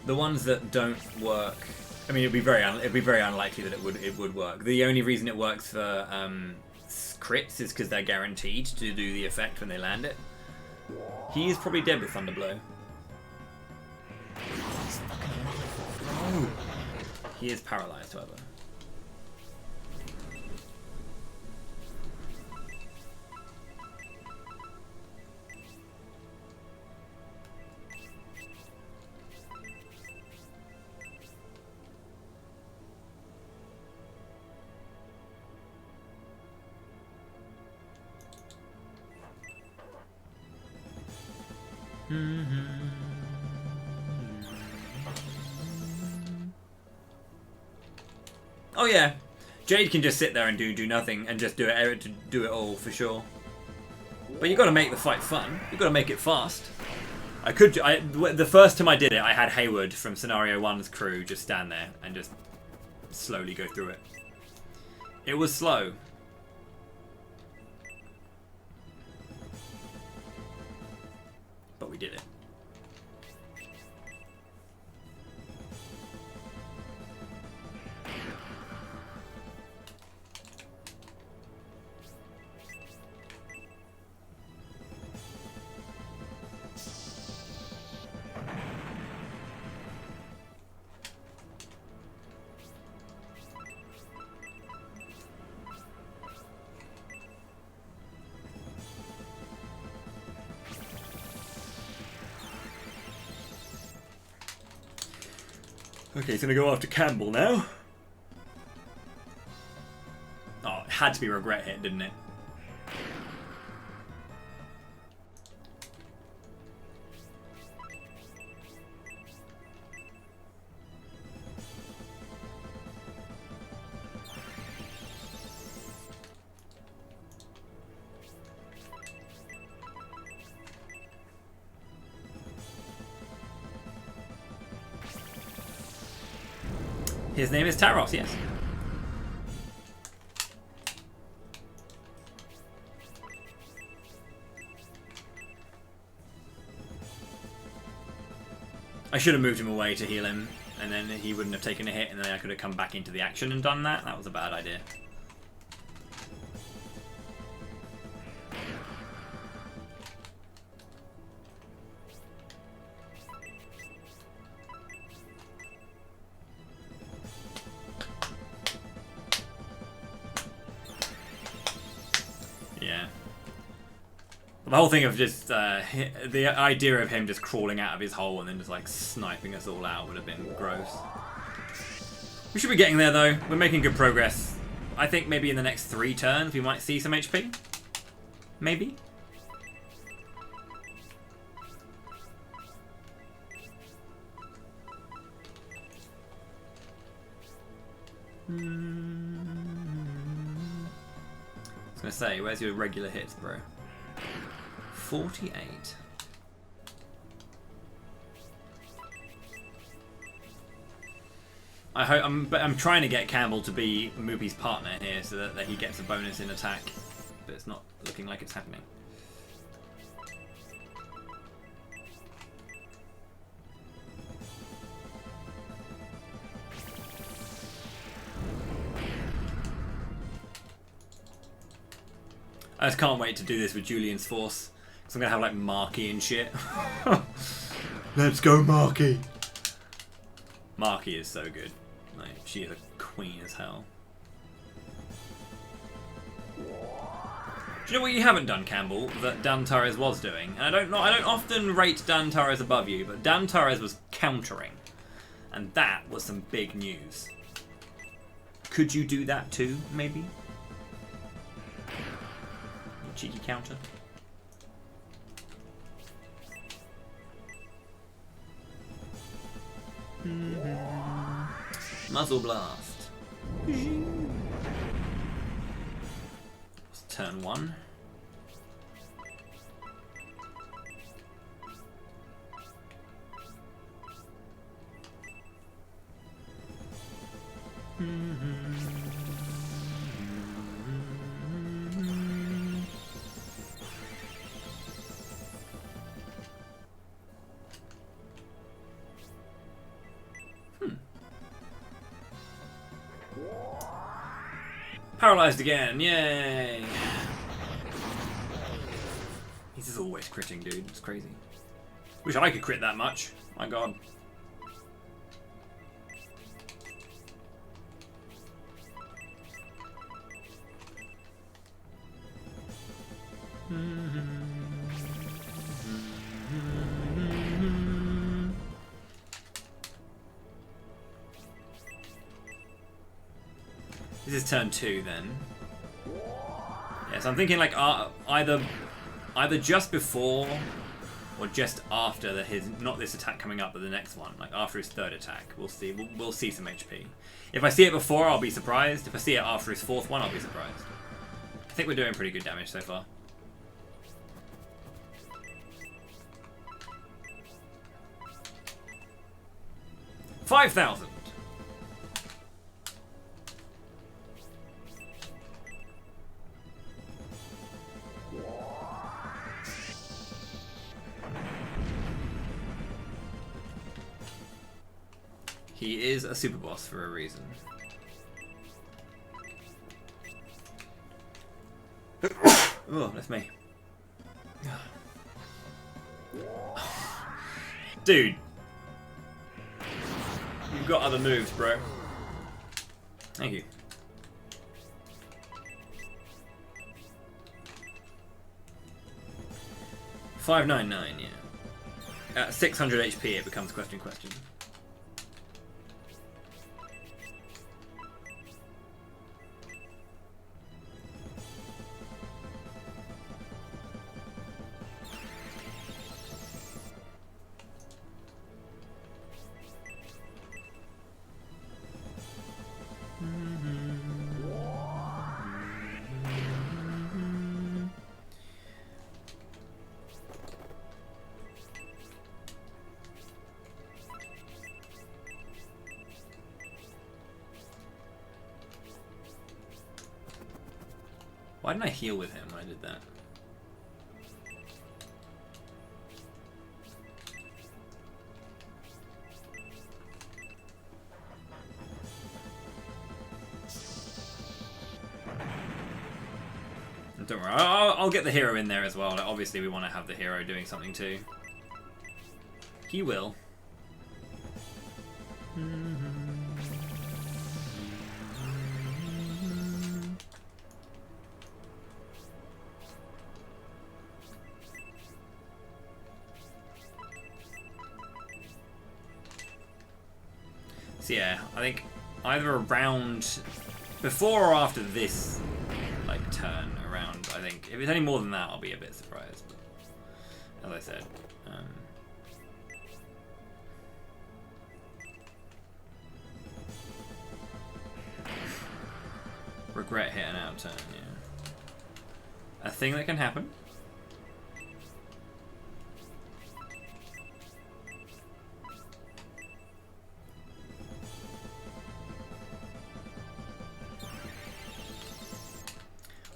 The ones that don't work, I mean, it'd be very unlikely that it would work. The only reason it works for crits is because they're guaranteed to do the effect when they land it. He is probably dead with Thunderblow. He's fucking alive. He is paralyzed, however. Oh yeah, Jade can just sit there and do nothing and just do it all for sure. But you got to make the fight fun. You got to make it fast. The first time I did it, I had Hayward from Scenario 1's crew just stand there and just slowly go through it. It was slow. But we did it. Okay, he's gonna go after Campbell now. Oh, it had to be regret hit, didn't it? His name is Taros, yes. I should have moved him away to heal him, and then he wouldn't have taken a hit, and then I could have come back into the action and done that. That was a bad idea. Yeah. The whole thing of just, the idea of him just crawling out of his hole and then just like sniping us all out would have been gross. We should be getting there though. We're making good progress. I think maybe in the next 3 turns we might see some HP. Maybe. I was gonna say, where's your regular hits, bro? 48. I'm trying to get Campbell to be Moopy's partner here so that he gets a bonus in attack, but it's not looking like it's happening. I just can't wait to do this with Julian's force. Because I'm going to have like Marky and shit. Let's go Marky! Marky is so good. Like, she is a queen as hell. Do you know what you haven't done, Campbell, that Dan Torres was doing? And I don't often rate Dan Torres above you, but Dan Torres was countering. And that was some big news. Could you do that too, maybe? Cheeky counter. Muzzle blast. It's turn 1. Paralyzed again, yay! He's just always critting, dude. It's crazy. Wish I could crit that much. My god. This is turn 2 then. Yeah, so I'm thinking like either just before or just after his, not this attack coming up, but the next one, like after his 3rd attack. We'll see. We'll see some HP. If I see it before, I'll be surprised. If I see it after his 4th one, I'll be surprised. I think we're doing pretty good damage so far. $5,000. He is a super boss for a reason. Oh, that's me. Dude. You've got other moves, bro. Thank you. $599, yeah. At 600 HP, it becomes question. Why didn't I heal with him when I did that? Don't worry, I'll get the hero in there as well. Like, obviously, we want to have the hero doing something too. He will. So yeah, I think either around before or after this like turn around, I think if it's any more than that, I'll be a bit surprised. But as I said, regret hitting out turn. Yeah, a thing that can happen.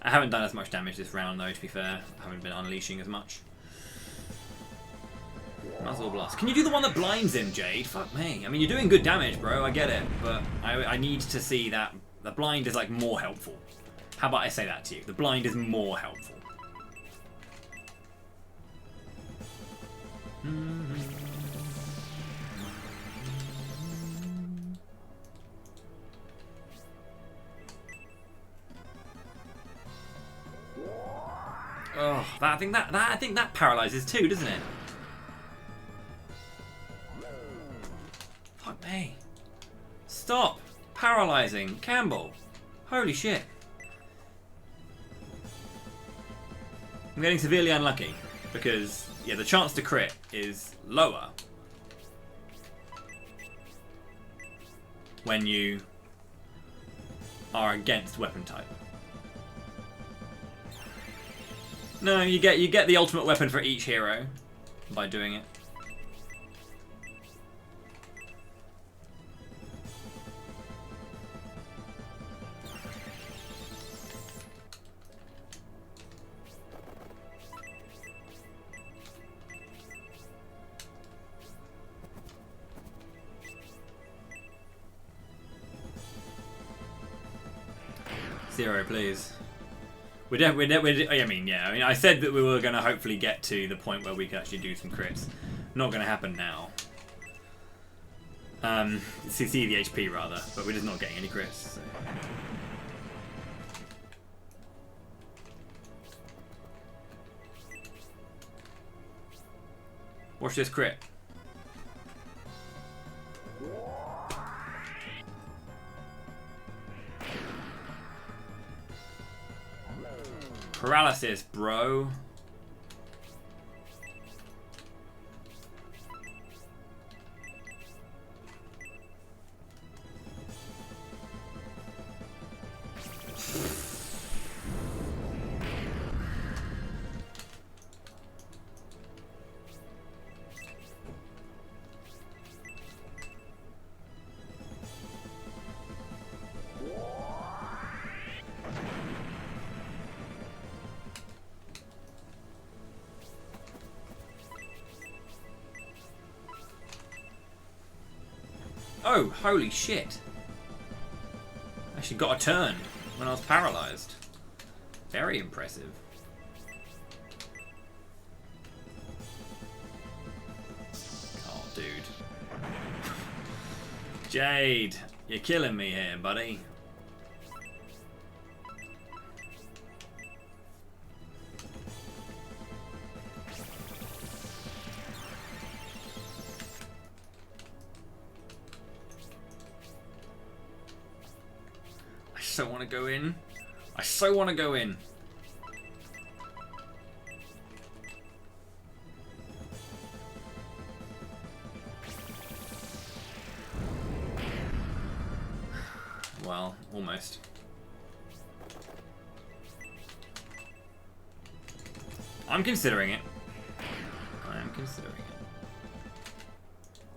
I haven't done as much damage this round though, to be fair. I haven't been unleashing as much. Muzzle blast. Can you do the one that blinds him, Jade? Fuck me. I mean, you're doing good damage, bro. I get it. But I need to see that the blind is like more helpful. How about I say that to you? The blind is more helpful. Oh, I think that paralyzes too, doesn't it? Fuck me. Stop paralyzing Campbell. Holy shit. I'm getting severely unlucky because yeah, the chance to crit is lower when you are against weapon type. No, you get the ultimate weapon for each hero by doing it. Zero, please. I mean, I said that we were going to hopefully get to the point where we could actually do some crits. Not going to happen now. See the HP rather, but we're just not getting any crits. So. Watch this crit. Paralysis, bro. Oh, holy shit. Actually got a turn when I was paralyzed. Very impressive. Oh, dude. Jade, you're killing me here, buddy. I so want to go in. I so want to go in. Well, almost. I'm considering it. I am considering it.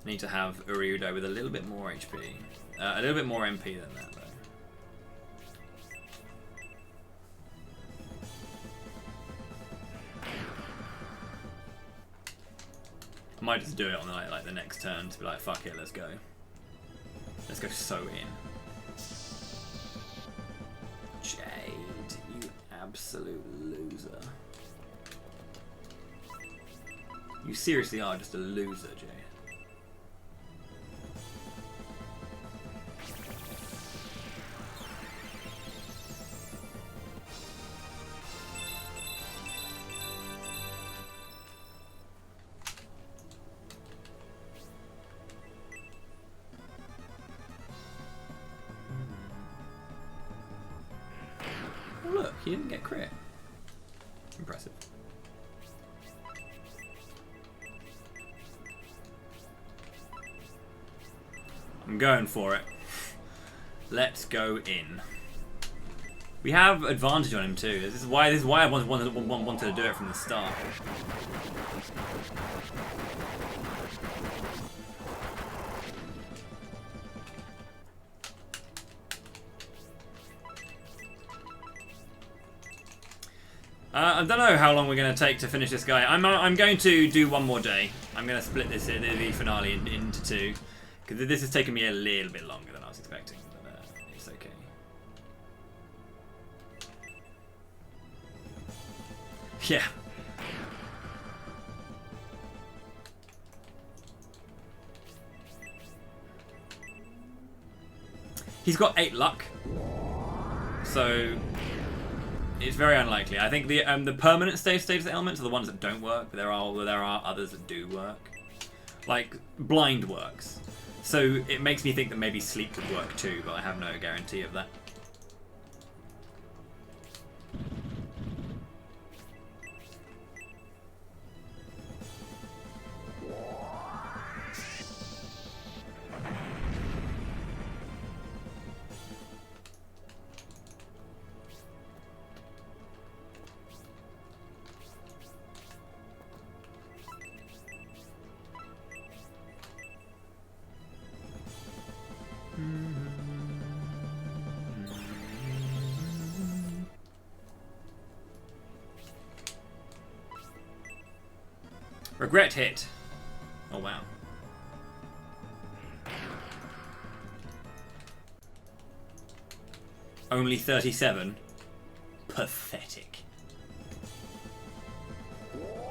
Need to have Uryudo with a little bit more HP. A little bit more MP than that, though. I might just do it on like the next turn to be like, fuck it, let's go. Let's go so in. Jade, you absolute loser. You seriously are just a loser, Jay. Oh look, he didn't get crit. Impressive. I'm going for it. Let's go in. We have advantage on him too. This is why I wanted to do it from the start. I don't know how long we're going to take to finish this guy. I'm going to do one more day. I'm going to split this the finale into two. Because this has taken me a little bit longer than I was expecting, but it's okay. Yeah. He's got 8 luck, so it's very unlikely. I think the permanent status elements are the ones that don't work, but there are others that do work. Like blind works. So it makes me think that maybe sleep could work too, but I have no guarantee of that. Regret hit. Oh wow. Only 37. Pathetic.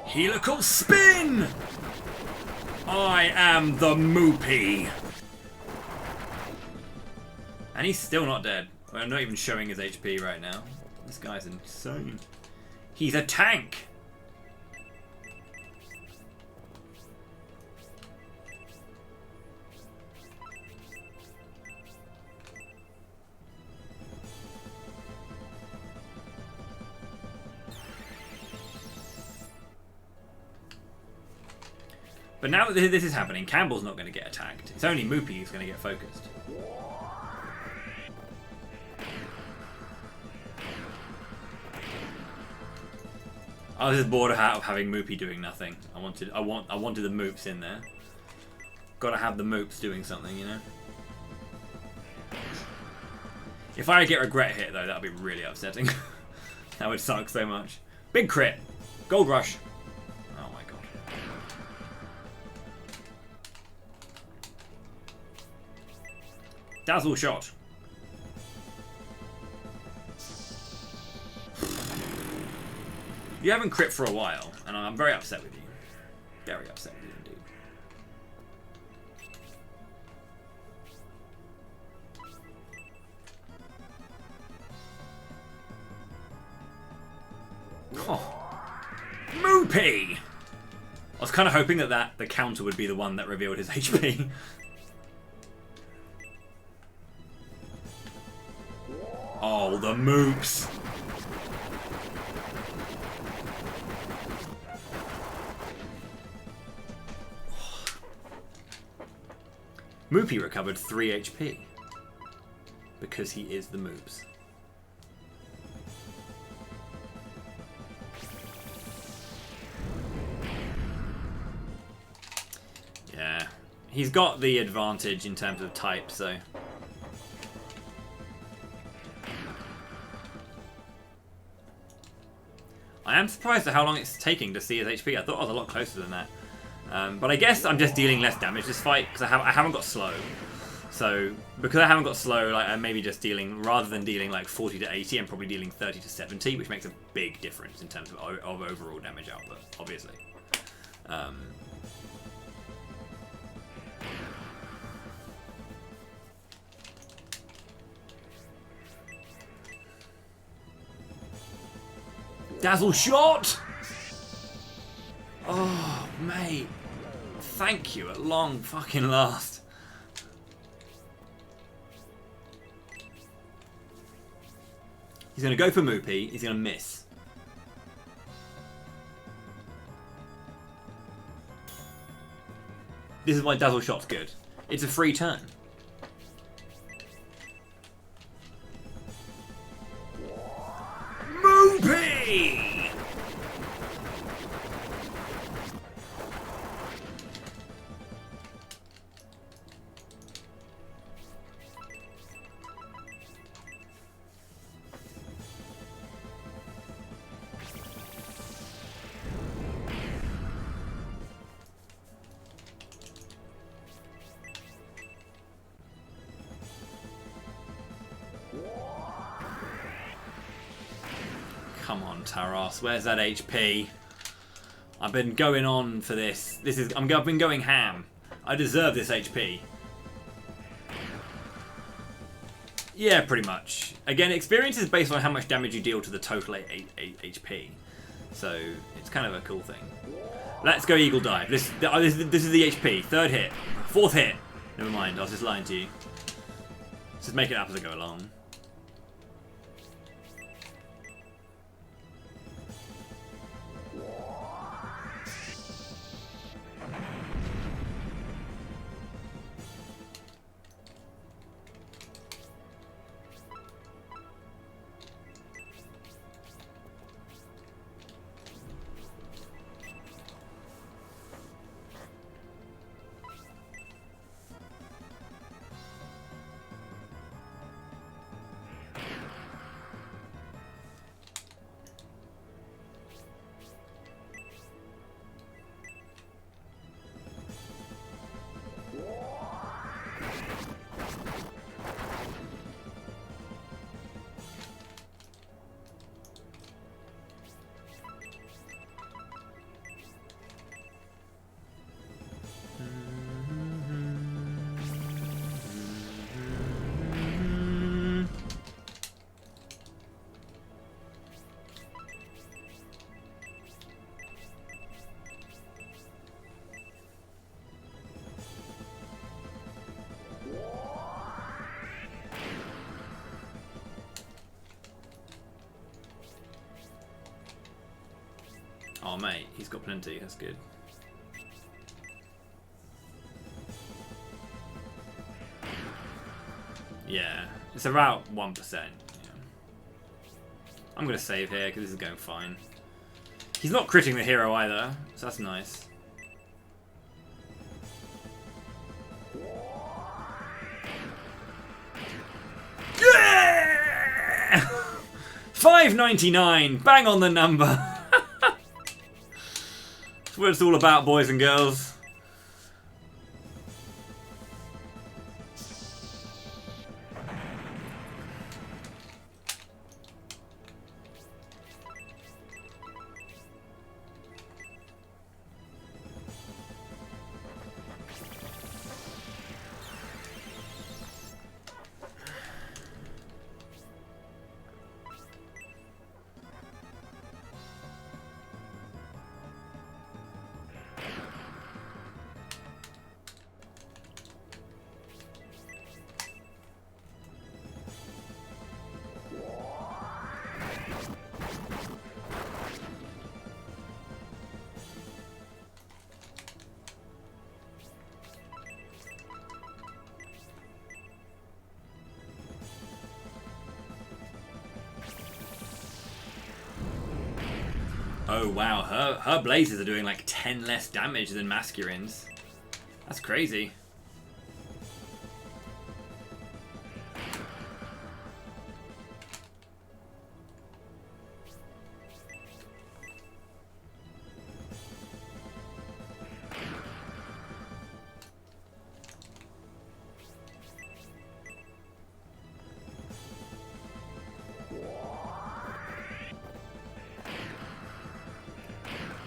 Helical spin! I am the Moopy. And he's still not dead. I'm not even showing his HP right now. This guy's insane. He's a tank. But now that this is happening, Campbell's not going to get attacked. It's only Moopy who's going to get focused. I was just bored of having Moopy doing nothing. I wanted the Moops in there. Got to have the Moops doing something, you know. If I get regret hit though, that would be really upsetting. That would suck so much. Big crit, Gold Rush. Dazzle shot. You haven't crit for a while, and I'm very upset with you. Very upset with you indeed. Oh. Moopy! I was kind of hoping that the counter would be the one that revealed his HP. Oh, the Moops! Moopy recovered 3 HP. Because he is the Moops. Yeah. He's got the advantage in terms of type, so... I am surprised at how long it's taking to see his HP. I thought I was a lot closer than that. But I guess I'm just dealing less damage this fight because I haven't got slow. So because I haven't got slow, like I'm maybe just dealing, rather than dealing like 40 to 80, I'm probably dealing 30 to 70, which makes a big difference in terms of overall damage output, obviously. Dazzle shot! Oh, mate. Thank you at long fucking last. He's going to go for Moopy. He's going to miss. This is why Dazzle Shot's good. It's a free turn. Moopy! Come on, Taros. Where's that HP? I've been going on for this. I've been going ham. I deserve this HP. Yeah, pretty much. Again, experience is based on how much damage you deal to the total HP. So it's kind of a cool thing. Let's go Eagle Dive. This is the HP. Third hit. Fourth hit. Never mind. I was just lying to you. Let's just make it up as I go along. Oh mate, he's got plenty, that's good. Yeah, it's about 1%. Yeah. I'm going to save here because this is going fine. He's not critting the hero either, so that's nice. Yeah! 5.99, bang on the number. That's what it's all about, boys and girls. Oh wow, her blazes are doing like 10 less damage than Masculine's. That's crazy.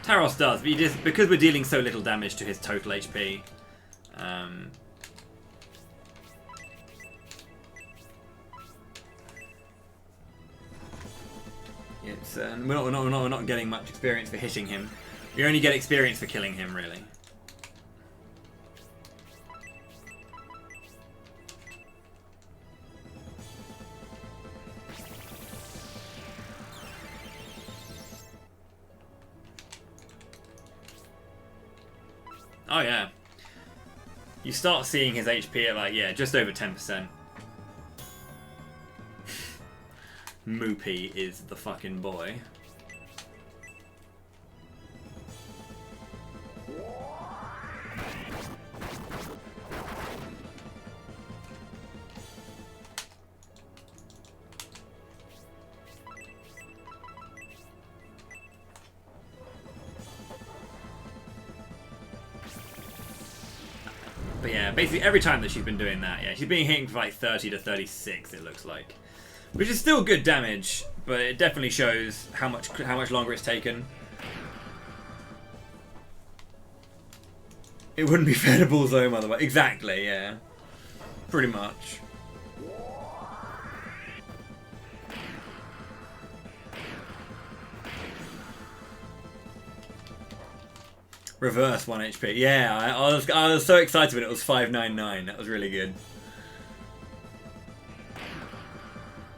Taros does, but because we're dealing so little damage to his total HP. It's we're not getting much experience for hitting him. We only get experience for killing him, really. Oh yeah. You start seeing his HP at like, yeah, just over 10%. Moopy is the fucking boy. But yeah, basically every time that she's been doing that, yeah, she's been hitting for like 30 to 36, it looks like. Which is still good damage, but it definitely shows how much longer it's taken. It wouldn't be fair to Bullsome otherwise. Exactly, yeah. Pretty much. Reverse 1 HP. Yeah, I was so excited when it was 599. That was really good.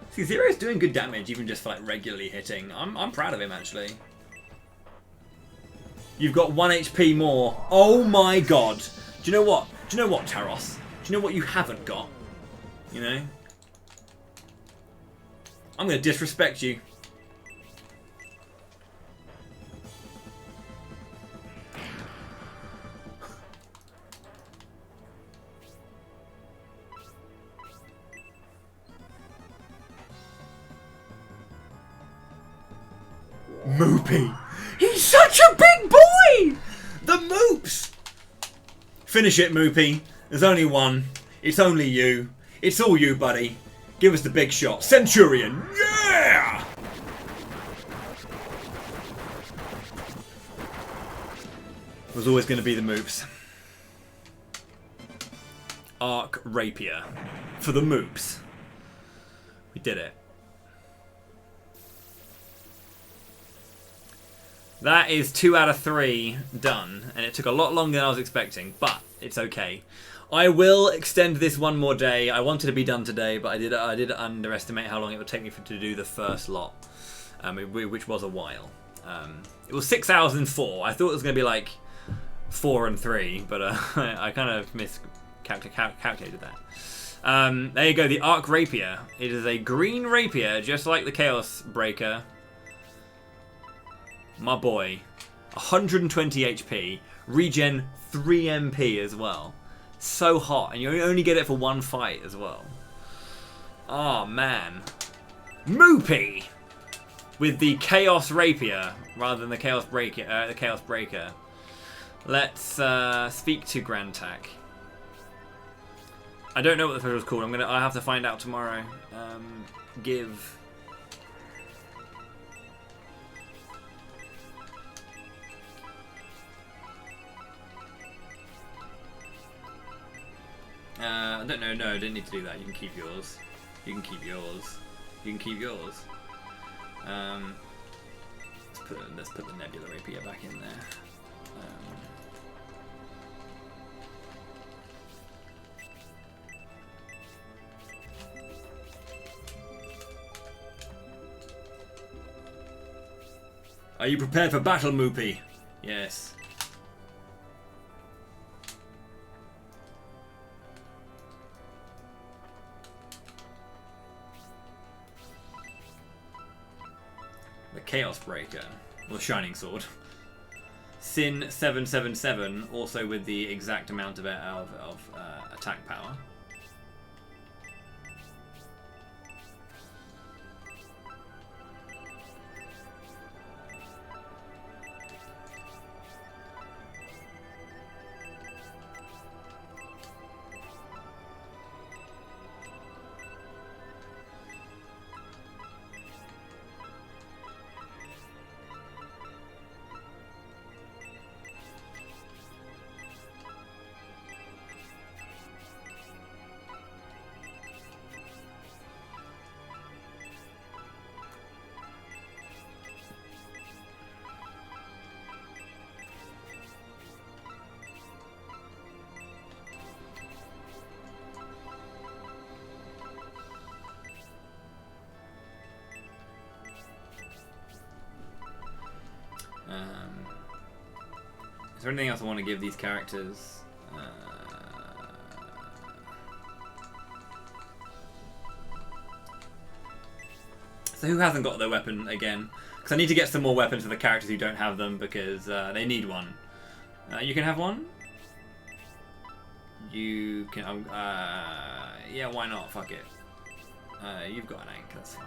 See, Zero's doing good damage, even just for like regularly hitting. I'm proud of him actually. You've got 1 HP more. Oh my god. Do you know what? Do you know what, Taros? Do you know what you haven't got? You know? I'm gonna disrespect you. Moopy. He's such a big boy! The Moops! Finish it, Moopy. There's only one. It's only you. It's all you, buddy. Give us the big shot. Centurion! Yeah! It was always going to be the Moops. Arc Rapier. For the Moops. We did it. That is 2 out of 3 done, and it took a lot longer than I was expecting, but it's okay. I will extend this one more day. I wanted to be done today, but I did underestimate how long it would take me to do the first lot, which was a while. It was 6 hours and 4. I thought it was going to be like 4 and 3, but I kind of miscalculated that. There you go, the Arc Rapier. It is a green rapier, just like the Chaos Breaker. My boy, 120 HP, regen 3 MP as well. So hot, and you only get it for 1 fight as well. Oh man. Moopy! With the Chaos Rapier, rather than the Chaos Breaker. Let's speak to Grantak. I don't know what the special's called. I'll have to find out tomorrow. Give... I don't know, no, I didn't need to do that. You can keep yours. You can keep yours. You can keep yours. Let's put the Nebula Rapier back in there. Are you prepared for battle, Moopy? Yes. Chaos Breaker, or Shining Sword. Sin 777, also with the exact amount of attack power. Is there anything else I want to give these characters? So who hasn't got their weapon again? Because I need to get some more weapons for the characters who don't have them, because they need one. You can have one? You can... yeah, why not? Fuck it. You've got an ank, that's fine.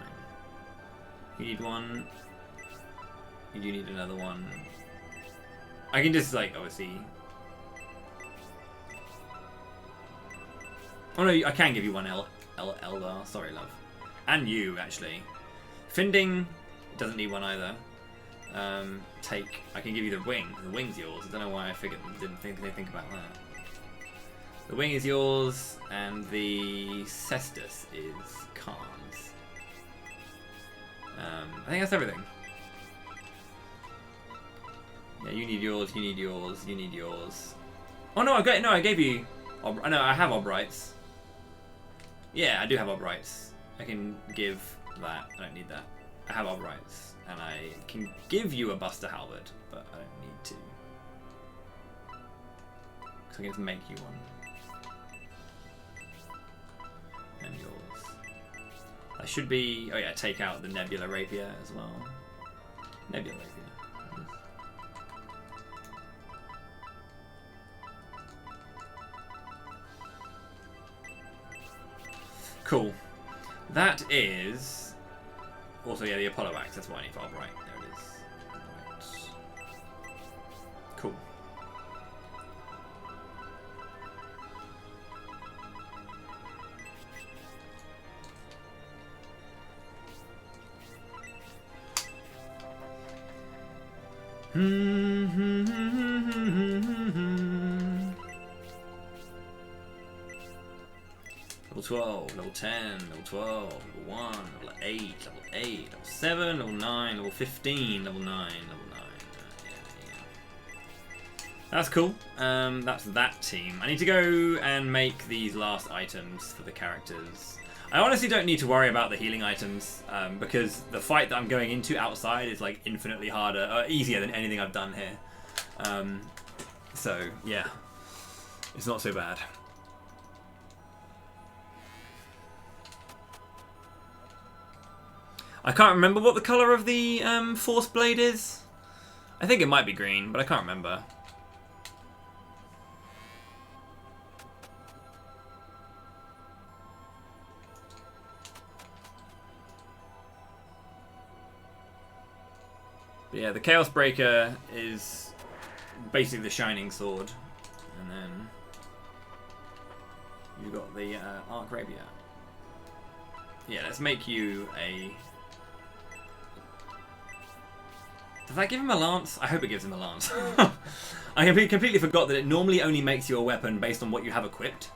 You need one. You do need another one. I can just, like, obviously... Oh no, I can give you one Eldar. Sorry, love. And you, actually. Finding doesn't need one either. Take. I can give you the wing. The wing's yours. I don't know why I didn't think about that. The wing is yours, and the cestus is Khan's. I think that's everything. Yeah, you need yours. You need yours. You need yours. Oh no, I gave you. No, I have Obrights. Yeah, I do have Obrights. I can give that. I don't need that. I have Obrights, and I can give you a Buster Halberd, but I don't need to. So I can just make you one. And yours. I should be. Oh yeah, take out the Nebula Rapier as well. Nebula Rapier. Cool. That is... Also, yeah, the Apollo Axe. That's what I need for Albright. There it is. Right. Cool. Level 12, level 10, level 12, level 1, level 8, level 8, level 7, level 9, level 15, level 9, level 9. Yeah. That's cool. That's that team. I need to go and make these last items for the characters. I honestly don't need to worry about the healing items because the fight that I'm going into outside is like infinitely harder, easier than anything I've done here. So yeah, it's not so bad. I can't remember what the colour of the Force Blade is. I think it might be green, but I can't remember. But yeah, the Chaos Breaker is basically the Shining Sword. And then you've got the Arc Rapier. Yeah, let's make you a... Does that give him a lance? I hope it gives him a lance. I completely forgot that it normally only makes you a weapon based on what you have equipped.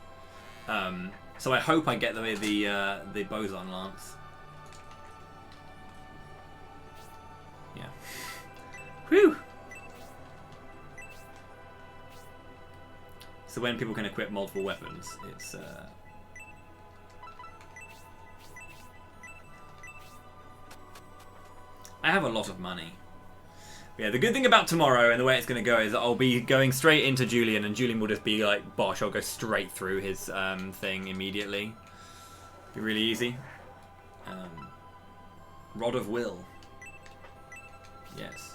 So I hope I get the Boson lance. Yeah. Whew. So when people can equip multiple weapons, it's... I have a lot of money. Yeah, the good thing about tomorrow and the way it's going to go is that I'll be going straight into Julian, and Julian will just be like, Bosh, I'll go straight through his thing immediately. Be really easy. Rod of Will. Yes.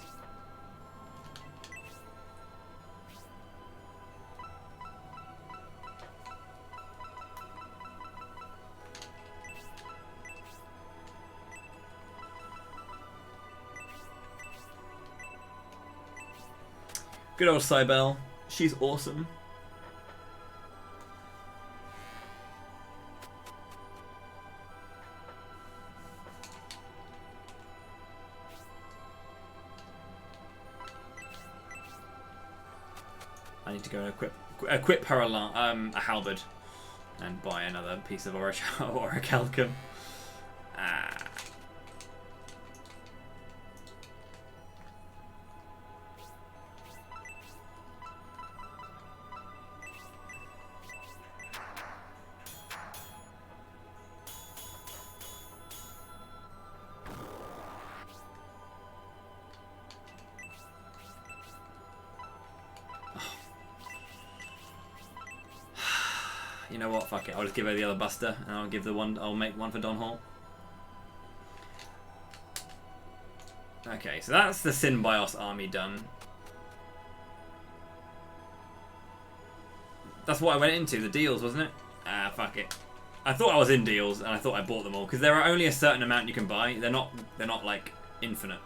Good old Cybele. She's awesome. I need to go and equip her a halberd and buy another piece of orichalcum. Ah. You know what? Fuck it. I'll just give her the other Buster, and I'll give the one. I'll make one for Don Hall. Okay, so that's the Synbios army done. That's what I went into, the deals, wasn't it? Ah, fuck it. I thought I was in deals, and I thought I bought them all because there are only a certain amount you can buy. They're not like infinite.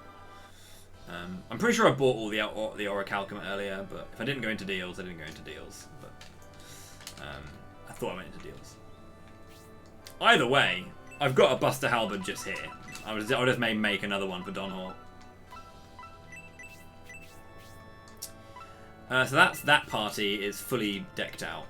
I'm pretty sure I bought all the Orichalcum earlier, but if I didn't go into deals, I didn't go into deals. But I thought I went into deals. Either way, I've got a Buster Halberd just here. I'll just make another one for Don Hall. So that party is fully decked out.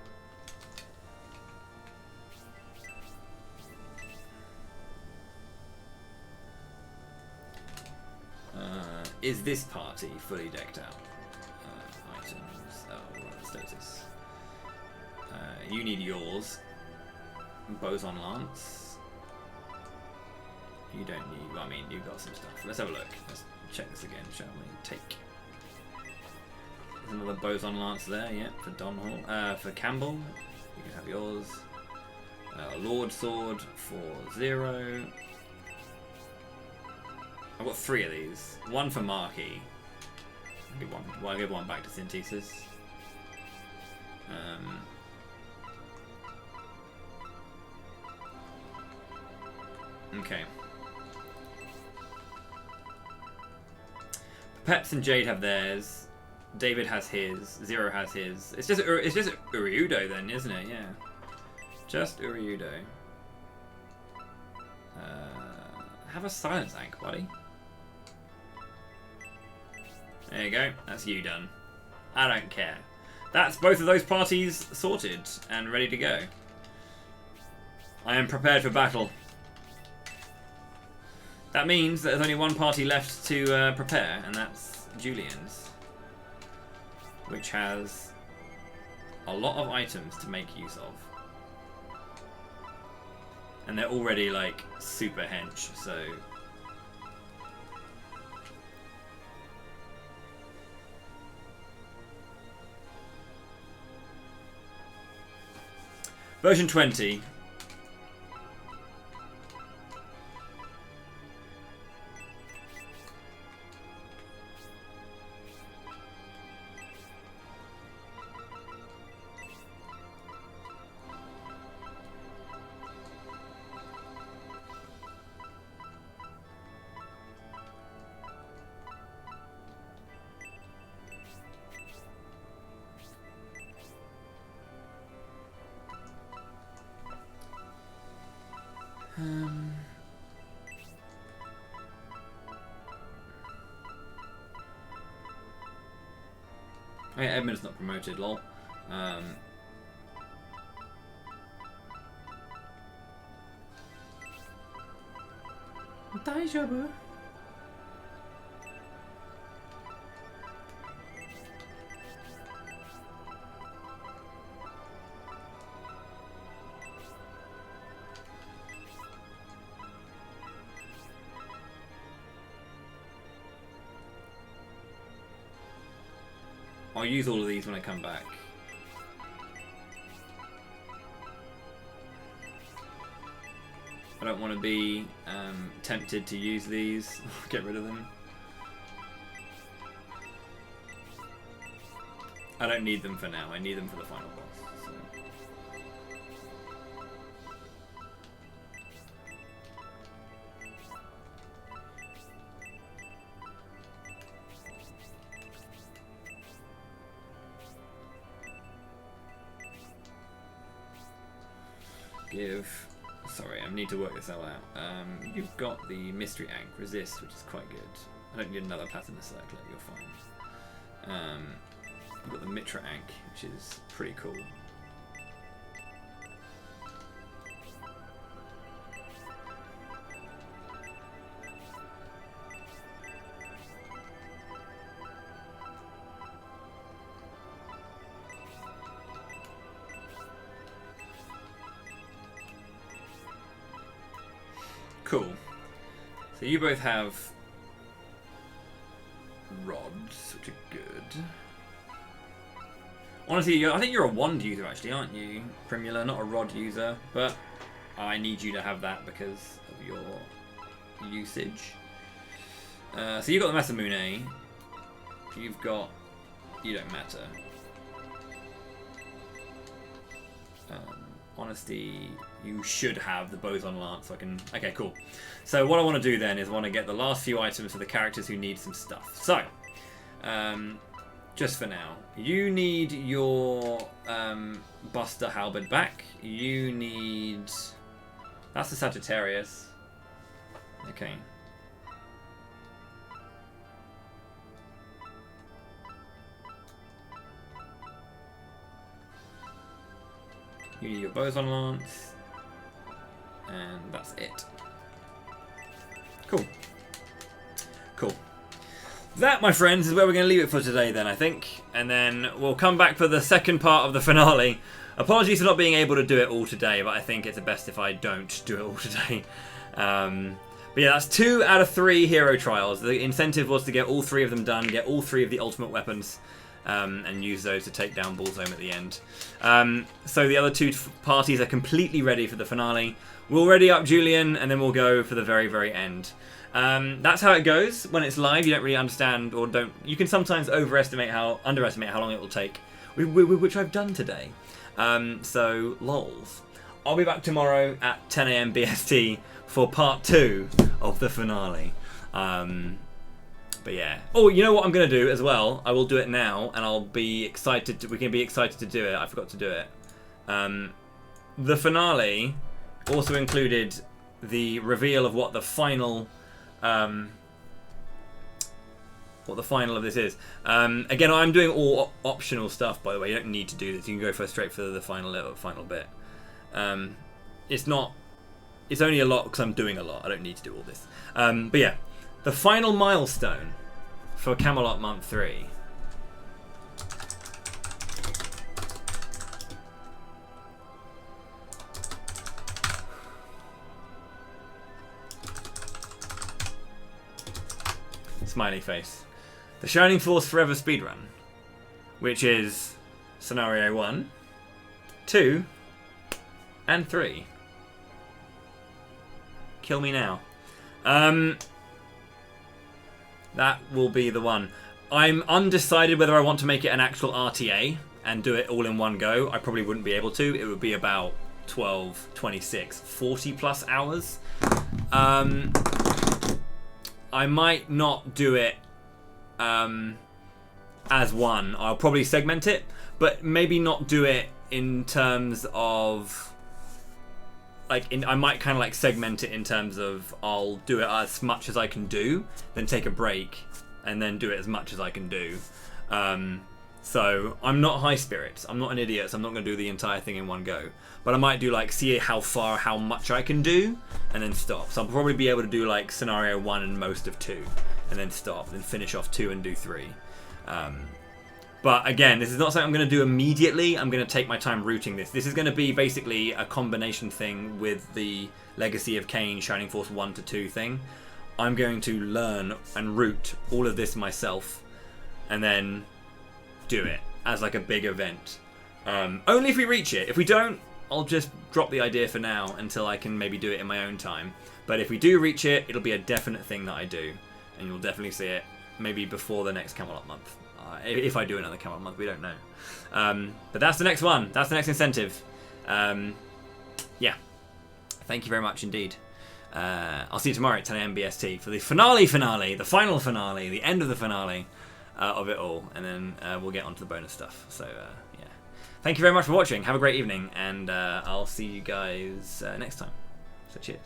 Is this party fully decked out? Items. Oh, status. You need yours. Boson Lance. You don't need. Well, I mean, you've got some stuff. Let's have a look. Let's check this again, shall we? Take. There's another Boson Lance there, yeah, for Don Hall. For Campbell, you can have yours. Lord Sword for 0. I've got 3 of these. One for Marquis. I'll give one back to Synthesis. Okay. Peps and Jade have theirs. David has his. Zero has his. It's just Uriudo then, isn't it? Yeah. Just Uriudo. Have a Silence Ank, buddy. There you go. That's you done. I don't care. That's both of those parties sorted and ready to go. I am prepared for battle. That means that there's only one party left to prepare, and that's Julian's, which has a lot of items to make use of. And they're already like super hench, so version 20. Oh yeah, Edmund's not promoted, lol. Daijoubu. I'll use all of these when I come back. I don't want to be tempted to use these. Get rid of them. I don't need them for now. I need them for the final boss. So. Sorry, I need to work this all out. You've got the Mystery Ank Resist, which is quite good. I don't need another Pattern Circlet, you're fine. You've got the Mitra Ank, which is pretty cool. Cool. So you both have rods, which are good. Honestly, I think you're a wand user actually, aren't you, Primula? Not a rod user, but I need you to have that because of your usage. So you've got the Masamune. You've got... You don't matter. Honesty, you should have the Boson Lance. So I can... Okay, cool. So what I want to do then is I want to get the last few items for the characters who need some stuff. So, just for now, you need your Buster Halberd back. You need... That's the Sagittarius. Okay. You need your Boson Lance. And that's it. Cool. Cool. That, my friends, is where we're going to leave it for today then, I think. And then we'll come back for the second part of the finale. Apologies for not being able to do it all today, but I think it's best if I don't do it all today. But yeah, that's 2 out of 3 hero trials. The incentive was to get all 3 of them done, get all 3 of the ultimate weapons, and use those to take down Bullsome at the end. So the other 2 parties are completely ready for the finale. We'll ready up Julian, and then we'll go for the very, very end. That's how it goes when it's live. You don't really understand, or don't. You can sometimes underestimate how long it will take, which I've done today. So lols. I'll be back tomorrow at 10 AM BST for part 2 of the finale. But yeah. Oh, you know what I'm gonna do as well? I will do it now, and I'll be excited. We can be excited to do it. I forgot to do it. The finale also included the reveal of what the final. What the final of this is. Again, I'm doing all optional stuff, by the way. You don't need to do this. You can go straight for the final bit. It's not. It's only a lot because I'm doing a lot. I don't need to do all this. But yeah, the final milestone for Camelot Month 3. Smiley face. The Shining Force Forever speedrun, which is scenario 1, 2, and 3. Kill me now. That will be the one. I'm undecided whether I want to make it an actual RTA and do it all in one go. I probably wouldn't be able to. It would be about 12, 26, 40 plus hours. I might not do it as one. I'll probably segment it, but maybe not do it in terms of I might kind of like segment it in terms of I'll do it as much as I can do, then take a break, and then do it as much as I can do. So I'm not high spirits. I'm not an idiot, so I'm not going to do the entire thing in one go. But I might do like see how much I can do, and then stop. So I'll probably be able to do like scenario 1 and most of 2, and then stop, then finish off 2 and do 3. But again, this is not something I'm going to do immediately. I'm going to take my time rooting this. This is going to be basically a combination thing with the Legacy of Kain Shining Force 1 to 2 thing. I'm going to learn and root all of this myself, and then do it as like a big event. Only if we reach it. If we don't, I'll just drop the idea for now until I can maybe do it in my own time. But if we do reach it, it'll be a definite thing that I do, and you'll definitely see it maybe before the next Camelot month. If I do another Camelot month, we don't know. But that's the next one. That's the next incentive. Yeah. Thank you very much indeed. I'll see you tomorrow at 10 AM BST for the finale, the final finale, the end of the finale of it all. And then we'll get on to the bonus stuff. So, yeah. Thank you very much for watching. Have a great evening. And I'll see you guys next time. So, cheers.